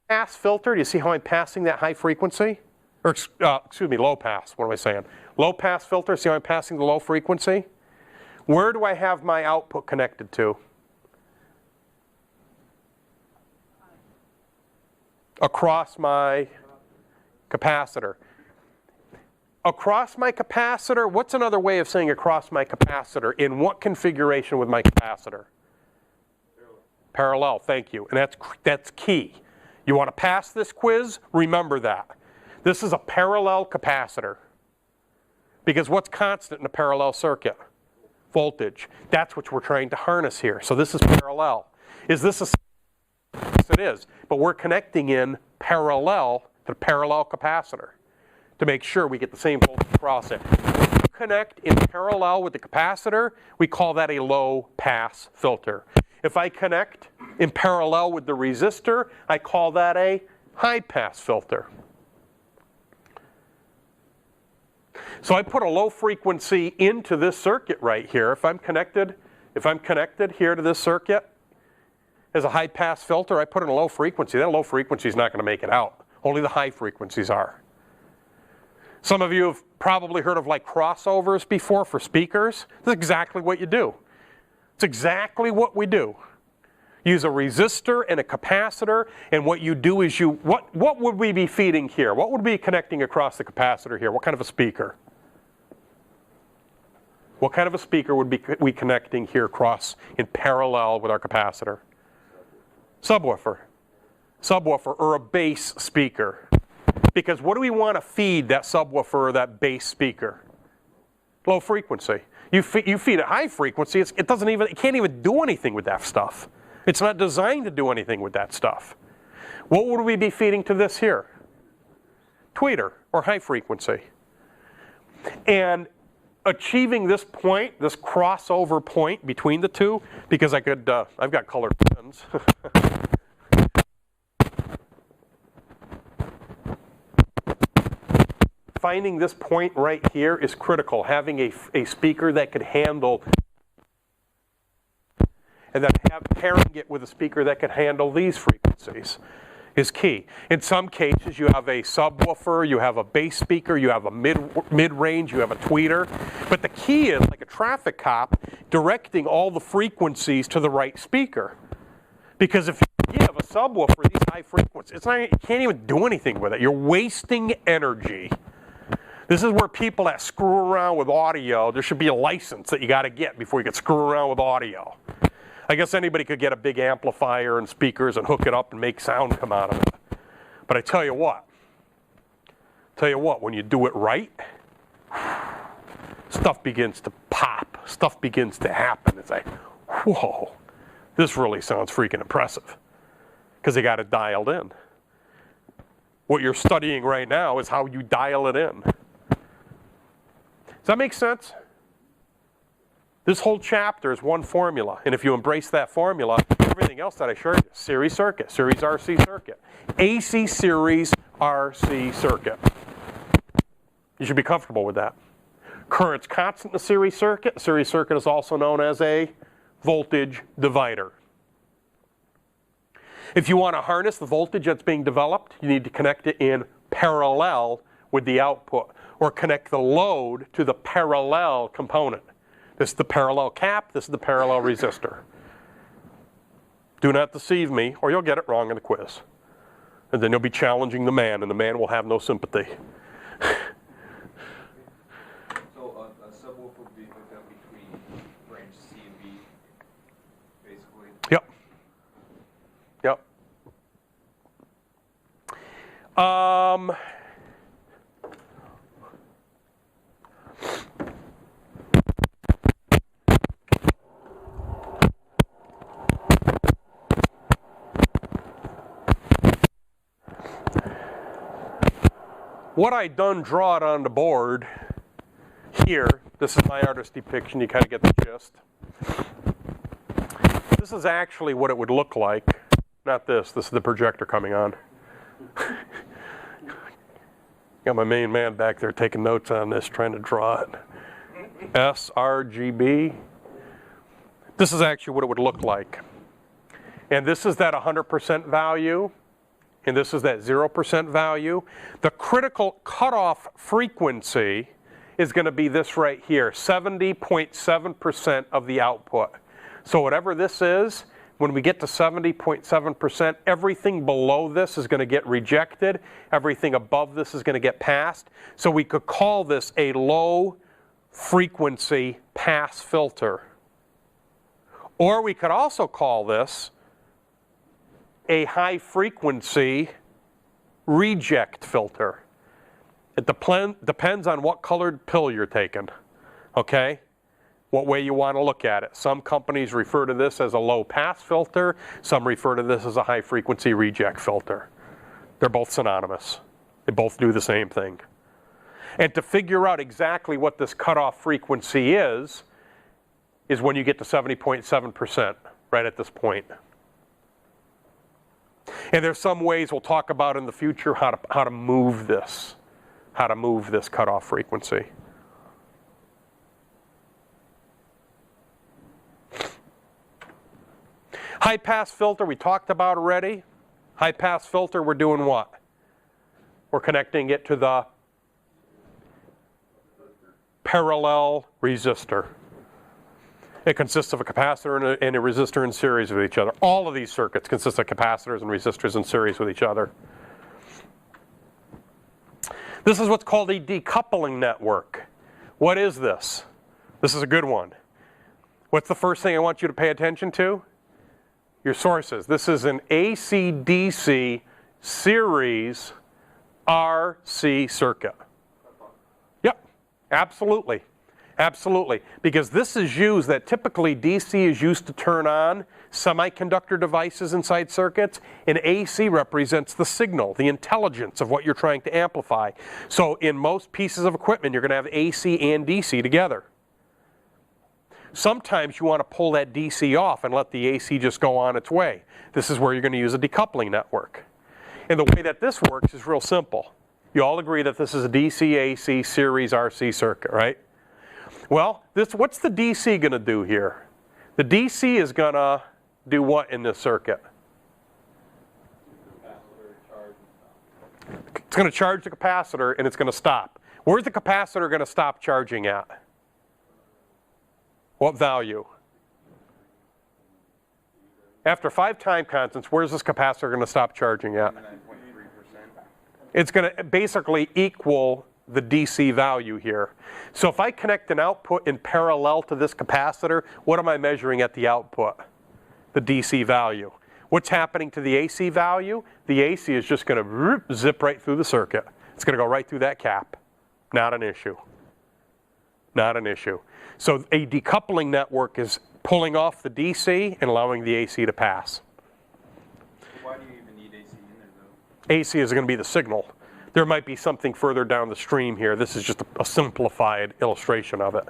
pass filter, do you see how I'm passing that high frequency? Or, excuse me, low pass, what am I saying? Low pass filter, see how I'm passing the low frequency? Where do I have my output connected to? Across my capacitor. across my capacitor, what's another way of saying across my capacitor? In what configuration with my capacitor? Parallel, thank you. And that's key. You want to pass this quiz? Remember that. This is a parallel capacitor. Because what's constant in a parallel circuit? Voltage. That's what we're trying to harness here. So this is parallel. Is this a... Yes, it is. But we're connecting in parallel to the parallel capacitor to make sure we get the same voltage across it. When you connect in parallel with the capacitor, we call that a low pass filter. If I connect in parallel with the resistor, I call that a high pass filter. So I put a low frequency into this circuit right here. If I'm connected here to this circuit as a high pass filter, I put in a low frequency. That low frequency is not going to make it out. Only the high frequencies are. Some of you have probably heard of like crossovers before for speakers. That's exactly what you do. It's exactly what we do. Use a resistor and a capacitor, and what you do is what would we be feeding here? What would we be connecting across the capacitor here? What kind of a speaker? What kind of a speaker would we connecting here across in parallel with our capacitor? Subwoofer. Subwoofer, or a bass speaker. Because what do we want to feed that subwoofer or that bass speaker? Low frequency. You feed it high frequency, it can't even do anything with that stuff. It's not designed to do anything with that stuff. What would we be feeding to this here? Tweeter, or high frequency. And achieving this point, this crossover point between the two, because I've got colored pens. Finding this point right here is critical. Having a speaker that could handle, and then pairing it with a speaker that could handle these frequencies is key. In some cases, you have a subwoofer, you have a bass speaker, you have a mid-range, you have a tweeter. But the key is, like a traffic cop, directing all the frequencies to the right speaker. Because if you give a subwoofer these high frequencies, you can't even do anything with it. You're wasting energy. This is where people that screw around with audio, there should be a license that you got to get before you can screw around with audio. I guess anybody could get a big amplifier and speakers and hook it up and make sound come out of it. But I tell you what, when you do it right, stuff begins to pop, stuff begins to happen. It's like, whoa, this really sounds freaking impressive. Because they got it dialed in. What you're studying right now is how you dial it in. Does that make sense? This whole chapter is one formula, and if you embrace that formula, everything else that I showed you, series circuit, series RC circuit, AC series RC circuit. You should be comfortable with that. Current's constant in a series circuit. A series circuit is also known as a voltage divider. If you want to harness the voltage that's being developed, you need to connect it in parallel with the output, or connect the load to the parallel component. This is the parallel cap, this is the parallel resistor. Do not deceive me, or you'll get it wrong in the quiz. And then you'll be challenging the man, and the man will have no sympathy. So a subwoofer would be hooked up between branch C and B, basically? Yep. What I done draw it on the board here, this is my artist depiction, you kind of get the gist. This is actually what it would look like. Not this is the projector coming on. Got my main man back there taking notes on this, trying to draw it. sRGB. This is actually what it would look like. And this is that 100% value. And this is that 0% value. The critical cutoff frequency is going to be this right here, 70.7% of the output. So whatever this is, When we get to 70.7%, everything below this is going to get rejected. Everything above this is going to get passed. So we could call this a low frequency pass filter. Or we could also call this a high frequency reject filter. It depends on what colored pill you're taking, okay? What way you want to look at it. Some companies refer to this as a low pass filter. Some refer to this as a high frequency reject filter. They're both synonymous. They both do the same thing. And to figure out exactly what this cutoff frequency is when you get to 70.7%, right at this point. And there's some ways we'll talk about in the future how to move this cutoff frequency. High pass filter we talked about already. High pass filter, we're doing what? We're connecting it to the parallel resistor. It consists of a capacitor and a resistor in series with each other. All of these circuits consist of capacitors and resistors in series with each other. This is what's called a decoupling network. What is this? This is a good one. What's the first thing I want you to pay attention to? Your sources. This is an AC-DC series RC circuit. Yep, absolutely. Absolutely. Because this is used, that typically DC is used to turn on semiconductor devices inside circuits, and AC represents the signal, the intelligence of what you're trying to amplify. So in most pieces of equipment, you're going to have AC and DC together. Sometimes you want to pull that DC off and let the AC just go on its way. This is where you're going to use a decoupling network. And the way that this works is real simple. You all agree that this is a DC AC series RC circuit, right? Well, what's the DC going to do here? The DC is going to do what in this circuit? It's going to charge the capacitor and it's going to stop. Where's the capacitor going to stop charging at? What value? After 5 time constants, where's this capacitor going to stop charging at? 9.3%. It's going to basically equal the DC value here. So if I connect an output in parallel to this capacitor, what am I measuring at the output? The DC value. What's happening to the AC value? The AC is just going to zip right through the circuit. It's going to go right through that cap. Not an issue. Not an issue. So a decoupling network is pulling off the DC and allowing the AC to pass. Why do you even need AC in there, though? AC is going to be the signal. There might be something further down the stream here. This is just a simplified illustration of it.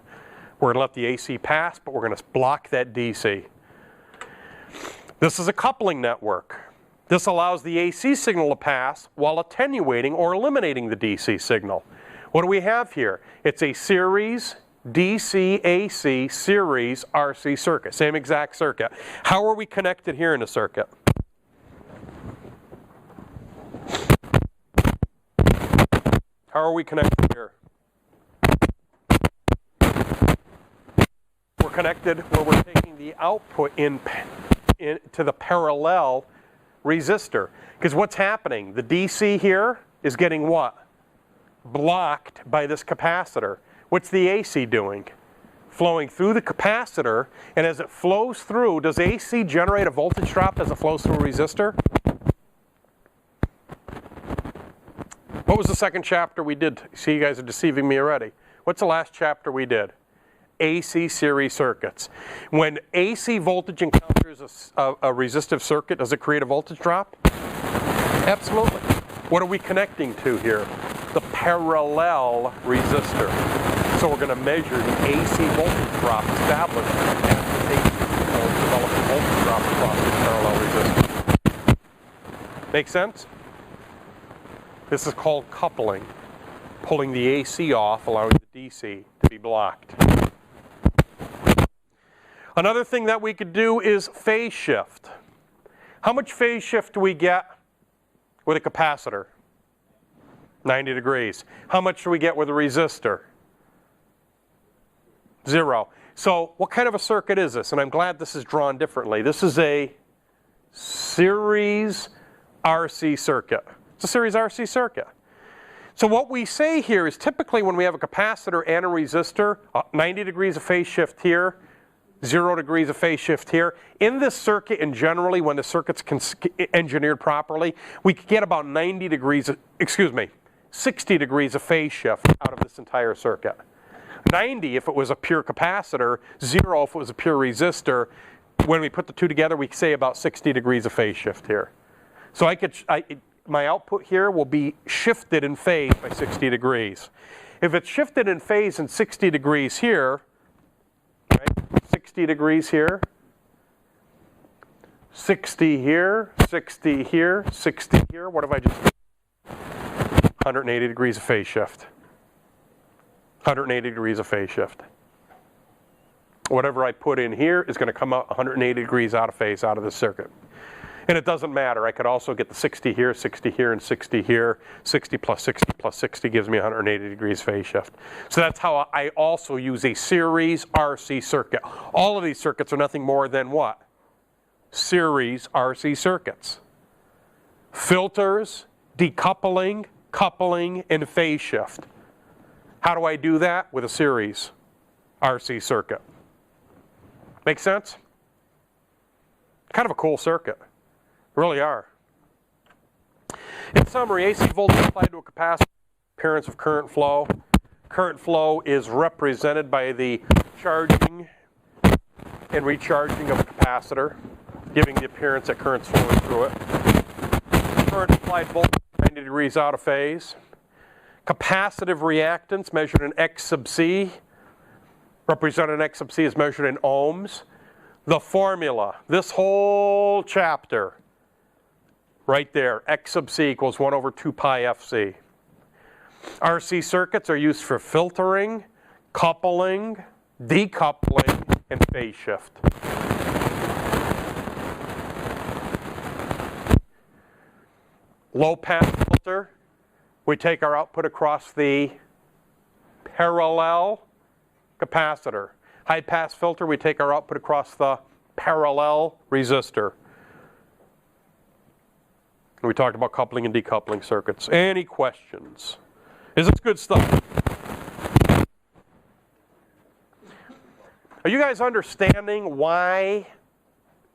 We're going to let the AC pass, but we're going to block that DC. This is a coupling network. This allows the AC signal to pass while attenuating or eliminating the DC signal. What do we have here? It's a series DC AC series RC circuit. Same exact circuit. How are we connected here in the circuit? How are we connected here? We're connected where we're taking the output to the parallel resistor. Because what's happening? The DC here is getting what? Blocked by this capacitor. What's the AC doing? Flowing through the capacitor, and as it flows through, does AC generate a voltage drop as it flows through a resistor? What was the second chapter we did? See, you guys are deceiving me already. What's the last chapter we did? AC series circuits. When AC voltage encounters a resistive circuit, does it create a voltage drop? Absolutely. What are we connecting to here? The parallel resistor. So we're going to measure the AC voltage drop established as this AC signal developing voltage drop across this parallel resistor. Make sense? This is called coupling. Pulling the AC off, allowing the DC to be blocked. Another thing that we could do is phase shift. How much phase shift do we get with a capacitor? 90 degrees. How much do we get with a resistor? 0. So what kind of a circuit is this? And I'm glad this is drawn differently. This is a series RC circuit. It's a series RC circuit. So what we say here is typically when we have a capacitor and a resistor, 90 degrees of phase shift here, 0 degrees of phase shift here. In this circuit, and generally when the circuit's engineered properly, we could get about 60 degrees of phase shift out of this entire circuit. 90 if it was a pure capacitor, 0 if it was a pure resistor. When we put the two together, we say about 60 degrees of phase shift here. So my output here will be shifted in phase by 60 degrees. If it's shifted in phase in 60 degrees here, right, 60 degrees here, 60 here, 60 here, 60 here, what have I just done? 180 degrees of phase shift. 180 degrees of phase shift. Whatever I put in here is going to come out 180 degrees out of phase out of this circuit. And it doesn't matter. I could also get the 60 here, and 60 here. 60 plus 60 gives me 180 degrees phase shift. So that's how I also use a series RC circuit. All of these circuits are nothing more than what? Series RC circuits. Filters, decoupling, coupling, and phase shift. How do I do that? With a series RC circuit. Make sense? Kind of a cool circuit. Really are. In summary, AC voltage applied to a capacitor, appearance of current flow. Current flow is represented by the charging and recharging of a capacitor, giving the appearance that current's flowing through it. Current applied voltage 90 degrees out of phase. Capacitive reactance measured in X sub C. Represented in X sub C is measured in ohms. The formula, this whole chapter, right there, X sub C equals 1 over 2 pi FC. RC circuits are used for filtering, coupling, decoupling, and phase shift. Low pass filter, we take our output across the parallel capacitor. High pass filter, we take our output across the parallel resistor. We talked about coupling and decoupling circuits. Any questions? Is this good stuff? Are you guys understanding why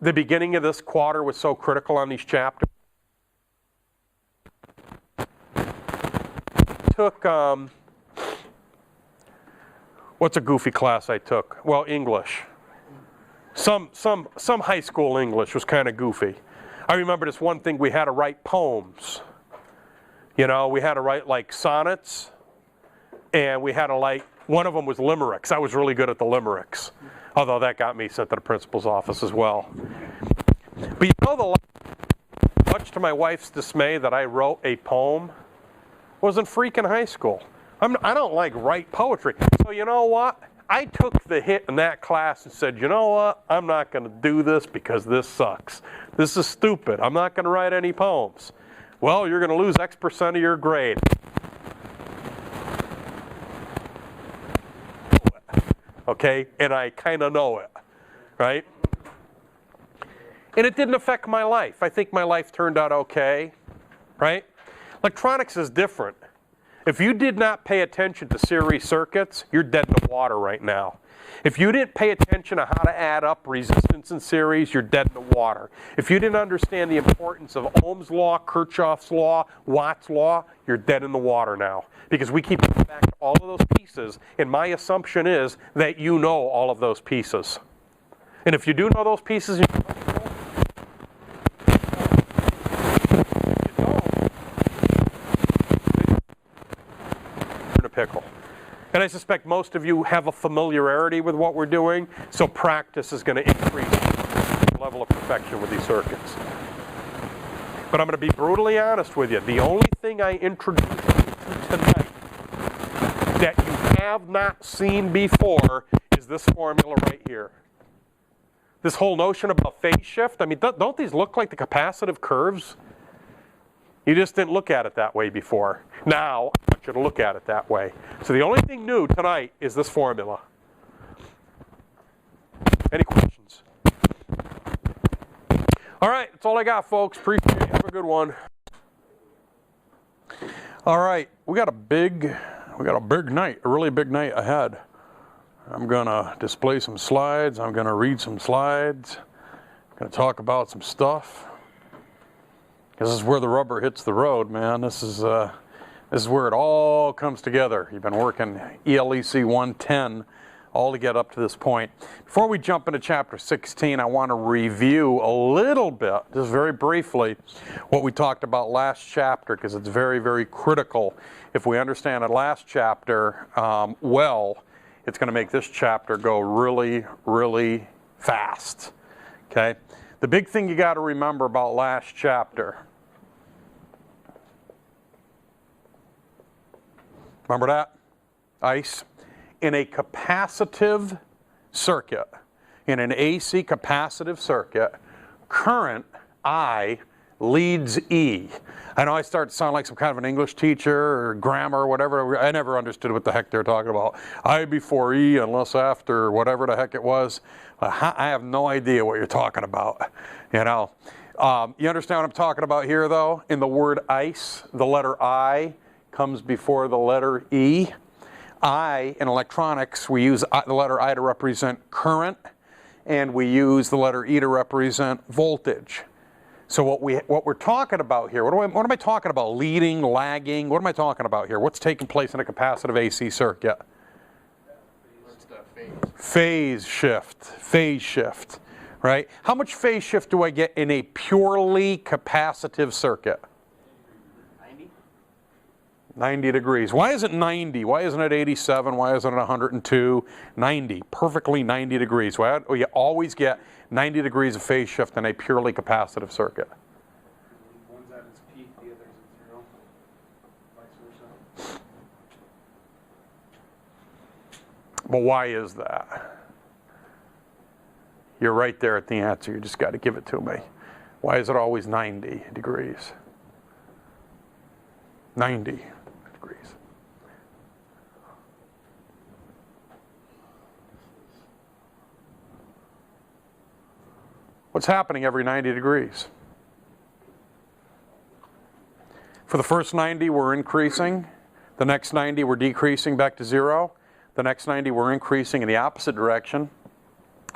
the beginning of this quarter was so critical on these chapters? Took, what's a goofy class I took? Well, English. Some high school English was kind of goofy. I remember this one thing, we had to write poems. You know, we had to write like sonnets, and we had to like, one of them was limericks. I was really good at the limericks, although that got me sent to the principal's office as well. But you know, much to my wife's dismay, that I wrote a poem was in freaking high school. I don't like write poetry. So you know what? I took the hit in that class and said, you know what? I'm not going to do this because this sucks. This is stupid. I'm not going to write any poems. Well, you're going to lose X% of your grade. Okay? And I kind of know it. Right? And it didn't affect my life. I think my life turned out okay. Right? Electronics is different. If you did not pay attention to series circuits, you're dead in the water right now. If you didn't pay attention to how to add up resistance in series, you're dead in the water. If you didn't understand the importance of Ohm's law, Kirchhoff's law, Watt's law, you're dead in the water now. Because we keep coming back to all of those pieces, and my assumption is that you know all of those pieces. And if you do know those pieces, pickle. And I suspect most of you have a familiarity with what we're doing, so practice is going to increase the level of perfection with these circuits. But I'm going to be brutally honest with you. The only thing I introduced you to tonight that you have not seen before is this formula right here. This whole notion about phase shift, I mean, don't these look like the capacitive curves? You just didn't look at it that way before. Now, I want you to look at it that way. So the only thing new tonight is this formula. Any questions? All right, that's all I got, folks. Appreciate it. Have a good one. All right, we got a big night, a really big night ahead. I'm gonna display some slides. I'm gonna read some slides. I'm gonna talk about some stuff. This is where the rubber hits the road, man. This is where it all comes together. You've been working ELEC 110 all to get up to this point. Before we jump into chapter 16, I want to review a little bit, just very briefly, what we talked about last chapter, because it's very, very critical. If we understand the last chapter well, it's going to make this chapter go really, really fast. Okay? The big thing you got to remember about last chapter. Remember that? ICE. In a capacitive circuit, in an AC capacitive circuit, current, I, leads E. I know I start to sound like some kind of an English teacher or grammar or whatever. I never understood what the heck they're talking about. I before E unless after, whatever the heck it was. I have no idea what you're talking about. You know, you understand what I'm talking about here, though? In the word ICE, the letter I comes before the letter E. I, in electronics, we use the letter I to represent current, and we use the letter E to represent voltage. So what we're talking about here, what am I talking about? Leading, lagging, what am I talking about here? What's taking place in a capacitive AC circuit? Phase shift, right? How much phase shift do I get in a purely capacitive circuit? 90 degrees. Why is it 90? Why isn't it 87? Why isn't it 102? 90. Perfectly 90 degrees. Well, you always get 90 degrees of phase shift in a purely capacitive circuit. One's at its peak, the other's at zero. Vice versa. But why is that? You're right there at the answer. You just got to give it to me. Why is it always 90 degrees? 90 degrees. What's happening every 90 degrees? For the first 90, we're increasing. The next 90, we're decreasing back to zero. The next 90, we're increasing in the opposite direction.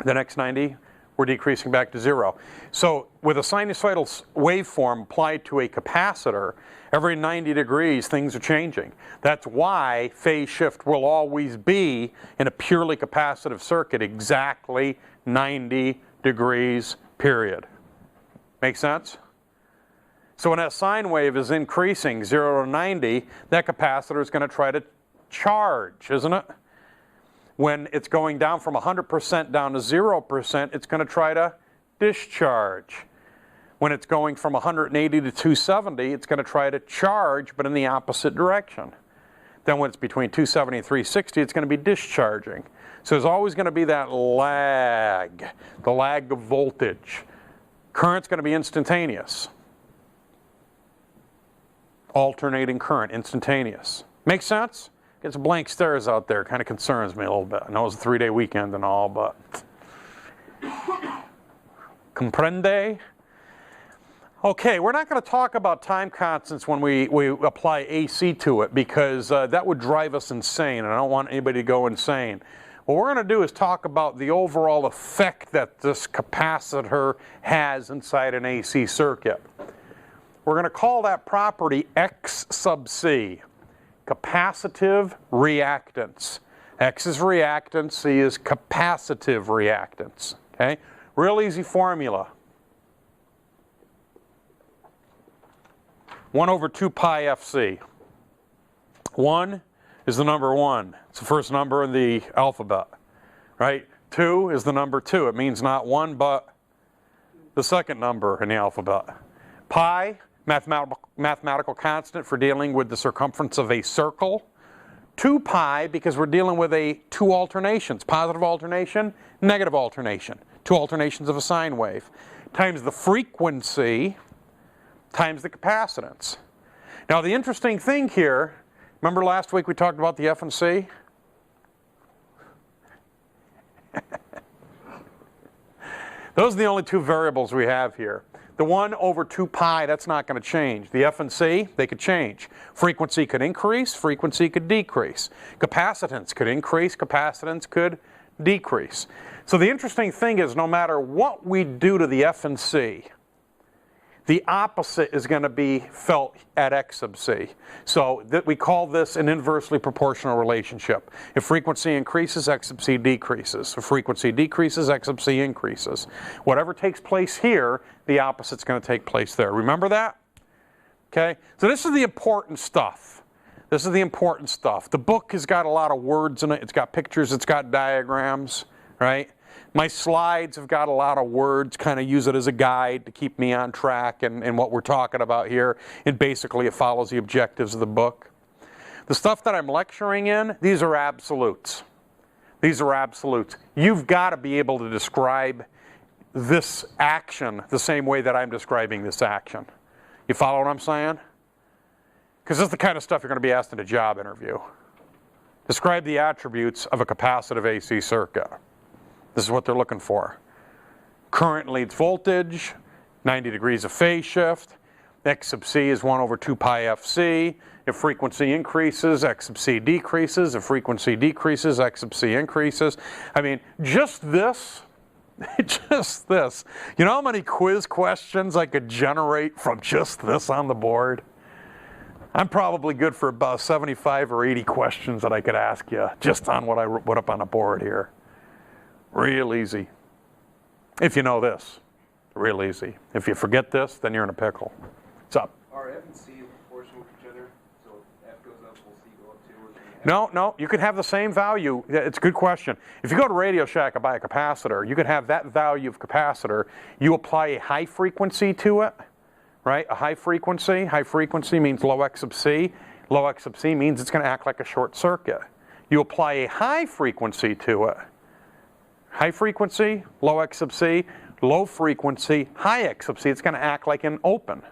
The next 90, we're decreasing back to zero. So with a sinusoidal waveform applied to a capacitor, every 90 degrees things are changing. That's why phase shift will always be in a purely capacitive circuit exactly 90 degrees, period. Make sense? So when that sine wave is increasing 0 to 90, that capacitor is going to try to charge, isn't it? When it's going down from 100% down to 0%, it's going to try to discharge. When it's going from 180 to 270, it's going to try to charge, but in the opposite direction. Then when it's between 270 and 360, it's going to be discharging. So there's always going to be that lag, the lag of voltage. Current's going to be instantaneous. Alternating current, instantaneous. Make sense? Get some blank stares out there. Kind of concerns me a little bit. I know it's a 3-day weekend and all, but comprende? Okay, we're not going to talk about time constants when we apply AC to it because that would drive us insane, and I don't want anybody to go insane. What we're going to do is talk about the overall effect that this capacitor has inside an AC circuit. We're going to call that property X sub C. Capacitive reactance. X is reactance, C is capacitive reactance. Okay? Real easy formula. 1 over 2 pi FC. 1 is the number 1. It's the first number in the alphabet. Right? 2 is the number 2. It means not 1 but the second number in the alphabet. Pi, mathematical constant for dealing with the circumference of a circle. 2 pi because we're dealing with two alternations, positive alternation, negative alternation, 2 alternations of a sine wave, times the frequency times the capacitance. Now the interesting thing here, remember last week we talked about the F and C? Those are the only two variables we have here. The 1 over 2 pi, that's not going to change. The F and C, they could change. Frequency could increase, frequency could decrease. Capacitance could increase, capacitance could decrease. So the interesting thing is, no matter what we do to the F and C, the opposite is going to be felt at X sub C. So we call this an inversely proportional relationship. If frequency increases, X sub C decreases. If frequency decreases, X sub C increases. Whatever takes place here, the opposite's going to take place there. Remember that? Okay? So this is the important stuff. This is the important stuff. The book has got a lot of words in it. It's got pictures, it's got diagrams, right? My slides have got a lot of words, kind of use it as a guide to keep me on track and what we're talking about here. And basically it follows the objectives of the book. The stuff that I'm lecturing in, these are absolutes. These are absolutes. You've got to be able to describe this action the same way that I'm describing this action. You follow what I'm saying? Because this is the kind of stuff you're going to be asked in a job interview. Describe the attributes of a capacitive AC circuit. This is what they're looking for. Current leads voltage, 90 degrees of phase shift. X sub C is 1 over 2 pi FC. If frequency increases, X sub C decreases. If frequency decreases, X sub C increases. I mean, just this, just this. You know how many quiz questions I could generate from just this on the board? I'm probably good for about 75 or 80 questions that I could ask you just on what I put up on the board here. Real easy. If you know this, real easy. If you forget this, then you're in a pickle. What's up? Are F and C in proportion with each other? So if F goes up, will C go up too? Or can you have No, you could have the same value. It's a good question. If you go to Radio Shack and buy a capacitor, you could have that value of capacitor. You apply a high frequency to it, right? A high frequency. High frequency means low X sub C. Low X sub C means it's going to act like a short circuit. You apply a high frequency to it. High frequency, low X sub C, low frequency, high X sub C, it's going to act like an open.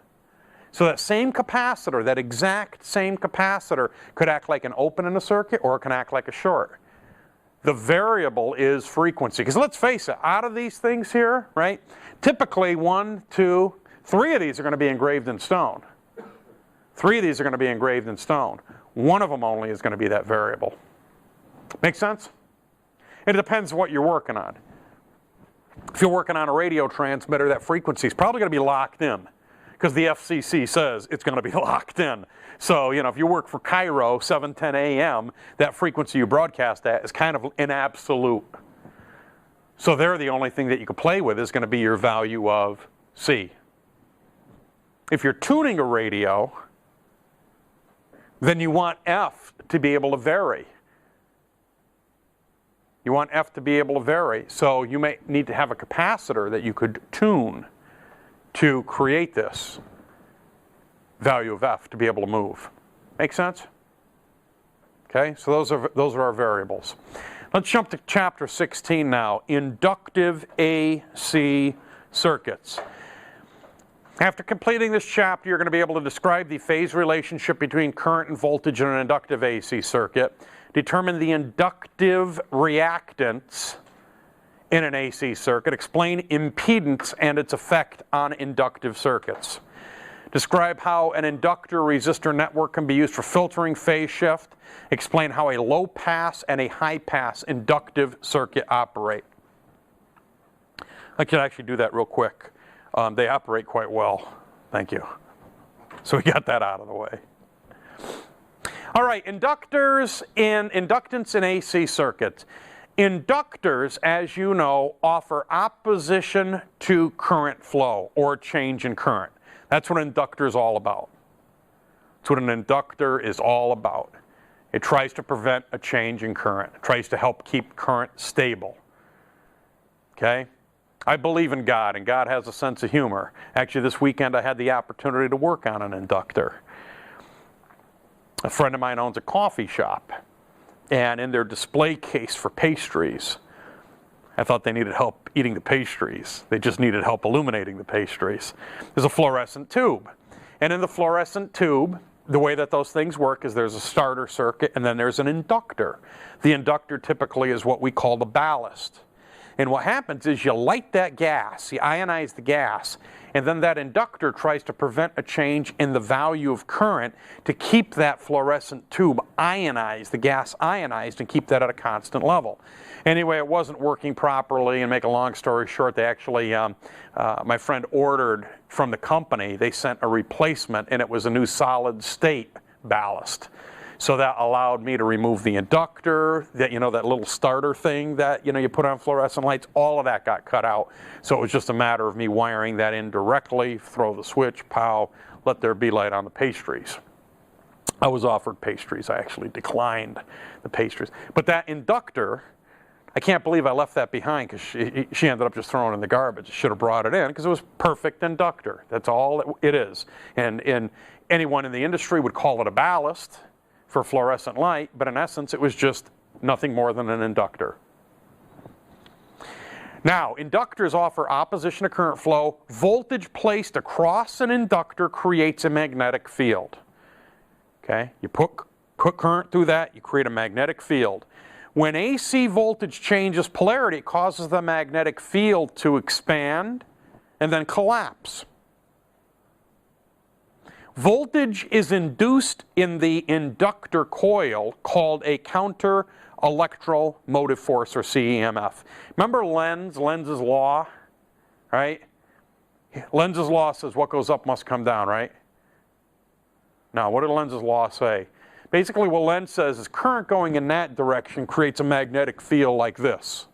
So that same capacitor, that exact same capacitor, could act like an open in a circuit or it can act like a short. The variable is frequency. Because let's face it, out of these things here, right, typically 1, 2, 3 of these are going to be engraved in stone. 3 of these are going to be engraved in stone. 1 of them only is going to be that variable. Make sense? It depends what you're working on. If you're working on a radio transmitter, that frequency is probably going to be locked in because the FCC says it's going to be locked in. So, you know, if you work for Cairo, 7:10 a.m., that frequency you broadcast at is kind of an absolute. So there, the only thing that you can play with is going to be your value of C. If you're tuning a radio, then you want F to be able to vary. You want F to be able to vary. So you may need to have a capacitor that you could tune to create this value of F to be able to move. Make sense? Okay, so those are our variables. Let's jump to chapter 16 now, Inductive AC Circuits. After completing this chapter, you're going to be able to describe the phase relationship between current and voltage in an inductive AC circuit, determine the inductive reactance in an AC circuit, explain impedance and its effect on inductive circuits. Describe how an inductor-resistor network can be used for filtering phase shift. Explain how a low-pass and a high-pass inductive circuit operate. I can actually do that real quick. They operate quite well. Thank you. So we got that out of the way. All right, inductance in AC circuits. Inductors, as you know, offer opposition to current flow or change in current. That's what an inductor is all about. That's what an inductor is all about. It tries to prevent a change in current. It tries to help keep current stable. Okay? I believe in God, and God has a sense of humor. Actually, this weekend I had the opportunity to work on an inductor. A friend of mine owns a coffee shop, and in their display case for pastries, I thought they needed help eating the pastries. They just needed help illuminating the pastries. There's a fluorescent tube. And in the fluorescent tube, the way that those things work is there's a starter circuit and then there's an inductor. The inductor typically is what we call the ballast. And what happens is you light that gas, you ionize the gas, and then that inductor tries to prevent a change in the value of current to keep that fluorescent tube ionized, the gas ionized, and keep that at a constant level. Anyway, it wasn't working properly, and make a long story short, they actually, my friend ordered from the company, they sent a replacement, and it was a new solid state ballast. So that allowed me to remove the inductor, that, that little starter thing that, you put on fluorescent lights, all of that got cut out. So it was just a matter of me wiring that in directly, throw the switch, pow, let there be light on the pastries. I was offered pastries. I actually declined the pastries. But that inductor, I can't believe I left that behind, because she ended up just throwing it in the garbage. I should have brought it in, because it was perfect inductor. That's all it is. And anyone in the industry would call it a ballast for fluorescent light, but in essence it was just nothing more than an inductor. Now, inductors offer opposition to current flow. Voltage placed across an inductor creates a magnetic field. Okay, you put current through that, you create a magnetic field. When AC voltage changes polarity, it causes the magnetic field to expand and then collapse. Voltage is induced in the inductor coil called a counter electromotive force, or CEMF. Remember Lenz's law, right? Lenz's law says what goes up must come down, right? Now, what did Lenz's law say? Basically what Lenz says is current going in that direction creates a magnetic field like this.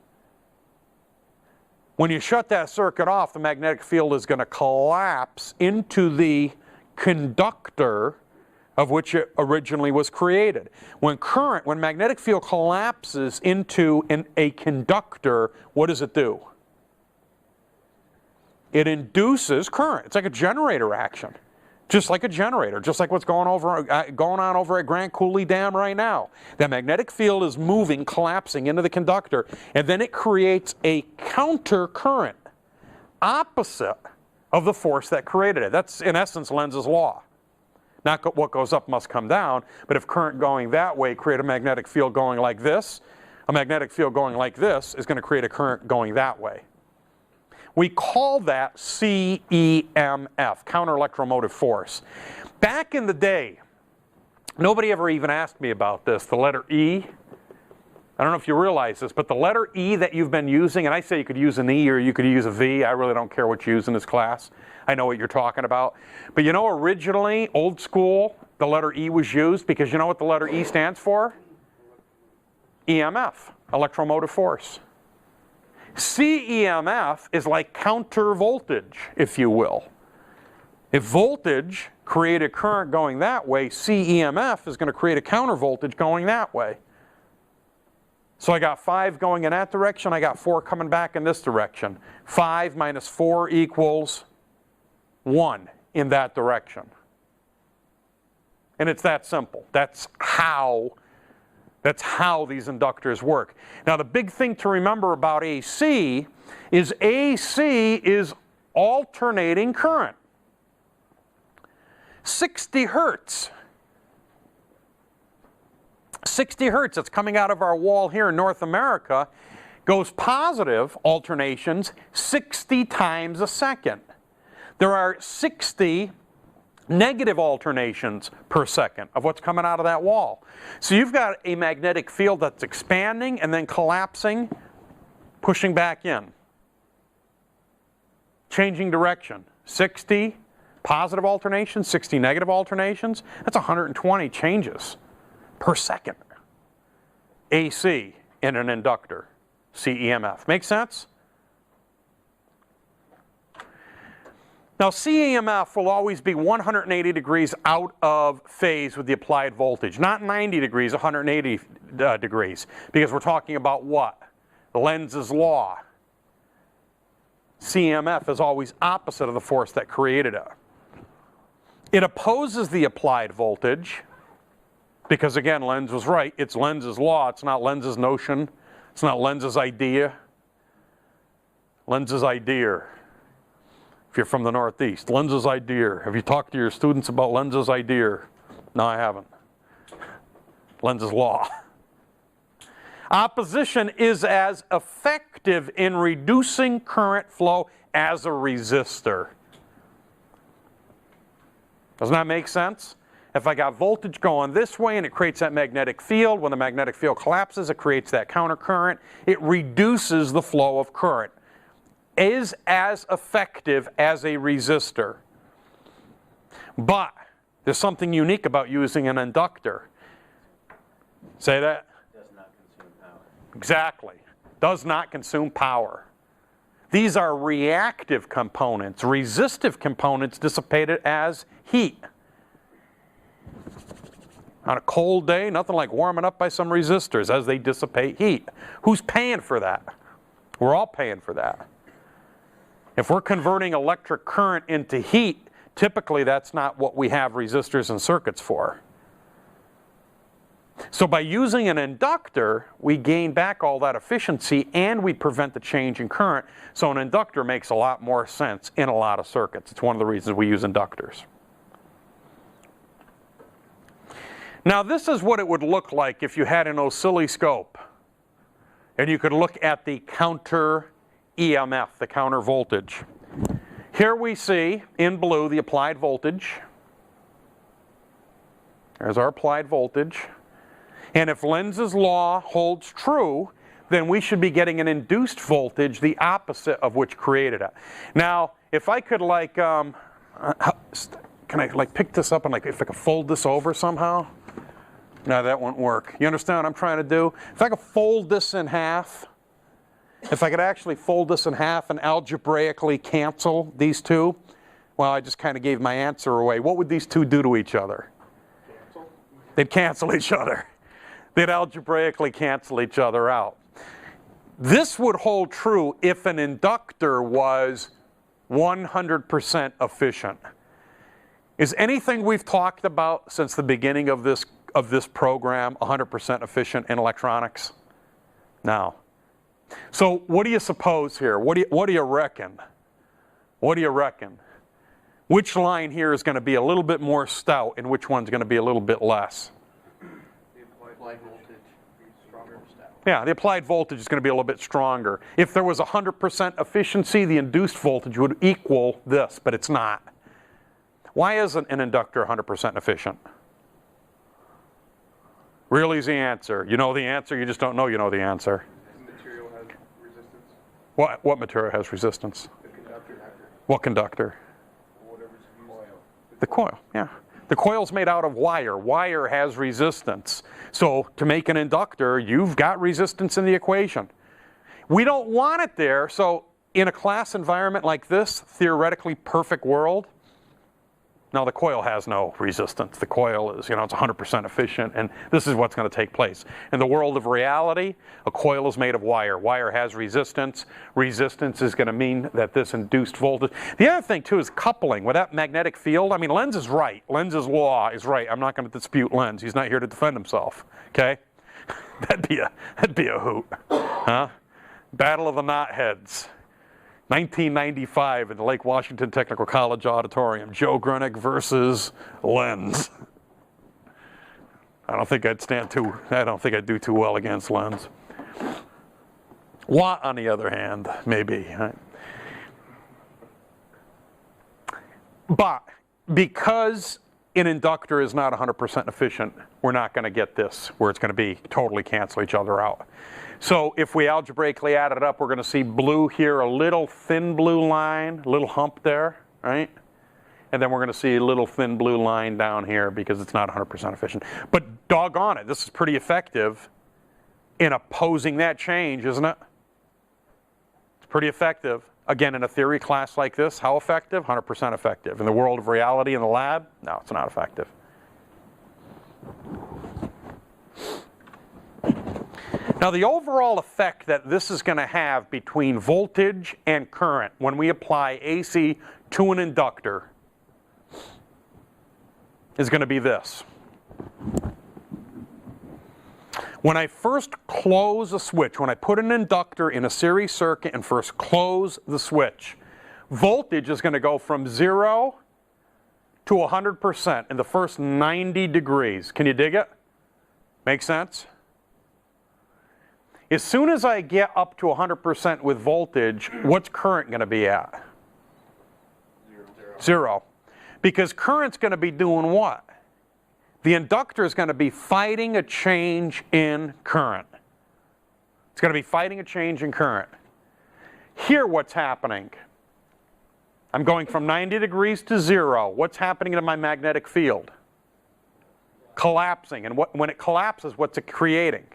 When you shut that circuit off, the magnetic field is going to collapse into the conductor of which it originally was created. When magnetic field collapses into a conductor, what does it do? It induces current. It's like a generator action. Just like a generator, just like what's going on over at Grant Cooley Dam right now. That magnetic field is moving, collapsing into the conductor, and then it creates a counter current, opposite of the force that created it. That's, in essence, Lenz's law. Not what goes up must come down, but if current going that way create a magnetic field going like this, a magnetic field going like this is going to create a current going that way. We call that CEMF, counter electromotive force. Back in the day, nobody ever even asked me about this, the letter E. I don't know if you realize this, but the letter E that you've been using, and I say you could use an E or you could use a V, I really don't care what you use in this class. I know what you're talking about. But originally, old school, the letter E was used because you know what the letter E stands for? EMF, electromotive force. CEMF is like counter voltage, if you will. If voltage created current going that way, CEMF is going to create a counter voltage going that way. So I got 5 going in that direction, I got 4 coming back in this direction. 5 minus 4 equals 1 in that direction. And it's that simple. That's how these inductors work. Now the big thing to remember about AC is alternating current. 60 hertz. 60 hertz that's coming out of our wall here in North America goes positive alternations 60 times a second. There are 60 negative alternations per second of what's coming out of that wall. So you've got a magnetic field that's expanding and then collapsing, pushing back in. Changing direction. 60 positive alternations, 60 negative alternations. That's 120 changes per second. AC in an inductor, CEMF. Make sense? Now CEMF will always be 180 degrees out of phase with the applied voltage. Not 90 degrees, 180 degrees. Because we're talking about what? Lenz's law. CEMF is always opposite of the force that created it. It opposes the applied voltage. Because again, Lenz was right. It's Lenz's law. It's not Lenz's notion. It's not Lenz's idea. Lenz's idea. If you're from the Northeast, Lenz's idea. Have you talked to your students about Lenz's idea? No, I haven't. Lenz's law. Opposition is as effective in reducing current flow as a resistor. Doesn't that make sense? If I got voltage going this way and it creates that magnetic field, when the magnetic field collapses, it creates that countercurrent. It reduces the flow of current. Is as effective as a resistor. But there's something unique about using an inductor. Say that? Does not consume power. Exactly. Does not consume power. These are reactive components. Resistive components dissipated as heat. On a cold day, nothing like warming up by some resistors as they dissipate heat. Who's paying for that? We're all paying for that. If we're converting electric current into heat, typically that's not what we have resistors and circuits for. So by using an inductor, we gain back all that efficiency and we prevent the change in current. So an inductor makes a lot more sense in a lot of circuits. It's one of the reasons we use inductors. Now this is what it would look like if you had an oscilloscope and you could look at the counter EMF, the counter voltage. Here we see in blue the applied voltage. There's our applied voltage. And if Lenz's law holds true, then we should be getting an induced voltage, the opposite of which created it. Now, if I could like, can I like pick this up and like if I could fold this over somehow? No, that won't work. You understand what I'm trying to do? If I could fold this in half, if I could actually fold this in half and algebraically cancel these two, well, I just kind of gave my answer away. What would these two do to each other? Cancel. They'd cancel each other. They'd algebraically cancel each other out. This would hold true if an inductor was 100% efficient. Is anything we've talked about since the beginning of this program 100% efficient in electronics? No. So what do you suppose here? What do you reckon? What do you reckon? Which line here is going to be a little bit more stout and which one's going to be a little bit less? The applied voltage is stronger or stout? Yeah, the applied voltage is going to be a little bit stronger. If there was 100% efficiency, the induced voltage would equal this, but it's not. Why isn't an inductor 100% efficient? Real easy answer. You know the answer, you just don't know you know the answer. The material has resistance. What material has resistance? The conductor. What conductor? Whatever's used. The coil, yeah. The coil's made out of wire. Wire has resistance. So to make an inductor, you've got resistance in the equation. We don't want it there, so in a class environment like this, theoretically perfect world, no, the coil has no resistance. The coil is, it's 100% efficient, and this is what's going to take place. In the world of reality, a coil is made of wire. Wire has resistance. Resistance is going to mean that this induced voltage. The other thing, too, is coupling. With that magnetic field, I mean, Lenz is right. Lenz's law is right. I'm not going to dispute Lenz. He's not here to defend himself, okay? That'd be a hoot, huh? Battle of the Knotheads. 1995 in the Lake Washington Technical College Auditorium. Joe Gryniuk versus Lenz. I don't think I'd do too well against Lenz. Watt, on the other hand, maybe. Right? But because an inductor is not 100% efficient, we're not going to get this where it's going to be totally cancel each other out. So if we algebraically add it up, we're going to see blue here, a little thin blue line, a little hump there, right? And then we're going to see a little thin blue line down here because it's not 100% efficient. But doggone it, this is pretty effective in opposing that change, isn't it? It's pretty effective. Again, in a theory class like this, how effective? 100% effective. In the world of reality in the lab, no, it's not effective. Now, the overall effect that this is going to have between voltage and current when we apply AC to an inductor is going to be this. When I first close a switch, when I put an inductor in a series circuit and first close the switch, voltage is going to go from 0 to 100% in the first 90 degrees. Can you dig it? Make sense? As soon as I get up to 100% with voltage, what's current going to be at? 0. Because current's going to be doing what? The inductor is going to be fighting a change in current. It's going to be fighting a change in current. Here, what's happening? I'm going from 90 degrees to 0. What's happening to my magnetic field? Collapsing. And when it collapses, what's it creating?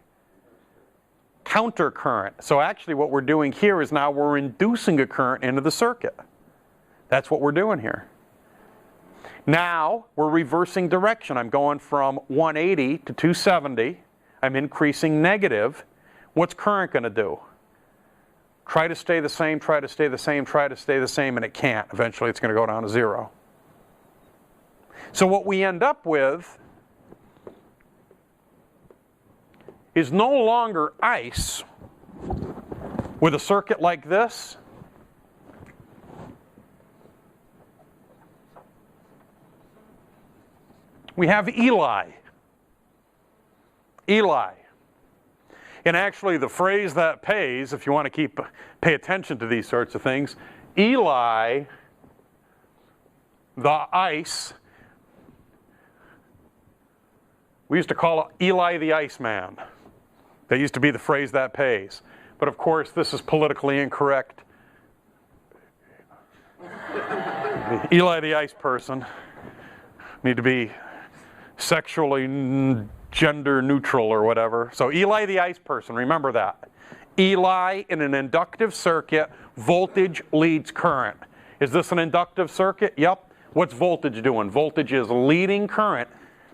Counter current. So actually what we're doing here is now we're inducing a current into the circuit. That's what we're doing here. Now we're reversing direction. I'm going from 180 to 270. I'm increasing negative. What's current going to do? Try to stay the same, try to stay the same, try to stay the same, and it can't. Eventually it's going to go down to 0. So what we end up with is no longer ice with a circuit like this. We have Eli. Eli. And actually the phrase that pays, if you want to pay attention to these sorts of things, Eli, the ice, we used to call it Eli the Iceman. That used to be the phrase that pays. But of course this is politically incorrect. Eli the ice person need to be sexually gender neutral or whatever. So Eli the ice person, remember that. Eli in an inductive circuit, voltage leads current. Is this an inductive circuit? Yep. What's voltage doing? Voltage is leading current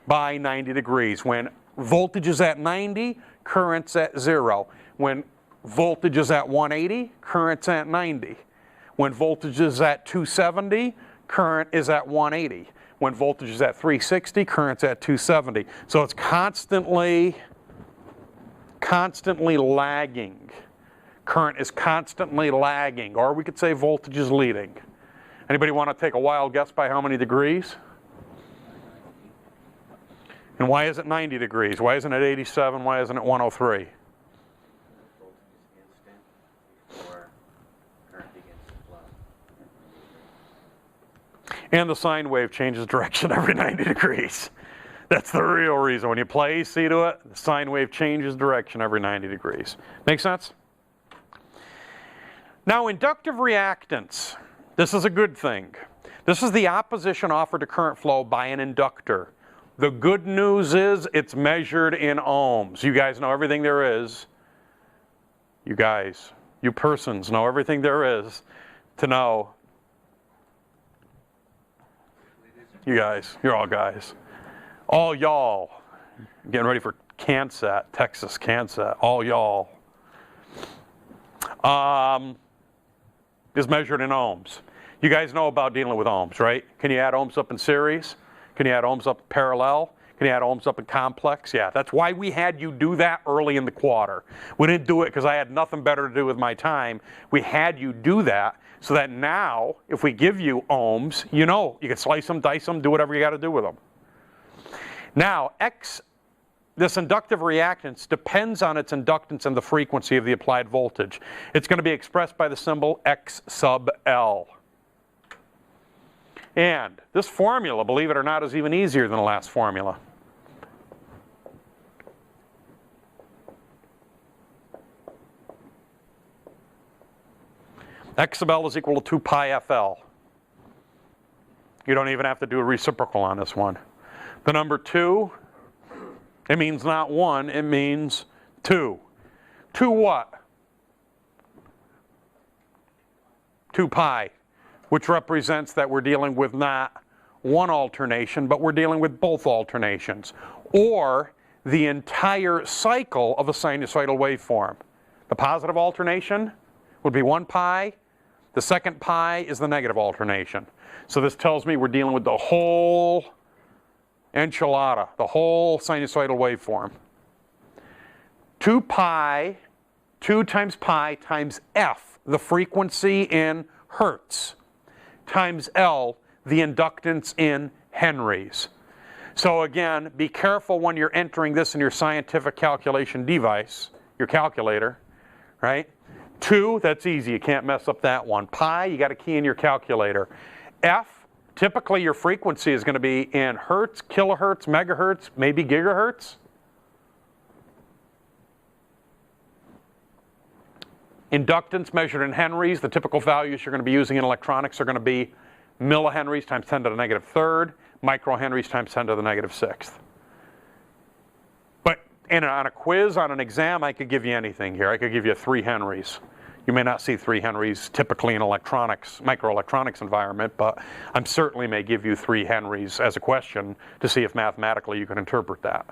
by 90 degrees. When voltage is at 90, current's at 0. When voltage is at 180, current's at 90. When voltage is at 270, current is at 180. When voltage is at 360, current's at 270. So it's constantly lagging. Current is constantly lagging, or we could say voltage is leading. Anybody want to take a wild guess by how many degrees? And why is it 90 degrees? Why isn't it 87? Why isn't it 103? And the sine wave changes direction every 90 degrees. That's the real reason. When you play AC to it, the sine wave changes direction every 90 degrees. Make sense? Now, inductive reactance. This is a good thing. This is the opposition offered to current flow by an inductor. The good news is it's measured in ohms. You guys know everything there is. You guys, you persons know everything there is to know. You guys, you're all guys. All y'all. Getting ready for CanSat, Texas CanSat. All y'all. Is measured in ohms. You guys know about dealing with ohms, right? Can you add ohms up in series? Can you add ohms up in parallel? Can you add ohms up in complex? Yeah, that's why we had you do that early in the quarter. We didn't do it because I had nothing better to do with my time. We had you do that so that now, if we give you ohms, you know, you can slice them, dice them, do whatever you got to do with them. Now, this inductive reactance depends on its inductance and the frequency of the applied voltage. It's going to be expressed by the symbol X sub L. And this formula, believe it or not, is even easier than the last formula. X sub L is equal to 2 pi FL. You don't even have to do a reciprocal on this one. The number 2, it means not 1, it means 2. 2 what? 2 pi, which represents that we're dealing with not one alternation, but we're dealing with both alternations, or the entire cycle of a sinusoidal waveform. The positive alternation would be 1 pi. The second pi is the negative alternation. So this tells me we're dealing with the whole enchilada, the whole sinusoidal waveform. 2 pi, 2 times pi times f, the frequency in hertz, times L, the inductance in henries. So again, be careful when you're entering this in your scientific calculation device. your calculator, right? 2, that's easy, you can't mess up that one. Pi, you got to key in your calculator. F, typically your frequency is going to be in hertz, kilohertz, megahertz, maybe gigahertz. Inductance measured in henries, the typical values you're going to be using in electronics are going to be millihenries times 10 to the negative third, microhenries times 10 to the negative sixth. But on a quiz, on an exam, I could give you anything here. I could give you 3 henries. You may not see 3 henries typically in electronics, microelectronics environment, but I certainly may give you 3 henries as a question to see if mathematically you can interpret that.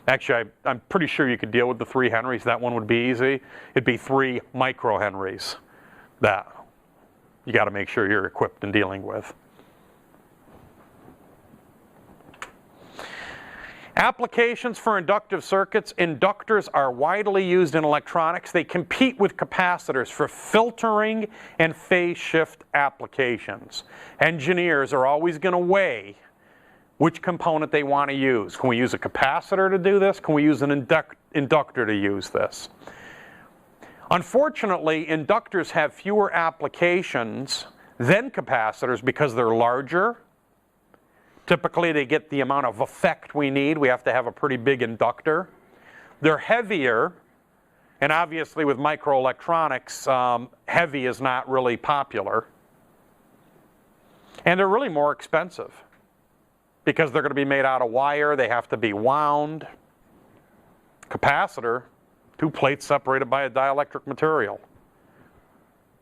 Actually, I'm pretty sure you could deal with the 3 henries. That one would be easy. It'd be 3 microhenries that you got to make sure you're equipped in dealing with. Applications for inductive circuits. Inductors are widely used in electronics. They compete with capacitors for filtering and phase shift applications. Engineers are always going to weigh which component they want to use. Can we use a capacitor to do this? Can we use an inductor to use this? Unfortunately, inductors have fewer applications than capacitors because they're larger. Typically, they get the amount of effect we need. We have to have a pretty big inductor. They're heavier, and obviously with microelectronics, heavy is not really popular. And they're really more expensive because they're going to be made out of wire. They have to be wound. Capacitor, 2 plates separated by a dielectric material.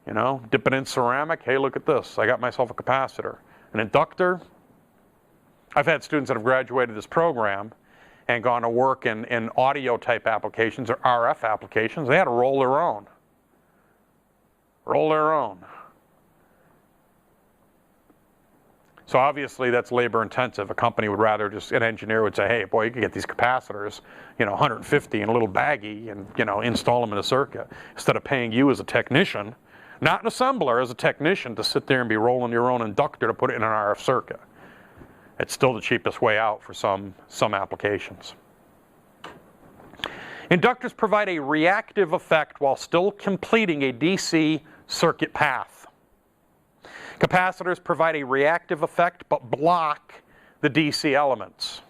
You know, dip it in ceramic. Hey, look at this. I got myself a capacitor. An inductor. I've had students that have graduated this program and gone to work in audio type applications or RF applications. They had to roll their own. Roll their own. So obviously that's labor intensive. A company would rather just, an engineer would say, hey, boy, you can get these capacitors, 150 in a little baggie and, install them in a circuit. Instead of paying you as a technician, not an assembler, as a technician to sit there and be rolling your own inductor to put it in an RF circuit. It's still the cheapest way out for some applications. Inductors provide a reactive effect while still completing a DC circuit path. Capacitors provide a reactive effect but block the DC elements.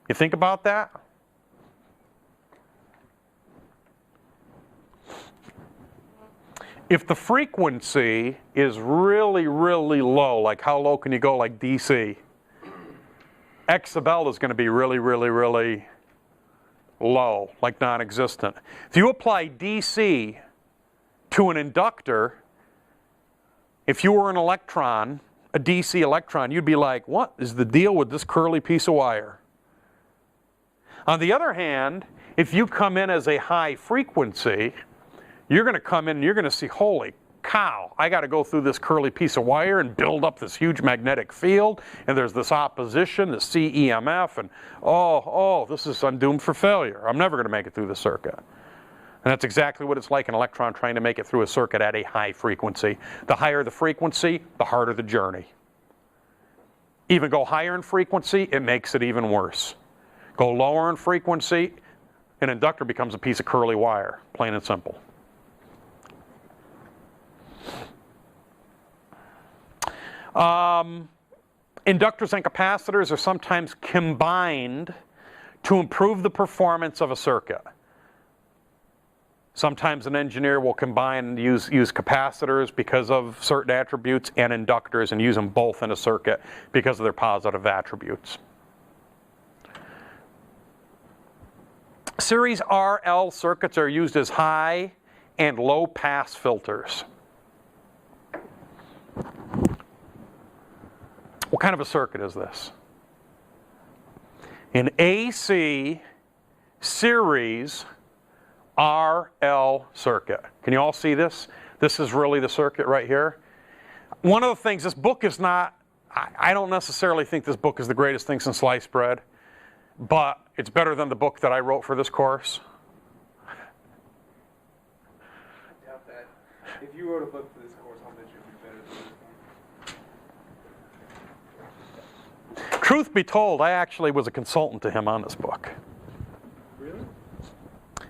You think about that? If the frequency is really, really low, like how low can you go like DC? X sub L is going to be really, really, really low, like non-existent. If you apply DC to an inductor, if you were an electron, a DC electron, you'd be like, what is the deal with this curly piece of wire? On the other hand, if you come in as a high frequency, you're going to come in and you're going to see, holy cow, I got to go through this curly piece of wire and build up this huge magnetic field, and there's this opposition, this CEMF, and I'm doomed for failure. I'm never going to make it through the circuit. And that's exactly what it's like an electron trying to make it through a circuit at a high frequency. The higher the frequency, the harder the journey. Even go higher in frequency, it makes it even worse. Go lower in frequency, an inductor becomes a piece of curly wire, plain and simple. Inductors and capacitors are sometimes combined to improve the performance of a circuit. Sometimes an engineer will combine and use capacitors because of certain attributes and inductors and use them both in a circuit because of their positive attributes. Series RL circuits are used as high and low pass filters. What kind of a circuit is this? An AC series RL circuit. Can you all see this? This is really the circuit right here. One of the things, this book is not, I don't necessarily think this book is the greatest thing since sliced bread, but it's better than the book that I wrote for this course. I doubt that. If you wrote a book for this course, I'll bet you'd be better than this one. Truth be told, I actually was a consultant to him on this book. Really?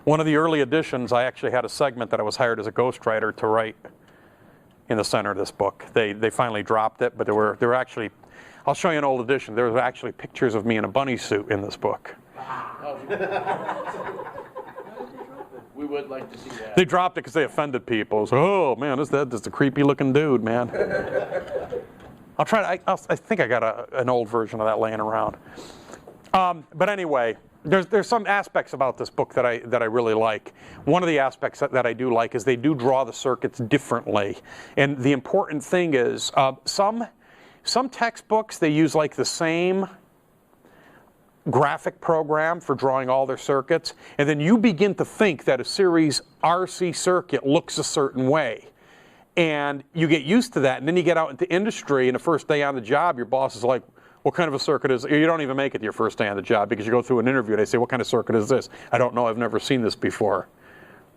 One of the early editions, I actually had a segment that I was hired as a ghostwriter to write in the center of this book. They finally dropped it, but there were actually, I'll show you an old edition. There were actually pictures of me in a bunny suit in this book. We would like to see that. They dropped it because they offended people. So, oh man, this is a creepy looking dude, man. I'll try. I think I got an old version of that laying around. But anyway, there's some aspects about this book that I really like. One of the aspects that I do like is they do draw the circuits differently. And the important thing is some textbooks, they use like the same graphic program for drawing all their circuits, and then you begin to think that a series RC circuit looks a certain way. And you get used to that, and then you get out into industry, and the first day on the job, your boss is like, what kind of a circuit is it? You don't even make it to your first day on the job because you go through an interview and they say, what kind of circuit is this? I don't know, I've never seen this before.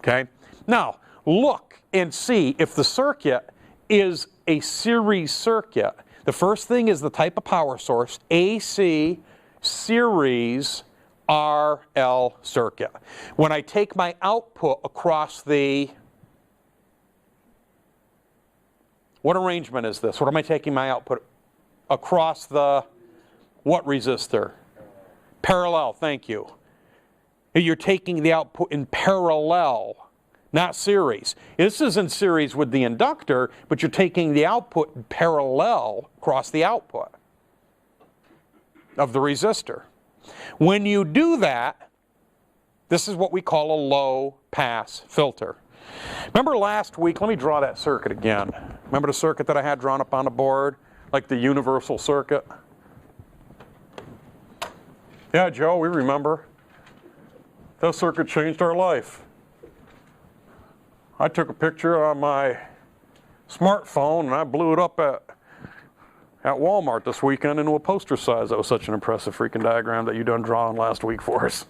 Okay? Now, look and see if the circuit is a series circuit. The first thing is the type of power source, AC series RL circuit. When I take my output across the, what arrangement is this? What am I taking my output across the, what resistor? Parallel, thank you. You're taking the output in parallel, not series. This is in series with the inductor, but you're taking the output in parallel across the output of the resistor. When you do that, this is what we call a low pass filter. Remember last week, let me draw that circuit again. Remember the circuit that I had drawn up on the board? Like the universal circuit? Yeah, Joe, we remember. That circuit changed our life. I took a picture on my smartphone and I blew it up at Walmart this weekend into a poster size. That was such an impressive freaking diagram that you done drawing last week for us.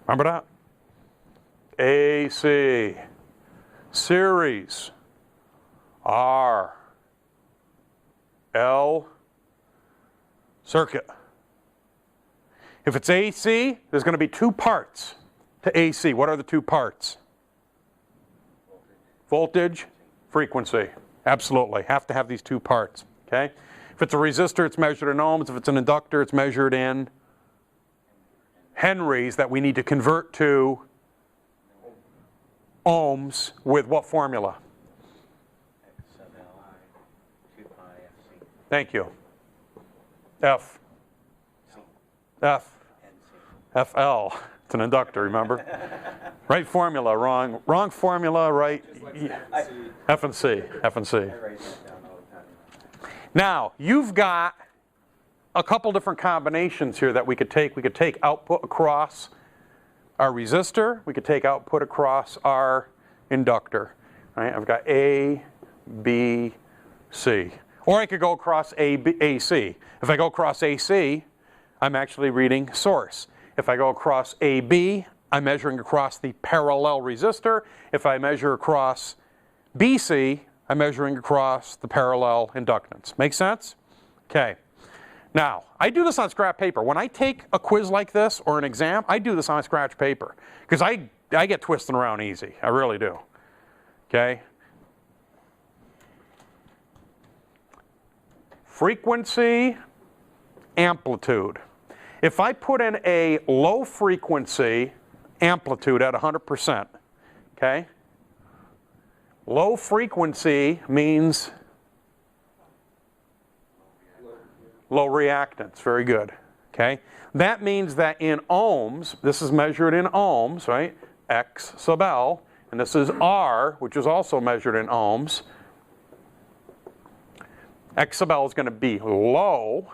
Remember that? AC, series, R, L, circuit. If it's AC, there's going to be two parts to AC. What are the two parts? Voltage, frequency. Absolutely. Have to have these two parts. Okay? If it's a resistor, it's measured in ohms. If it's an inductor, it's measured in henries that we need to convert to ohms with what formula? X sub Li, 2 pi FC. Thank you. F. F. FL. It's an inductor, remember? Right formula, wrong formula, right? F and C. F and C. I write that down all the time. Now, you've got a couple different combinations here that we could take. We could take output across our resistor. We could take output across our inductor. Right? I've got A, B, C. Or I could go across AC. If I go across AC, I'm actually reading source. If I go across AB, I'm measuring across the parallel resistor. If I measure across BC, I'm measuring across the parallel inductance. Make sense? Okay. Now, I do this on scrap paper. When I take a quiz like this or an exam, I do this on scratch paper because I get twisting around easy. I really do. Okay? Frequency, amplitude. If I put in a low frequency amplitude at 100%, okay? Low frequency means low reactance. Very good. Okay? That means that in ohms, this is measured in ohms, right? X sub L, and this is R, which is also measured in ohms. X sub L is going to be low,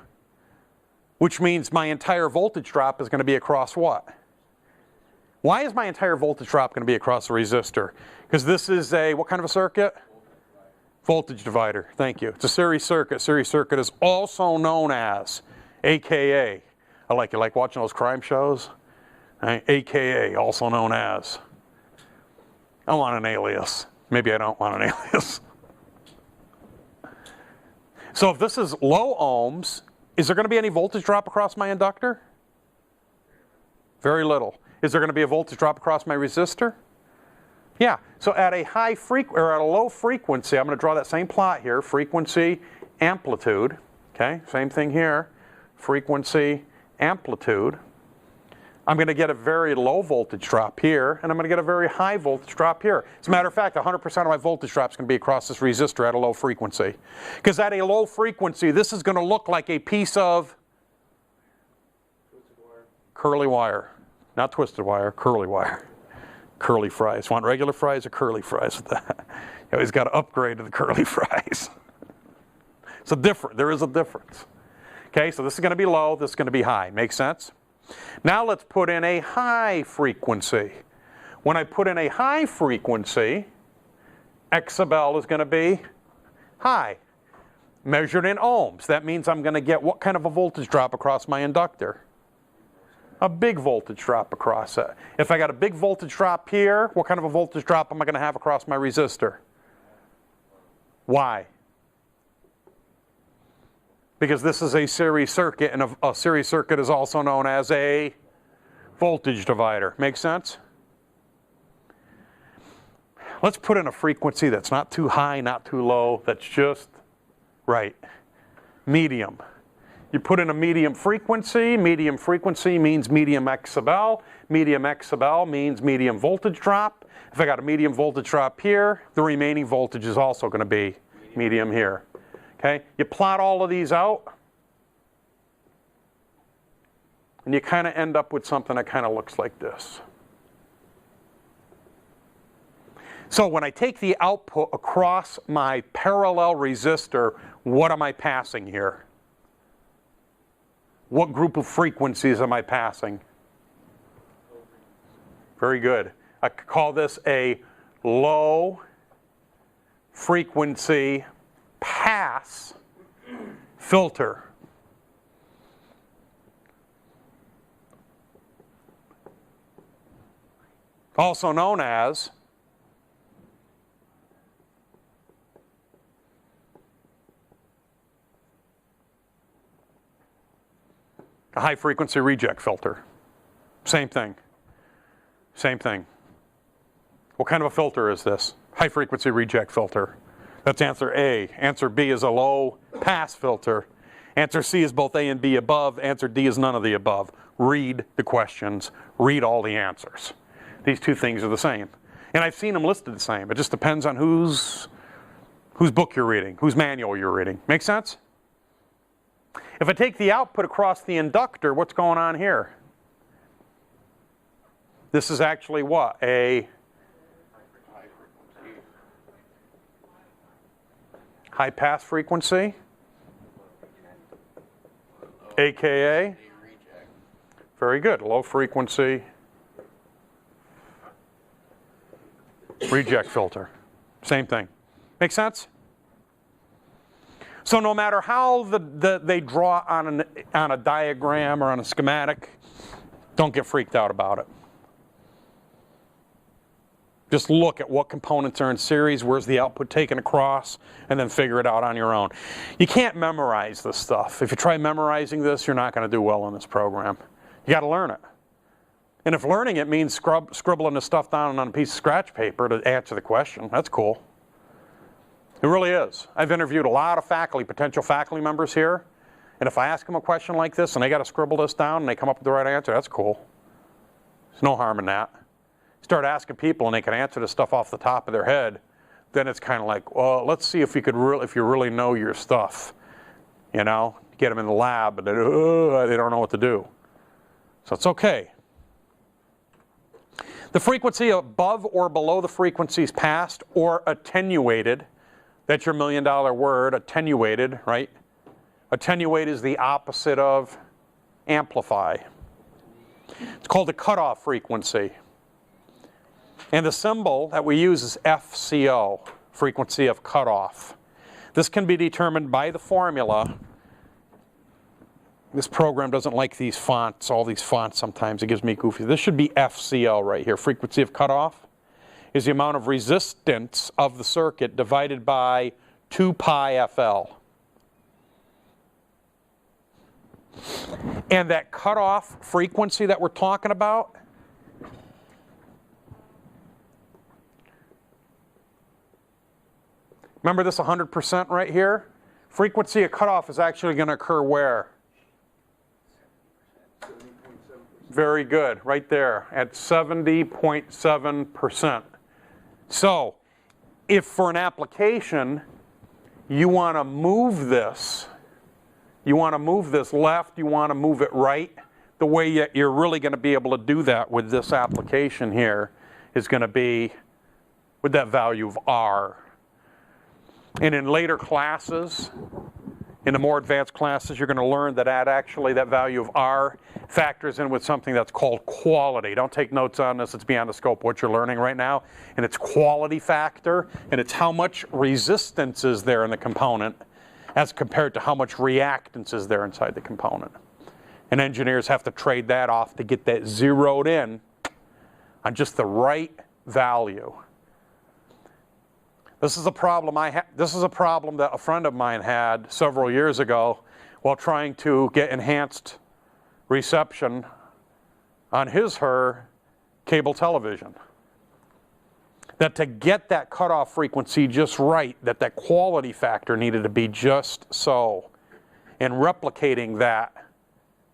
which means my entire voltage drop is going to be across what? Why is my entire voltage drop going to be across the resistor? Because this is a, what kind of a circuit? Voltage divider. Thank you. It's a series circuit. Series circuit is also known as, AKA, you like watching those crime shows? Right? AKA, also known as. I want an alias. Maybe I don't want an alias. So if this is low ohms, is there going to be any voltage drop across my inductor? Very little. Is there going to be a voltage drop across my resistor? Yeah. So at a or at a low frequency, I'm going to draw that same plot here, frequency, amplitude. Okay, same thing here, frequency, amplitude. I'm going to get a very low voltage drop here, and I'm going to get a very high voltage drop here. As a matter of fact, 100% of my voltage drop is going to be across this resistor at a low frequency. Because at a low frequency, this is going to look like a piece of curly wire. Not twisted wire, curly wire. Curly fries. Want regular fries or curly fries with that? You always got to upgrade to the curly fries. So there is a difference. Okay, so this is going to be low, this is going to be high. Make sense? Now let's put in a high frequency. When I put in a high frequency, X sub L is going to be high. Measured in ohms. That means I'm going to get what kind of a voltage drop across my inductor? A big voltage drop across it. If I got a big voltage drop here, what kind of a voltage drop am I going to have across my resistor? Why? Because this is a series circuit, and a series circuit is also known as a voltage divider. Make sense? Let's put in a frequency that's not too high, not too low, that's just right. Medium. You put in a medium frequency means medium X sub L. Medium X sub L means medium voltage drop. If I got a medium voltage drop here, the remaining voltage is also going to be medium here. Okay, you plot all of these out, and you kind of end up with something that kind of looks like this. So when I take the output across my parallel resistor, what am I passing here? What group of frequencies am I passing? Very good. I could call this a low frequency pass filter. Also known as a high frequency reject filter. Same thing. Same thing. What kind of a filter is this? High frequency reject filter. That's answer A. Answer B is a low pass filter. Answer C is both A and B above. Answer D is none of the above. Read the questions. Read all the answers. These two things are the same. And I've seen them listed the same. It just depends on whose book you're reading, whose manual you're reading. Make sense? If I take the output across the inductor, what's going on here? This is actually what? A high pass frequency, aka, very good, low frequency reject filter. Same thing. Make sense? So no matter how they draw on a diagram or on a schematic, don't get freaked out about it. Just look at what components are in series, where's the output taken across, and then figure it out on your own. You can't memorize this stuff. If you try memorizing this, you're not going to do well in this program. You got to learn it. And if learning it means scribbling this stuff down on a piece of scratch paper to answer the question, that's cool. It really is. I've interviewed a lot of faculty, potential faculty members here, and if I ask them a question like this and they got to scribble this down and they come up with the right answer, that's cool. There's no harm in that. Start asking people and they can answer this stuff off the top of their head, then it's kind of like, well, let's see if you really know your stuff. You know, get them in the lab and they don't know what to do. So it's okay. The frequency above or below the frequencies passed or attenuated, that's your $1 million word, attenuated, right? Attenuate is the opposite of amplify. It's called the cutoff frequency. And the symbol that we use is FCO, frequency of cutoff. This can be determined by the formula. This program doesn't like these fonts, all these fonts sometimes. It gives me goofy. This should be FCO right here. Frequency of cutoff is the amount of resistance of the circuit divided by 2 pi FL. And that cutoff frequency that we're talking about Remember this 100% right here? Frequency of cutoff is actually going to occur where? 70.7%. Very good, right there at 70.7%. So, if for an application you want to move this, you want to move this left, you want to move it right, the way you're really going to be able to do that with this application here is going to be with that value of R. And in later classes, in the more advanced classes, you're going to learn that that value of R factors in with something that's called quality. Don't take notes on this, it's beyond the scope of what you're learning right now. And it's quality factor, and it's how much resistance is there in the component as compared to how much reactance is there inside the component. And engineers have to trade that off to get that zeroed in on just the right value. This is a problem that a friend of mine had several years ago while trying to get enhanced reception on her cable television. That to get that cutoff frequency just right, that quality factor needed to be just so. And replicating that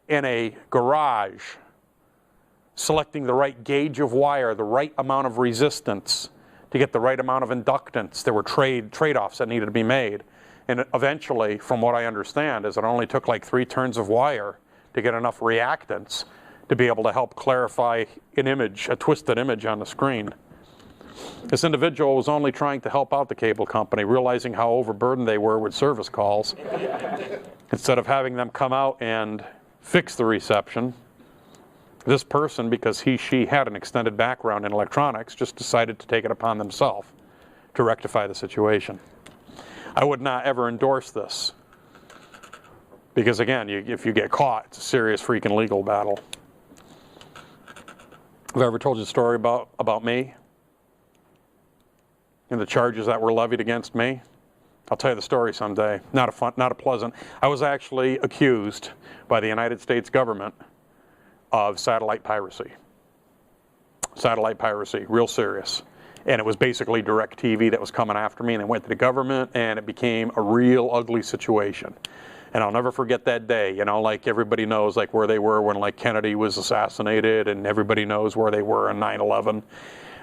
in a garage, selecting the right gauge of wire, the right amount of resistance, to get the right amount of inductance. There were trade-offs that needed to be made. And eventually, from what I understand, is it only took like 3 turns of wire to get enough reactance to be able to help clarify an image, a twisted image on the screen. This individual was only trying to help out the cable company, realizing how overburdened they were with service calls. Instead of having them come out and fix the reception, this person, because she had an extended background in electronics, just decided to take it upon themselves to rectify the situation. I would not ever endorse this. Because again, if you get caught, it's a serious freaking legal battle. Have I ever told you a story about me? And the charges that were levied against me? I'll tell you the story someday. Not a pleasant. I was actually accused by the United States government of satellite piracy. Satellite piracy, real serious. And it was basically DirecTV that was coming after me, and they went to the government, and it became a real ugly situation. And I'll never forget that day, like everybody knows like where they were when like Kennedy was assassinated, and everybody knows where they were on 9/11.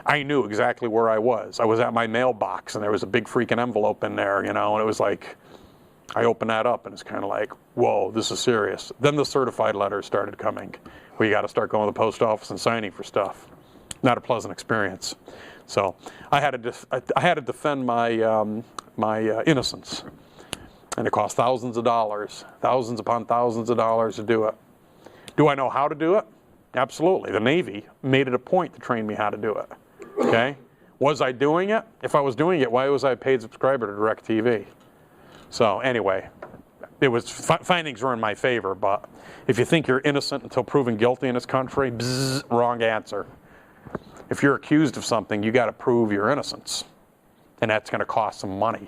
I knew exactly where I was. I was at my mailbox, and there was a big freaking envelope in there, and it was like, I opened that up, and it's kind of like, whoa, this is serious. Then the certified letters started coming. We got to start going to the post office and signing for stuff. Not a pleasant experience. So I had to defend my innocence, and it cost thousands of dollars, thousands upon thousands of dollars to do it. Do I know how to do it? Absolutely. The Navy made it a point to train me how to do it. Okay. Was I doing it? If I was doing it, why was I a paid subscriber to DirecTV? So anyway, it was findings were in my favor, but if you think you're innocent until proven guilty in this country, bzzz, wrong answer. If you're accused of something, you got to prove your innocence, and that's going to cost some money.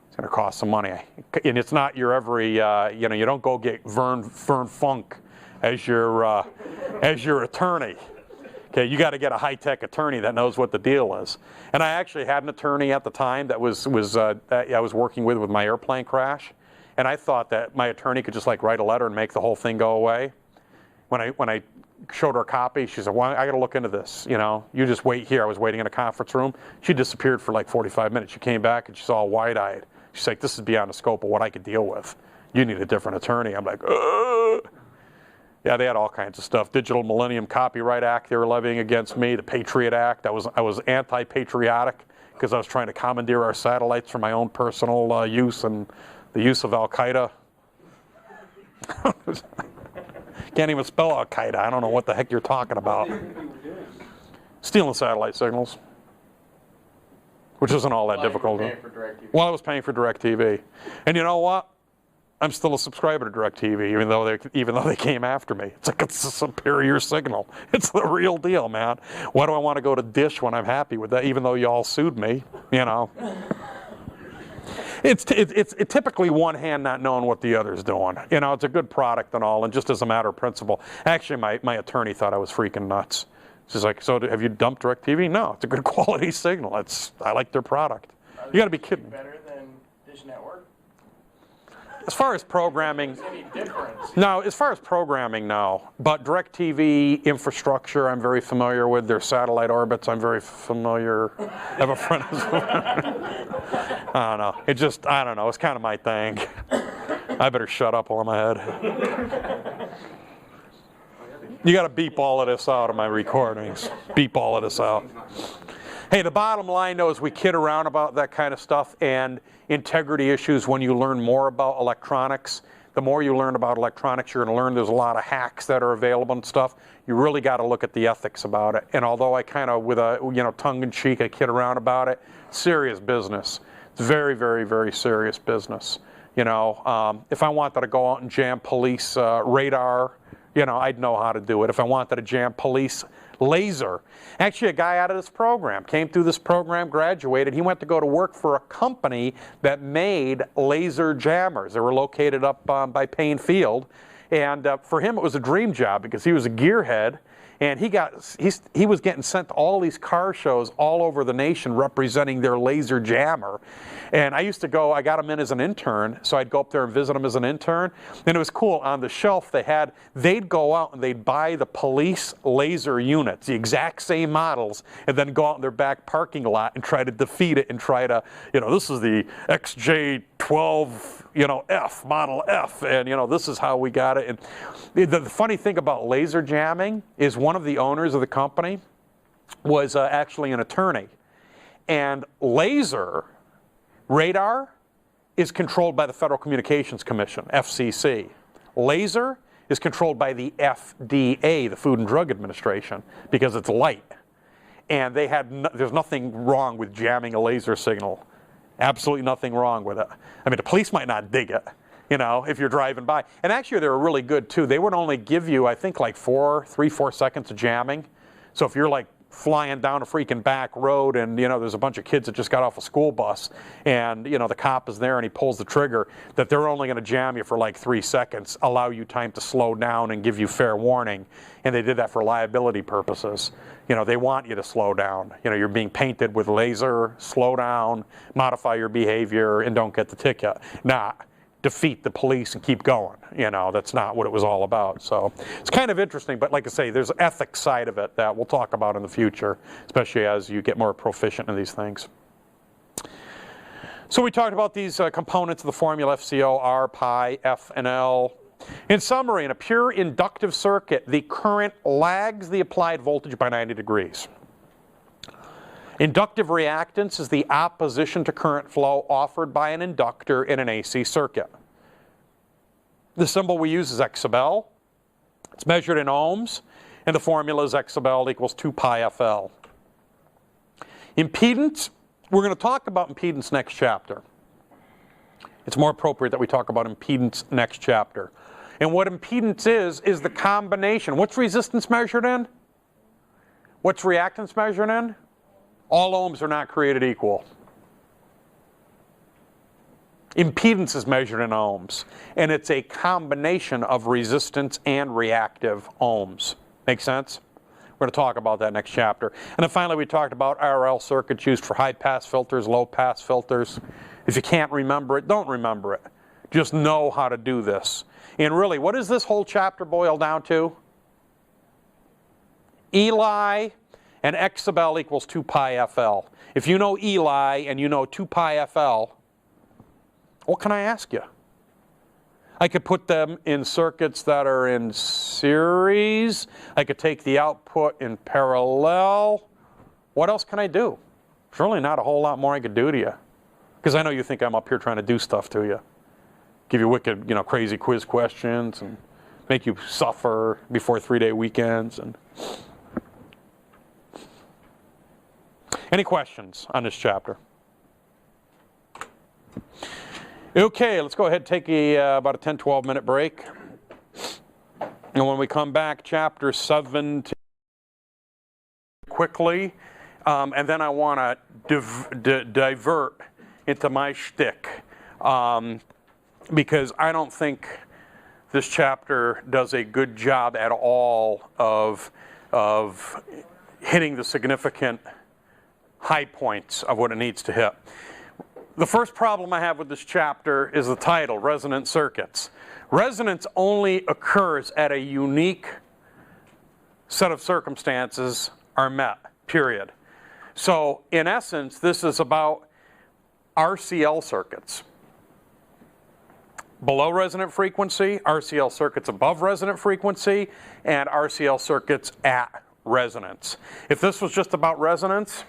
It's going to cost some money, and it's not your every. You don't go get Vern Funk as your attorney. Okay, you got to get a high-tech attorney that knows what the deal is. And I actually had an attorney at the time that I was working with my airplane crash. And I thought that my attorney could just like write a letter and make the whole thing go away. When I showed her a copy, she said, well, I got to look into this. You just wait here. I was waiting in a conference room. She disappeared for like 45 minutes. She came back and she's all wide-eyed. She's like, this is beyond the scope of what I could deal with. You need a different attorney. I'm like, ugh. Yeah, they had all kinds of stuff. Digital Millennium Copyright Act they were levying against me. The Patriot Act. I was anti-patriotic because I was trying to commandeer our satellites for my own personal use and the use of Al-Qaeda. Can't even spell Al-Qaeda. I don't know what the heck you're talking about. Stealing satellite signals, which isn't all that difficult. Well, I was paying for DirecTV. And you know what? I'm still a subscriber to DirecTV, even though they came after me. It's like it's a superior signal. It's the real deal, man. Why do I want to go to Dish when I'm happy with that, even though y'all sued me, It's typically one hand not knowing what the other's doing. It's a good product and all, and just as a matter of principle. Actually, my attorney thought I was freaking nuts. She's like, so have you dumped DirecTV? No, it's a good quality signal. I like their product. I You got to be kidding. Better than Dish Network? As far as programming, Any difference? no, as far as programming, no. But DirecTV infrastructure, I'm very familiar with. Their satellite orbits, I'm very familiar. I have a friend who's I don't know. I don't know. It's kind of my thing. I better shut up while I'm ahead. You got to beep all of this out of my recordings. Beep all of this out. Hey, the bottom line, though, is we kid around about that kind of stuff, and integrity issues when you learn more about electronics. The more you learn about electronics, you're going to learn there's a lot of hacks that are available and stuff. You really got to look at the ethics about it. And although I kind of, with a tongue-in-cheek, I kid around about it, serious business. It's very, very, very serious business. If I wanted to go out and jam police radar, I'd know how to do it. If I wanted to jam police laser. Actually, a guy out of this program came through this program, graduated. He went to go to work for a company that made laser jammers. They were located up by Payne Field. And for him, it was a dream job because he was a gearhead. And he was getting sent to all these car shows all over the nation representing their laser jammer. And I got him in as an intern, so I'd go up there and visit him as an intern. And it was cool. On the shelf, they'd go out and they'd buy the police laser units, the exact same models, and then go out in their back parking lot and try to defeat it and try to, this is the XJ12, F, Model F, and, this is how we got it. And the funny thing about laser jamming is one of the owners of the company was actually an attorney. And laser radar is controlled by the Federal Communications Commission, FCC. Laser is controlled by the FDA, the Food and Drug Administration, because it's light. And there's nothing wrong with jamming a laser signal. Absolutely nothing wrong with it. I mean, the police might not dig it, if you're driving by. And actually, they were really good, too. They would only give you, I think, like 4 seconds of jamming. So if you're, like, flying down a freaking back road and, there's a bunch of kids that just got off a school bus and, the cop is there and he pulls the trigger, that they're only going to jam you for, like, 3 seconds, allow you time to slow down and give you fair warning. And they did that for liability purposes. They want you to slow down. You're being painted with laser, slow down, modify your behavior, and don't get the ticket. Not defeat the police and keep going. That's not what it was all about. So it's kind of interesting, but like I say, there's an ethics side of it that we'll talk about in the future, especially as you get more proficient in these things. So we talked about these components of the formula, FCO, R, pi, F, and L. In summary, in a pure inductive circuit, the current lags the applied voltage by 90 degrees. Inductive reactance is the opposition to current flow offered by an inductor in an AC circuit. The symbol we use is X sub L. It's measured in ohms, and the formula is X sub L equals 2 pi FL. Impedance, we're going to talk about impedance next chapter. It's more appropriate that we talk about impedance next chapter. And what impedance is the combination. What's resistance measured in? What's reactance measured in? All ohms are not created equal. Impedance is measured in ohms, and it's a combination of resistance and reactive ohms. Make sense? We're going to talk about that next chapter. And then finally, we talked about RL circuits used for high-pass filters, low-pass filters. If you can't remember it, don't remember it. Just know how to do this. And really, what does this whole chapter boil down to? Eli and X sub L equals 2 pi FL. If you know Eli and you know 2 pi FL, what can I ask you? I could put them in circuits that are in series. I could take the output in parallel. What else can I do? There's really not a whole lot more I could do to you. Because I know you think I'm up here trying to do stuff to you. Give you wicked, crazy quiz questions and make you suffer before 3-day weekends. And any questions on this chapter? Okay, let's go ahead and take about a 10-12 minute break. And when we come back, chapter 7 quickly, and then I want to divert into my shtick. Because I don't think this chapter does a good job at all of hitting the significant high points of what it needs to hit. the first problem I have with this chapter is the title, Resonant Circuits. Resonance only occurs at a unique set of circumstances are met, period. So in essence, this is about RCL circuits. Below resonant frequency, RCL circuits above resonant frequency, and RCL circuits at resonance. If this was just about resonance,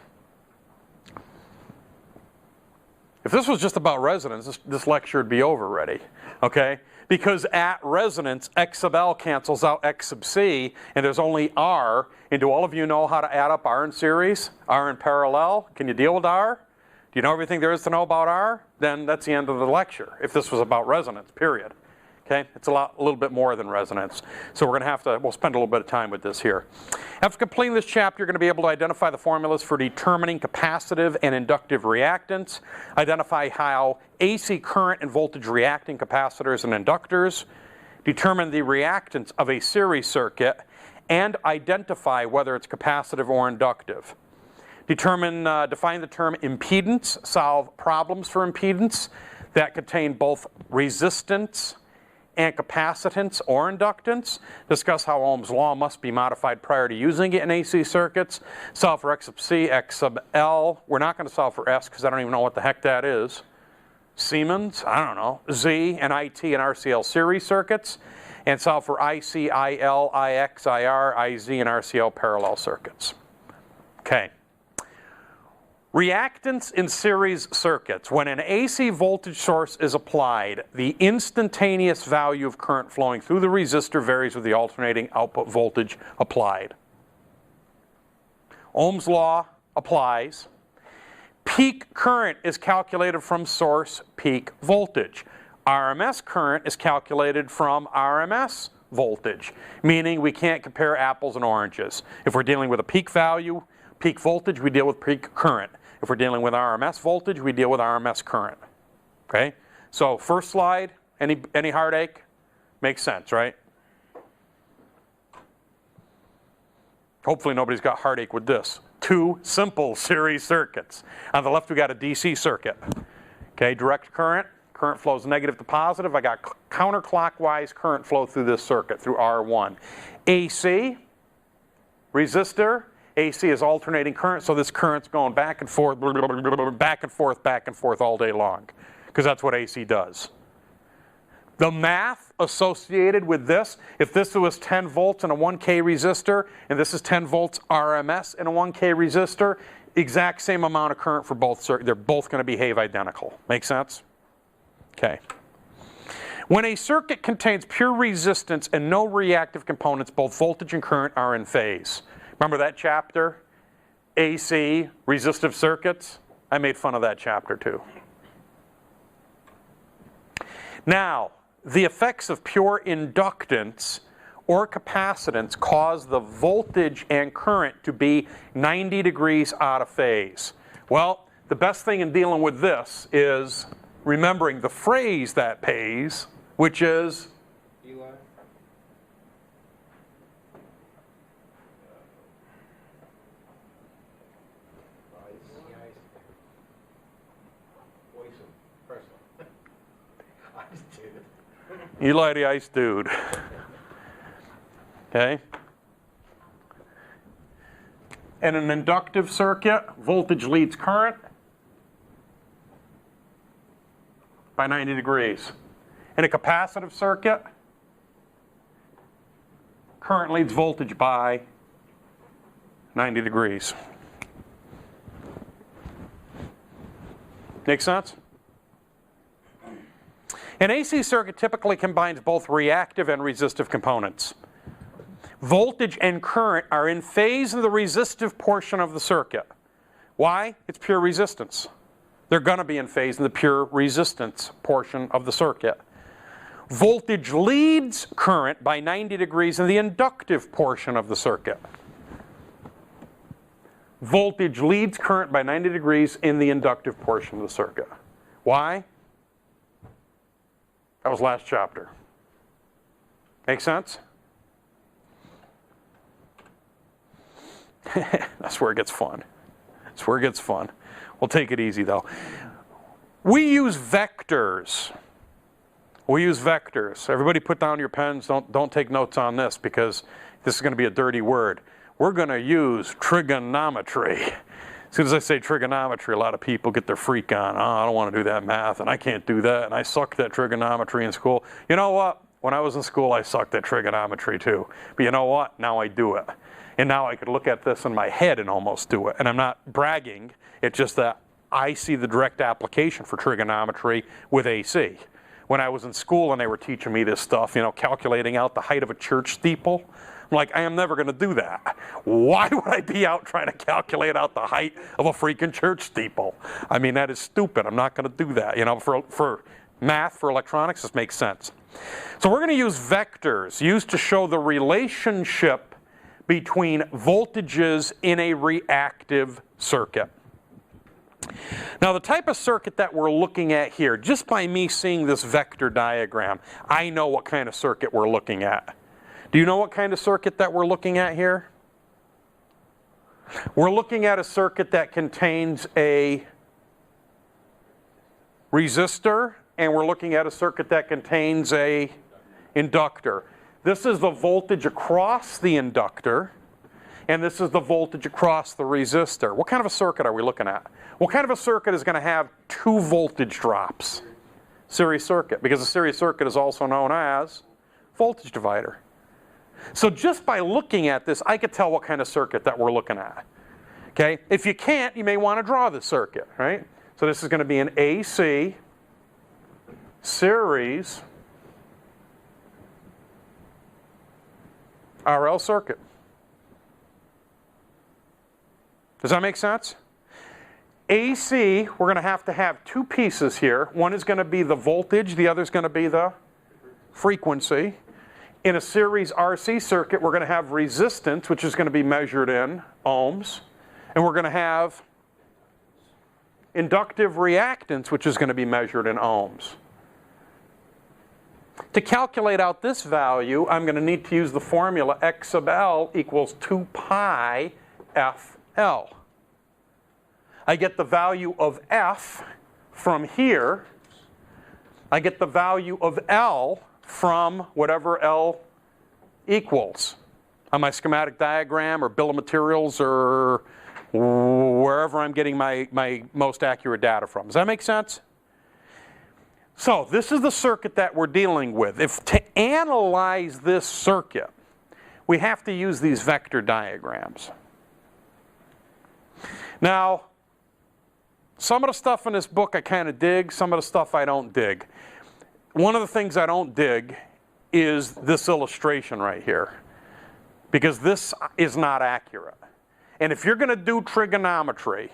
this lecture would be over already, okay? Because at resonance, X sub L cancels out X sub C, and there's only R. And do all of you know how to add up R in series, R in parallel? Can you deal with R? Do you know everything there is to know about R? Then that's the end of the lecture, if this was about resonance, period. Okay, it's a little bit more than resonance. So we'll spend a little bit of time with this here. After completing this chapter, you're going to be able to identify the formulas for determining capacitive and inductive reactance, identify how AC current and voltage react in capacitors and inductors, determine the reactance of a series circuit, and identify whether it's capacitive or inductive. Define the term impedance, solve problems for impedance that contain both resistance and capacitance or inductance, discuss how Ohm's law must be modified prior to using it in AC circuits, solve for X sub C, X sub L. We're not going to solve for S because I don't even know what the heck that is. Siemens, I don't know, Z and IT and RCL series circuits, and solve for IC, IL, IX, IR, IZ, and RCL parallel circuits. Okay. Reactance in series circuits. When an AC voltage source is applied, the instantaneous value of current flowing through the resistor varies with the alternating output voltage applied. Ohm's law applies. Peak current is calculated from source peak voltage. RMS current is calculated from RMS voltage, meaning we can't compare apples and oranges. If we're dealing with a peak value, peak voltage, we deal with peak current. If we're dealing with RMS voltage, we deal with RMS current. Okay? So first slide, any heartache? Makes sense, right? Hopefully nobody's got heartache with this. Two simple series circuits. On the left we got a DC circuit. Okay, direct current. Current flows negative to positive. I got counterclockwise current flow through this circuit, through R1. AC, resistor. AC is alternating current, so this current's going back and forth, back and forth all day long, because that's what AC does. The math associated with this, if this was 10 volts in a 1K resistor, and this is 10 volts RMS in a 1K resistor, exact same amount of current for both circuits. They're both going to behave identical. Make sense? Okay. When a circuit contains pure resistance and no reactive components, both voltage and current are in phase. Remember that chapter? AC, resistive circuits? I made fun of that chapter too. Now, the effects of pure inductance or capacitance cause the voltage and current to be 90 degrees out of phase. Well, the best thing in dealing with this is remembering the phrase that pays, which is Eli? Eli the ice dude. Okay? In an inductive circuit, voltage leads current by 90 degrees. In a capacitive circuit, current leads voltage by 90 degrees. Make sense? An AC circuit typically combines both reactive and resistive components. Voltage and current are in phase in the resistive portion of the circuit. Why? It's pure resistance. They're going to be in phase in the pure resistance portion of the circuit. Voltage leads current by 90 degrees in the inductive portion of the circuit. Voltage leads current by 90 degrees in the inductive portion of the circuit. Why? That was last chapter. Make sense? That's where it gets fun. That's where it gets fun. We'll take it easy though. We use vectors. We use vectors. Everybody put down your pens. Don't take notes on this because this is going to be a dirty word. We're going to use trigonometry. As soon as I say trigonometry, a lot of people get their freak on. Oh, I don't want to do that math, and I can't do that, and I sucked at trigonometry in school. You know what? When I was in school, I sucked at trigonometry too. But you know what? Now I do it. And now I could look at this in my head and almost do it. And I'm not bragging. It's just that I see the direct application for trigonometry with AC. When I was in school and they were teaching me this stuff, calculating out the height of a church steeple, I'm like, I am never going to do that. Why would I be out trying to calculate out the height of a freaking church steeple? I mean, that is stupid. I'm not going to do that. For math, for electronics, this makes sense. So we're going to use vectors used to show the relationship between voltages in a reactive circuit. Now the type of circuit that we're looking at here, just by me seeing this vector diagram, I know what kind of circuit we're looking at. Do you know what kind of circuit that we're looking at here? We're looking at a circuit that contains a resistor, and we're looking at a circuit that contains a inductor. This is the voltage across the inductor, and this is the voltage across the resistor. What kind of a circuit are we looking at? What kind of a circuit is going to have two voltage drops? Series circuit, because a series circuit is also known as voltage divider. So just by looking at this, I could tell what kind of circuit that we're looking at. Okay? If you can't, you may want to draw the circuit, right? So this is going to be an AC series RL circuit. Does that make sense? AC, we're going to have two pieces here. One is going to be the voltage, the other is going to be the frequency. In a series RC circuit, we're going to have resistance, which is going to be measured in ohms. And we're going to have inductive reactance, which is going to be measured in ohms. To calculate out this value, I'm going to need to use the formula X sub L equals 2 pi FL. I get the value of F from here. I get the value of L from whatever L equals on my schematic diagram or bill of materials or wherever I'm getting my most accurate data from. Does that make sense? So this is the circuit that we're dealing with. If to analyze this circuit, we have to use these vector diagrams. Now, some of the stuff in this book I kind of dig, some of the stuff I don't dig. One of the things I don't dig is this illustration right here, because this is not accurate. And if you're going to do trigonometry,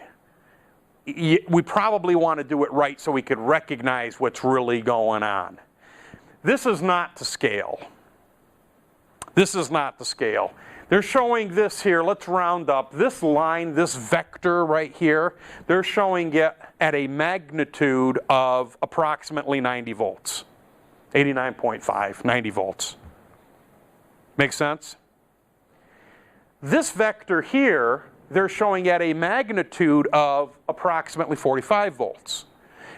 we probably want to do it right so we could recognize what's really going on. This is not to scale. This is not to scale. They're showing this here, let's round up, this line, this vector right here, they're showing it at a magnitude of approximately 90 volts. 89.5, 90 volts. Make sense? This vector here, they're showing at a magnitude of approximately 45 volts.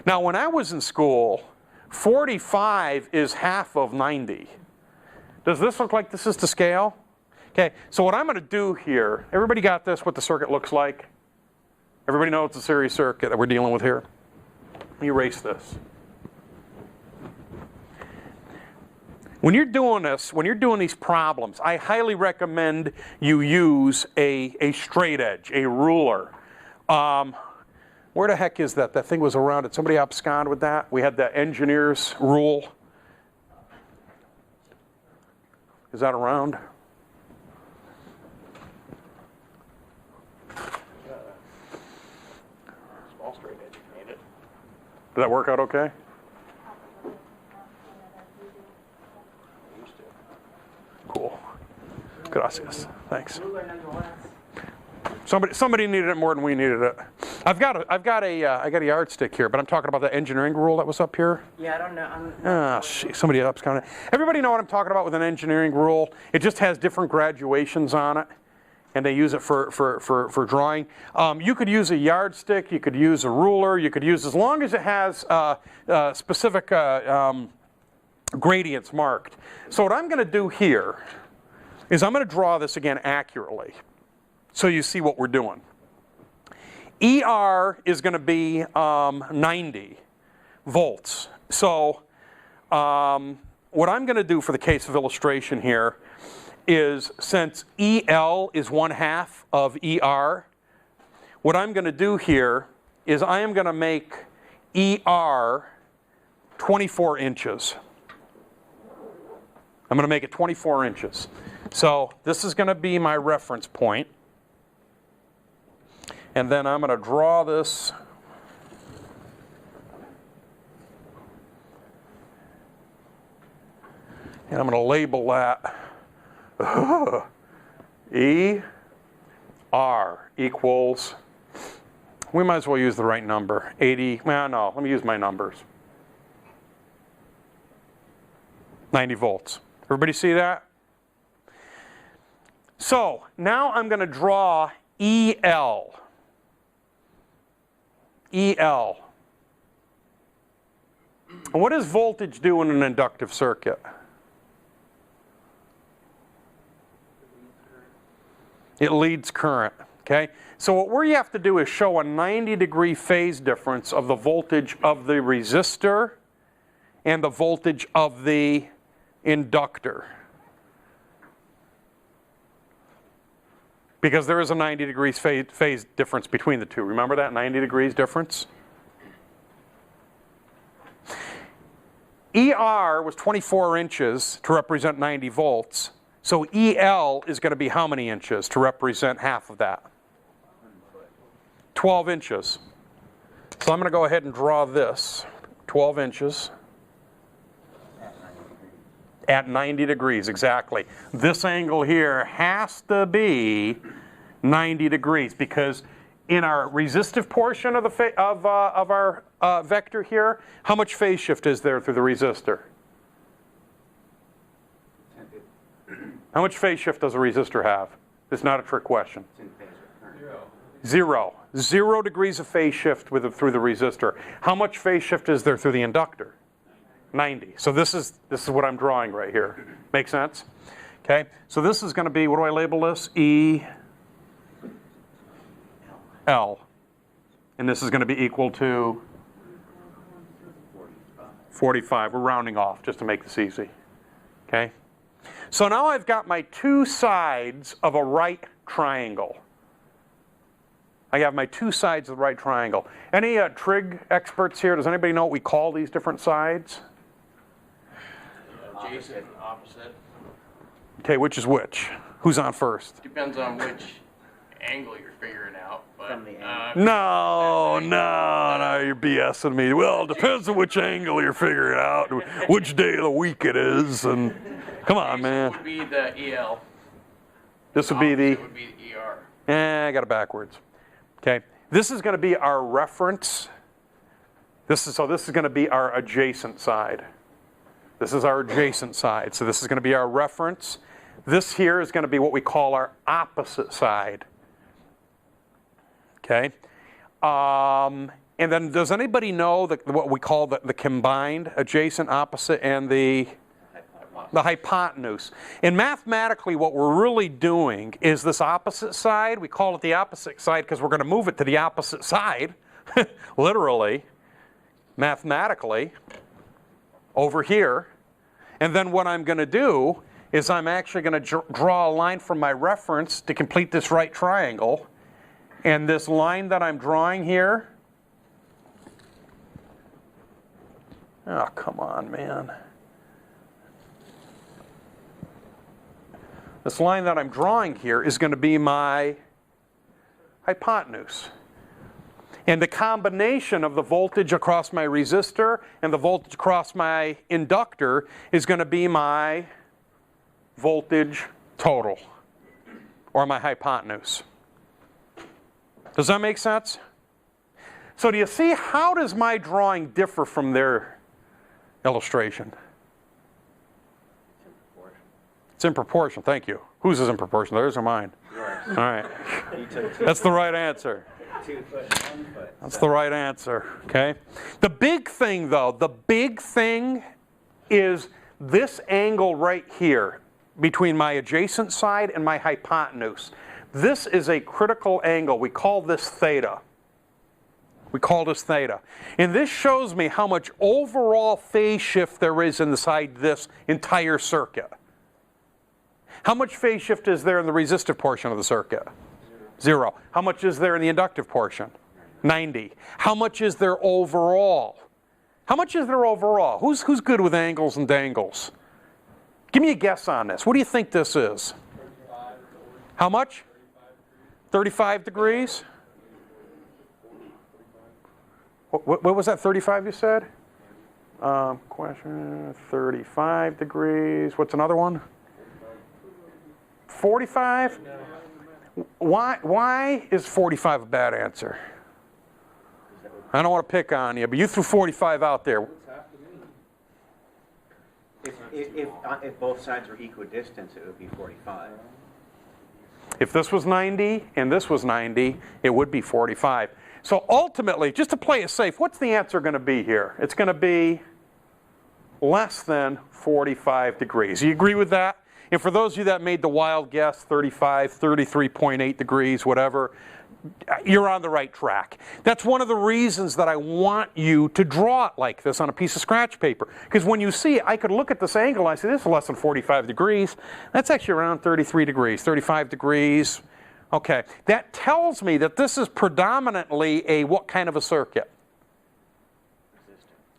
Now, when I was in school, 45 is half of 90. Does this look like this is to scale? Okay, so what I'm going to do here, everybody got this, what the circuit looks like? Everybody knows it's a series circuit that we're dealing with here? Let me erase this. When you're doing this, when you're doing these problems, I highly recommend you use a straight edge, a ruler. Where the heck is that? That thing was around. Did somebody abscond with that? We had the engineer's rule. Is that around? Small straight edge, you need it. Did that work out okay? Cool. Gracias. Thanks. Somebody needed it more than we needed it. I got a yardstick here, but I'm talking about the engineering rule that was up here. Yeah, I don't know. Somebody else counted. Everybody know what I'm talking about with an engineering rule? It just has different graduations on it. and they use it for drawing. You could use a yardstick, you could use a ruler, you could use, as long as it has specific gradients marked. So what I'm going to do here is I'm going to draw this again accurately so you see what we're doing. ER is going to be 90 volts. So what I'm going to do for the case of illustration here is, since EL is 1/2 of ER, what I'm going to do here is I am going to make ER 24 inches. I'm going to make it 24 inches. So this is going to be my reference point. And then I'm going to draw this. And I'm going to label that ER equals, we might as well use the right number, 80, well, no, let me use my numbers. 90 volts. Everybody see that? So now I'm going to draw EL. EL. And what does voltage do in an inductive circuit? It leads current, okay? So what we have to do is show a 90-degree phase difference of the voltage of the resistor and the voltage of the inductor. Because there is a 90 degrees phase difference between the two. Remember that 90 degrees difference? ER was 24 inches to represent 90 volts. So EL is going to be how many inches to represent half of that? 12 inches. So I'm going to go ahead and draw this. 12 inches. At 90 degrees, exactly. This angle here has to be 90 degrees, because in our resistive portion of the of our vector here, how much phase shift is there through the resistor? How much phase shift does a resistor have? It's not a trick question. Zero. 0 degrees of phase shift through the resistor. How much phase shift is there through the inductor? 90. So this is what I'm drawing right here. Make sense? Okay. So this is going to be, what do I label this? L. And this is going to be equal to 45. We're rounding off just to make this easy. Okay. So now I've got my two sides of a right triangle. I have my two sides of the right triangle. Any trig experts here? Does anybody know what we call these different sides? Adjacent, opposite. Okay, which is which? Who's on first? Depends on which angle you're figuring out. But, From the No, you're BSing me. Well, it depends on which angle you're figuring out, which day of the week it is, and come on, man. would be the EL. This would be the. Opposite would be the ER. I got it backwards. Okay, this is going to be our reference. So this is going to be our adjacent side. This is our adjacent side. So this is going to be our reference. This here is going to be what we call our opposite side. Okay. And then does anybody know what we call the combined adjacent, opposite, and the hypotenuse? And mathematically, what we're really doing is this opposite side. We call it the opposite side because we're going to move it to the opposite side, literally, mathematically, over here. And then what I'm going to do is I'm actually going to draw a line from my reference to complete this right triangle. And this line that I'm drawing here, oh, come on, man. This line that I'm drawing here is going to be my hypotenuse. And the combination of the voltage across my resistor and the voltage across my inductor is going to be my voltage total, or my hypotenuse. Does that make sense? So do you see, how does my drawing differ from their illustration? It's in proportion, thank you. Whose is in proportion? Theirs or mine? Yours. All right. That's the right answer. 2 foot, 1 foot. That's the right answer, okay? The big thing, though, the big thing is this angle right here between my adjacent side and my hypotenuse. This is a critical angle. We call this theta. We call this theta. And this shows me how much overall phase shift there is inside this entire circuit. How much phase shift is there in the resistive portion of the circuit? 0. How much is there in the inductive portion? 90. How much is there overall? How much is there overall? Who's good with angles and dangles? Give me a guess on this. What do you think this is? How much? 35 degrees? What was that, 35 you said? Question, 35 degrees. What's another one? 45? Why is 45 a bad answer? I don't want to pick on you, but you threw 45 out there. If both sides were equidistant, it would be 45. If this was 90 and this was 90, it would be 45. So ultimately, just to play it safe, what's the answer going to be here? It's going to be less than 45 degrees. You agree with that? And for those of you that made the wild guess, 35, 33.8 degrees, whatever, you're on the right track. That's one of the reasons that I want you to draw it like this on a piece of scratch paper. Because when you see it, I could look at this angle and I say, this is less than 45 degrees. That's actually around 33 degrees, 35 degrees. Okay, that tells me that this is predominantly a what kind of a circuit?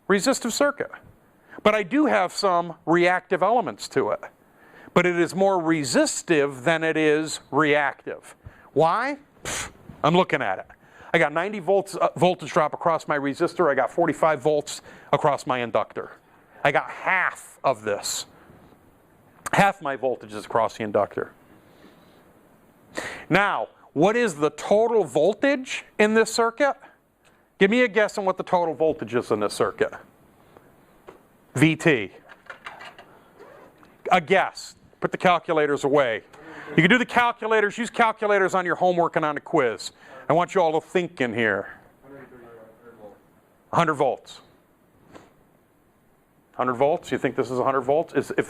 Resistive circuit. But I do have some reactive elements to it. But it is more resistive than it is reactive. Why? I'm looking at it. I got 90 volts voltage drop across my resistor. I got 45 volts across my inductor. I got half of this. Half my voltage is across the inductor. Now, what is the total voltage in this circuit? Give me a guess on what the total voltage is in this circuit. VT. A guess. Put the calculators away. You can do the calculators. Use calculators on your homework and on the quiz. I want you all to think in here. 100 volts. 100 volts? You think this is 100 volts? If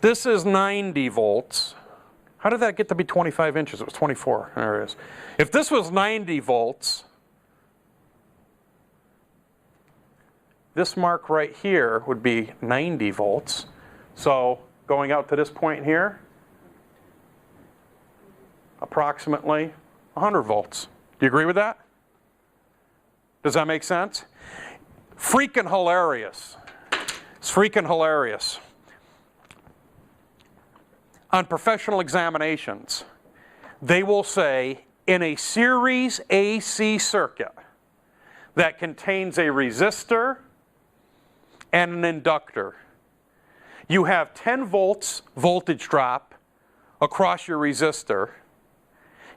this is 90 volts, how did that get to be 25 inches? It was 24. There it is. If this was 90 volts, this mark right here would be 90 volts. So going out to this point here, approximately 100 volts. Do you agree with that? Does that make sense? Freaking hilarious. It's freaking hilarious. On professional examinations, they will say in a series AC circuit that contains a resistor and an inductor, you have 10 volts voltage drop across your resistor.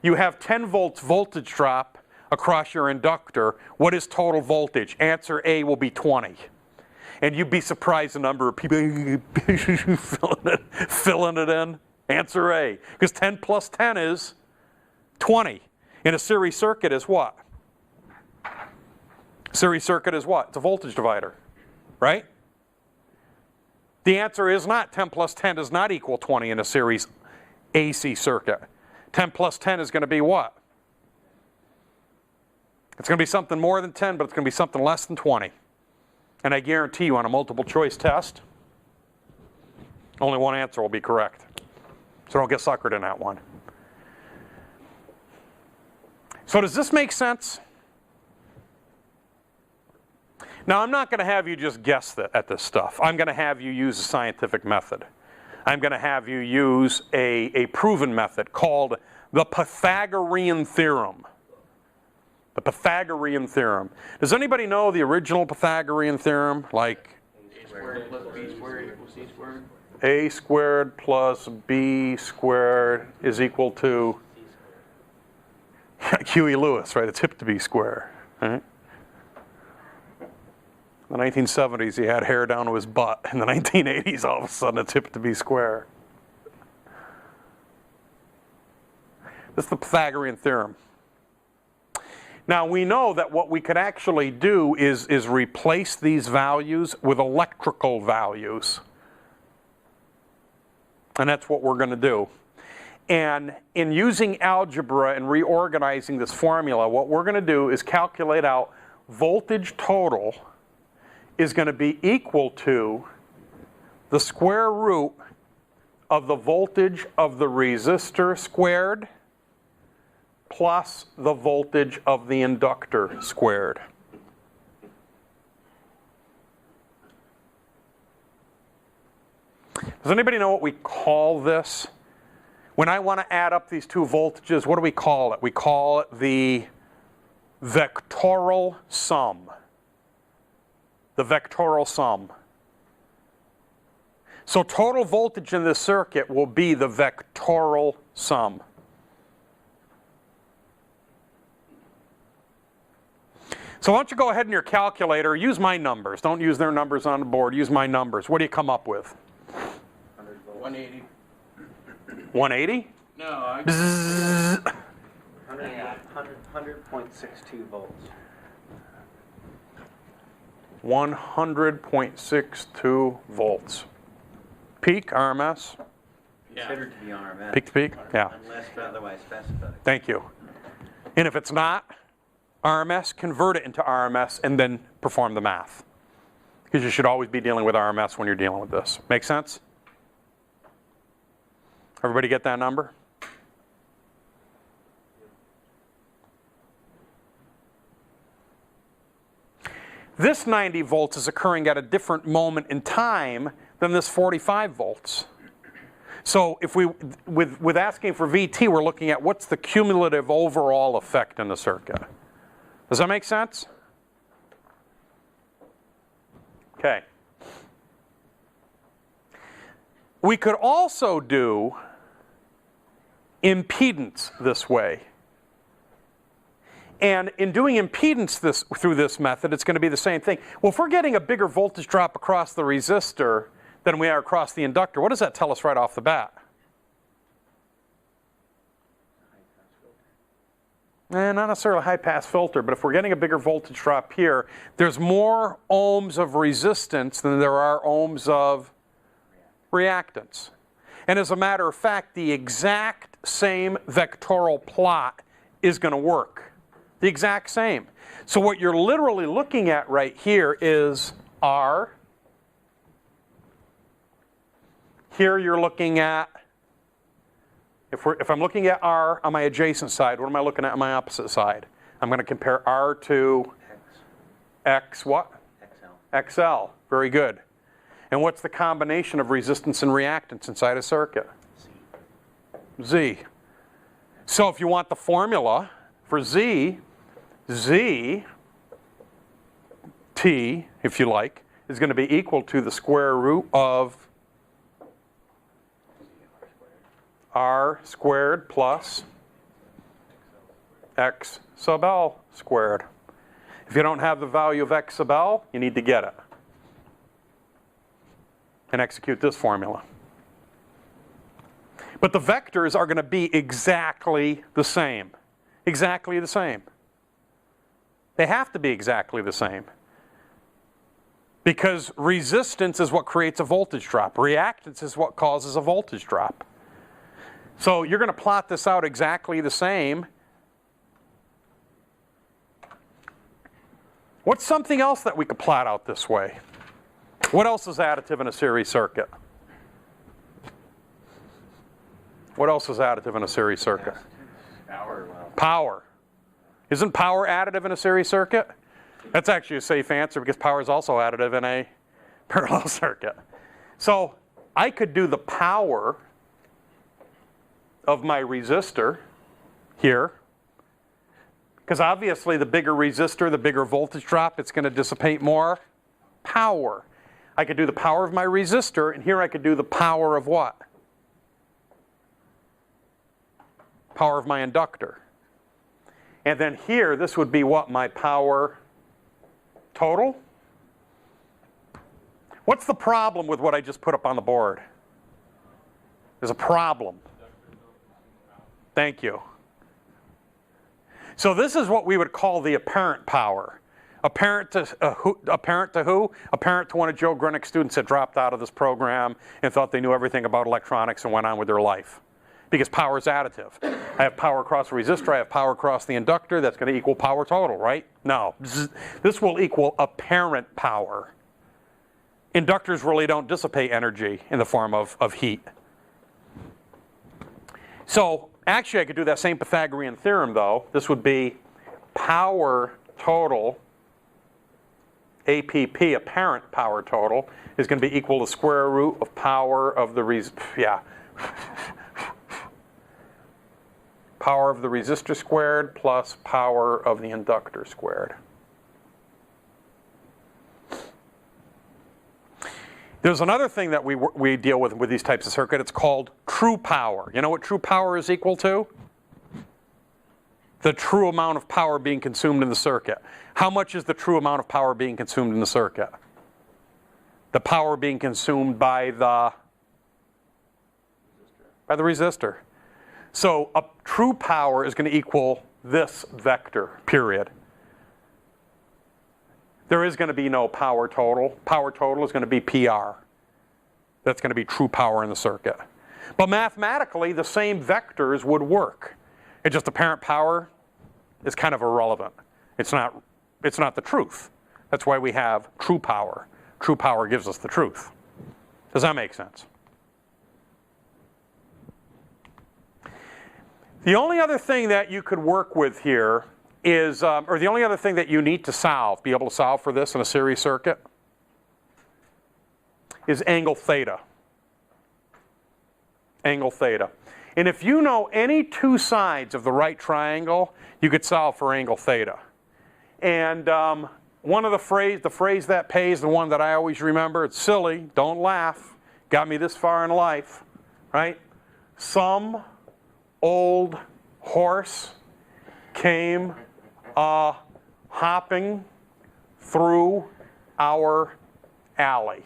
You have 10 volts voltage drop across your inductor. What is total voltage? Answer A will be 20. And you'd be surprised the number of people filling it in. Answer A. Because 10 plus 10 is 20. In a series circuit is what? Series circuit is what? It's a voltage divider, right? The answer is not 10 plus 10 does not equal 20 in a series AC circuit. 10 plus 10 is going to be what? It's going to be something more than 10, but it's going to be something less than 20. And I guarantee you on a multiple choice test, only one answer will be correct. So don't get suckered in that one. So does this make sense? Now, I'm not going to have you just guess at this stuff. I'm going to have you use a scientific method. I'm going to have you use a proven method called the Pythagorean theorem. The Pythagorean theorem. Does anybody know the original Pythagorean theorem? Like A squared plus B squared equals C squared. A squared plus B squared is equal to Huey Lewis, right? It's hip to be square. Right? In the 1970s, he had hair down to his butt. In the 1980s, all of a sudden, it's hip to be square. This is the Pythagorean theorem. Now we know that what we could actually do is replace these values with electrical values. And that's what we're going to do. And in using algebra and reorganizing this formula, what we're going to do is calculate out voltage total is going to be equal to the square root of the voltage of the resistor squared plus the voltage of the inductor squared. Does anybody know what we call this? When I want to add up these two voltages, what do we call it? We call it the vectoral sum. The vectoral sum. So total voltage in this circuit will be the vectoral sum. So why don't you go ahead in your calculator, use my numbers. Don't use their numbers on the board, use my numbers. What do you come up with? 180. 180? No, I. 100.62 volts. 100.62 volts. Peak, RMS? Considered to be RMS. Peak to peak? Yeah. Unless otherwise specified. Thank you. And if it's not RMS, convert it into RMS and then perform the math. Because you should always be dealing with RMS when you're dealing with this. Make sense? Everybody get that number? This 90 volts is occurring at a different moment in time than this 45 volts. So if we, with asking for VT, we're looking at what's the cumulative overall effect in the circuit. Does that make sense? Okay. We could also do impedance this way. And in doing impedance through this method, it's going to be the same thing. Well, if we're getting a bigger voltage drop across the resistor than we are across the inductor, what does that tell us right off the bat? Not necessarily a high-pass filter, but if we're getting a bigger voltage drop here, there's more ohms of resistance than there are ohms of reactance. And as a matter of fact, the exact same vectoral plot is going to work. The exact same. So what you're literally looking at right here is R. Here you're looking at, if I'm looking at R on my adjacent side, what am I looking at on my opposite side? I'm going to compare R to X what? XL. XL. Very good. And what's the combination of resistance and reactance inside a circuit? Z. So if you want the formula for Z, Z, T, if you like, is going to be equal to the square root of R squared plus X sub L squared. If you don't have the value of X sub L, you need to get it. And execute this formula. But the vectors are going to be exactly the same. Exactly the same. They have to be exactly the same. Because resistance is what creates a voltage drop. Reactance is what causes a voltage drop. So you're going to plot this out exactly the same. What's something else that we could plot out this way? What else is additive in a series circuit? What else is additive in a series circuit? Power. Power. Isn't power additive in a series circuit? That's actually a safe answer because power is also additive in a parallel circuit. So I could do the power of my resistor here, because obviously the bigger resistor, the bigger voltage drop, it's going to dissipate more power. I could do the power of my resistor, and here I could do the power of what? Power of my inductor. And then here, this would be what? My power total? What's the problem with what I just put up on the board? There's a problem. Thank you. So this is what we would call the apparent power. Apparent to who? Apparent to one of Joe Gryniuk's students that dropped out of this program and thought they knew everything about electronics and went on with their life. Because power is additive. I have power across the resistor, I have power across the inductor, that's going to equal power total, right? No, this will equal apparent power. Inductors really don't dissipate energy in the form of heat. So actually I could do that same Pythagorean theorem though. This would be power total, APP, apparent power total, is going to be equal to square root of power of the power of the resistor squared plus power of the inductor squared. There's another thing that we deal with these types of circuits. It's called true power. You know what true power is equal to? The true amount of power being consumed in the circuit. How much is the true amount of power being consumed in the circuit? The power being consumed by the resistor. So a true power is going to equal this vector, period. There is going to be no power total. Power total is going to be PR. That's going to be true power in the circuit. But mathematically, the same vectors would work. It's just apparent power is kind of irrelevant. It's not the truth. That's why we have true power. True power gives us the truth. Does that make sense? The only other thing that you could work with here is, or the only other thing that you need to solve, be able to solve for this in a series circuit, is angle theta. Angle theta. And if you know any two sides of the right triangle, you could solve for angle theta. And one of the phrase that pays, the one that I always remember, it's silly, don't laugh, got me this far in life, right? Some old horse came hopping through our alley.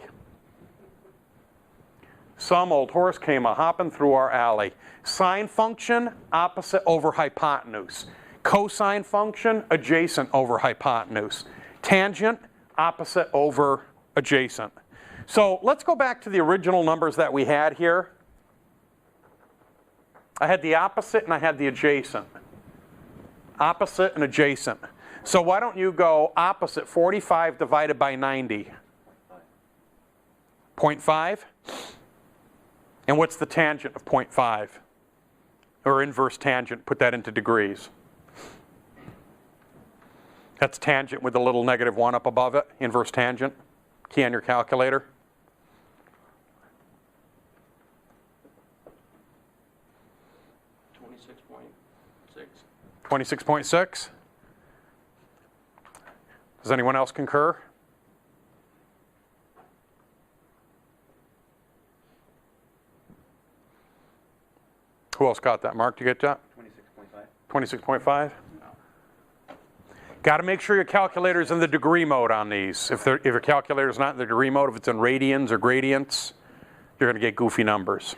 Some old horse came a-hopping through our alley. Sine function, opposite over hypotenuse. Cosine function, adjacent over hypotenuse. Tangent, opposite over adjacent. So let's go back to the original numbers that we had here. I had the opposite and I had the adjacent. Opposite and adjacent. So why don't you go opposite 45 divided by 90? 0.5? And what's the tangent of 0.5? Or inverse tangent, put that into degrees. That's tangent with a little -1 up above it, inverse tangent. Key on your calculator. $26.6. Does anyone else concur? Who else got that? Mark, did you get that? 26.5. 26.5? Got to make sure your calculator's in the degree mode on these. If your calculator's not in the degree mode, if it's in radians or gradients, you're going to get goofy numbers.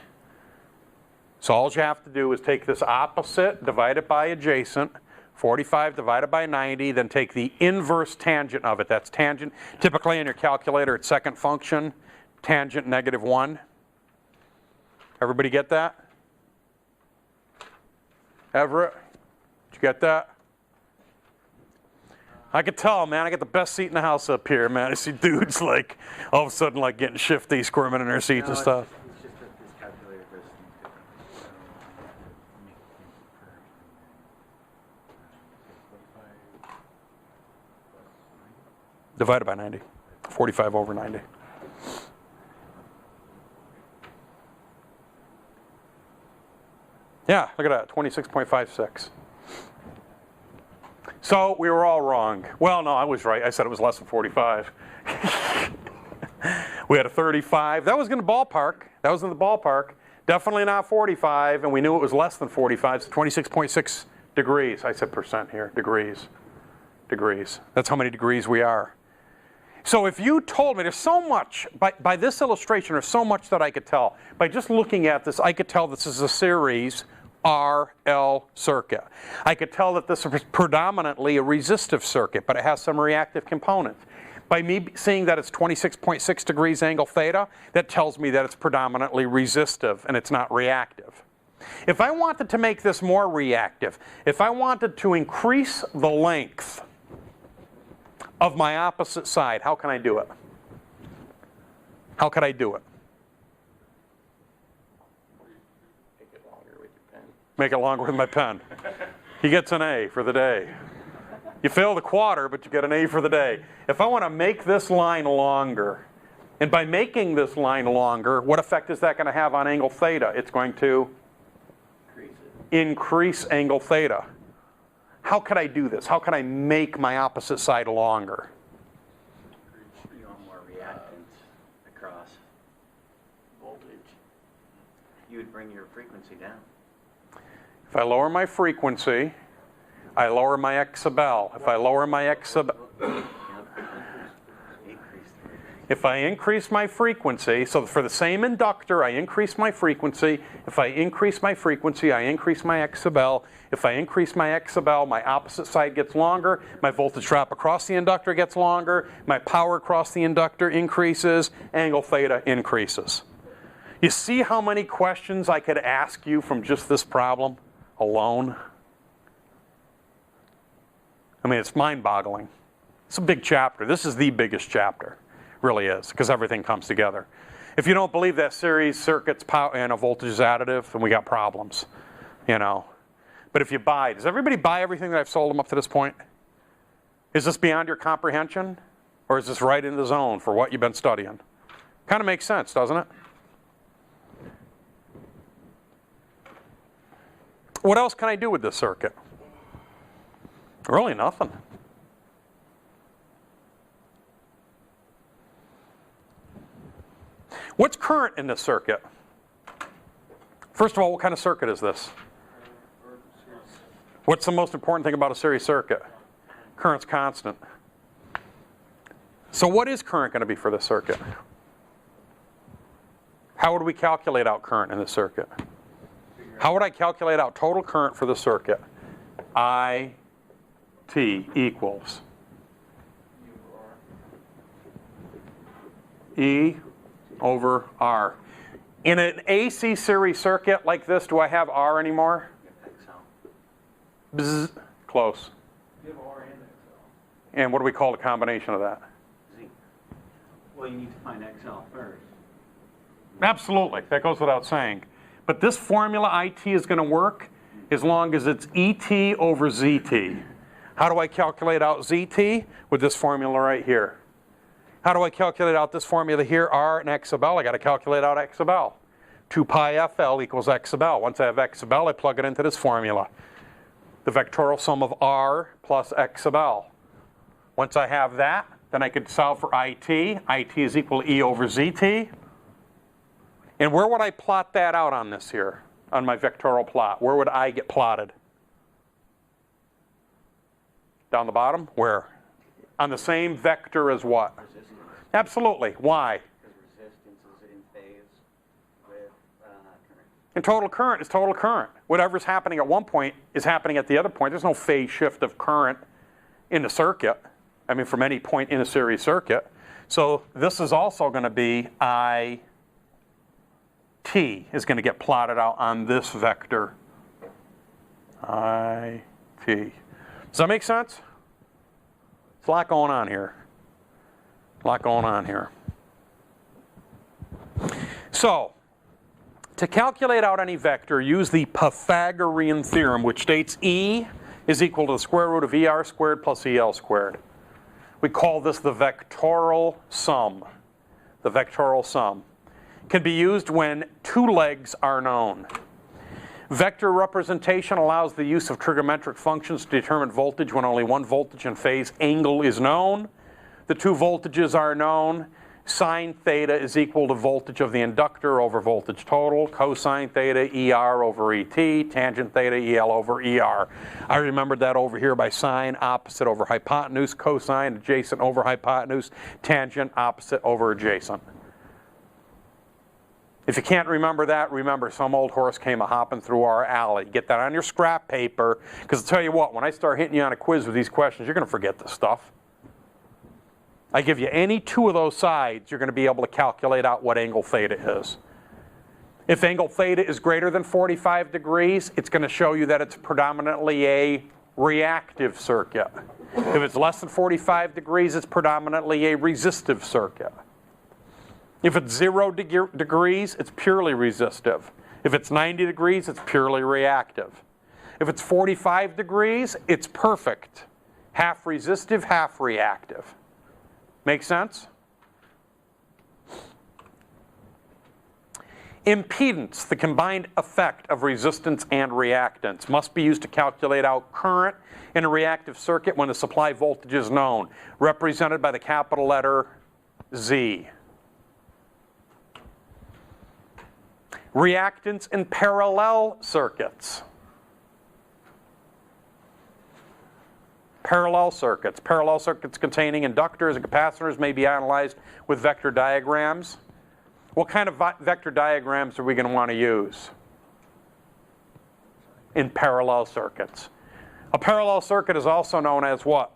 So all you have to do is take this opposite, divide it by adjacent, 45 divided by 90, then take the inverse tangent of it. That's tangent. Typically in your calculator, it's second function, tangent -1. Everybody get that? Everett, did you get that? I could tell, man, I got the best seat in the house up here, man. I see dudes like, all of a sudden, like getting shifty, squirming in their seats and stuff. It's just that this calculator does things different. Divided by 90. 45 over 90. Yeah, look at that, 26.56. So we were all wrong. Well, no, I was right. I said it was less than 45. We had a 35. That was in the ballpark. That was in the ballpark. Definitely not 45, and we knew it was less than 45, so 26.6 degrees. I said percent here, degrees. Degrees. That's how many degrees we are. So if you told me, there's so much, by this illustration, there's so much that I could tell. By just looking at this, I could tell this is a series RL circuit. I could tell that this is predominantly a resistive circuit, but it has some reactive components. By me seeing that it's 26.6 degrees angle theta, that tells me that it's predominantly resistive and it's not reactive. If I wanted to make this more reactive, if I wanted to increase the length of my opposite side, how can I do it? How could I do it? Make it longer with your pen. Make it longer with my pen. He gets an A for the day. You fail the quarter, but you get an A for the day. If I want to make this line longer, and by making this line longer, what effect is that going to have on angle theta? It's going to increase angle theta. How could I do this? How could I make my opposite side longer? You want more reactance across voltage. You would bring your frequency down. If I lower my frequency, I lower my X sub L. If I lower my X sub... If I increase my frequency, so for the same inductor, I increase my frequency. If I increase my frequency, I increase my X sub L. If I increase my X sub L, my opposite side gets longer. My voltage drop across the inductor gets longer. My power across the inductor increases. Angle theta increases. You see how many questions I could ask you from just this problem alone? I mean, it's mind-boggling. It's a big chapter. This is the biggest chapter. Really is, because everything comes together. If you don't believe that series circuits power and a voltage is additive, then we got problems, you know. But if you buy, does everybody buy everything that I've sold them up to this point? Is this beyond your comprehension? Or is this right in the zone for what you've been studying? Kind of makes sense, doesn't it? What else can I do with this circuit? Really nothing. What's current in this circuit? First of all, what kind of circuit is this? What's the most important thing about a series circuit? Current's constant. So what is current going to be for this circuit? How would we calculate out current in this circuit? How would I calculate out total current for the circuit? IT equals E over R. In an AC series circuit like this, do I have R anymore? Bzz, close. You have R and XL. And what do we call the combination of that? Z. Well, you need to find XL first. Absolutely, that goes without saying. But this formula IT is going to work as long as it's ET over ZT. How do I calculate out ZT? With this formula right here. How do I calculate out this formula here, R and X sub L? I got to calculate out X sub L. 2 pi FL equals X sub L. Once I have X sub L, I plug it into this formula. The vectorial sum of R plus X sub L. Once I have that, then I could solve for IT. IT is equal to E over ZT. And where would I plot that out on this here, on my vectorial plot? Where would I get plotted? Down the bottom? Where? On the same vector as what? Resistance. Absolutely. Why? Because resistance is in phase with current. And total current is total current. Whatever's happening at one point is happening at the other point. There's no phase shift of current in the circuit. I mean, from any point in a series circuit. So this is also going to be IT is going to get plotted out on this vector. IT. Does that make sense? There's a lot going on here. A lot going on here. So, to calculate out any vector, use the Pythagorean theorem, which states E is equal to the square root of ER squared plus EL squared. We call this the vectorial sum. The vectorial sum can be used when two legs are known. Vector representation allows the use of trigonometric functions to determine voltage when only one voltage and phase angle is known. The two voltages are known. Sine theta is equal to voltage of the inductor over voltage total. Cosine theta, ER over ET. Tangent theta, EL over ER. I remembered that over here by sine, opposite over hypotenuse. Cosine, adjacent over hypotenuse. Tangent, opposite over adjacent. If you can't remember that, remember some old horse came a-hopping through our alley. Get that on your scrap paper, because I'll tell you what, when I start hitting you on a quiz with these questions, you're going to forget this stuff. I give you any two of those sides, you're going to be able to calculate out what angle theta is. If angle theta is greater than 45 degrees, it's going to show you that it's predominantly a reactive circuit. If it's less than 45 degrees, it's predominantly a resistive circuit. If it's 0 degrees, it's purely resistive. If it's 90 degrees, it's purely reactive. If it's 45 degrees, it's perfect. Half resistive, half reactive. Make sense? Impedance, the combined effect of resistance and reactance, must be used to calculate out current in a reactive circuit when the supply voltage is known, represented by the capital letter Z. Reactance in parallel circuits. Parallel circuits. Parallel circuits containing inductors and capacitors may be analyzed with vector diagrams. What kind of vector diagrams are we going to want to use in parallel circuits? A parallel circuit is also known as what?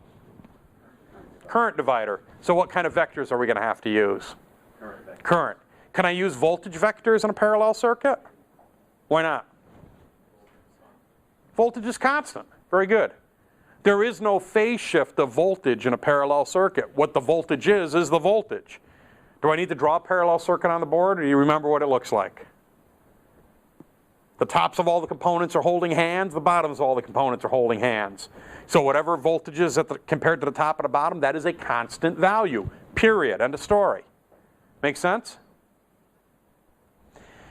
Current divider. So what kind of vectors are we going to have to use? Current. Can I use voltage vectors in a parallel circuit? Why not? Voltage is constant. Very good. There is no phase shift of voltage in a parallel circuit. What the voltage is the voltage. Do I need to draw a parallel circuit on the board, or do you remember what it looks like? The tops of all the components are holding hands, the bottoms of all the components are holding hands. So whatever voltage is compared to the top and the bottom, that is a constant value, period, end of story. Make sense?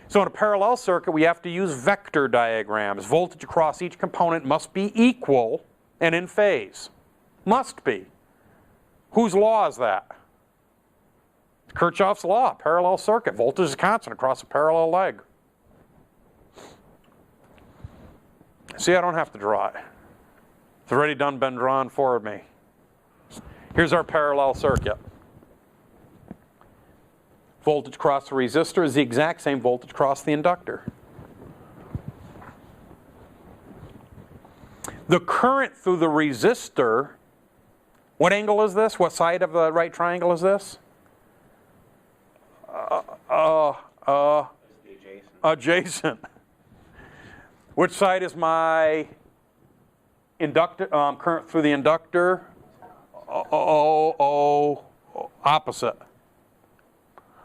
So in a parallel circuit, we have to use vector diagrams. Voltage across each component must be equal and in phase. Must be. Whose law is that? Kirchhoff's law, parallel circuit. Voltage is constant across a parallel leg. See, I don't have to draw it. It's already been drawn for me. Here's our parallel circuit. Voltage across the resistor is the exact same voltage across the inductor. The current through the resistor, what angle is this? What side of the right triangle is this? Adjacent. Which side is my current through the inductor? Opposite.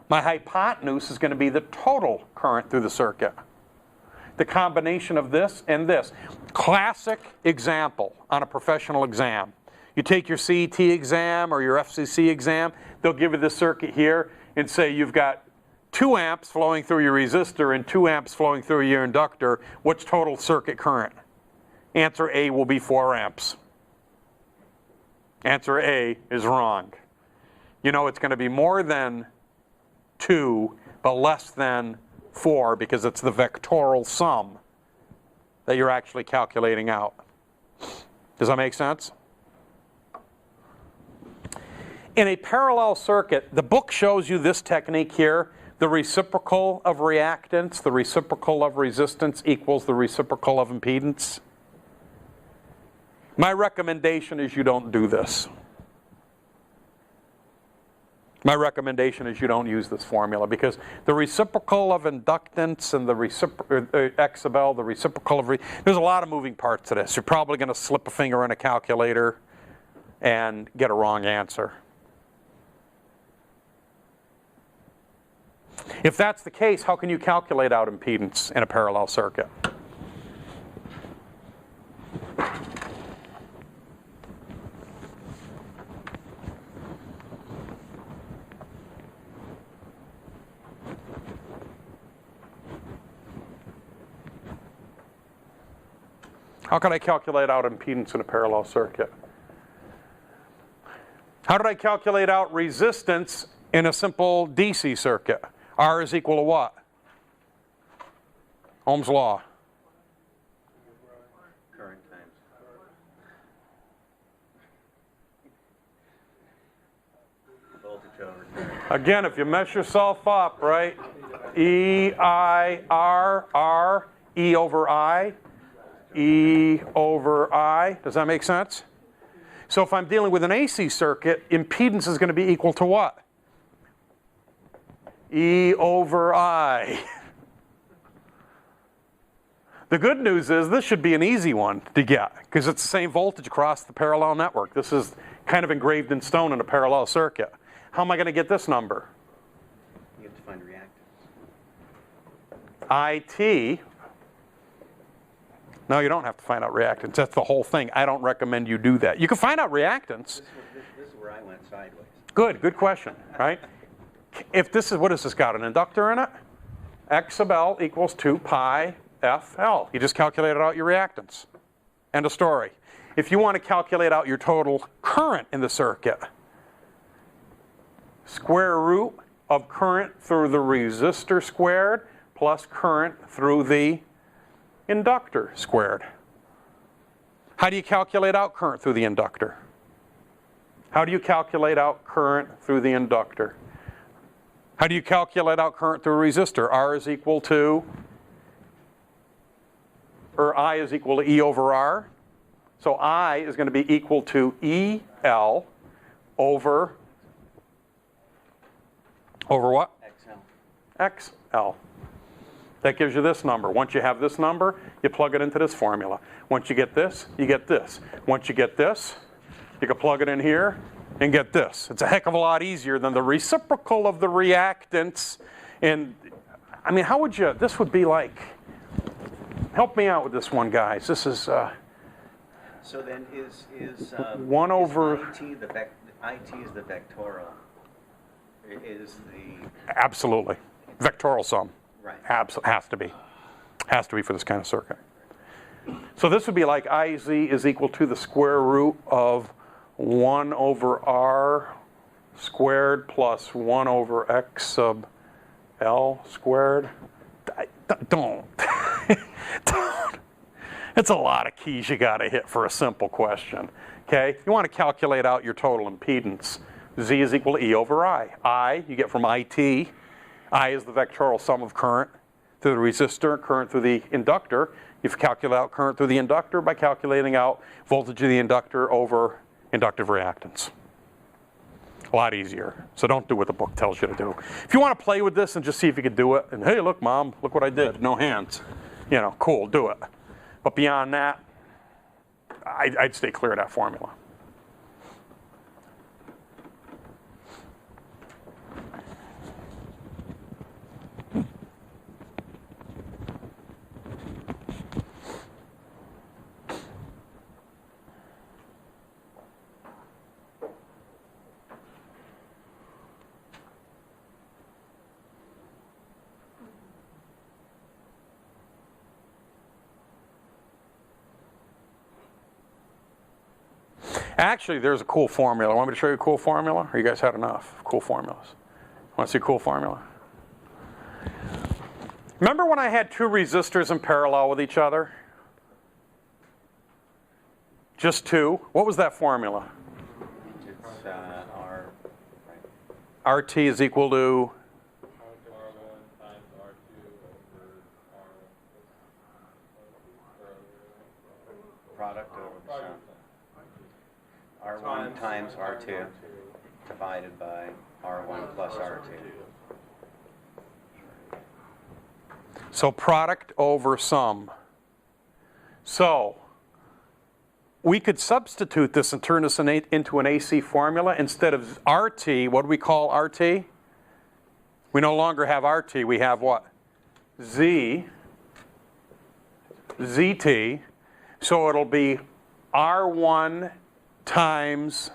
My hypotenuse is going to be the total current through the circuit. The combination of this and this. Classic example on a professional exam. You take your CET exam or your FCC exam, they'll give you this circuit here and say you've got 2 amps flowing through your resistor and 2 amps flowing through your inductor. What's total circuit current? Answer A will be 4 amps. Answer A is wrong. You know it's going to be more than 2, but less than 4 because it's the vectorial sum that you're actually calculating out. Does that make sense? In a parallel circuit, the book shows you this technique here. The reciprocal of reactance, the reciprocal of resistance equals the reciprocal of impedance. My recommendation is you don't do this. My recommendation is you don't use this formula because the reciprocal of inductance and the X sub L, the reciprocal of, there's a lot of moving parts to this. You're probably going to slip a finger in a calculator and get a wrong answer. If that's the case, how can you calculate out impedance in a parallel circuit? How can I calculate out impedance in a parallel circuit? How did I calculate out resistance in a simple DC circuit? R is equal to what? Ohm's law. Current times. Voltage over current. Again, if you mess yourself up, right? E, I, R, E over I, E over I. Does that make sense? So if I'm dealing with an AC circuit, impedance is going to be equal to what? E over I. The good news is this should be an easy one to get because it's the same voltage across the parallel network. This is kind of engraved in stone in a parallel circuit. How am I going to get this number? You have to find reactance. IT. No, you don't have to find out reactance. That's the whole thing. I don't recommend you do that. You can find out reactance. This is where I went sideways. Good question, right? If this is, what has this got, an inductor in it? X sub L equals 2 pi FL. You just calculated out your reactance. End of story. If you want to calculate out your total current in the circuit, square root of current through the resistor squared plus current through the inductor squared. How do you calculate out current through the inductor? How do you calculate out current through the inductor? How do you calculate out current through a resistor? R is equal to, or I is equal to E over R. So I is going to be equal to EL over what? XL. That gives you this number. Once you have this number, you plug it into this formula. Once you get this, you get this. Once you get this, you can plug it in here and get this. It's a heck of a lot easier than the reciprocal of the reactance. And I mean, how would you, this would be like, help me out with this one, guys. This is, So then is 1 over... IT is the vectorial. Is the... Absolutely. Vectorial sum. Right. Has to be. Has to be for this kind of circuit. So this would be like IZ is equal to the square root of 1 over R squared plus 1 over X sub L squared. Don't. Don't. It's a lot of keys you got to hit for a simple question. Okay? You want to calculate out your total impedance. Z is equal to E over I. I, you get from IT. I is the vectorial sum of current through the resistor, current through the inductor. You calculate out current through the inductor by calculating out voltage of the inductor over inductive reactance. A lot easier. So don't do what the book tells you to do. If you want to play with this and just see if you can do it, and hey, look, Mom, look what I did. No hands. You know, cool, do it. But beyond that, I'd stay clear of that formula. Actually, there's a cool formula. Want me to show you a cool formula? Or you guys had enough cool formulas? Want to see a cool formula? Remember when I had two resistors in parallel with each other? Just two. What was that formula? It's R, right? RT is equal to? Product over the sum. R1 times R2 divided by R1 plus R2. So product over sum. So we could substitute this and turn this into an AC formula. Instead of RT, what do we call RT? We no longer have RT, we have what? Z, ZT. So it'll be R1 times,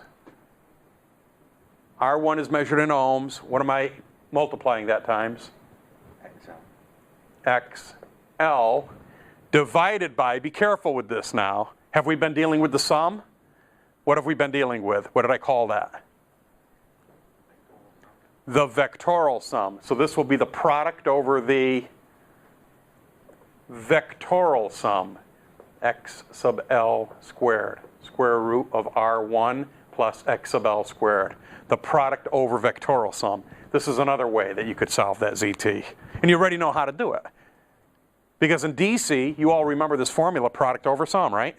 R1 is measured in ohms. What am I multiplying that times? XL divided by, be careful with this now. Have we been dealing with the sum? What have we been dealing with? What did I call that? The vectorial sum. So this will be the product over the vectorial sum. X sub L squared. Square root of R1 plus X sub L squared. The product over vectorial sum. This is another way that you could solve that ZT. And you already know how to do it. Because in DC, you all remember this formula, product over sum, right?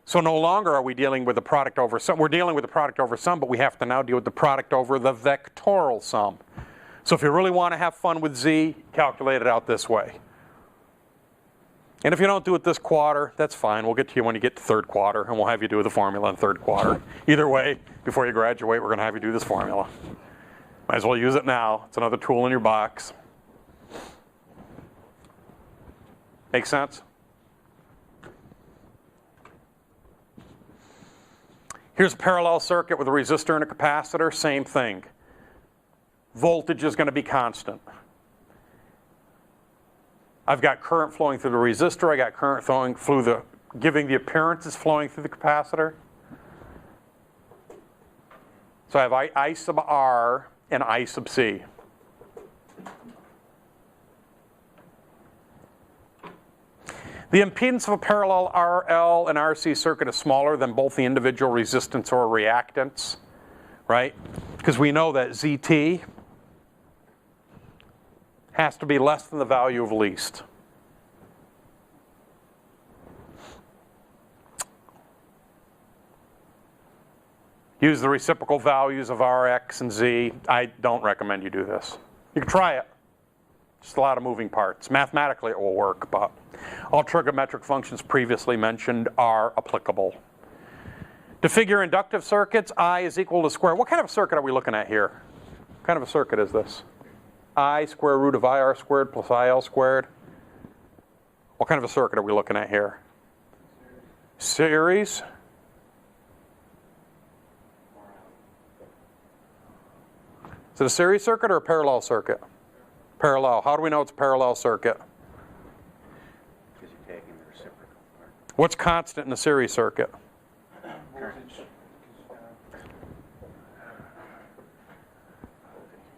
So no longer are we dealing with the product over sum. We're dealing with the product over sum, but we have to now deal with the product over the vectoral sum. So if you really want to have fun with Z, calculate it out this way. And if you don't do it this quarter, that's fine. We'll get to you when you get to third quarter, and we'll have you do the formula in third quarter. Either way, before you graduate, we're going to have you do this formula. Might as well use it now. It's another tool in your box. Make sense? Here's a parallel circuit with a resistor and a capacitor. Same thing. Voltage is going to be constant. I've got current flowing through the resistor. I got current flowing through the, giving the appearance is flowing through the capacitor. So I have I sub R and I sub C. The impedance of a parallel RL and RC circuit is smaller than both the individual resistance or reactance, right? Because we know that ZT has to be less than the value of least. Use the reciprocal values of Rx and Z. I don't recommend you do this. You can try it. Just a lot of moving parts. Mathematically it will work, but all trigonometric functions previously mentioned are applicable. To figure inductive circuits, I is equal to square. What kind of a circuit are we looking at here? What kind of a circuit is this? I square root of IR squared plus IL squared. What kind of a circuit are we looking at here? Series. Is it a series circuit or a parallel circuit? Parallel. How do we know it's a parallel circuit? Because you're taking the reciprocal part. What's constant in a series circuit?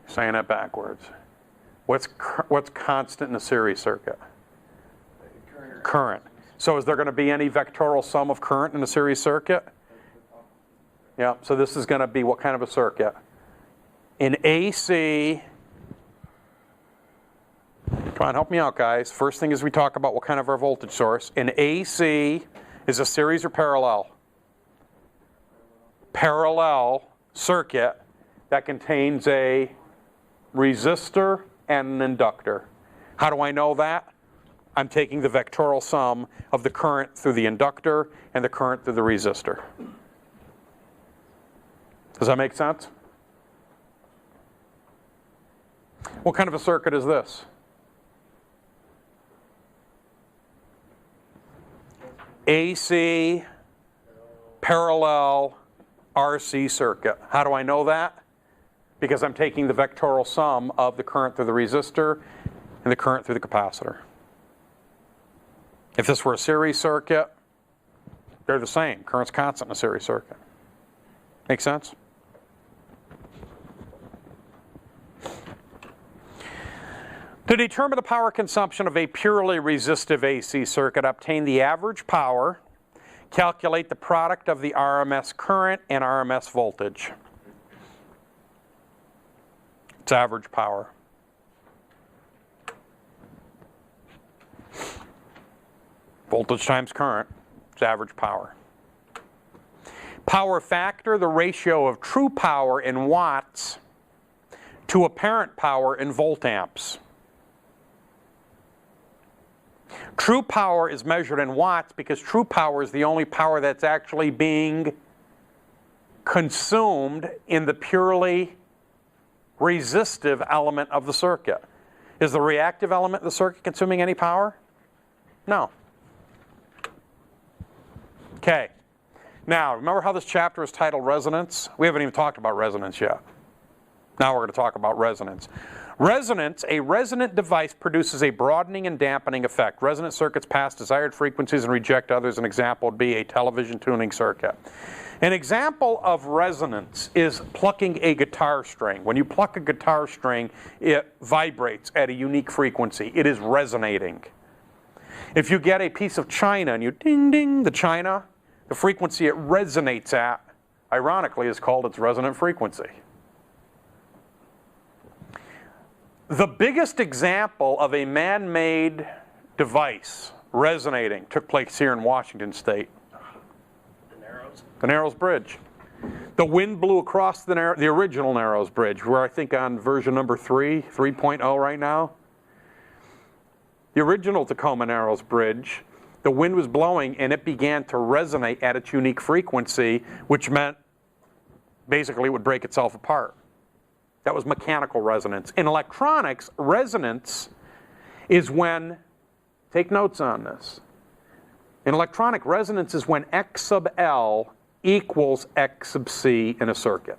Saying it backwards. What's constant in a series circuit? Current. So is there going to be any vectoral sum of current in a series circuit? Yeah, so this is going to be what kind of a circuit? In AC, come on, help me out, guys. First thing is we talk about what kind of our voltage source. In AC, is a series or parallel? Parallel circuit that contains a resistor and an inductor. How do I know that? I'm taking the vectoral sum of the current through the inductor and the current through the resistor. Does that make sense? What kind of a circuit is this? AC, parallel, RC circuit. How do I know that? Because I'm taking the vectoral sum of the current through the resistor and the current through the capacitor. If this were a series circuit, they're the same. Current's constant in a series circuit. Make sense? To determine the power consumption of a purely resistive AC circuit, obtain the average power, calculate the product of the RMS current and RMS voltage. It's average power. Voltage times current, it's average power. Power factor, the ratio of true power in watts to apparent power in voltamps. True power is measured in watts because true power is the only power that's actually being consumed in the purely resistive element of the circuit. Is the reactive element of the circuit consuming any power? No. Okay. Now, remember how this chapter is titled Resonance? We haven't even talked about resonance yet. Now we're going to talk about resonance. Resonance, a resonant device produces a broadening and dampening effect. Resonant circuits pass desired frequencies and reject others. An example would be a television tuning circuit. An example of resonance is plucking a guitar string. When you pluck a guitar string, it vibrates at a unique frequency. It is resonating. If you get a piece of china and you ding ding the china, the frequency it resonates at, ironically, is called its resonant frequency. The biggest example of a man-made device resonating took place here in Washington State. The Narrows Bridge. The wind blew across the original Narrows Bridge. We're, I think, on version number 3.0 right now. The original Tacoma Narrows Bridge, the wind was blowing and it began to resonate at its unique frequency, which meant basically it would break itself apart. That was mechanical resonance. In electronics, resonance is when, take notes on this, in electronic, resonance is when X sub L equals X sub C in a circuit.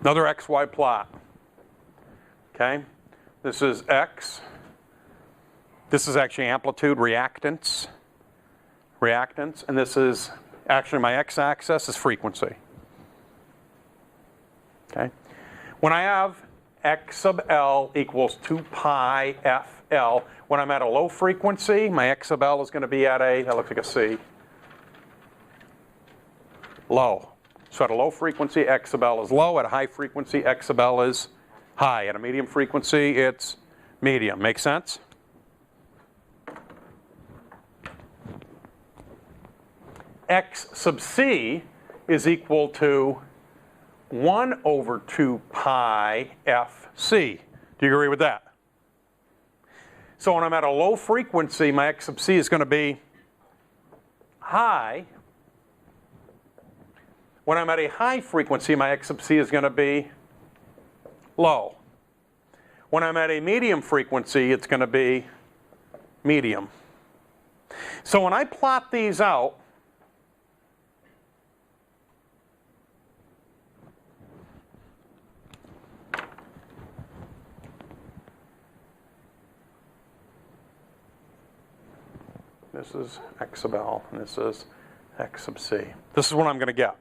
Another XY plot. Okay? This is X. This is actually amplitude reactance. And this is actually my x-axis is frequency. Okay? When I have X sub L equals 2 pi FL, when I'm at a low frequency, my X sub L is going to be at that looks like a C. Low. So at a low frequency, X sub L is low. At a high frequency, X sub L is high. At a medium frequency, it's medium. Make sense? X sub C is equal to 1 over 2 pi FC. Do you agree with that? So when I'm at a low frequency, my X sub C is going to be high. When I'm at a high frequency, my X sub C is going to be low. When I'm at a medium frequency, it's going to be medium. So when I plot these out, this is X sub L, and this is X sub C. This is what I'm going to get.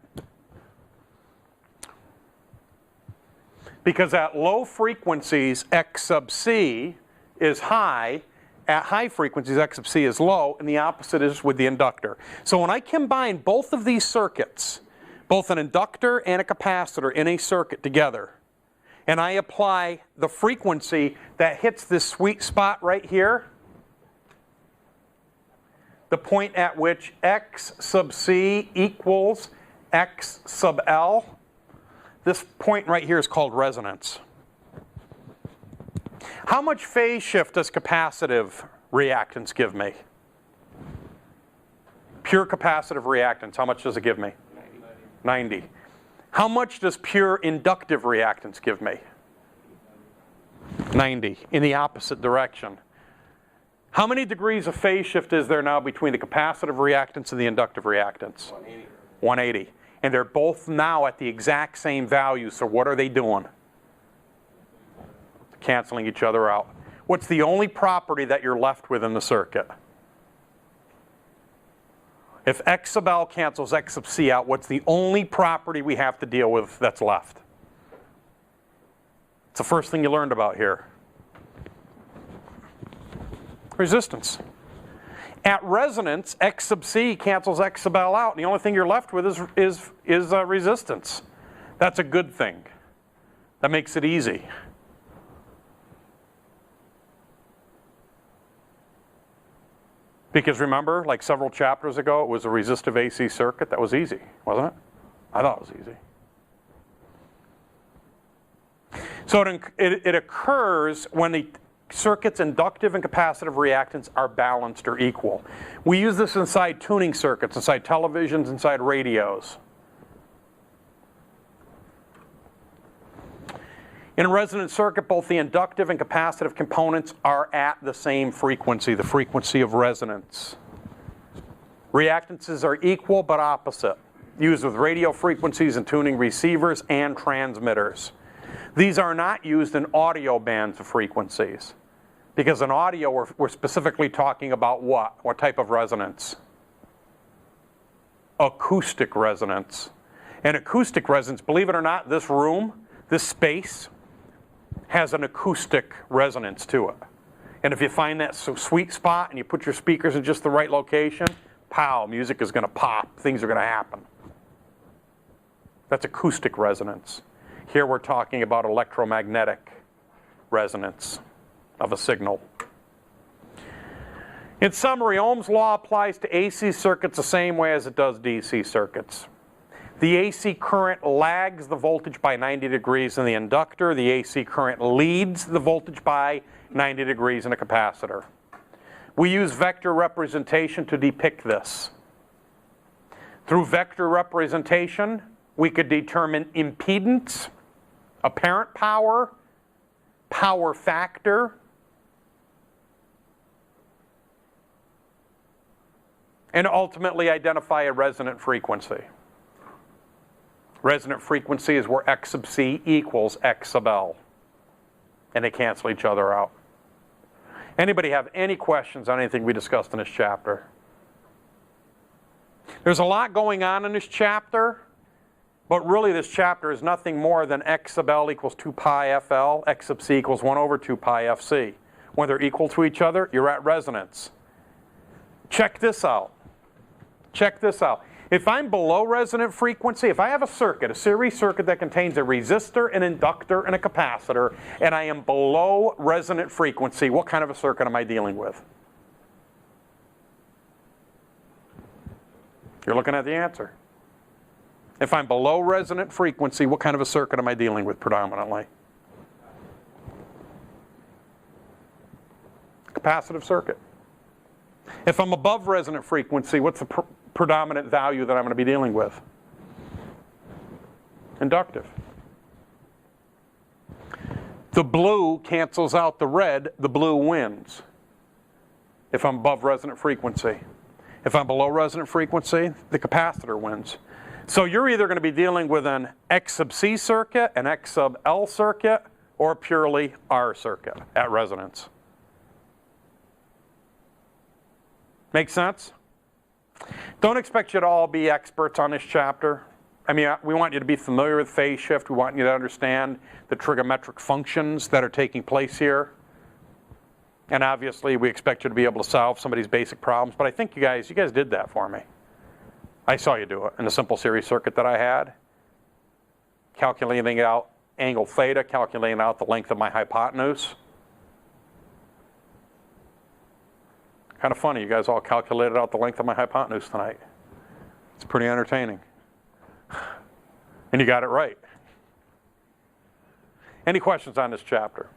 Because at low frequencies, X sub C is high. At high frequencies, X sub C is low, and the opposite is with the inductor. So when I combine both of these circuits, both an inductor and a capacitor in a circuit together, and I apply the frequency that hits this sweet spot right here, the point at which X sub C equals X sub L, this point right here is called resonance. How much phase shift does capacitive reactance give me? Pure capacitive reactance, how much does it give me? 90. How much does pure inductive reactance give me? 90, in the opposite direction. How many degrees of phase shift is there now between the capacitive reactance and the inductive reactance? 180. 180. And they're both now at the exact same value, so what are they doing? Canceling each other out. What's the only property that you're left with in the circuit? If X sub L cancels X sub C out, what's the only property we have to deal with that's left? It's the first thing you learned about here. Resistance. At resonance, X sub C cancels X sub L out, and the only thing you're left with is resistance. That's a good thing. That makes it easy. Because remember, like several chapters ago, it was a resistive AC circuit. That was easy, wasn't it? I thought it was easy. So it occurs when the circuit's inductive and capacitive reactance are balanced or equal. We use this inside tuning circuits, inside televisions, inside radios. In a resonant circuit, both the inductive and capacitive components are at the same frequency, the frequency of resonance. Reactances are equal but opposite, used with radio frequencies and tuning receivers and transmitters. These are not used in audio bands of frequencies. Because in audio, we're specifically talking about what? What type of resonance? Acoustic resonance. And acoustic resonance, believe it or not, this room, this space, has an acoustic resonance to it. And if you find that sweet spot and you put your speakers in just the right location, pow, music is going to pop, things are going to happen. That's acoustic resonance. Here we're talking about electromagnetic resonance of a signal. In summary, Ohm's law applies to AC circuits the same way as it does DC circuits. The AC current lags the voltage by 90 degrees in the inductor. The AC current leads the voltage by 90 degrees in a capacitor. We use vector representation to depict this. Through vector representation, we could determine impedance, apparent power, power factor, and ultimately identify a resonant frequency. Resonant frequency is where X sub C equals X sub L. And they cancel each other out. Anybody have any questions on anything we discussed in this chapter? There's a lot going on in this chapter, but really this chapter is nothing more than X sub L equals 2 pi FL, X sub C equals 1 over 2 pi FC. When they're equal to each other, you're at resonance. Check this out. Check this out. If I'm below resonant frequency, if I have a circuit, a series circuit that contains a resistor, an inductor, and a capacitor, and I am below resonant frequency, what kind of a circuit am I dealing with? You're looking at the answer. If I'm below resonant frequency, what kind of a circuit am I dealing with predominantly? Capacitive circuit. If I'm above resonant frequency, what's the predominant value that I'm going to be dealing with? Inductive. The blue cancels out the red, the blue wins. If I'm above resonant frequency. If I'm below resonant frequency, the capacitor wins. So you're either going to be dealing with an X sub C circuit, an X sub L circuit, or a purely R circuit at resonance. Make sense? Don't expect you to all be experts on this chapter. I mean, we want you to be familiar with phase shift. We want you to understand the trigonometric functions that are taking place here. And obviously, we expect you to be able to solve some of these basic problems. But I think you guys did that for me. I saw you do it in the simple series circuit that I had. Calculating out angle theta, calculating out the length of my hypotenuse. Kind of funny, you guys all calculated out the length of my hypotenuse tonight. It's pretty entertaining. And you got it right. Any questions on this chapter?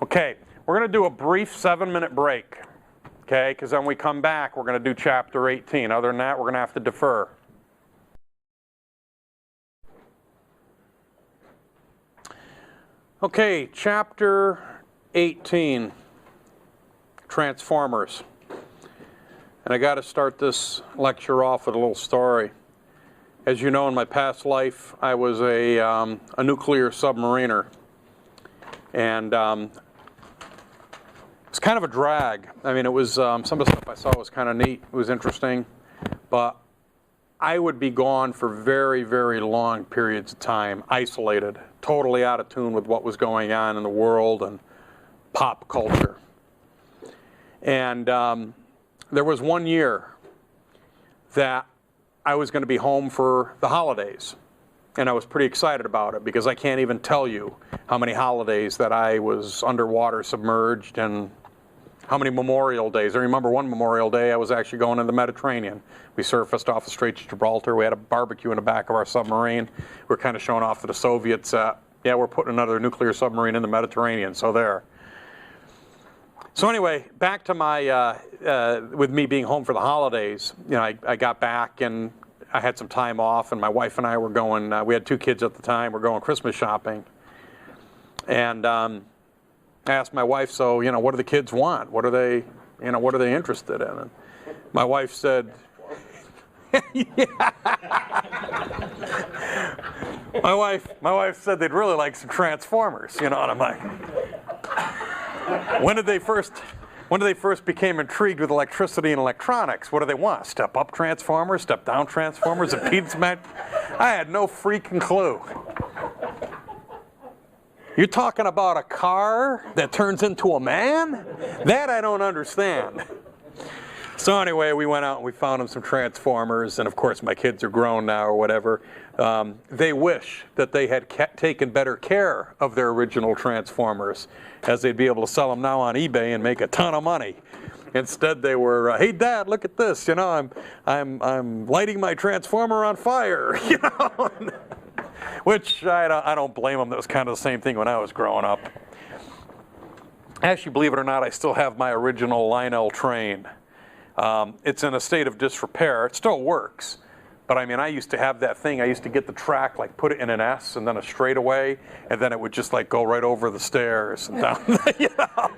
Okay, we're going to do a brief 7-minute break. Okay, because then we come back, we're going to do chapter 18. Other than that, we're going to have to defer. Okay, chapter 18, transformers. And I got to start this lecture off with a little story. As you know, in my past life, I was a nuclear submariner. And it's kind of a drag. I mean, it was, some of the stuff I saw was kind of neat. It was interesting. But I would be gone for very, very long periods of time, isolated, totally out of tune with what was going on in the world and pop culture. And there was one year that I was going to be home for the holidays. And I was pretty excited about it because I can't even tell you how many holidays that I was underwater submerged and how many Memorial Days. I remember one Memorial Day I was actually going in the Mediterranean. We surfaced off the Straits of Gibraltar. We had a barbecue in the back of our submarine. We were kind of showing off to the Soviets. Yeah, we're putting another nuclear submarine in the Mediterranean, so there. So anyway, back to my, with me being home for the holidays, you know, I got back and I had some time off, and my wife and I were going, we had 2 kids at the time, we're going Christmas shopping. And I asked my wife, so, you know, what do the kids want? What are they, you know, what are they interested in? And my wife said, my wife said they'd really like some Transformers, you know, and I'm like, when did they first When they first became intrigued with electricity and electronics, what do they want? Step-up transformers, step-down transformers, impedance match? I had no freaking clue. You're talking about a car that turns into a man? That I don't understand. So anyway, we went out and we found them some transformers, and of course my kids are grown now or whatever. They wish that they had taken better care of their original transformers, as they'd be able to sell them now on eBay and make a ton of money. Instead, they were, hey Dad, look at this. You know, I'm lighting my transformer on fire. You know, which I don't blame them. That was kind of the same thing when I was growing up. Actually, believe it or not, I still have my original Lionel train. It's in a state of disrepair. It still works. But I mean, I used to have that thing. I used to get the track, like put it in an S and then a straightaway, and then it would just like go right over the stairs and down. You know?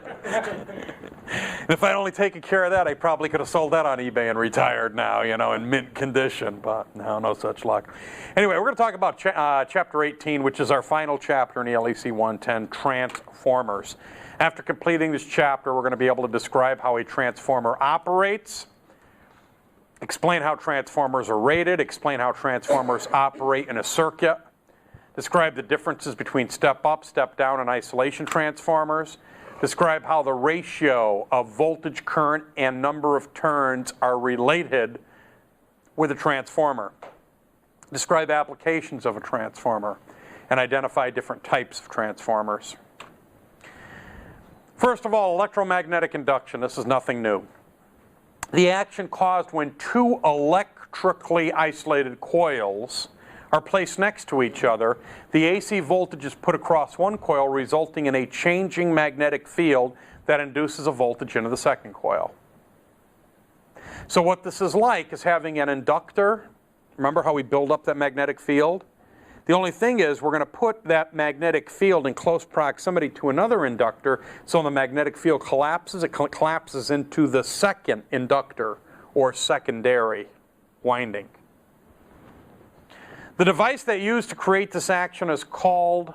And if I'd only taken care of that, I probably could have sold that on eBay and retired now, you know, in mint condition. But no such luck. Anyway, we're going to talk about Chapter 18, which is our final chapter in the LEC 110, Transformers. After completing this chapter, we're going to be able to describe how a transformer operates, explain how transformers are rated, explain how transformers operate in a circuit, describe the differences between step-up, step-down, and isolation transformers, describe how the ratio of voltage, current, and number of turns are related with a transformer, describe applications of a transformer, and identify different types of transformers. First of all, electromagnetic induction. This is nothing new. The action caused when two electrically isolated coils are placed next to each other. The AC voltage is put across one coil, resulting in a changing magnetic field that induces a voltage into the second coil. So what this is like is having an inductor. Remember how we build up that magnetic field? The only thing is we're going to put that magnetic field in close proximity to another inductor, so when the magnetic field collapses, it collapses into the second inductor or secondary winding. The device they use to create this action is called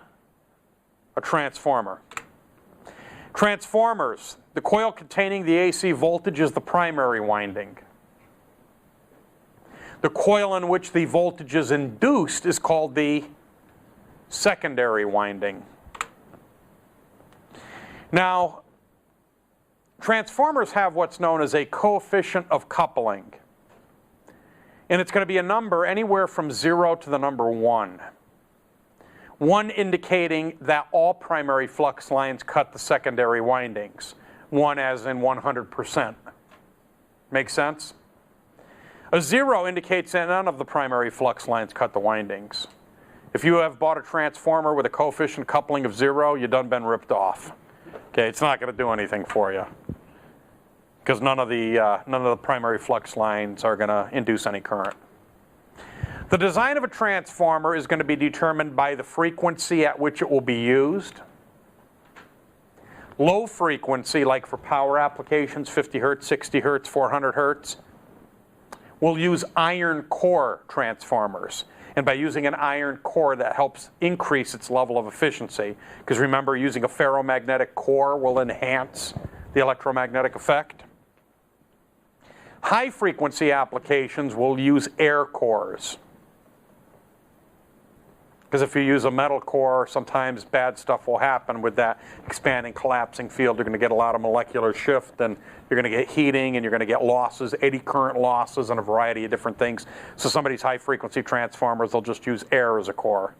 a transformer. Transformers, the coil containing the AC voltage is the primary winding. The coil in which the voltage is induced is called the secondary winding. Now, transformers have what's known as a coefficient of coupling. And it's going to be a number anywhere from 0 to the number 1. 1 indicating that all primary flux lines cut the secondary windings. 1 as in 100%. Make sense? A 0 indicates that none of the primary flux lines cut the windings. If you have bought a transformer with a coefficient coupling of 0, you've done been ripped off. Okay, it's not going to do anything for you because none of the primary flux lines are going to induce any current. The design of a transformer is going to be determined by the frequency at which it will be used. Low frequency, like for power applications, 50 hertz, 60 hertz, 400 hertz. We'll use iron core transformers. And by using an iron core, that helps increase its level of efficiency. Because remember, using a ferromagnetic core will enhance the electromagnetic effect. High frequency applications will use air cores. Because if you use a metal core, sometimes bad stuff will happen with that expanding, collapsing field. You're going to get a lot of molecular shift, and you're going to get heating, and you're going to get losses, eddy current losses, and a variety of different things. So some of these high-frequency transformers, they'll just use air as a core.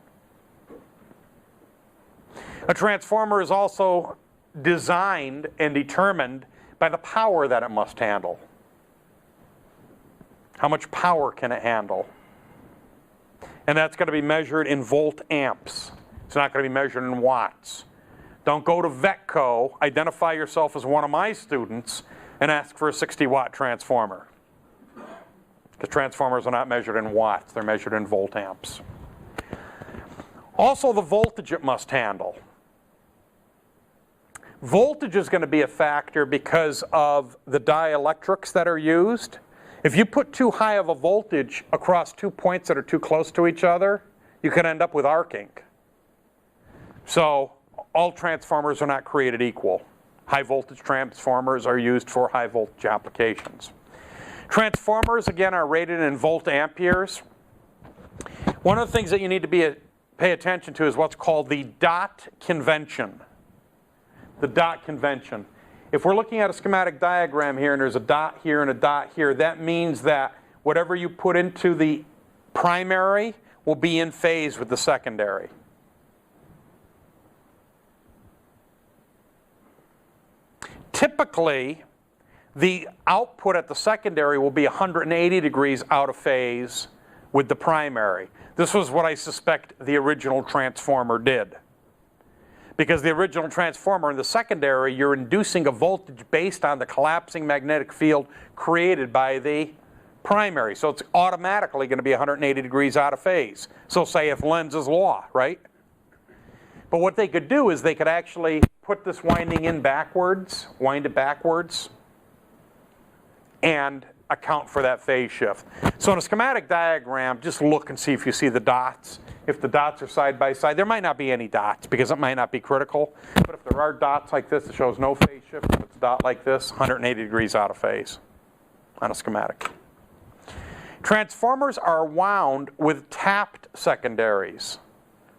A transformer is also designed and determined by the power that it must handle. How much power can it handle? And that's going to be measured in volt amps. It's not going to be measured in watts. Don't go to Vetco, identify yourself as one of my students, and ask for a 60-watt transformer. Because transformers are not measured in watts. They're measured in volt amps. Also, the voltage it must handle. Voltage is going to be a factor because of the dielectrics that are used. If you put too high of a voltage across 2 points that are too close to each other, you can end up with arcing. So all transformers are not created equal. High voltage transformers are used for high voltage applications. Transformers, again, are rated in volt amperes. One of the things that you need to pay attention to is what's called the dot convention. The dot convention. If we're looking at a schematic diagram here and there's a dot here and a dot here, that means that whatever you put into the primary will be in phase with the secondary. Typically, the output at the secondary will be 180 degrees out of phase with the primary. This was what I suspect the original transformer did. Because the original transformer in the secondary, you're inducing a voltage based on the collapsing magnetic field created by the primary. So it's automatically going to be 180 degrees out of phase. So say if Lenz's law, right? But what they could do is they could actually put this winding in backwards, wind it backwards, and account for that phase shift. So in a schematic diagram, just look and see if you see the dots. If the dots are side by side, there might not be any dots because it might not be critical. But if there are dots like this, it shows no phase shift. If it's a dot like this, 180 degrees out of phase on a schematic. Transformers are wound with tapped secondaries,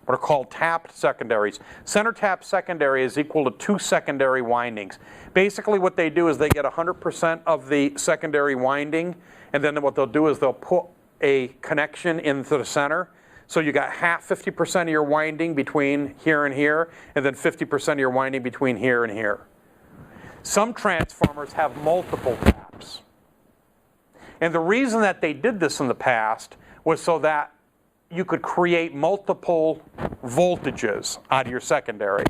what are called tapped secondaries. Center tap secondary is equal to 2 secondary windings. Basically what they do is they get 100% of the secondary winding, and then what they'll do is they'll put a connection into the center. So you got 50% of your winding between here and here, and then 50% of your winding between here and here. Some transformers have multiple taps. And the reason that they did this in the past was so that you could create multiple voltages out of your secondary.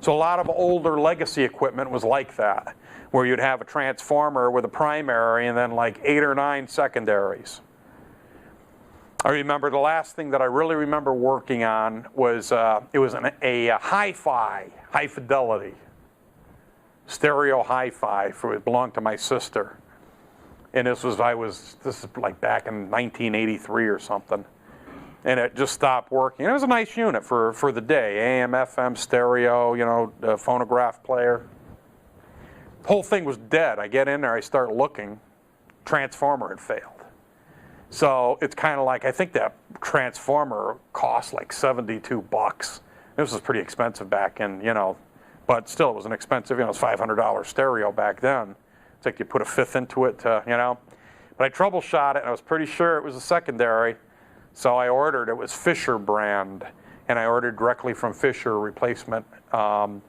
So a lot of older legacy equipment was like that, where you'd have a transformer with a primary and then like 8 or 9 secondaries. I remember the last thing that I really remember working on was it was a hi-fi, high fidelity, stereo hi-fi. It belonged to my sister. And this is like back in 1983 or something. And it just stopped working. And it was a nice unit for the day. AM, FM, stereo, you know, the phonograph player. The whole thing was dead. I get in there, I start looking. Transformer had failed. So it's kind of like, I think that transformer cost like $72. This was pretty expensive back in, you know, but still it was an expensive, you know, it was $500 stereo back then. It's like you put a fifth into it, you know. But I troubleshot it, and I was pretty sure it was a secondary. So I ordered, it was Fisher brand, and I ordered directly from Fisher a replacement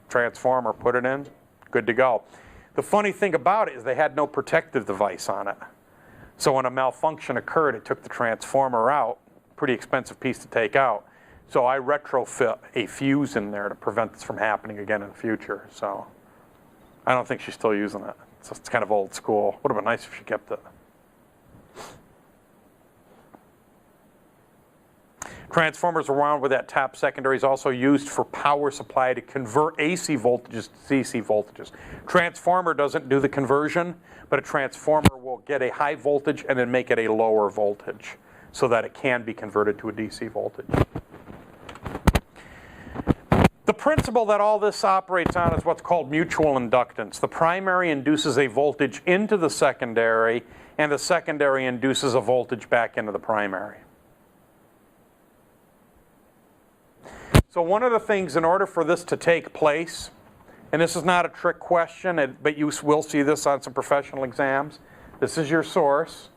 transformer, put it in, good to go. The funny thing about it is they had no protective device on it. So when a malfunction occurred, it took the transformer out, pretty expensive piece to take out. So I retrofit a fuse in there to prevent this from happening again in the future. So I don't think she's still using it. So it's kind of old school. Would have been nice if she kept it. Transformers around with that tap secondary is also used for power supply to convert AC voltages to DC voltages. Transformer doesn't do the conversion, but a transformer will get a high voltage and then make it a lower voltage so that it can be converted to a DC voltage. The principle that all this operates on is what's called mutual inductance. The primary induces a voltage into the secondary, and the secondary induces a voltage back into the primary. So one of the things, in order for this to take place, and this is not a trick question, but you will see this on some professional exams. This is your source,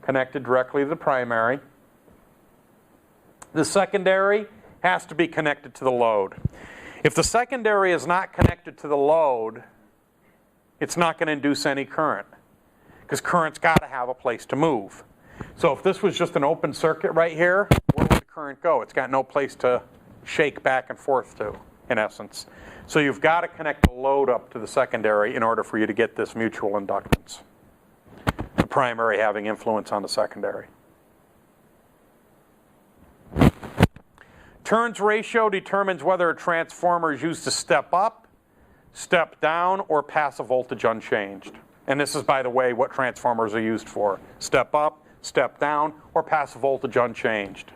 connected directly to the primary. The secondary has to be connected to the load. If the secondary is not connected to the load, it's not going to induce any current, because current's got to have a place to move. So if this was just an open circuit right here, where would the current go? It's got no place to shake back and forth to, in essence. So you've got to connect the load up to the secondary in order for you to get this mutual inductance. The primary having influence on the secondary. Turns ratio determines whether a transformer is used to step up, step down, or pass a voltage unchanged. And this is, by the way, what transformers are used for. Step up, step down, or pass a voltage unchanged.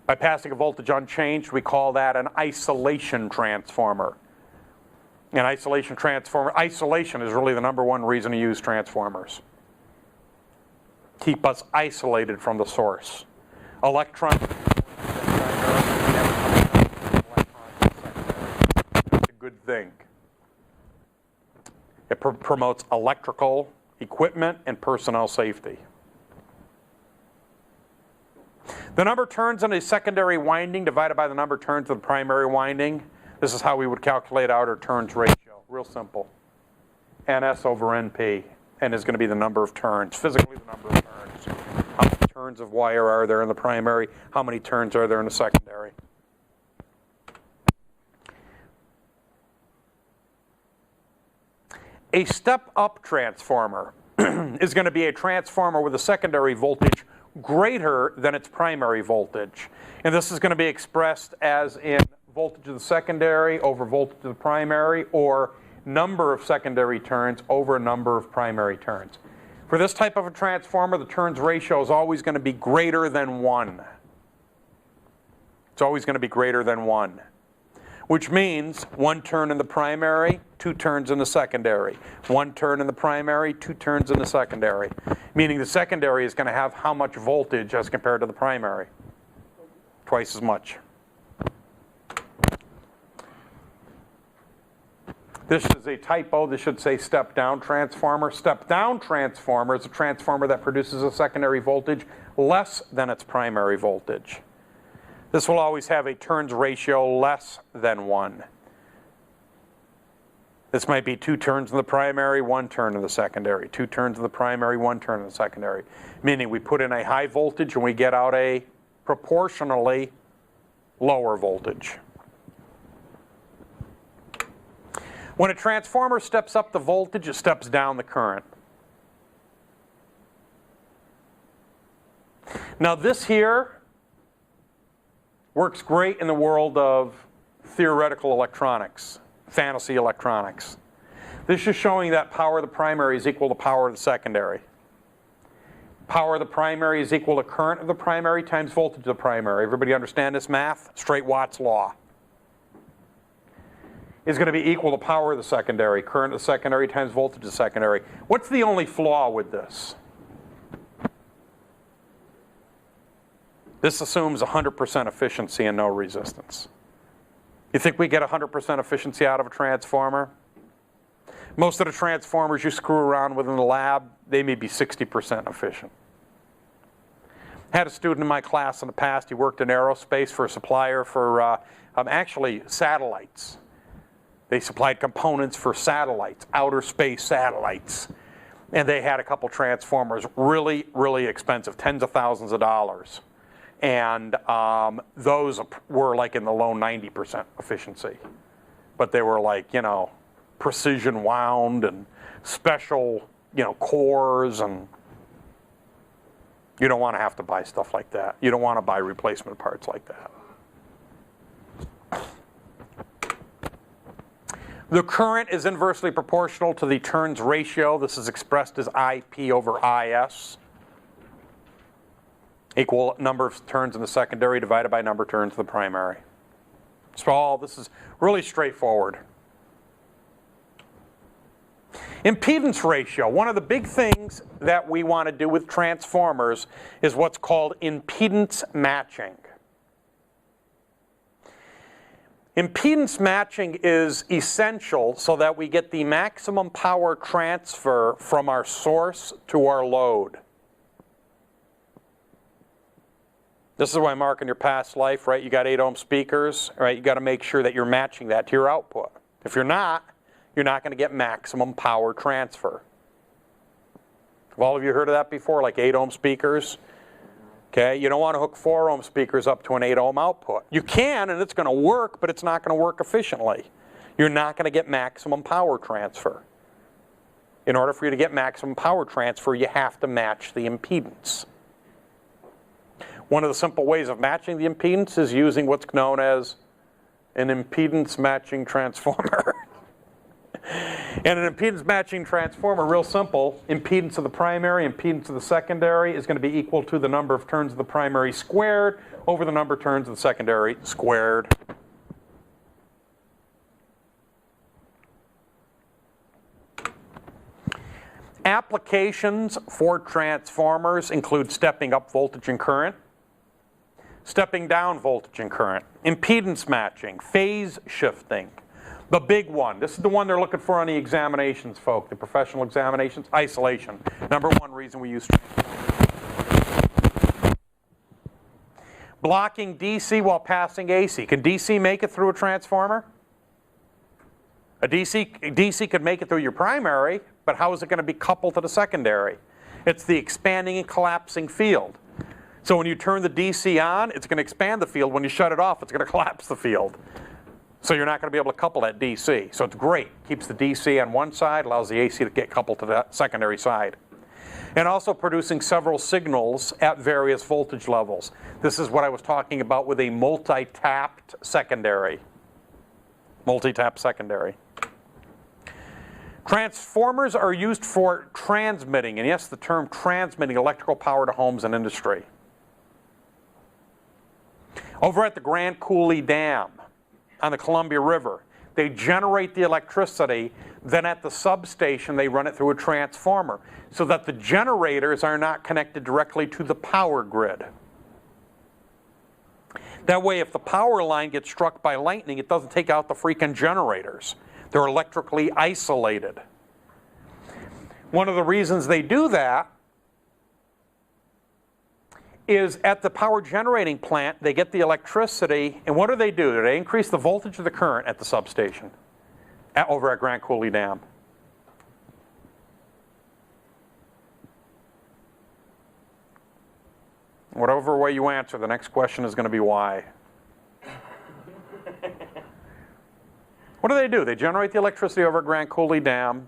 By passing a voltage unchanged, we call that an isolation transformer. An isolation transformer, isolation is really the number one reason to use transformers. Keep us isolated from the source. Electrons, it's a good thing. It promotes electrical equipment and personnel safety. The number of turns in a secondary winding divided by the number of turns of the primary winding. This is how we would calculate out our turns ratio. Real simple. NS over NP. N is going to be the number of turns, physically the number of turns. How many turns of wire are there in the primary? How many turns are there in the secondary? A step-up transformer is going to be a transformer with a secondary voltage greater than its primary voltage. And this is going to be expressed as in voltage of the secondary over voltage of the primary, or number of secondary turns over number of primary turns. For this type of a transformer, the turns ratio is always going to be greater than 1. It's always going to be greater than 1. Which means 1 turn in the primary, 2 turns in the secondary. 1 turn in the primary, 2 turns in the secondary. Meaning the secondary is going to have how much voltage as compared to the primary? Twice as much. This is a typo. This should say step-down transformer. Step-down transformer is a transformer that produces a secondary voltage less than its primary voltage. This will always have a turns ratio less than 1. This might be 2 turns in the primary, 1 turn in the secondary. 2 turns in the primary, 1 turn in the secondary. Meaning we put in a high voltage and we get out a proportionally lower voltage. When a transformer steps up the voltage, it steps down the current. Now this here works great in the world of theoretical electronics, fantasy electronics. This is showing that power of the primary is equal to power of the secondary. Power of the primary is equal to current of the primary times voltage of the primary. Everybody understand this math? Straight Watt's law. Is going to be equal to power of the secondary, current of the secondary times voltage of the secondary. What's the only flaw with this? This assumes 100% efficiency and no resistance. You think we get 100% efficiency out of a transformer? Most of the transformers you screw around with in the lab, they may be 60% efficient. I had a student in my class in the past, he worked in aerospace for a supplier for actually satellites. They supplied components for satellites, outer space satellites. And they had a couple transformers, really, really expensive, tens of thousands of dollars. And those were like in the low 90% efficiency. But they were like, you know, precision wound and special, you know, cores, and you don't want to have to buy stuff like that. You don't want to buy replacement parts like that. The current is inversely proportional to the turns ratio. This is expressed as IP over IS. Equal number of turns in the secondary divided by number of turns in the primary. So this is really straightforward. Impedance ratio. One of the big things that we want to do with transformers is what's called impedance matching. Impedance matching is essential so that we get the maximum power transfer from our source to our load. This is why, Mark, in your past life, right, you got 8 ohm speakers, right, you got to make sure that you're matching that to your output. If you're not going to get maximum power transfer. Have all of you heard of that before, like 8 ohm speakers? Okay, you don't want to hook 4 ohm speakers up to an 8 ohm output. You can, and it's going to work, but it's not going to work efficiently. You're not going to get maximum power transfer. In order for you to get maximum power transfer, you have to match the impedance. One of the simple ways of matching the impedance is using what's known as an impedance matching transformer. And an impedance matching transformer, real simple, impedance of the primary, impedance of the secondary is going to be equal to the number of turns of the primary squared over the number of turns of the secondary squared. Applications for transformers include stepping up voltage and current, stepping down voltage and current, impedance matching, phase shifting. The big one, this is the one they're looking for on the examinations, folk, the professional examinations, isolation. Number one reason we use transformers. Blocking DC while passing AC. Can DC make it through a transformer? A DC could make it through your primary, but how is it going to be coupled to the secondary? It's the expanding and collapsing field. So when you turn the DC on, it's going to expand the field. When you shut it off, it's going to collapse the field. So you're not going to be able to couple that DC. So it's great. Keeps the DC on one side, allows the AC to get coupled to the secondary side. And also producing several signals at various voltage levels. This is what I was talking about with a multi-tapped secondary. Multi-tap secondary. Transformers are used for transmitting, and yes, the term transmitting electrical power to homes and industry. Over at the Grand Coulee Dam on the Columbia River, they generate the electricity, then at the substation they run it through a transformer so that the generators are not connected directly to the power grid. That way if the power line gets struck by lightning, it doesn't take out the freaking generators. They're electrically isolated. One of the reasons they do that is at the power generating plant, they get the electricity, and what do? Do they increase the voltage of the current at the substation over at Grand Coulee Dam? Whatever way you answer, the next question is going to be why. What do? They generate the electricity over at Grand Coulee Dam,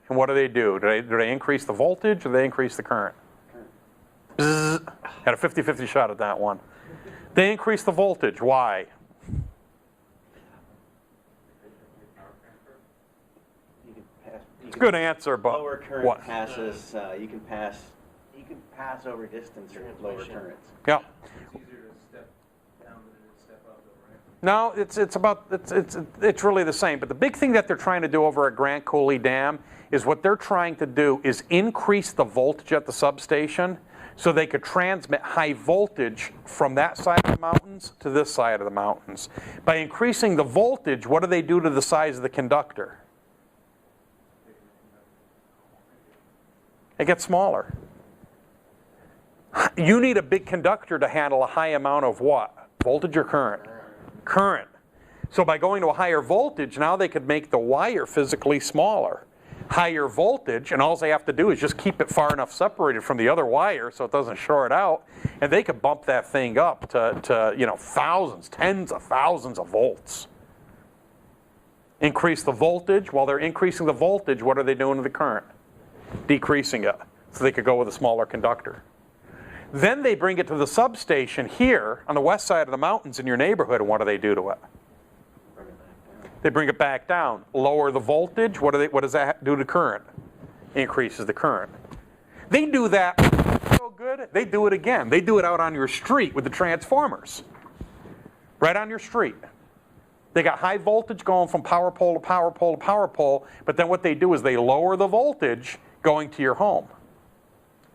and what do? Do they increase the voltage or do they increase the current? Bzzz. Had a 50-50 shot at that one. They increase the voltage. Why? It's a good answer, but lower current what? passes. You can pass over distance with lower currents. Yeah. It's easier to step down than it is to step up, though, right? No, it's really the same. But the big thing that they're trying to do over at Grand Coulee Dam is what they're trying to do is increase the voltage at the substation so they could transmit high voltage from that side of the mountains to this side of the mountains. By increasing the voltage, what do they do to the size of the conductor? It gets smaller. You need a big conductor to handle a high amount of what? Voltage or current? Current. So by going to a higher voltage, now they could make the wire physically smaller. Higher voltage, and all they have to do is just keep it far enough separated from the other wire so it doesn't short out, and they could bump that thing up to thousands, tens of thousands of volts. Increase the voltage. While they're increasing the voltage, what are they doing to the current? Decreasing it, so they could go with a smaller conductor. Then they bring it to the substation here on the west side of the mountains in your neighborhood, and what do they do to it? They bring it back down. Lower the voltage. What does that do to current? Increases the current. They do that so good, they do it again. They do it out on your street with the transformers. Right on your street. They got high voltage going from power pole to power pole to power pole, but then what they do is they lower the voltage going to your home.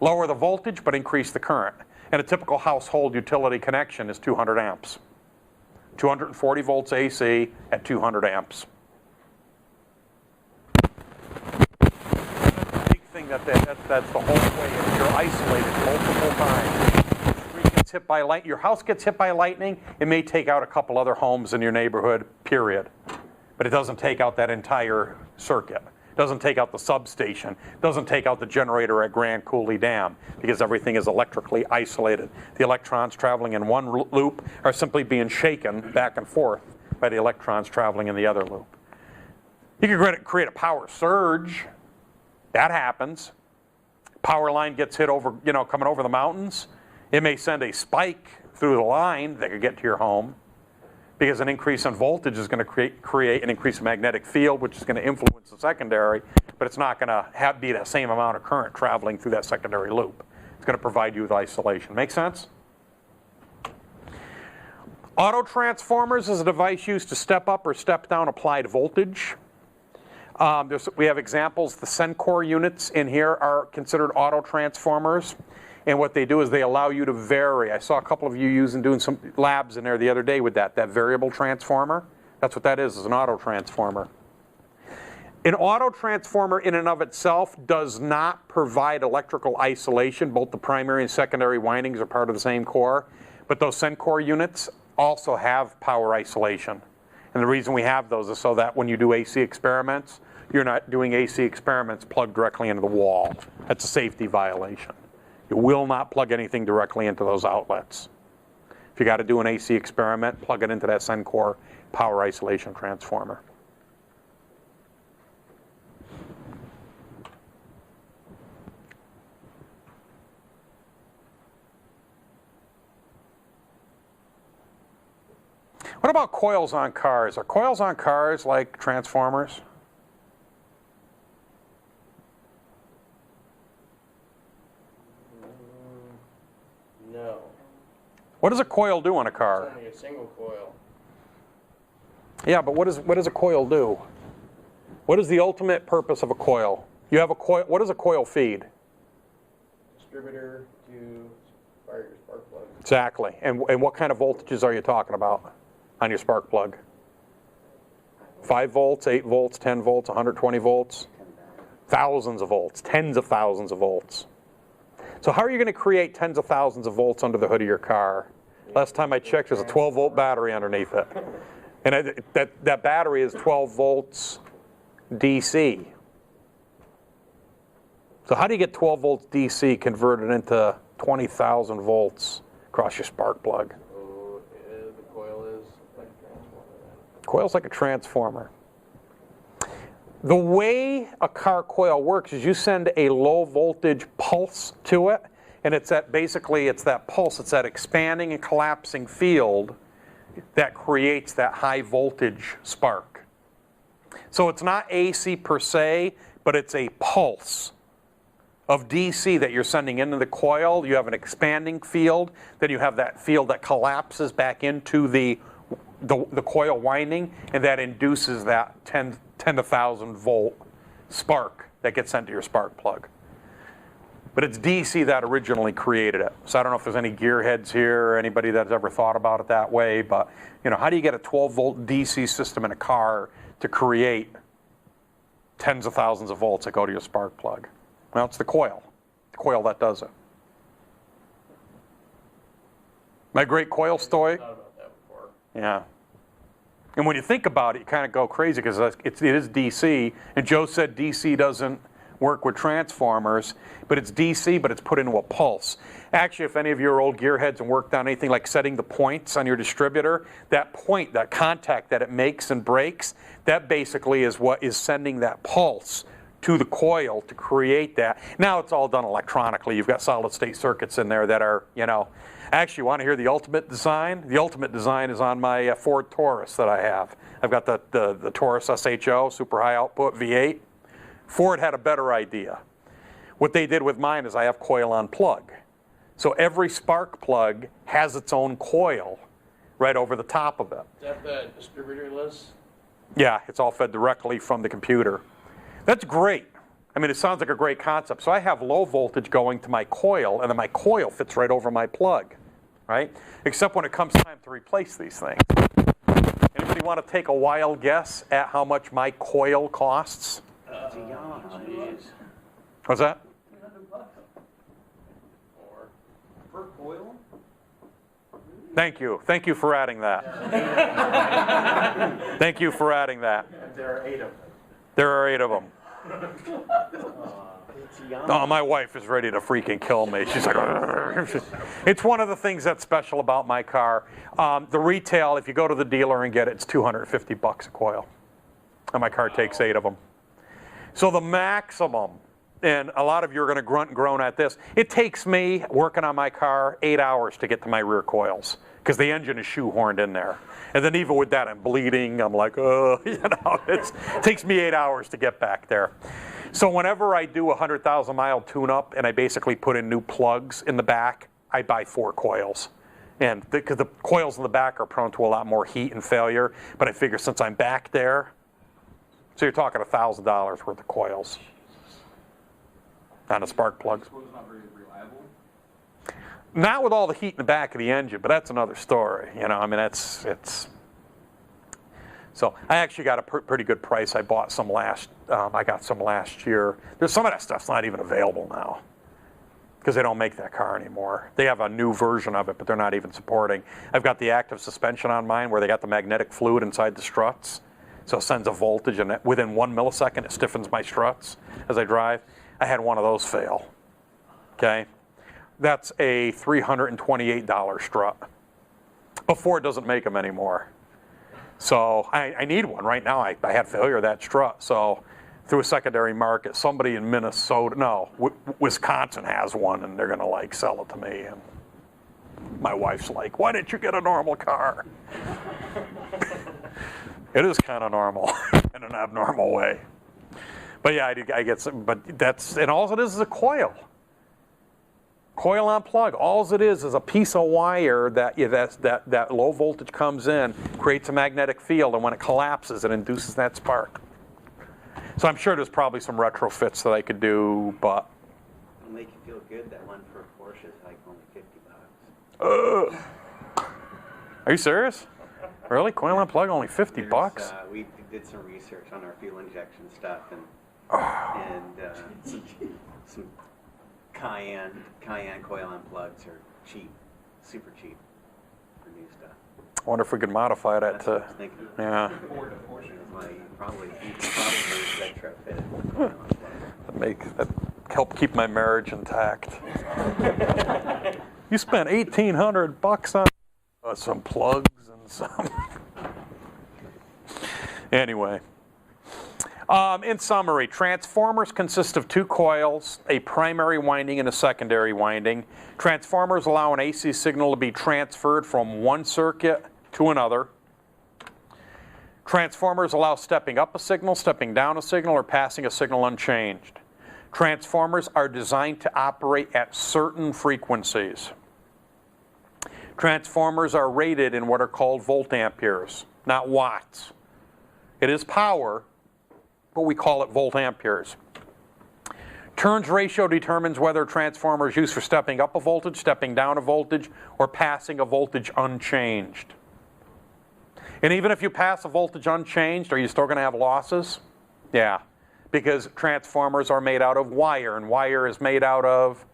Lower the voltage, but increase the current. And a typical household utility connection is 200 amps. 240 volts AC at 200 amps. Big thing that's the whole way. If you're isolated multiple times, street gets hit by light, your house gets hit by lightning, it may take out a couple other homes in your neighborhood, period. But it doesn't take out that entire circuit. Doesn't take out the substation, doesn't take out the generator at Grand Coulee Dam, because everything is electrically isolated. The electrons traveling in one loop are simply being shaken back and forth by the electrons traveling in the other loop. You can create a power surge. That happens. Power line gets hit over, coming over the mountains. It may send a spike through the line that could get to your home, because an increase in voltage is going to create an increase in magnetic field, which is going to influence the secondary, but it's not going to be the same amount of current traveling through that secondary loop. It's going to provide you with isolation. Make sense? Auto transformers is a device used to step up or step down applied voltage. We have examples. The Sencor units in here are considered auto transformers. And what they do is they allow you to vary. I saw a couple of you doing some labs in there the other day with that variable transformer. That's what that is an auto transformer. An auto transformer in and of itself does not provide electrical isolation. Both the primary and secondary windings are part of the same core. But those Sencor units also have power isolation. And the reason we have those is so that when you do AC experiments, you're not doing AC experiments plugged directly into the wall. That's a safety violation. You will not plug anything directly into those outlets. If you got to do an AC experiment, plug it into that Sencor power isolation transformer. What about coils on cars? Are coils on cars like transformers? No. What does a coil do on a It's car? only a single coil. Yeah, but what does a coil do? What is the ultimate purpose of a coil? You have a coil. What does a coil feed? Distributor to fire your spark plug. Exactly. And what kind of voltages are you talking about on your spark plug? 5 volts, 8 volts, 10 volts, 120 volts? Thousands of volts, tens of thousands of volts. So how are you going to create tens of thousands of volts under the hood of your car? Last time I checked, there's a 12-volt battery underneath it. And that battery is 12 volts DC. So how do you get 12 volts DC converted into 20,000 volts across your spark plug? So the coil is like a transformer then. Coil's like a transformer. The way a car coil works is you send a low voltage pulse to it, and it's that pulse, it's that expanding and collapsing field that creates that high voltage spark. So it's not AC per se, but it's a pulse of DC that you're sending into the coil. You have an expanding field, then you have that field that collapses back into the coil winding, and that induces that 10 to 1,000 volt spark that gets sent to your spark plug. But it's DC that originally created it. So I don't know if there's any gearheads here or anybody that's ever thought about it that way, but how do you get a 12 volt DC system in a car to create tens of thousands of volts that go to your spark plug? Well, it's the coil that does it. My great coil story. Thought about that before. Yeah. And when you think about it, you kind of go crazy because it is DC. And Joe said DC doesn't work with transformers, but it's DC, but it's put into a pulse. Actually, if any of you are old gearheads and worked on anything like setting the points on your distributor, that point, that contact that it makes and breaks, that basically is what is sending that pulse to the coil to create that. Now it's all done electronically. You've got solid state circuits in there that are, Actually, you want to hear the ultimate design? The ultimate design is on my Ford Taurus that I have. I've got the Taurus SHO, super high output V8. Ford had a better idea. What they did with mine is I have coil on plug. So every spark plug has its own coil right over the top of it. Is that the distributor list? Yeah, it's all fed directly from the computer. That's great. I mean, it sounds like a great concept. So I have low voltage going to my coil, and then my coil fits right over my plug, right? Except when it comes time to replace these things. Anybody want to take a wild guess at how much my coil costs? What's that? Or Per coil? Thank you. Thank you for adding that. Thank you for adding that. There are 8 of them. There are 8 of them. Oh, my wife is ready to freaking kill me. She's like, "Argh." It's one of the things that's special about my car. The retail, if you go to the dealer and get it, it's $250 a coil. And my car takes 8 of them. So the maximum, and a lot of you are going to grunt and groan at this, it takes me, working on my car, 8 hours to get to my rear coils because the engine is shoehorned in there. And then even with that, I'm bleeding. I'm like, oh, it takes me 8 hours to get back there. So whenever I do a 100,000 mile tune-up and I basically put in new plugs in the back, I buy 4 coils. And because the coils in the back are prone to a lot more heat and failure, but I figure since I'm back there, So you're talking $1,000 worth of coils on a spark plug. This was not very reliable. Not with all the heat in the back of the engine, but that's another story. You know, I mean, it's. So I actually got a pretty good price. I bought some I got some last year. There's some of that stuff's not even available now because they don't make that car anymore. They have a new version of it, but they're not even supporting. I've got the active suspension on mine where they got the magnetic fluid inside the struts. So it sends a voltage, and within 1 millisecond, it stiffens my struts as I drive. I had one of those fail. Okay? That's a $328 strut. But Ford doesn't make them anymore. So I need one right now. I had failure of that strut. So through a secondary market, somebody in Wisconsin has one, and they're going to like sell it to me. And my wife's like, "Why didn't you get a normal car?" It is kind of normal in an abnormal way. But yeah, I get some. But that's, and all it is a coil. Coil on plug. All it is a piece of wire that low voltage comes in, creates a magnetic field, and when it collapses, it induces that spark. So I'm sure there's probably some retrofits that I could do, but. It'll make you feel good that one for a Porsche is like only $50. Are you serious? Really? Coil on plug only $50? We did some research on our fuel injection stuff, and some Cayenne coil on plugs are cheap, super cheap for new stuff. I wonder if we could modify that That's what I to. was thinking. Yeah. Ford to Porsche is like probably retrofitted. That help keep my marriage intact. You spent $1,800 on some plugs and some. Anyway. In summary, transformers consist of two coils, a primary winding and a secondary winding. Transformers allow an AC signal to be transferred from one circuit to another. Transformers allow stepping up a signal, stepping down a signal, or passing a signal unchanged. Transformers are designed to operate at certain frequencies. Transformers are rated in what are called volt-amperes, not watts. It is power, but we call it volt-amperes. Turns ratio determines whether a transformer is used for stepping up a voltage, stepping down a voltage, or passing a voltage unchanged. And even if you pass a voltage unchanged, are you still going to have losses? Yeah, because transformers are made out of wire, and wire is made out of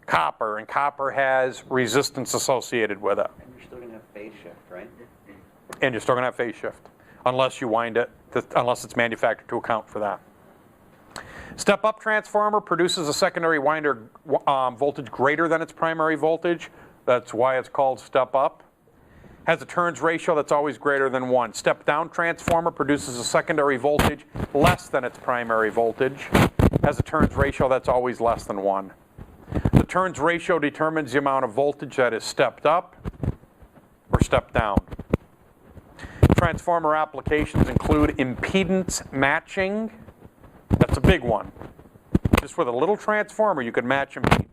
copper, and copper has resistance associated with it. And you're still going to have phase shift, right? And you're still going to have phase shift, unless you wind it, unless it's manufactured to account for that. Step-up transformer produces a secondary winder voltage greater than its primary voltage. That's why it's called step-up. Has a turns ratio that's always greater than 1. Step-down transformer produces a secondary voltage less than its primary voltage. Has a turns ratio that's always less than 1. The turns ratio determines the amount of voltage that is stepped up or stepped down. Transformer applications include impedance matching. That's a big one. Just with a little transformer, you could match impedance.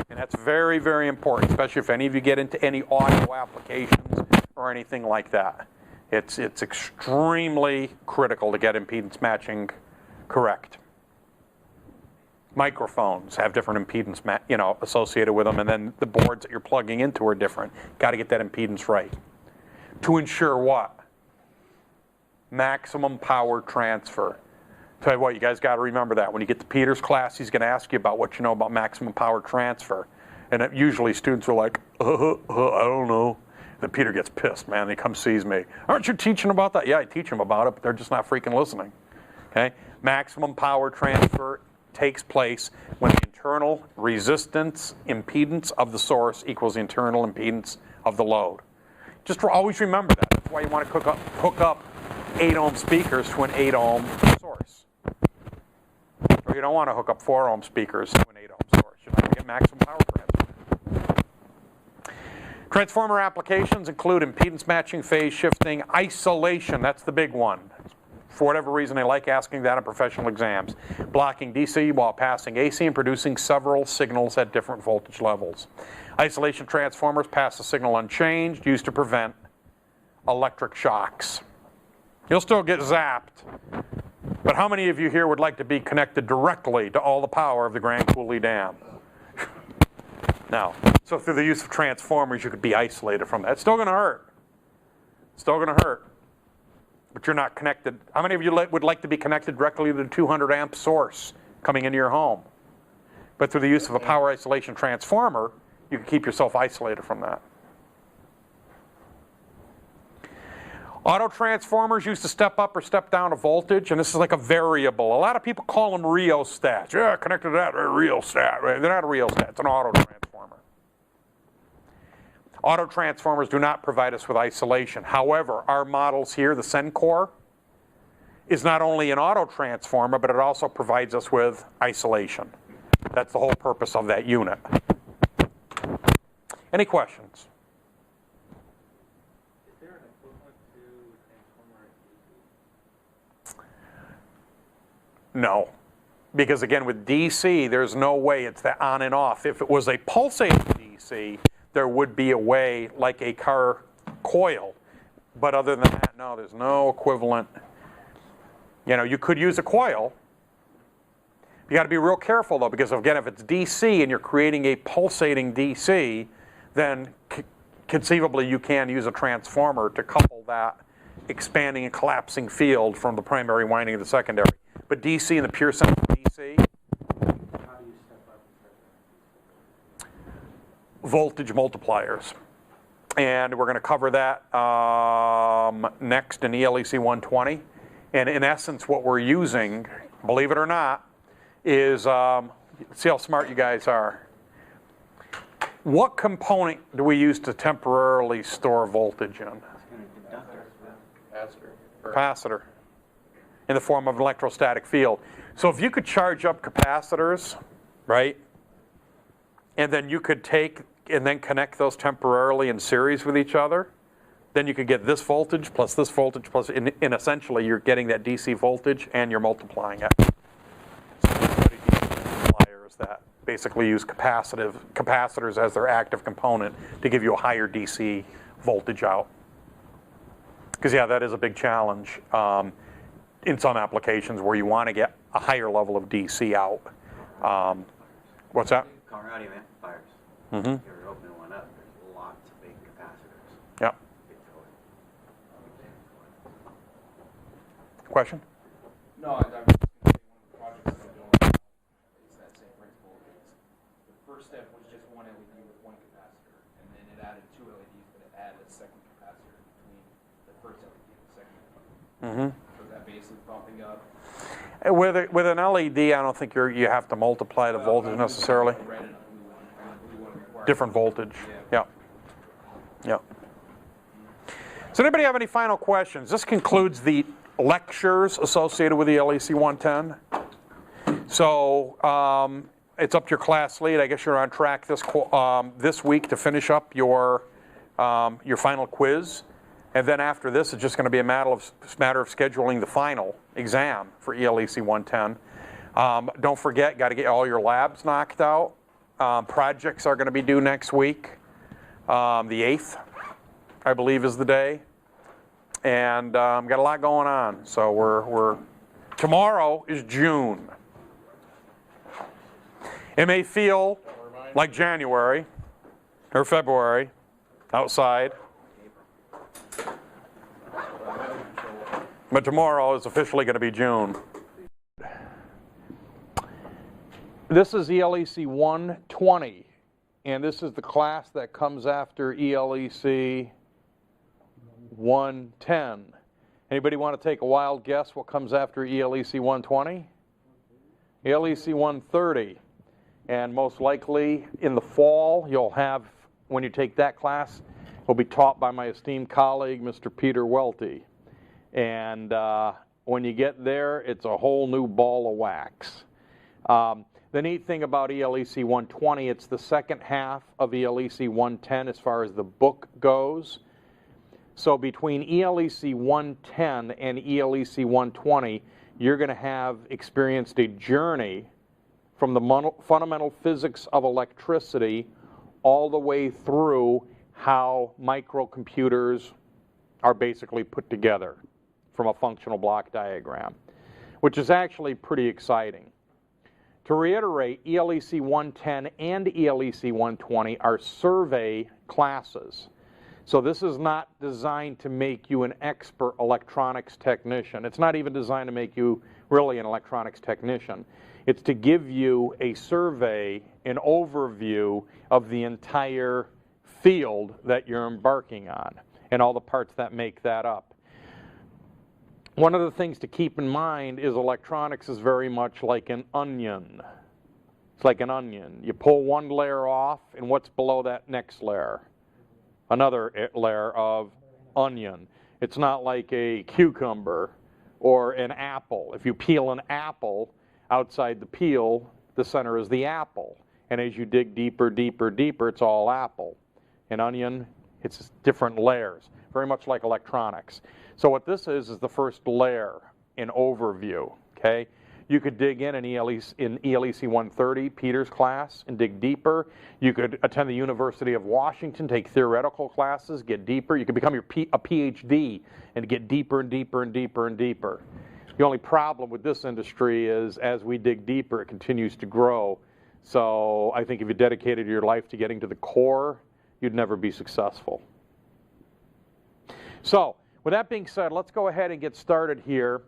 And that's very, very important, especially if any of you get into any audio applications or anything like that. It's extremely critical to get impedance matching correct. Microphones have different impedance associated with them, and then the boards that you're plugging into are different. Got to get that impedance right. To ensure what? Maximum power transfer. Tell you what, you guys got to remember that. When you get to Peter's class, he's going to ask you about what you know about maximum power transfer. And usually students are like, I don't know. Then Peter gets pissed, man. He comes sees me. Aren't you teaching about that? Yeah, I teach them about it, but they're just not freaking listening. Okay? Maximum power transfer takes place when the internal resistance impedance of the source equals the internal impedance of the load. Just always remember that. That's why you want to hook up 8-ohm speakers to an 8-ohm source. Or you don't want to hook up 4-ohm speakers to an 8-ohm source. You're not going to get maximum power transfer. Transformer applications include impedance matching, phase shifting, isolation. That's the big one. For whatever reason, they like asking that in professional exams. Blocking DC while passing AC and producing several signals at different voltage levels. Isolation transformers pass the signal unchanged, used to prevent electric shocks. You'll still get zapped. But how many of you here would like to be connected directly to all the power of the Grand Coulee Dam? No. So through the use of transformers, you could be isolated from that. It's still going to hurt. It's still going to hurt. But you're not connected. How many of you would like to be connected directly to the 200 amp source coming into your home? But through the use of a power isolation transformer, you can keep yourself isolated from that. Auto transformers used to step up or step down a voltage, and this is like a variable. A lot of people call them rheostats. Yeah, connected to that, rheostat. They're not a rheostat, it's an auto transformer. Auto transformers do not provide us with isolation. However, our models here, the Sencor, is not only an auto transformer, but it also provides us with isolation. That's the whole purpose of that unit. Any questions? Is there an equivalent to transformer DC? No. Because again, with DC, there's no way it's that on and off. If it was a pulsating DC, there would be a way like a car coil. But other than that, no, there's no equivalent. You know, you could use a coil. You got to be real careful though, because again, if it's DC and you're creating a pulsating DC, then conceivably you can use a transformer to couple that expanding and collapsing field from the primary winding to the secondary. But DC in the pure sense of DC, How do you step up and step down? voltage multipliers. And we're going to cover that next in ELEC 120. And in essence, what we're using, believe it or not, is, see how smart you guys are. What component do we use to temporarily store voltage in? Capacitor. In the form of an electrostatic field. So if you could charge up capacitors, right? And then you could take and then connect those temporarily in series with each other, then you could get this voltage plus, and essentially you're getting that DC voltage and you're multiplying it. So everybody DC multipliers that basically use capacitors as their active component to give you a higher DC voltage out. Because yeah, that is a big challenge in some applications where you want to get a higher level of DC out. What's that? Car audio amplifiers. Mm-hmm. If you're opening one up, there's lots of big capacitors. Yep. Question? No, I was just going to say one of the projects that I'm doing is that same principle. The first step was just one LED with one capacitor, and then it added two LEDs, but it added a second capacitor between the first LED and the second LED. Mm-hmm. So that basically bumping up. With an LED, I don't think you have to multiply the voltage necessarily. Red and a blue one, and the blue one requires Different voltage. Yeah. Yeah. Does anybody have any final questions? This concludes the lectures associated with the LEC 110. So it's up to your class lead. I guess you're on track this week to finish up your final quiz. And then after this, it's just going to be a matter of scheduling the final exam for ELEC 110. Don't forget, got to get all your labs knocked out. Projects are going to be due next week. The 8th, I believe, is the day. And got a lot going on. So tomorrow is June. It may feel like January or February outside. But tomorrow is officially going to be June. This is ELEC 120, and this is the class that comes after ELEC 110. Anybody want to take a wild guess what comes after ELEC 120? ELEC 130. And most likely in the fall, you'll have, when you take that class, it'll be taught by my esteemed colleague, Mr. Peter Welty. And when you get there, it's a whole new ball of wax. The neat thing about ELEC 120, it's the second half of ELEC 110 as far as the book goes. So between ELEC 110 and ELEC 120, you're going to have experienced a journey from the fundamental physics of electricity all the way through how microcomputers are basically put together. from a functional block diagram, which is actually pretty exciting. To reiterate, ELEC 110 and ELEC 120 are survey classes. So this is not designed to make you an expert electronics technician. It's not even designed to make you really an electronics technician. It's to give you a survey, an overview of the entire field that you're embarking on and all the parts that make that up. One of the things to keep in mind is electronics is very much like an onion. It's like an onion. You pull one layer off, and what's below that next layer? Another layer of onion. It's not like a cucumber or an apple. If you peel an apple, outside the peel, the center is the apple. And as you dig deeper, deeper, deeper, it's all apple. An onion, it's different layers, very much like electronics. So what this is the first layer, an overview, okay? You could dig in ELEC 130, Peter's class, and dig deeper. You could attend the University of Washington, take theoretical classes, get deeper. You could become a PhD and get deeper and deeper and deeper and deeper. The only problem with this industry is as we dig deeper, it continues to grow. So I think if you dedicated your life to getting to the core, you'd never be successful. So with that being said, let's go ahead and get started here.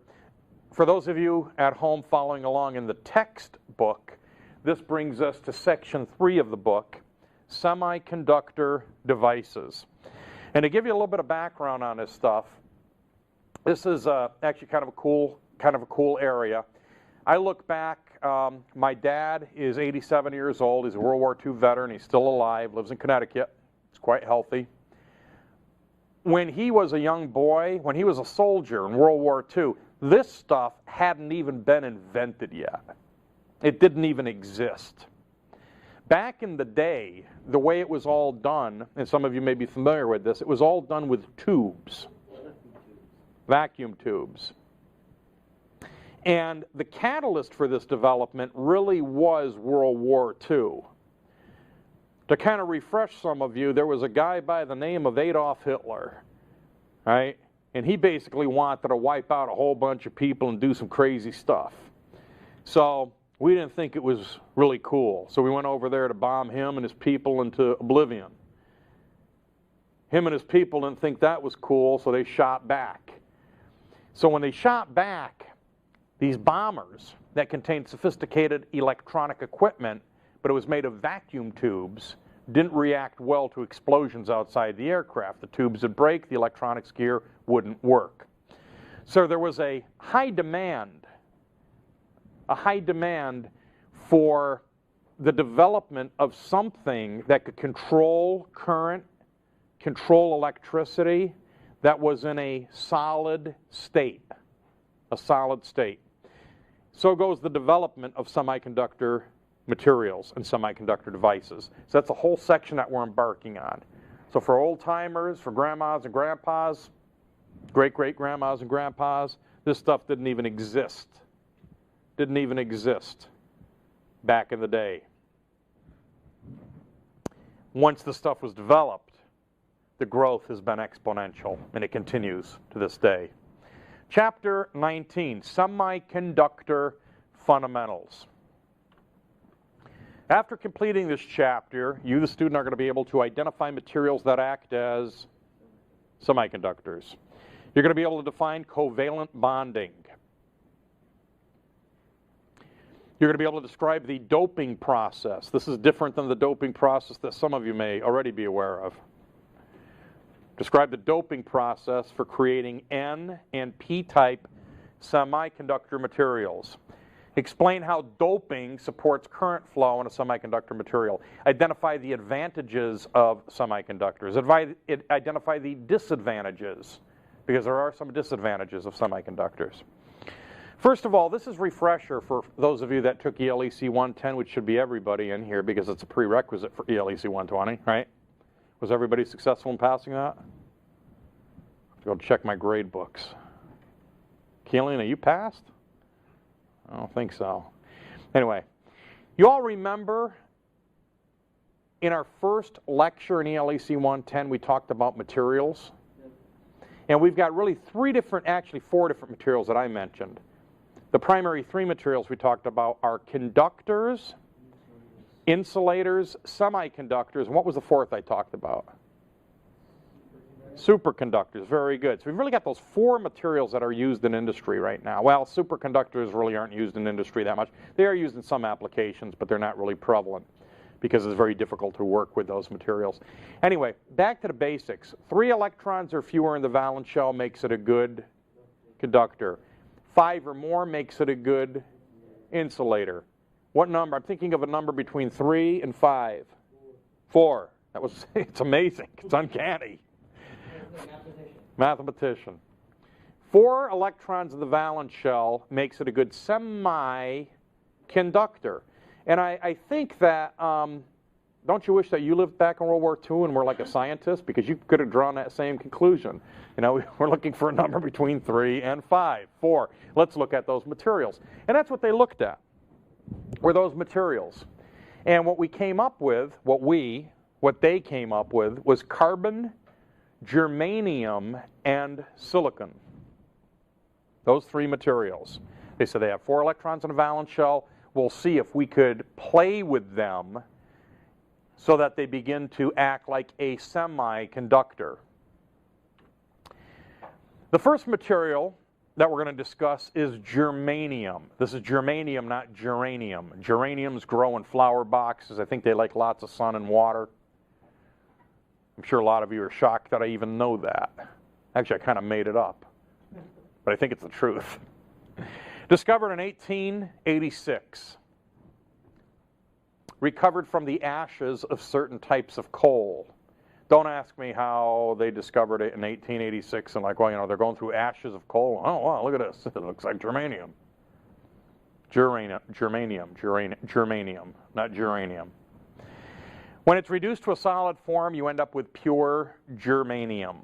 For those of you at home following along in the textbook, this brings us to section 3 of the book, Semiconductor Devices. And to give you a little bit of background on this stuff, this is actually kind of a cool area. I look back, my dad is 87 years old. He's a World War II veteran. He's still alive, lives in Connecticut. He's quite healthy. When he was a young boy, when he was a soldier in World War II, this stuff hadn't even been invented yet. It didn't even exist. Back in the day, the way it was all done, and some of you may be familiar with this, it was all done with tubes, vacuum tubes. And the catalyst for this development really was World War II. To kind of refresh some of you, there was a guy by the name of Adolf Hitler, right? And he basically wanted to wipe out a whole bunch of people and do some crazy stuff. So we didn't think it was really cool. So we went over there to bomb him and his people into oblivion. Him and his people didn't think that was cool, so they shot back. So when they shot back, these bombers that contained sophisticated electronic equipment, but it was made of vacuum tubes, didn't react well to explosions outside the aircraft. The tubes would break, the electronics gear wouldn't work. So there was a high demand for the development of something that could control current, control electricity, that was in a solid state. So goes the development of semiconductor materials and semiconductor devices. So that's a whole section that we're embarking on. So for old timers, for grandmas and grandpas, great-great-grandmas and grandpas, this stuff didn't even exist. Didn't even exist back in the day. Once the stuff was developed, the growth has been exponential, and it continues to this day. Chapter 19, Semiconductor Fundamentals. After completing this chapter, you, the student, are going to be able to identify materials that act as semiconductors. You're going to be able to define covalent bonding. You're going to be able to describe the doping process. This is different than the doping process that some of you may already be aware of. Describe the doping process for creating N and P-type semiconductor materials. Explain how doping supports current flow in a semiconductor material. Identify the advantages of semiconductors. Identify the disadvantages, because there are some disadvantages of semiconductors. First of all, this is refresher for those of you that took ELEC 110, which should be everybody in here because it's a prerequisite for ELEC 120, right? Was everybody successful in passing that? I have to go check my grade books. Keelan, are you passed? I don't think so. Anyway, you all remember in our first lecture in ELEC 110 we talked about materials? And we've got really actually four different materials that I mentioned. The primary three materials we talked about are conductors, insulators, semiconductors, and what was the fourth I talked about? Superconductors, very good. So we've really got those four materials that are used in industry right now. Well, superconductors really aren't used in industry that much. They are used in some applications, but they're not really prevalent because it's very difficult to work with those materials. Anyway, back to the basics. 3 electrons or fewer in the valence shell makes it a good conductor. 5 or more makes it a good insulator. What number? I'm thinking of a number between 3 and 5. 4. It's amazing. It's uncanny. Mathematician. 4 electrons in the valence shell makes it a good semiconductor. And I think that, don't you wish that you lived back in World War II and were like a scientist? Because you could have drawn that same conclusion. You know, we're looking for a number between 3 and 5. 4. Let's look at those materials. And that's what they looked at, were those materials. And what we came up with, what they came up with, was carbon, germanium, and silicon. Those 3 materials. They said they have 4 electrons in a valence shell. We'll see if we could play with them so that they begin to act like a semiconductor. The first material that we're going to discuss is germanium. This is germanium, not geranium. Geraniums grow in flower boxes. I think they like lots of sun and water. I'm sure a lot of you are shocked that I even know that. Actually, I kind of made it up, but I think it's the truth. Discovered in 1886. Recovered from the ashes of certain types of coal. Don't ask me how they discovered it in 1886 and like, well, you know, they're going through ashes of coal. Oh, wow, look at this. It looks like germanium. Germanium, not geranium. When it's reduced to a solid form, you end up with pure germanium.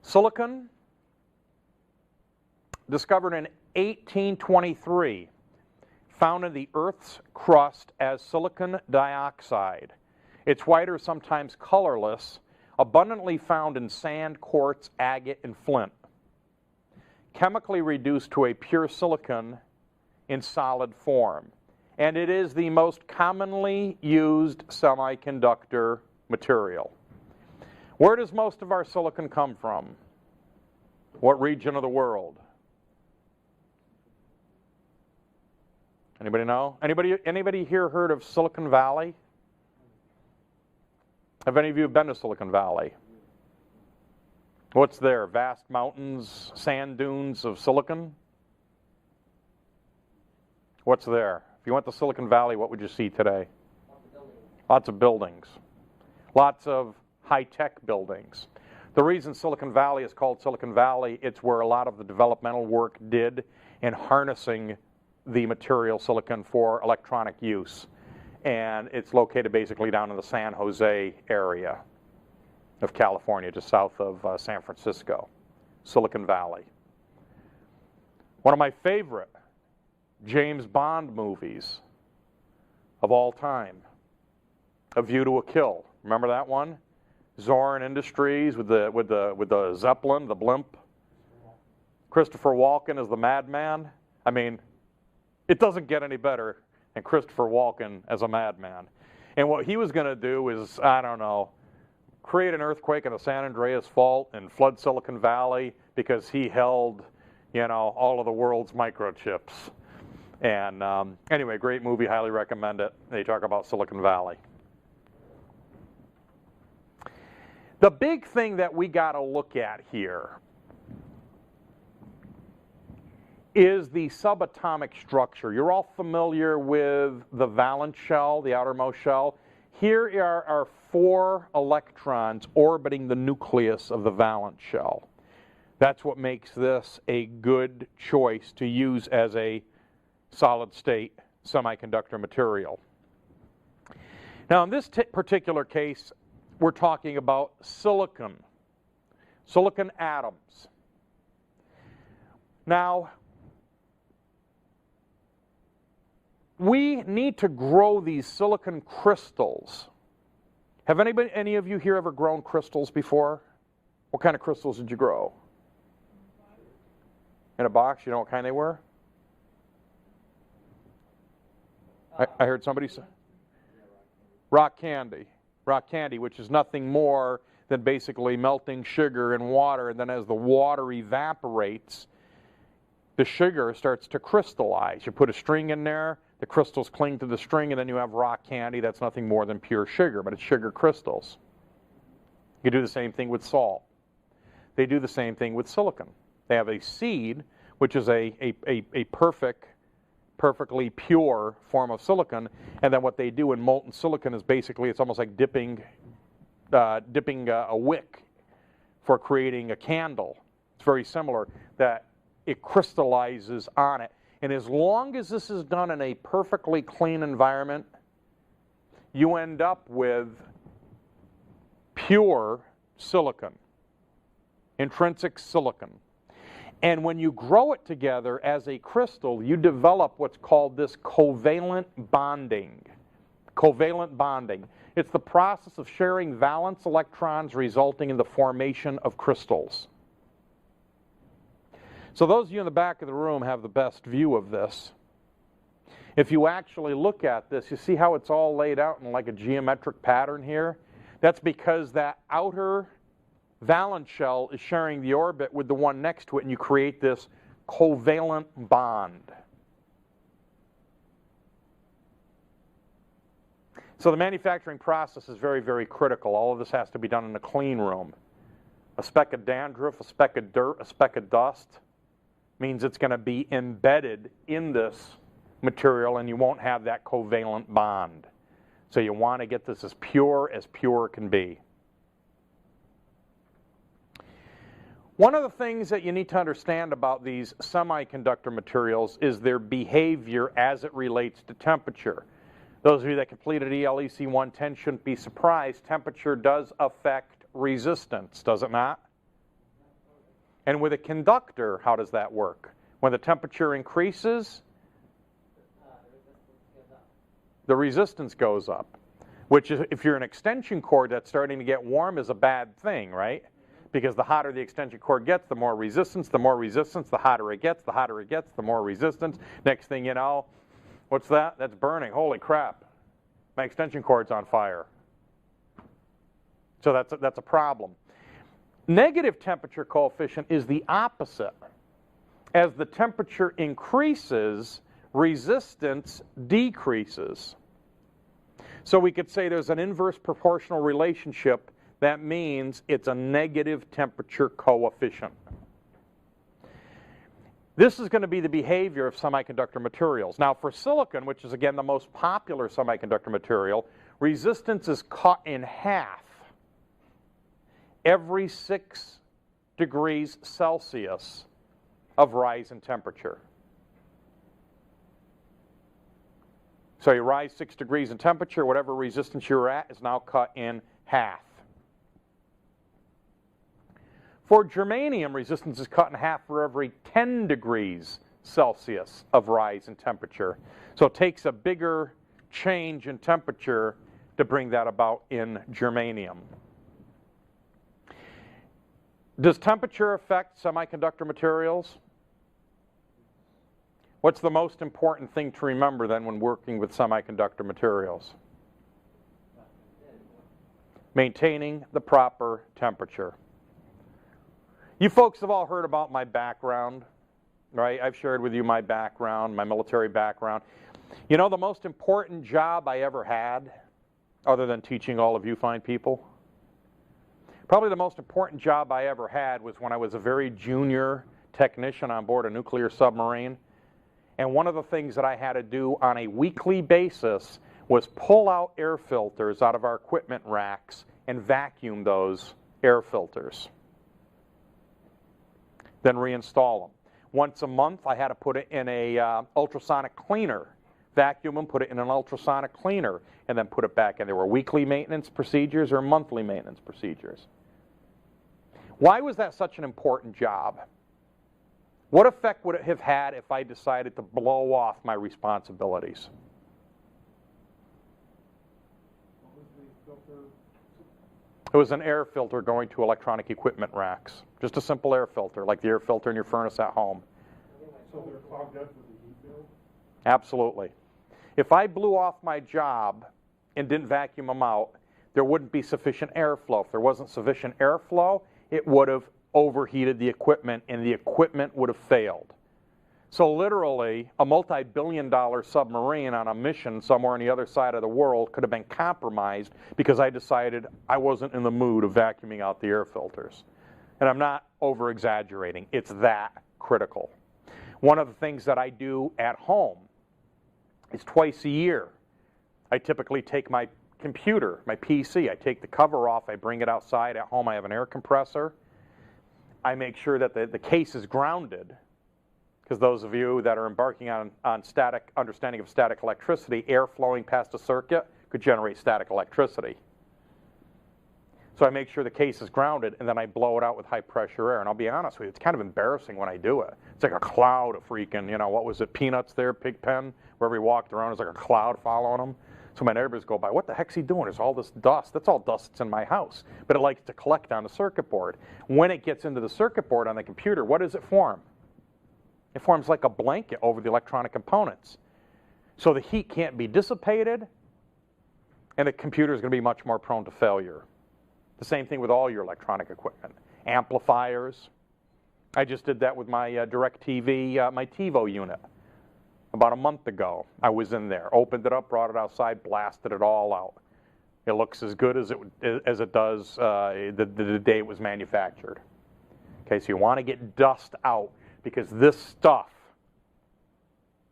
Silicon, discovered in 1823, found in the Earth's crust as silicon dioxide. It's white or sometimes colorless, abundantly found in sand, quartz, agate, and flint. Chemically reduced to a pure silicon in solid form. And it is the most commonly used semiconductor material. Where does most of our silicon come from? What region of the world? Anybody know? Anybody here heard of Silicon Valley? Have any of you been to Silicon Valley? What's there? Vast mountains, sand dunes of silicon? What's there? If you went to Silicon Valley, what would you see today? Lots of buildings. Lots of high-tech buildings. The reason Silicon Valley is called Silicon Valley, it's where a lot of the developmental work did in harnessing the material silicon for electronic use. And it's located basically down in the San Jose area of California, just south of San Francisco, Silicon Valley. One of my favorite James Bond movies of all time, A View to a Kill. Remember that one? Zorn Industries with the Zeppelin, the blimp. Christopher Walken as the madman. I mean, it doesn't get any better than Christopher Walken as a madman. And what he was going to do is, I don't know, create an earthquake in the San Andreas Fault and flood Silicon Valley because he held, you know, all of the world's microchips. And anyway, great movie, highly recommend it. They talk about Silicon Valley. The big thing that we got to look at here is the subatomic structure. You're all familiar with the valence shell, the outermost shell. Here are 4 electrons orbiting the nucleus of the valence shell. That's what makes this a good choice to use as a solid-state semiconductor material. Now, in this particular case, we're talking about silicon atoms. Now, we need to grow these silicon crystals. Have any of you here ever grown crystals before? What kind of crystals did you grow? In a box? You know what kind they were? I heard somebody say rock candy. Rock candy, which is nothing more than basically melting sugar in water, and then as the water evaporates, the sugar starts to crystallize. You put a string in there, the crystals cling to the string, and then you have rock candy. That's nothing more than pure sugar, but it's sugar crystals. You do the same thing with salt. They do the same thing with silicon. They have a seed, which is a perfectly pure form of silicon, and then what they do in molten silicon is basically, it's almost like dipping a wick for creating a candle. It's very similar, that it crystallizes on it. And as long as this is done in a perfectly clean environment, you end up with pure silicon, intrinsic silicon. And when you grow it together as a crystal, you develop what's called this covalent bonding. Covalent bonding. It's the process of sharing valence electrons resulting in the formation of crystals. So those of you in the back of the room have the best view of this. If you actually look at this, you see how it's all laid out in like a geometric pattern here? That's because that outer valence shell is sharing the orbit with the one next to it, and you create this covalent bond. So the manufacturing process is very, very critical. All of this has to be done in a clean room. A speck of dandruff, a speck of dirt, a speck of dust means it's going to be embedded in this material, and you won't have that covalent bond. So you want to get this as pure can be. One of the things that you need to understand about these semiconductor materials is their behavior as it relates to temperature. Those of you that completed ELEC 110 shouldn't be surprised. Temperature does affect resistance, does it not? And with a conductor, how does that work? When the temperature increases, the resistance goes up. Which, is, if you're an extension cord that's starting to get warm, is a bad thing, right? Because the hotter the extension cord gets, the more resistance, the hotter it gets, the more resistance. Next thing you know, what's that? That's burning. Holy crap. My extension cord's on fire. So that's a problem. Negative temperature coefficient is the opposite. As the temperature increases, resistance decreases. So we could say there's an inverse proportional relationship. That means it's a negative temperature coefficient. This is going to be the behavior of semiconductor materials. Now for silicon, which is again the most popular semiconductor material, resistance is cut in half every 6 degrees Celsius of rise in temperature. So you rise 6 degrees in temperature, whatever resistance you're at is now cut in half. For germanium, resistance is cut in half for every 10 degrees Celsius of rise in temperature. So it takes a bigger change in temperature to bring that about in germanium. Does temperature affect semiconductor materials? What's the most important thing to remember then when working with semiconductor materials? Maintaining the proper temperature. You folks have all heard about my background, right? I've shared with you my background, my military background. You know the most important job I ever had, other than teaching all of you fine people? Probably the most important job I ever had was when I was a very junior technician on board a nuclear submarine. And one of the things that I had to do on a weekly basis was pull out air filters out of our equipment racks and vacuum those air filters. Then reinstall them. Once a month, I had to put it in a ultrasonic cleaner, vacuum them, put it in an ultrasonic cleaner, and then put it back in. There were weekly maintenance procedures or monthly maintenance procedures. Why was that such an important job? What effect would it have had if I decided to blow off my responsibilities? It was an air filter going to electronic equipment racks. Just a simple air filter, like the air filter in your furnace at home. So they're clogged up with the heat bill? Absolutely. If I blew off my job and didn't vacuum them out, there wouldn't be sufficient airflow. If there wasn't sufficient airflow, it would have overheated the equipment and the equipment would have failed. So literally, a multi-billion-dollar submarine on a mission somewhere on the other side of the world could have been compromised because I decided I wasn't in the mood of vacuuming out the air filters. And I'm not over-exaggerating. It's that critical. One of the things that I do at home is twice a year. I typically take my computer, my PC, I take the cover off, I bring it outside. At home I have an air compressor. I make sure that the case is grounded, because those of you that are embarking on static understanding of static electricity, air flowing past a circuit could generate static electricity. So I make sure the case is grounded, and then I blow it out with high pressure air. And I'll be honest with you, it's kind of embarrassing when I do it. It's like a cloud of freaking, you know, what was it, Peanuts there, Pigpen? Wherever he walked around, it was like a cloud following him. So my neighbors go by, what the heck's he doing? There's all this dust. That's all dust that's in my house. But it likes to collect on the circuit board. When it gets into the circuit board on the computer, what does it form? It forms like a blanket over the electronic components. So the heat can't be dissipated, and the computer is going to be much more prone to failure. The same thing with all your electronic equipment. Amplifiers. I just did that with my DirecTV, my TiVo unit. About a month ago, I was in there, opened it up, brought it outside, blasted it all out. It looks as good as it does the day it was manufactured. Okay, so you want to get dust out, because this stuff,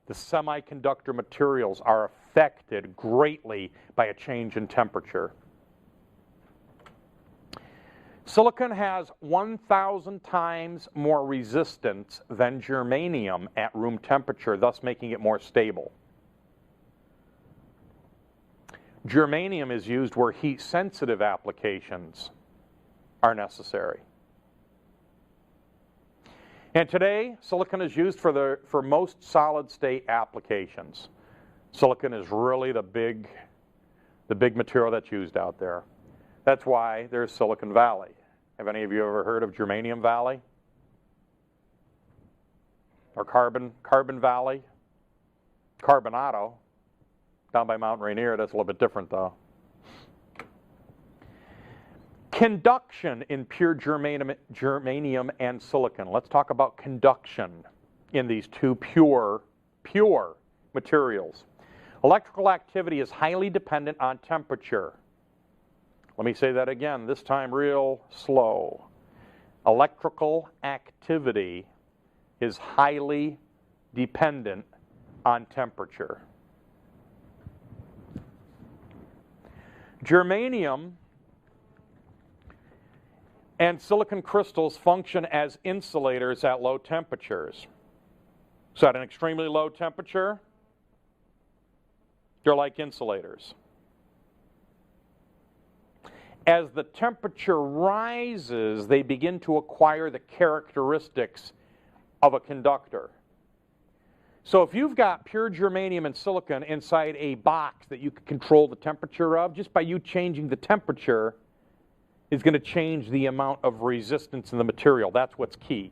the semiconductor materials, are affected greatly by a change in temperature. Silicon has 1,000 times more resistance than germanium at room temperature, thus making it more stable. Germanium is used where heat-sensitive applications are necessary. And today, silicon is used for most solid-state applications. Silicon is really the big material that's used out there. That's why there's Silicon Valley. Have any of you ever heard of Germanium Valley? Or Carbon Valley? Carbonado, down by Mount Rainier. That's a little bit different, though. Conduction in pure germanium and silicon. Let's talk about conduction in these two pure materials. Electrical activity is highly dependent on temperature. Let me say that again, this time real slow. Electrical activity is highly dependent on temperature. Germanium and silicon crystals function as insulators at low temperatures. So at an extremely low temperature, they're like insulators. As the temperature rises, they begin to acquire the characteristics of a conductor. So if you've got pure germanium and silicon inside a box that you can control the temperature of, just by you changing the temperature is going to change the amount of resistance in the material. That's what's key.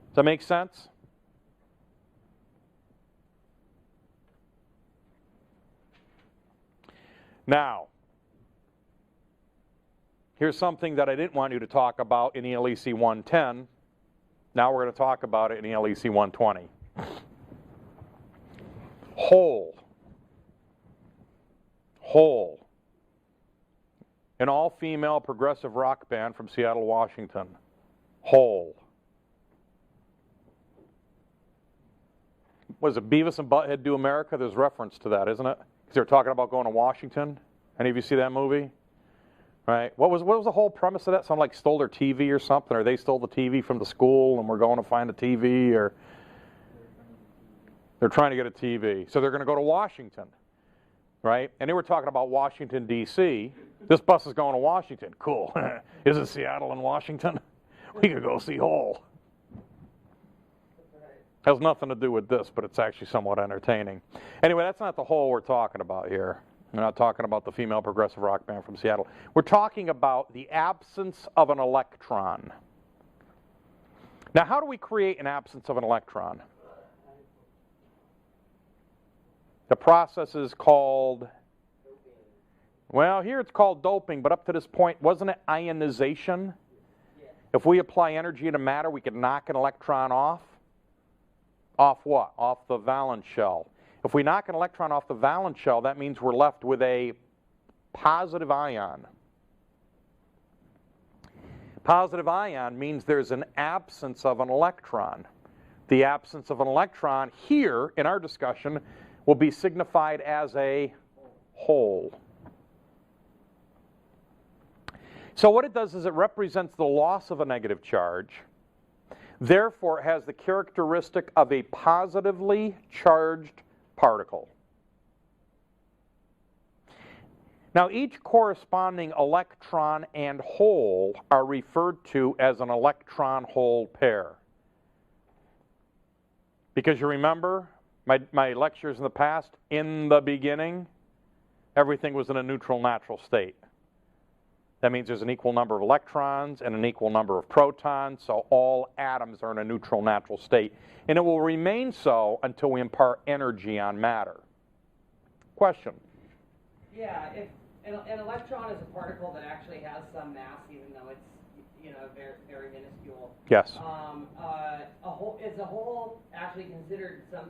Does that make sense? Now, here's something that I didn't want you to talk about in the LEC 110. Now we're going to talk about it in the LEC 120. Hole. An all-female progressive rock band from Seattle, Washington. Hole. Was it Beavis and Butthead Do America? There's reference to that, isn't it? Because they were talking about going to Washington. Any of you see that movie? Right. What was the whole premise of that? Someone like stole their TV or something, or they stole the TV from the school and we're going to find a TV, or they're trying to get a TV. So they're going to go to Washington, right? And they were talking about Washington, D.C. This bus is going to Washington. Cool. Isn't Seattle in Washington? We could go see Hole. Has nothing to do with this, but it's actually somewhat entertaining. Anyway, that's not the hole we're talking about here. We're not talking about the female progressive rock band from Seattle. We're talking about the absence of an electron. Now, how do we create an absence of an electron? The process is called, well, here it's called doping, but up to this point, wasn't it ionization? If we apply energy to matter, we could knock an electron off. Off what? Off the valence shell. If we knock an electron off the valence shell, that means we're left with a positive ion. Positive ion means there's an absence of an electron. The absence of an electron here in our discussion will be signified as a hole. So what it does is it represents the loss of a negative charge. Therefore, it has the characteristic of a positively charged particle. Now, each corresponding electron and hole are referred to as an electron-hole pair. Because you remember my lectures in the past, in the beginning, everything was in a neutral natural state. That means there's an equal number of electrons and an equal number of protons, so all atoms are in a neutral natural state. And it will remain so until we impart energy on matter. Question? Yeah, if an electron is a particle that actually has some mass, even though it's, you know, very, very minuscule. Yes. Is a hole actually considered to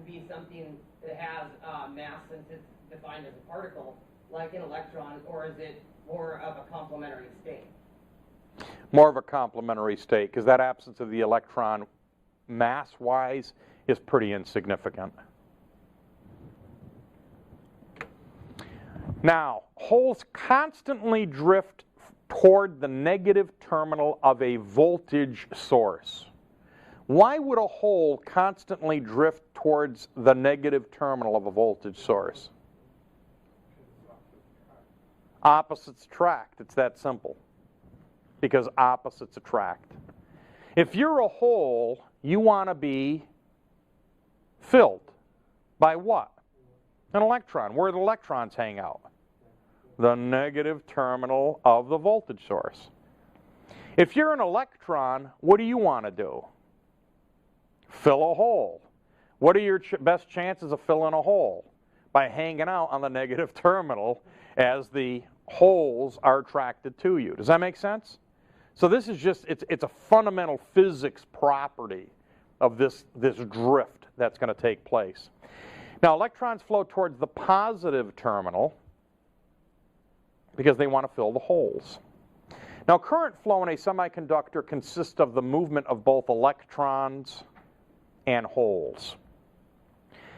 be something that has mass since it's defined as a particle, like an electron, or is it more of a complementary state? More of a complementary state, because that absence of the electron mass-wise is pretty insignificant. Now, holes constantly drift toward the negative terminal of a voltage source. Why would a hole constantly drift towards the negative terminal of a voltage source? Opposites attract. It's that simple. Because opposites attract. If you're a hole, you want to be filled by what? An electron. Where do electrons hang out? The negative terminal of the voltage source. If you're an electron, what do you want to do? Fill a hole. What are your best chances of filling a hole? By hanging out on the negative terminal as the holes are attracted to you. Does that make sense? So this is just, it's a fundamental physics property of this drift that's going to take place. Now, electrons flow towards the positive terminal because they want to fill the holes. Now, current flow in a semiconductor consists of the movement of both electrons and holes.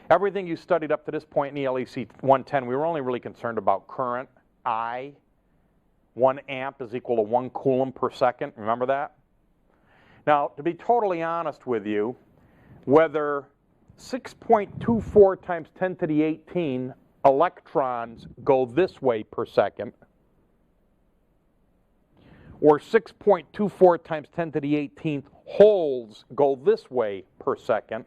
Everything you studied up to this point in the LEC 110, we were only really concerned about current, I. 1 amp is equal to 1 coulomb per second. Remember that? Now, to be totally honest with you, whether 6.24 times 10 to the 18 electrons go this way per second, or 6.24 times 10 to the 18th holes go this way per second,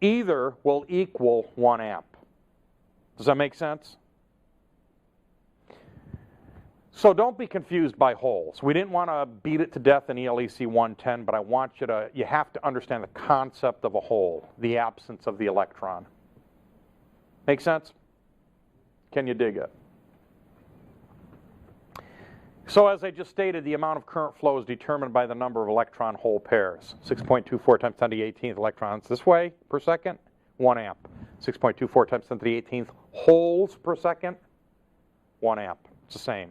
either will equal 1 amp. Does that make sense? So don't be confused by holes. We didn't want to beat it to death in ELEC 110, but I want you have to understand the concept of a hole, the absence of the electron. Make sense? Can you dig it? So as I just stated, the amount of current flow is determined by the number of electron-hole pairs. 6.24 times 10 to the 18th electrons this way per second, 1 amp. 6.24 times 10 to the 18th holes per second, 1 amp. It's the same.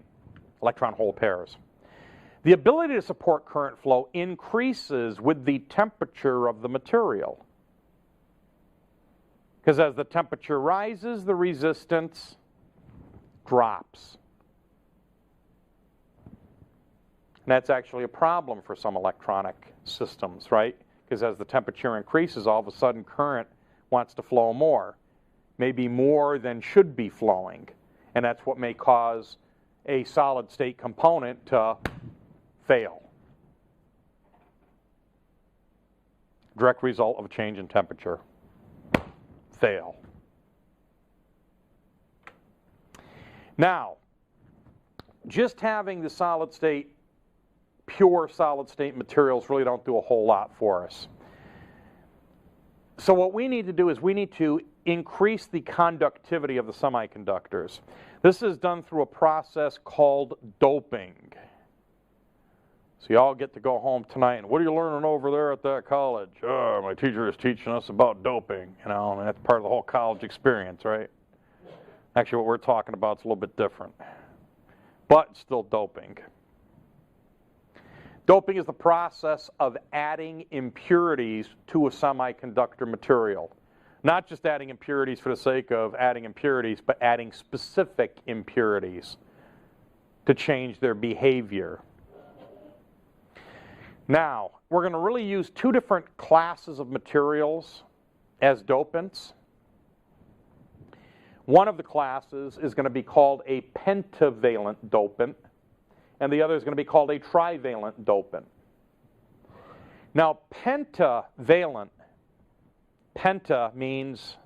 Electron-hole pairs. The ability to support current flow increases with the temperature of the material. Because as the temperature rises, the resistance drops. And that's actually a problem for some electronic systems, right? Because as the temperature increases, all of a sudden current wants to flow more. Maybe more than should be flowing. And that's what may cause a solid state component to fail. Direct result of a change in temperature. Fail. Now, just having the solid state, pure solid state materials really don't do a whole lot for us. So what we need to do is we need to increase the conductivity of the semiconductors. This is done through a process called doping. So you all get to go home tonight and what are you learning over there at that college? Oh, my teacher is teaching us about doping, you know, and that's part of the whole college experience, right? Actually, what we're talking about is a little bit different, but still doping. Doping is the process of adding impurities to a semiconductor material. Not just adding impurities for the sake of adding impurities, but adding specific impurities to change their behavior. Now, we're going to really use two different classes of materials as dopants. One of the classes is going to be called a pentavalent dopant, and the other is going to be called a trivalent dopant. Now, pentavalent, penta means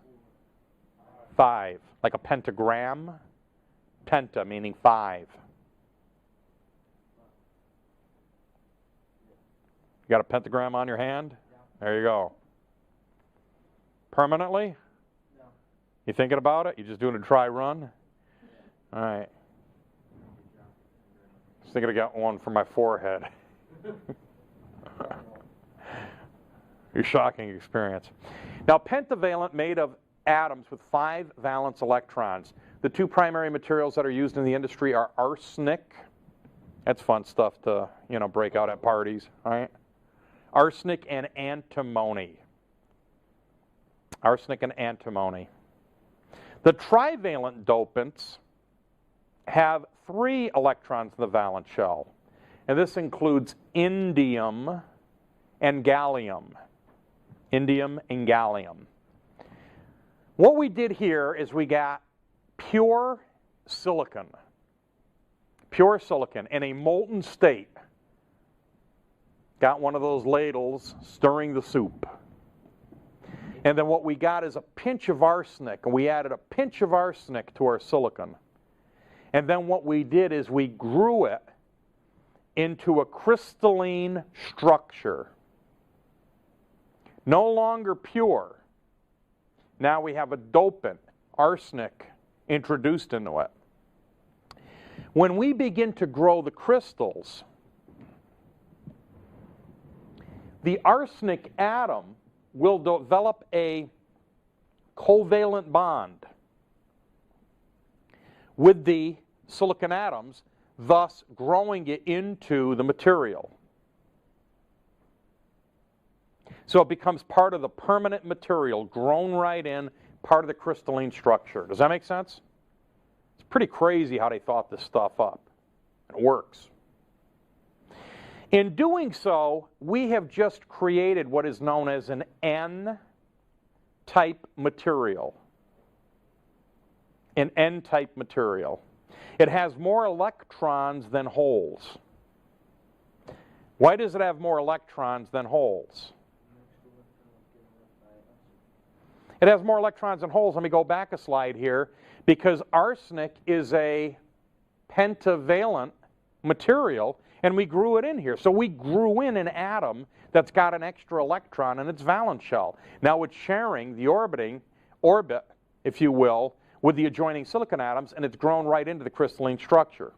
5, like a pentagram, penta meaning 5. You got a pentagram on your hand? There you go. Permanently? No. You thinking about it? You just doing a dry run? All right. I was thinking I got one for my forehead. Your shocking experience. Now, pentavalent made of atoms with 5 valence electrons. The two primary materials that are used in the industry are arsenic. That's fun stuff to, you know, break out at parties, all right? Arsenic and antimony. Arsenic and antimony. The trivalent dopants have 3 electrons in the valence shell, and this includes indium and gallium. Indium and gallium. What we did here is we got pure silicon in a molten state. Got one of those ladles stirring the soup. And then what we got is a pinch of arsenic, and we added a pinch of arsenic to our silicon. And then what we did is we grew it into a crystalline structure. No longer pure. Now we have a dopant, arsenic, introduced into it. When we begin to grow the crystals, the arsenic atom will develop a covalent bond with the silicon atoms, thus growing it into the material. So it becomes part of the permanent material, grown right in, part of the crystalline structure. Does that make sense? It's pretty crazy how they thought this stuff up. It works. In doing so, we have just created what is known as an N-type material. An N-type material. It has more electrons than holes. Why does it have more electrons than holes? It has more electrons than holes. Let me go back a slide here. Because arsenic is a pentavalent material, and we grew it in here. So we grew in an atom that's got an extra electron in its valence shell. Now it's sharing the orbit, if you will, with the adjoining silicon atoms, and it's grown right into the crystalline structure.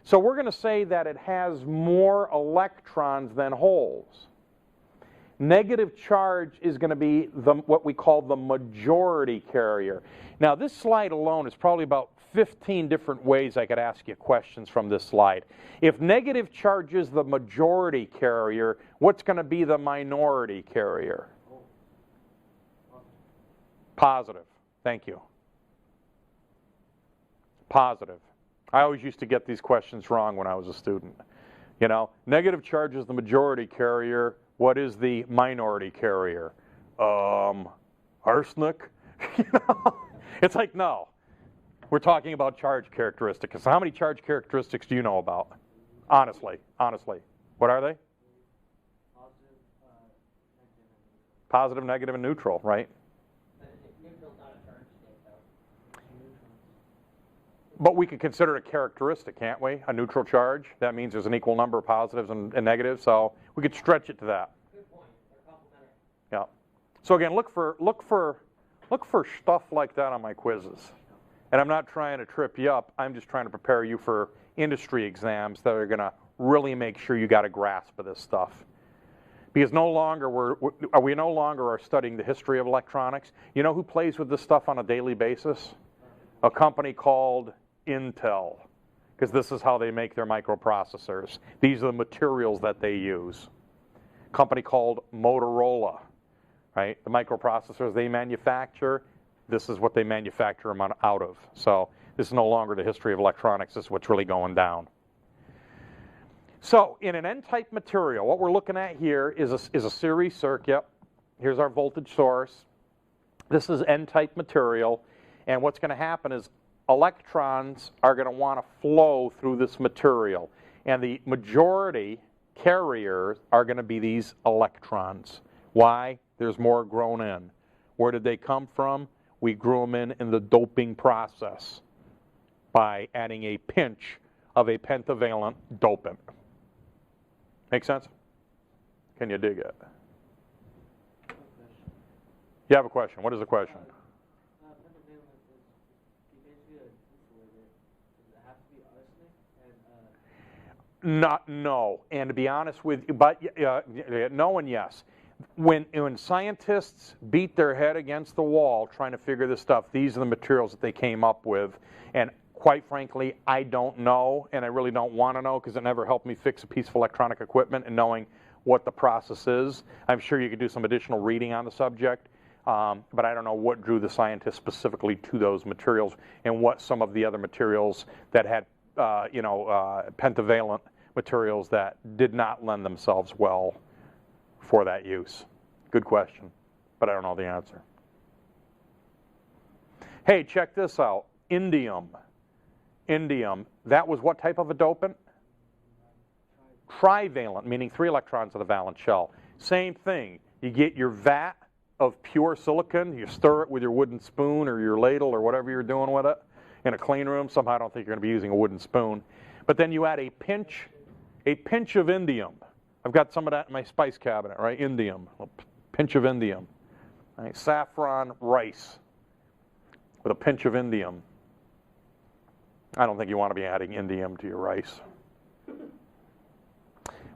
So we're going to say that it has more electrons than holes. Negative charge is going to be what we call the majority carrier. Now this slide alone is probably about 15 different ways I could ask you questions from this slide. If negative charge is the majority carrier, what's going to be the minority carrier? Positive. Thank you. Positive. I always used to get these questions wrong when I was a student. You know, negative charge is the majority carrier. What is the minority carrier? Arsenic? You know? It's like, no. We're talking about charge characteristics. So how many charge characteristics do you know about? Honestly. What are they? Positive, negative, and neutral, right? Neutral's not a charge state, though. But we could consider it a characteristic, can't we? A neutral charge. That means there's an equal number of positives and negatives, so we could stretch it to that. Good point. They're complementary. Yeah. So again, look for stuff like that on my quizzes. And I'm not trying to trip you up. I'm just trying to prepare you for industry exams that are going to really make sure you got a grasp of this stuff. Because no longer we no longer are studying the history of electronics. You know who plays with this stuff on a daily basis? A company called Intel, because this is how they make their microprocessors. These are the materials that they use. A company called Motorola, right? The microprocessors they manufacture, this is what they manufacture them out of. So this is no longer the history of electronics. This is what's really going down. So in an N-type material, what we're looking at here is a series circuit. Here's our voltage source. This is N-type material. And what's going to happen is electrons are going to want to flow through this material. And the majority carriers are going to be these electrons. Why? There's more grown in. Where did they come from? We grew them in the doping process by adding a pinch of a pentavalent dopant. Make sense? Can you dig it? You have a question. What is the question? No, and to be honest with you, but no and yes. When scientists beat their head against the wall trying to figure this stuff, these are the materials that they came up with. And quite frankly, I don't know, and I really don't want to know because it never helped me fix a piece of electronic equipment and knowing what the process is. I'm sure you could do some additional reading on the subject, but I don't know what drew the scientists specifically to those materials and what some of the other materials that had pentavalent materials that did not lend themselves well for that use. Good question, but I don't know the answer. Hey, check this out. Indium. Indium, that was what type of a dopant? Trivalent, meaning 3 electrons of the valence shell. Same thing. You get your vat of pure silicon, you stir it with your wooden spoon or your ladle or whatever you're doing with it in a clean room. Somehow I don't think you're going to be using a wooden spoon. But then you add a pinch of indium. I've got some of that in my spice cabinet, right? Indium, a pinch of indium. Right? Saffron rice with a pinch of indium. I don't think you want to be adding indium to your rice.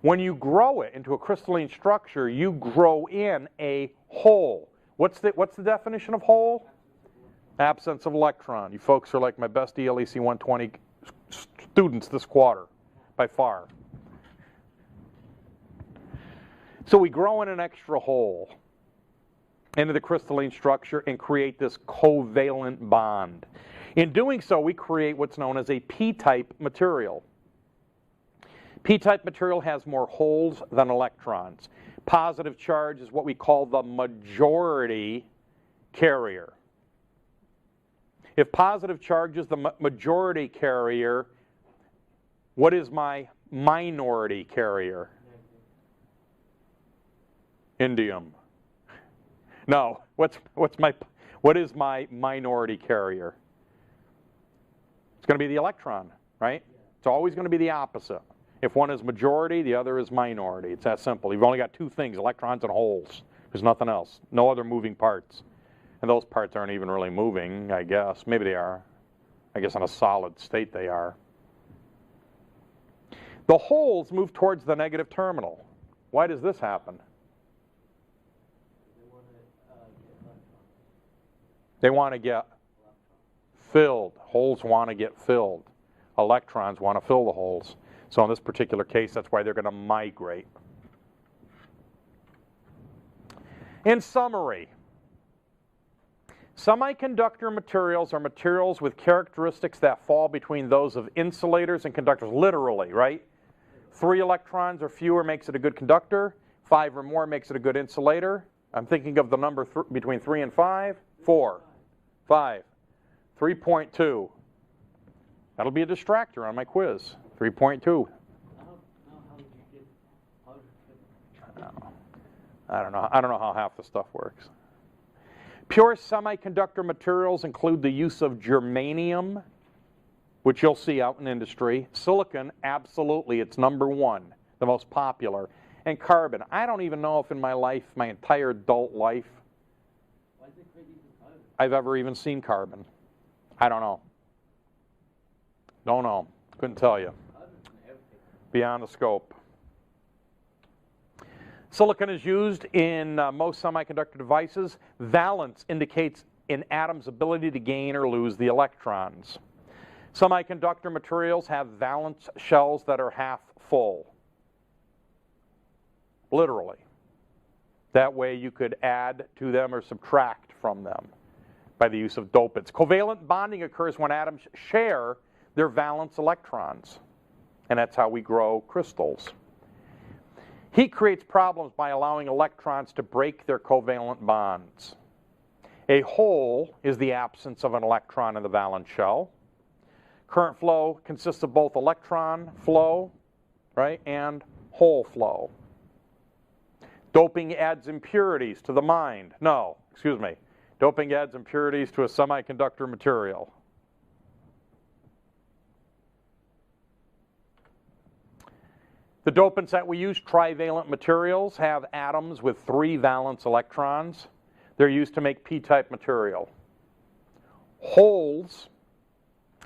When you grow it into a crystalline structure, you grow in a hole. What's the definition of hole? Absence of electron. You folks are like my best ELEC 120 students this quarter, by far. So we grow in an extra hole into the crystalline structure and create this covalent bond. In doing so, we create what's known as a p-type material. P-type material has more holes than electrons. Positive charge is what we call the majority carrier. If positive charge is the majority carrier, what is my minority carrier? Indium. No, what is my minority carrier? It's going to be the electron, right? It's always going to be the opposite. If one is majority, the other is minority. It's that simple. You've only got 2 things, electrons and holes. There's nothing else. No other moving parts. And those parts aren't even really moving, I guess. Maybe they are. I guess in a solid state they are. The holes move towards the negative terminal. Why does this happen? They want to get filled. Holes want to get filled. Electrons want to fill the holes. So in this particular case, that's why they're going to migrate. In summary, semiconductor materials are materials with characteristics that fall between those of insulators and conductors, literally, right? 3 electrons or fewer makes it a good conductor. 5 or more makes it a good insulator. I'm thinking of the number between 3 and 5. 4, 5, 3.2. That'll be a distractor on my quiz. 3.2. I don't know how half the stuff works. Pure semiconductor materials include the use of germanium, which you'll see out in industry. Silicon, absolutely, it's number one, the most popular. And carbon, I don't even know if in my life, my entire adult life, I've ever even seen carbon. I don't know. Don't know. Couldn't tell you. Beyond the scope. Silicon is used in most semiconductor devices. Valence indicates an atom's ability to gain or lose the electrons. Semiconductor materials have valence shells that are half full. Literally. That way you could add to them or subtract from them by the use of dopants. Covalent bonding occurs when atoms share their valence electrons. And that's how we grow crystals. Heat creates problems by allowing electrons to break their covalent bonds. A hole is the absence of an electron in the valence shell. Current flow consists of both electron flow, right, and hole flow. Doping adds impurities to the mind. No, excuse me. Doping adds impurities to a semiconductor material. The dopants that we use, trivalent materials, have atoms with 3 valence electrons. They're used to make p-type material. Holes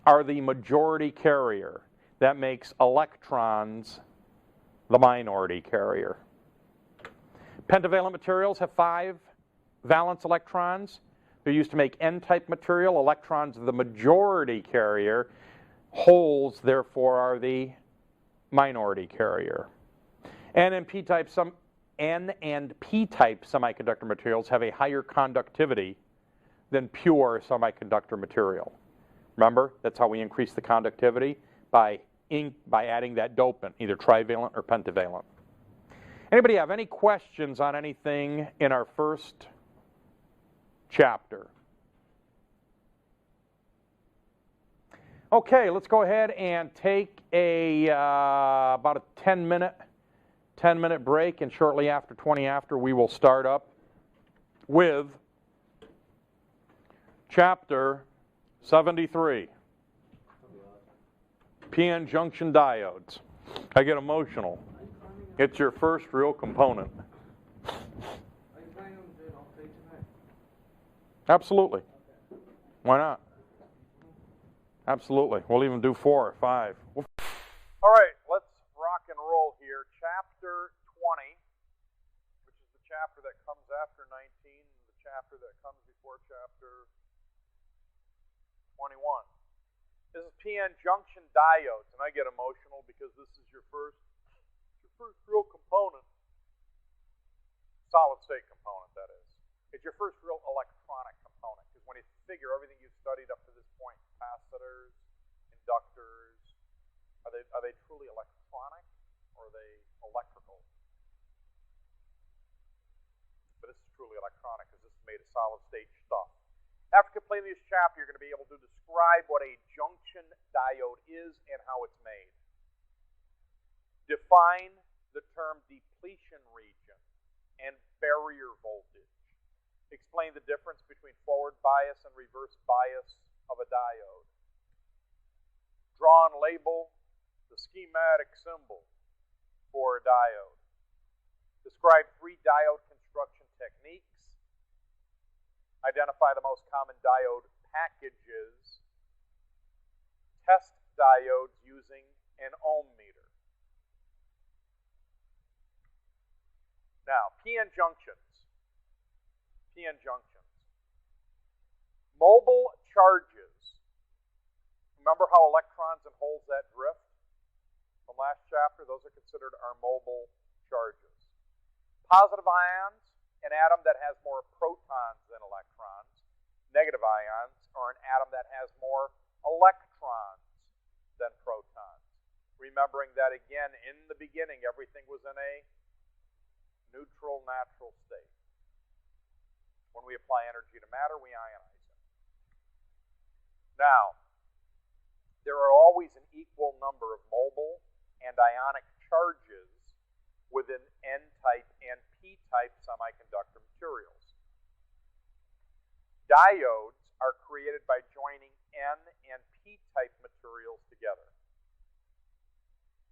are the majority carrier. That makes electrons the minority carrier. Pentavalent materials have 5 valence electrons. They're used to make n-type material. Electrons are the majority carrier. Holes, therefore, are the minority carrier. N and p-type semiconductor materials have a higher conductivity than pure semiconductor material. Remember, that's how we increase the conductivity, by adding that dopant, either trivalent or pentavalent. Anybody have any questions on anything in our first chapter? Okay, let's go ahead and take about a 10-minute break, and shortly after 20 after we will start up with chapter 73, PN junction diodes. I get emotional. It's your first real component. Absolutely. Why not? Absolutely. We'll even do 4 or 5. All right, let's rock and roll here. Chapter 20, which is the chapter that comes after 19, the chapter that comes before chapter 21. This is PN junction diodes, and I get emotional because this is your first real component. Solid state component, that is. It's your first real electronic component, because when you figure everything you've studied up to this point, capacitors, inductors, are they truly electronic, or are they electrical? But this is truly electronic, because this is made of solid state stuff. After completing this chapter, you're going to be able to describe what a junction diode is and how it's made. Define the term depletion region and barrier voltage. Explain the difference between forward bias and reverse bias of a diode. Draw and label the schematic symbol for a diode. Describe 3 diode construction techniques. Identify the most common diode packages. Test diodes using an ohm meter. Now, PN junctions. PN junctions. Mobile charges. Remember how electrons and holes that drift from last chapter? Those are considered our mobile charges. Positive ions, an atom that has more protons than electrons. Negative ions are an atom that has more electrons than protons. Remembering that, again, in the beginning, everything was in a neutral, natural state. When we apply energy to matter, we ionize it. Now, there are always an equal number of mobile and ionic charges within N-type and P-type semiconductor materials. Diodes are created by joining N and P-type materials materials together.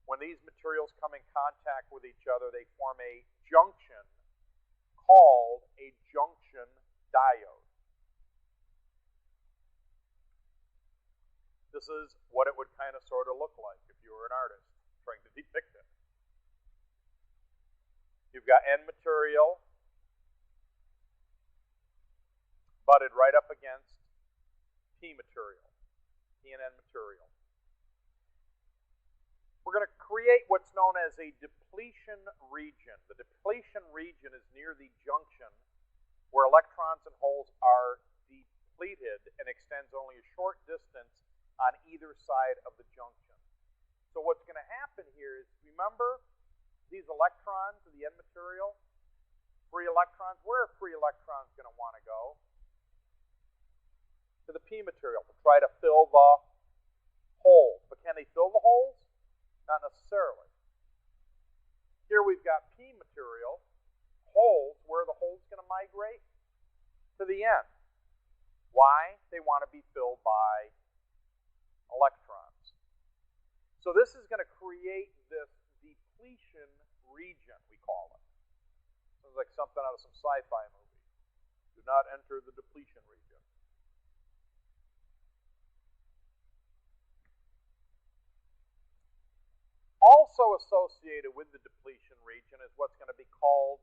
When these materials come in contact with each other, they form a junction called a junction diode. This is what it would kind of sort of look like if you were an artist trying to depict it. You've got N material butted right up against P material, P and N material. We're going to create what's known as a depletion region. The depletion region is near the junction where electrons and holes are depleted and extends only a short distance on either side of the junction. So what's going to happen here is, remember these electrons in the N material? Free electrons, where are free electrons going to want to go? To the P material to try to fill the holes. But can they fill the holes? Not necessarily. Here we've got P material, holes, where are the holes going to migrate? To the N. Why? They want to be filled by electrons. So this is going to create this depletion region, we call it. Sounds like something out of some sci-fi movie. Do not enter the depletion region. Also associated with the depletion region is what's going to be called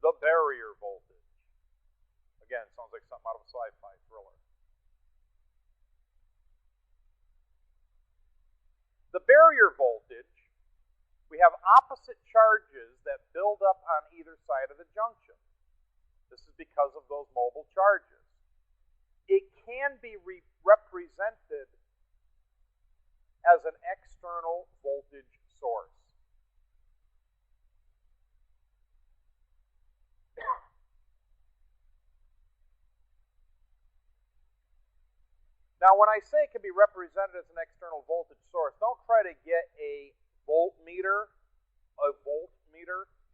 the barrier voltage. Again, sounds like something out of a sci-fi thriller. The barrier voltage, we have opposite charges that build up on either side of the junction. This is because of those mobile charges. It can be represented as an external voltage source. Now, when I say it can be represented as an external voltage source, don't try to get a voltmeter,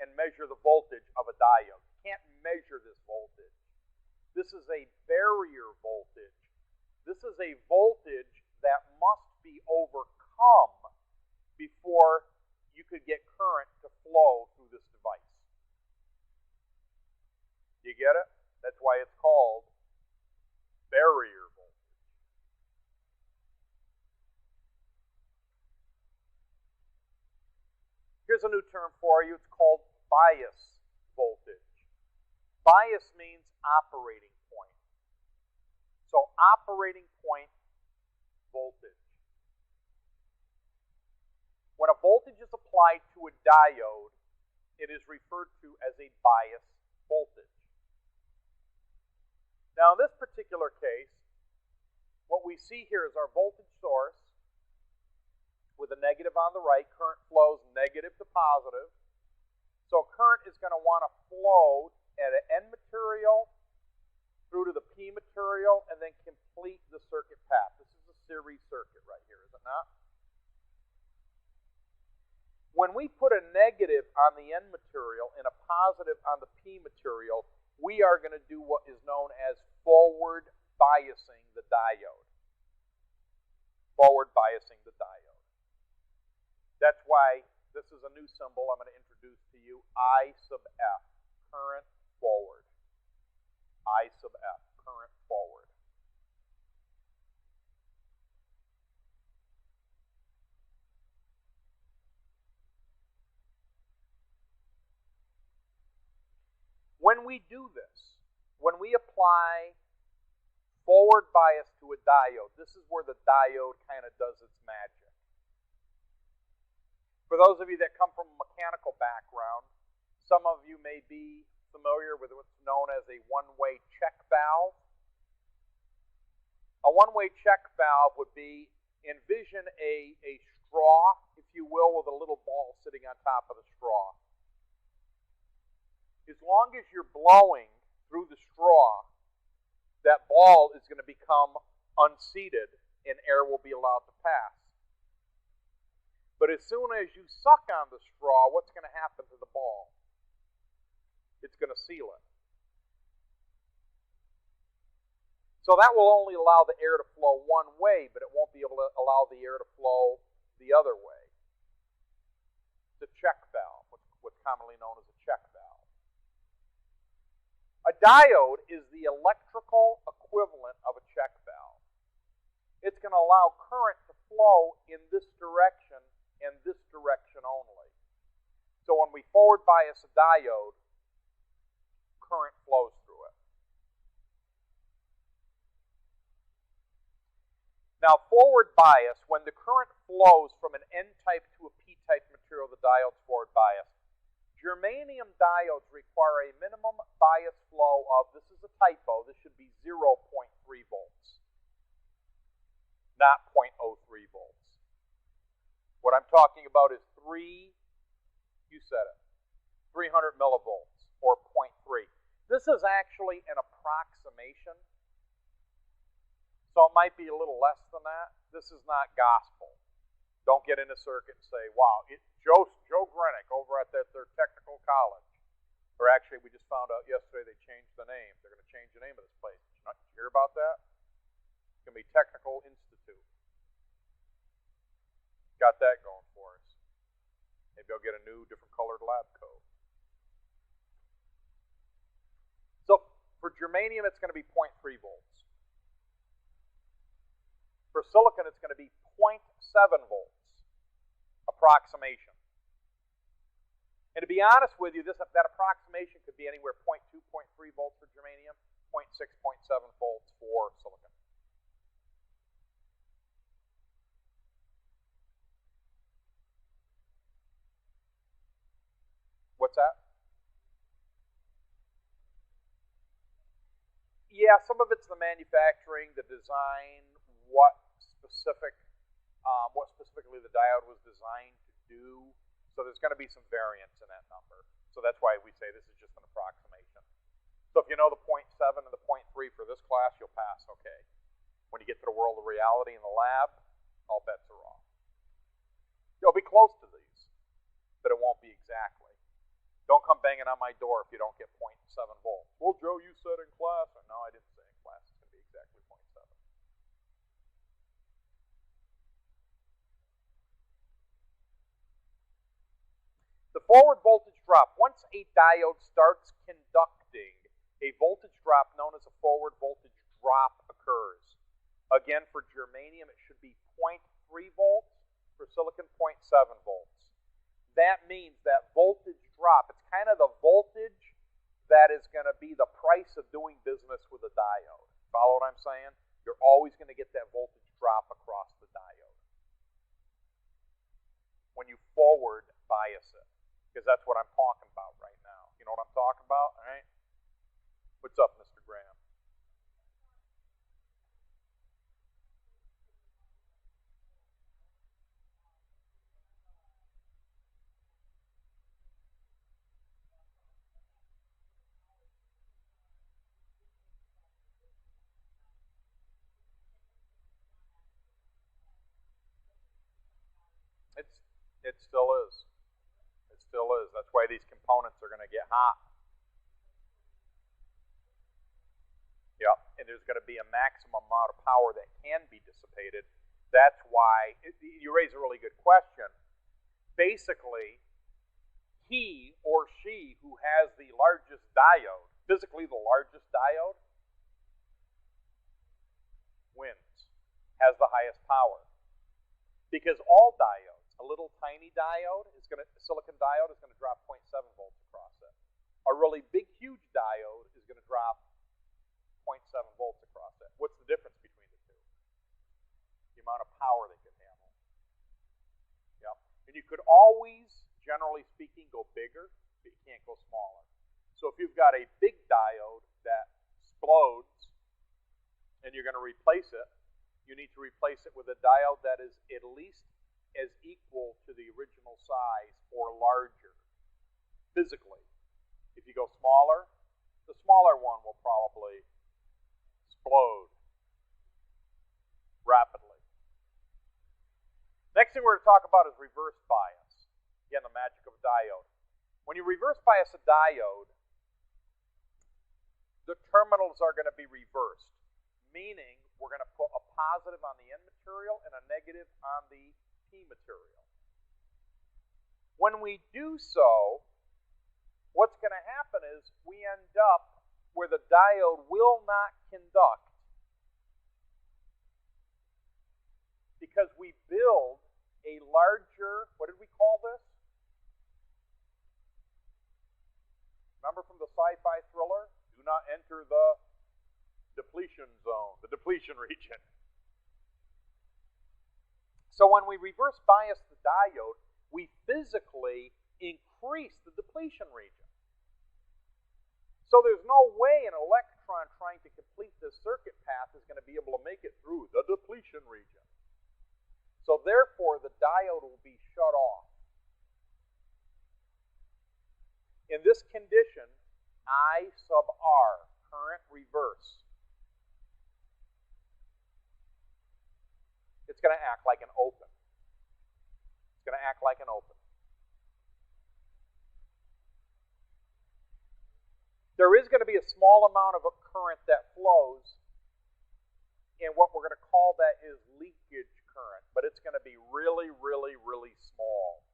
and measure the voltage of a diode. You can't measure this voltage. This is a barrier voltage. This is a voltage that must be overcome before you could get current to flow through this device. You get it? That's why it's called barrier voltage. Here's a new term for you. It's called bias voltage. Bias means operating point. So operating point voltage. When a voltage is applied to a diode, it is referred to as a bias voltage. Now, in this particular case, what we see here is our voltage source with a negative on the right. Current flows negative to positive. So current is going to want to flow at an N material through to the P material and then complete the circuit path. This is a series circuit right here, is it not? When we put a negative on the N material and a positive on the P material, we are going to do what is known as forward biasing the diode. Forward biasing the diode. That's why this is a new symbol I'm going to introduce to you, I sub F, current forward. I sub F, current forward. When we do this, when we apply forward bias to a diode, this is where the diode kind of does its magic. For those of you that come from a mechanical background, some of you may be familiar with what's known as a one-way check valve. A one-way check valve would be, envision a straw, if you will, with a little ball sitting on top of the straw. As long as you're blowing through the straw, that ball is going to become unseated and air will be allowed to pass. But as soon as you suck on the straw, what's going to happen to the ball? It's going to seal it. So that will only allow the air to flow one way, but it won't be able to allow the air to flow the other way. It's a check valve, what's commonly known as a check valve. A diode is the electrical equivalent of a check valve. It's going to allow current to flow in this direction and this direction only. So when we forward bias a diode, current flows through it. Now, forward bias, when the current flows from an N-type to a P-type material, the diode's forward bias. Germanium diodes require a minimum bias flow of, this is a typo, this should be 0.3 volts, not 0.03 volts. What I'm talking about is 300 millivolts, or 0.3. This is actually an approximation. So it might be a little less than that. This is not gospel. Don't get in a circuit and say, wow, Joe Gryniuk over at their technical college. Or actually, we just found out yesterday they changed the name. They're going to change the name of this place. Did you hear about that? It's going to be Technical Institute. Got that going for us. Maybe I'll get a new, different colored lab coat. So for germanium, it's going to be 0.3 volts. For silicon, it's going to be 0.7 volts, approximation. And to be honest with you, that approximation could be anywhere 0.2, 0.3 volts for germanium, 0.6, 0.7 volts for silicon. What's that? Yeah, some of it's the manufacturing, the design, what specifically the diode was designed to do. So there's going to be some variance in that number. So that's why we say this is just an approximation. So if you know the 0.7 and the 0.3 for this class, you'll pass okay. When you get to the world of reality in the lab, all bets are off. You'll be close to these, but it won't be exactly. Don't come banging on my door if you don't get 0.7 volts. Well, Joe, you said in class. Or, no, I didn't say in class. It's going to be exactly 0.7. The forward voltage drop. Once a diode starts conducting, a voltage drop known as a forward voltage drop occurs. Again, for germanium, it should be 0.3 volts. For silicon, 0.7 volts. That means that voltage drop, it's kind of the voltage that is going to be the price of doing business with a diode. Follow what I'm saying? You're always going to get that voltage drop across the diode when you forward bias it. Because that's what I'm talking about right now. You know what I'm talking about, all right? What's up, Mr. Graham? It still is. It still is. That's why these components are going to get hot. Yep, and there's going to be a maximum amount of power that can be dissipated. That's why, you raise a really good question. Basically, he or she who has the largest diode, physically the largest diode, wins, has the highest power. Because all diodes, a little tiny diode, a silicon diode is going to drop 0.7 volts across it. A really big, huge diode is going to drop 0.7 volts across it. What's the difference between the two? The amount of power they can handle. Yep. And you could always, generally speaking, go bigger, but you can't go smaller. So if you've got a big diode that explodes and you're going to replace it, you need to replace it with a diode that is at least as equal to the original size or larger physically. If you go smaller, the smaller one will probably explode rapidly. Next thing we're going to talk about is reverse bias. Again, the magic of a diode. When you reverse bias a diode, the terminals are going to be reversed, meaning we're going to put a positive on the N material and a negative on the P material. When we do so, what's going to happen is we end up where the diode will not conduct because we build a larger, what did we call this? Remember from the sci-fi thriller? Do not enter the depletion zone, the depletion region. So when we reverse bias the diode, we physically increase the depletion region. So there's no way an electron trying to complete this circuit path is going to be able to make it through the depletion region. So therefore, the diode will be shut off. In this condition, I sub R, current reverse, it's going to act like an open. It's going to act like an open. There is going to be a small amount of a current that flows, and what we're going to call that is leakage current, but it's going to be really, really, really small.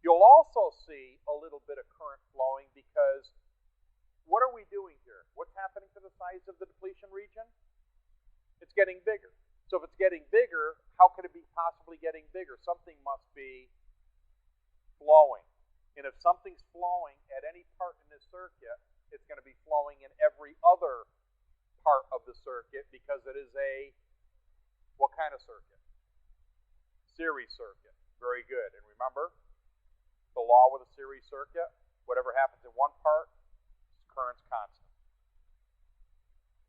You'll also see a little bit of current flowing because what are we doing here? What's happening to the size of the depletion region? It's getting bigger. So if it's getting bigger, how could it be possibly getting bigger? Something must be flowing. And if something's flowing at any part in this circuit, it's going to be flowing in every other part of the circuit because it is a, what kind of circuit? Series circuit. Very good. And remember, the law with a series circuit, whatever happens in one part, current's constant.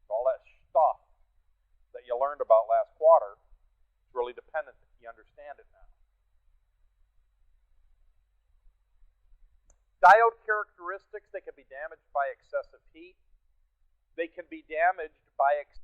All that stuff that you learned about last quarter is really dependent. You understand it now. Diode characteristics, they can be damaged by excessive heat. They can be damaged by excessive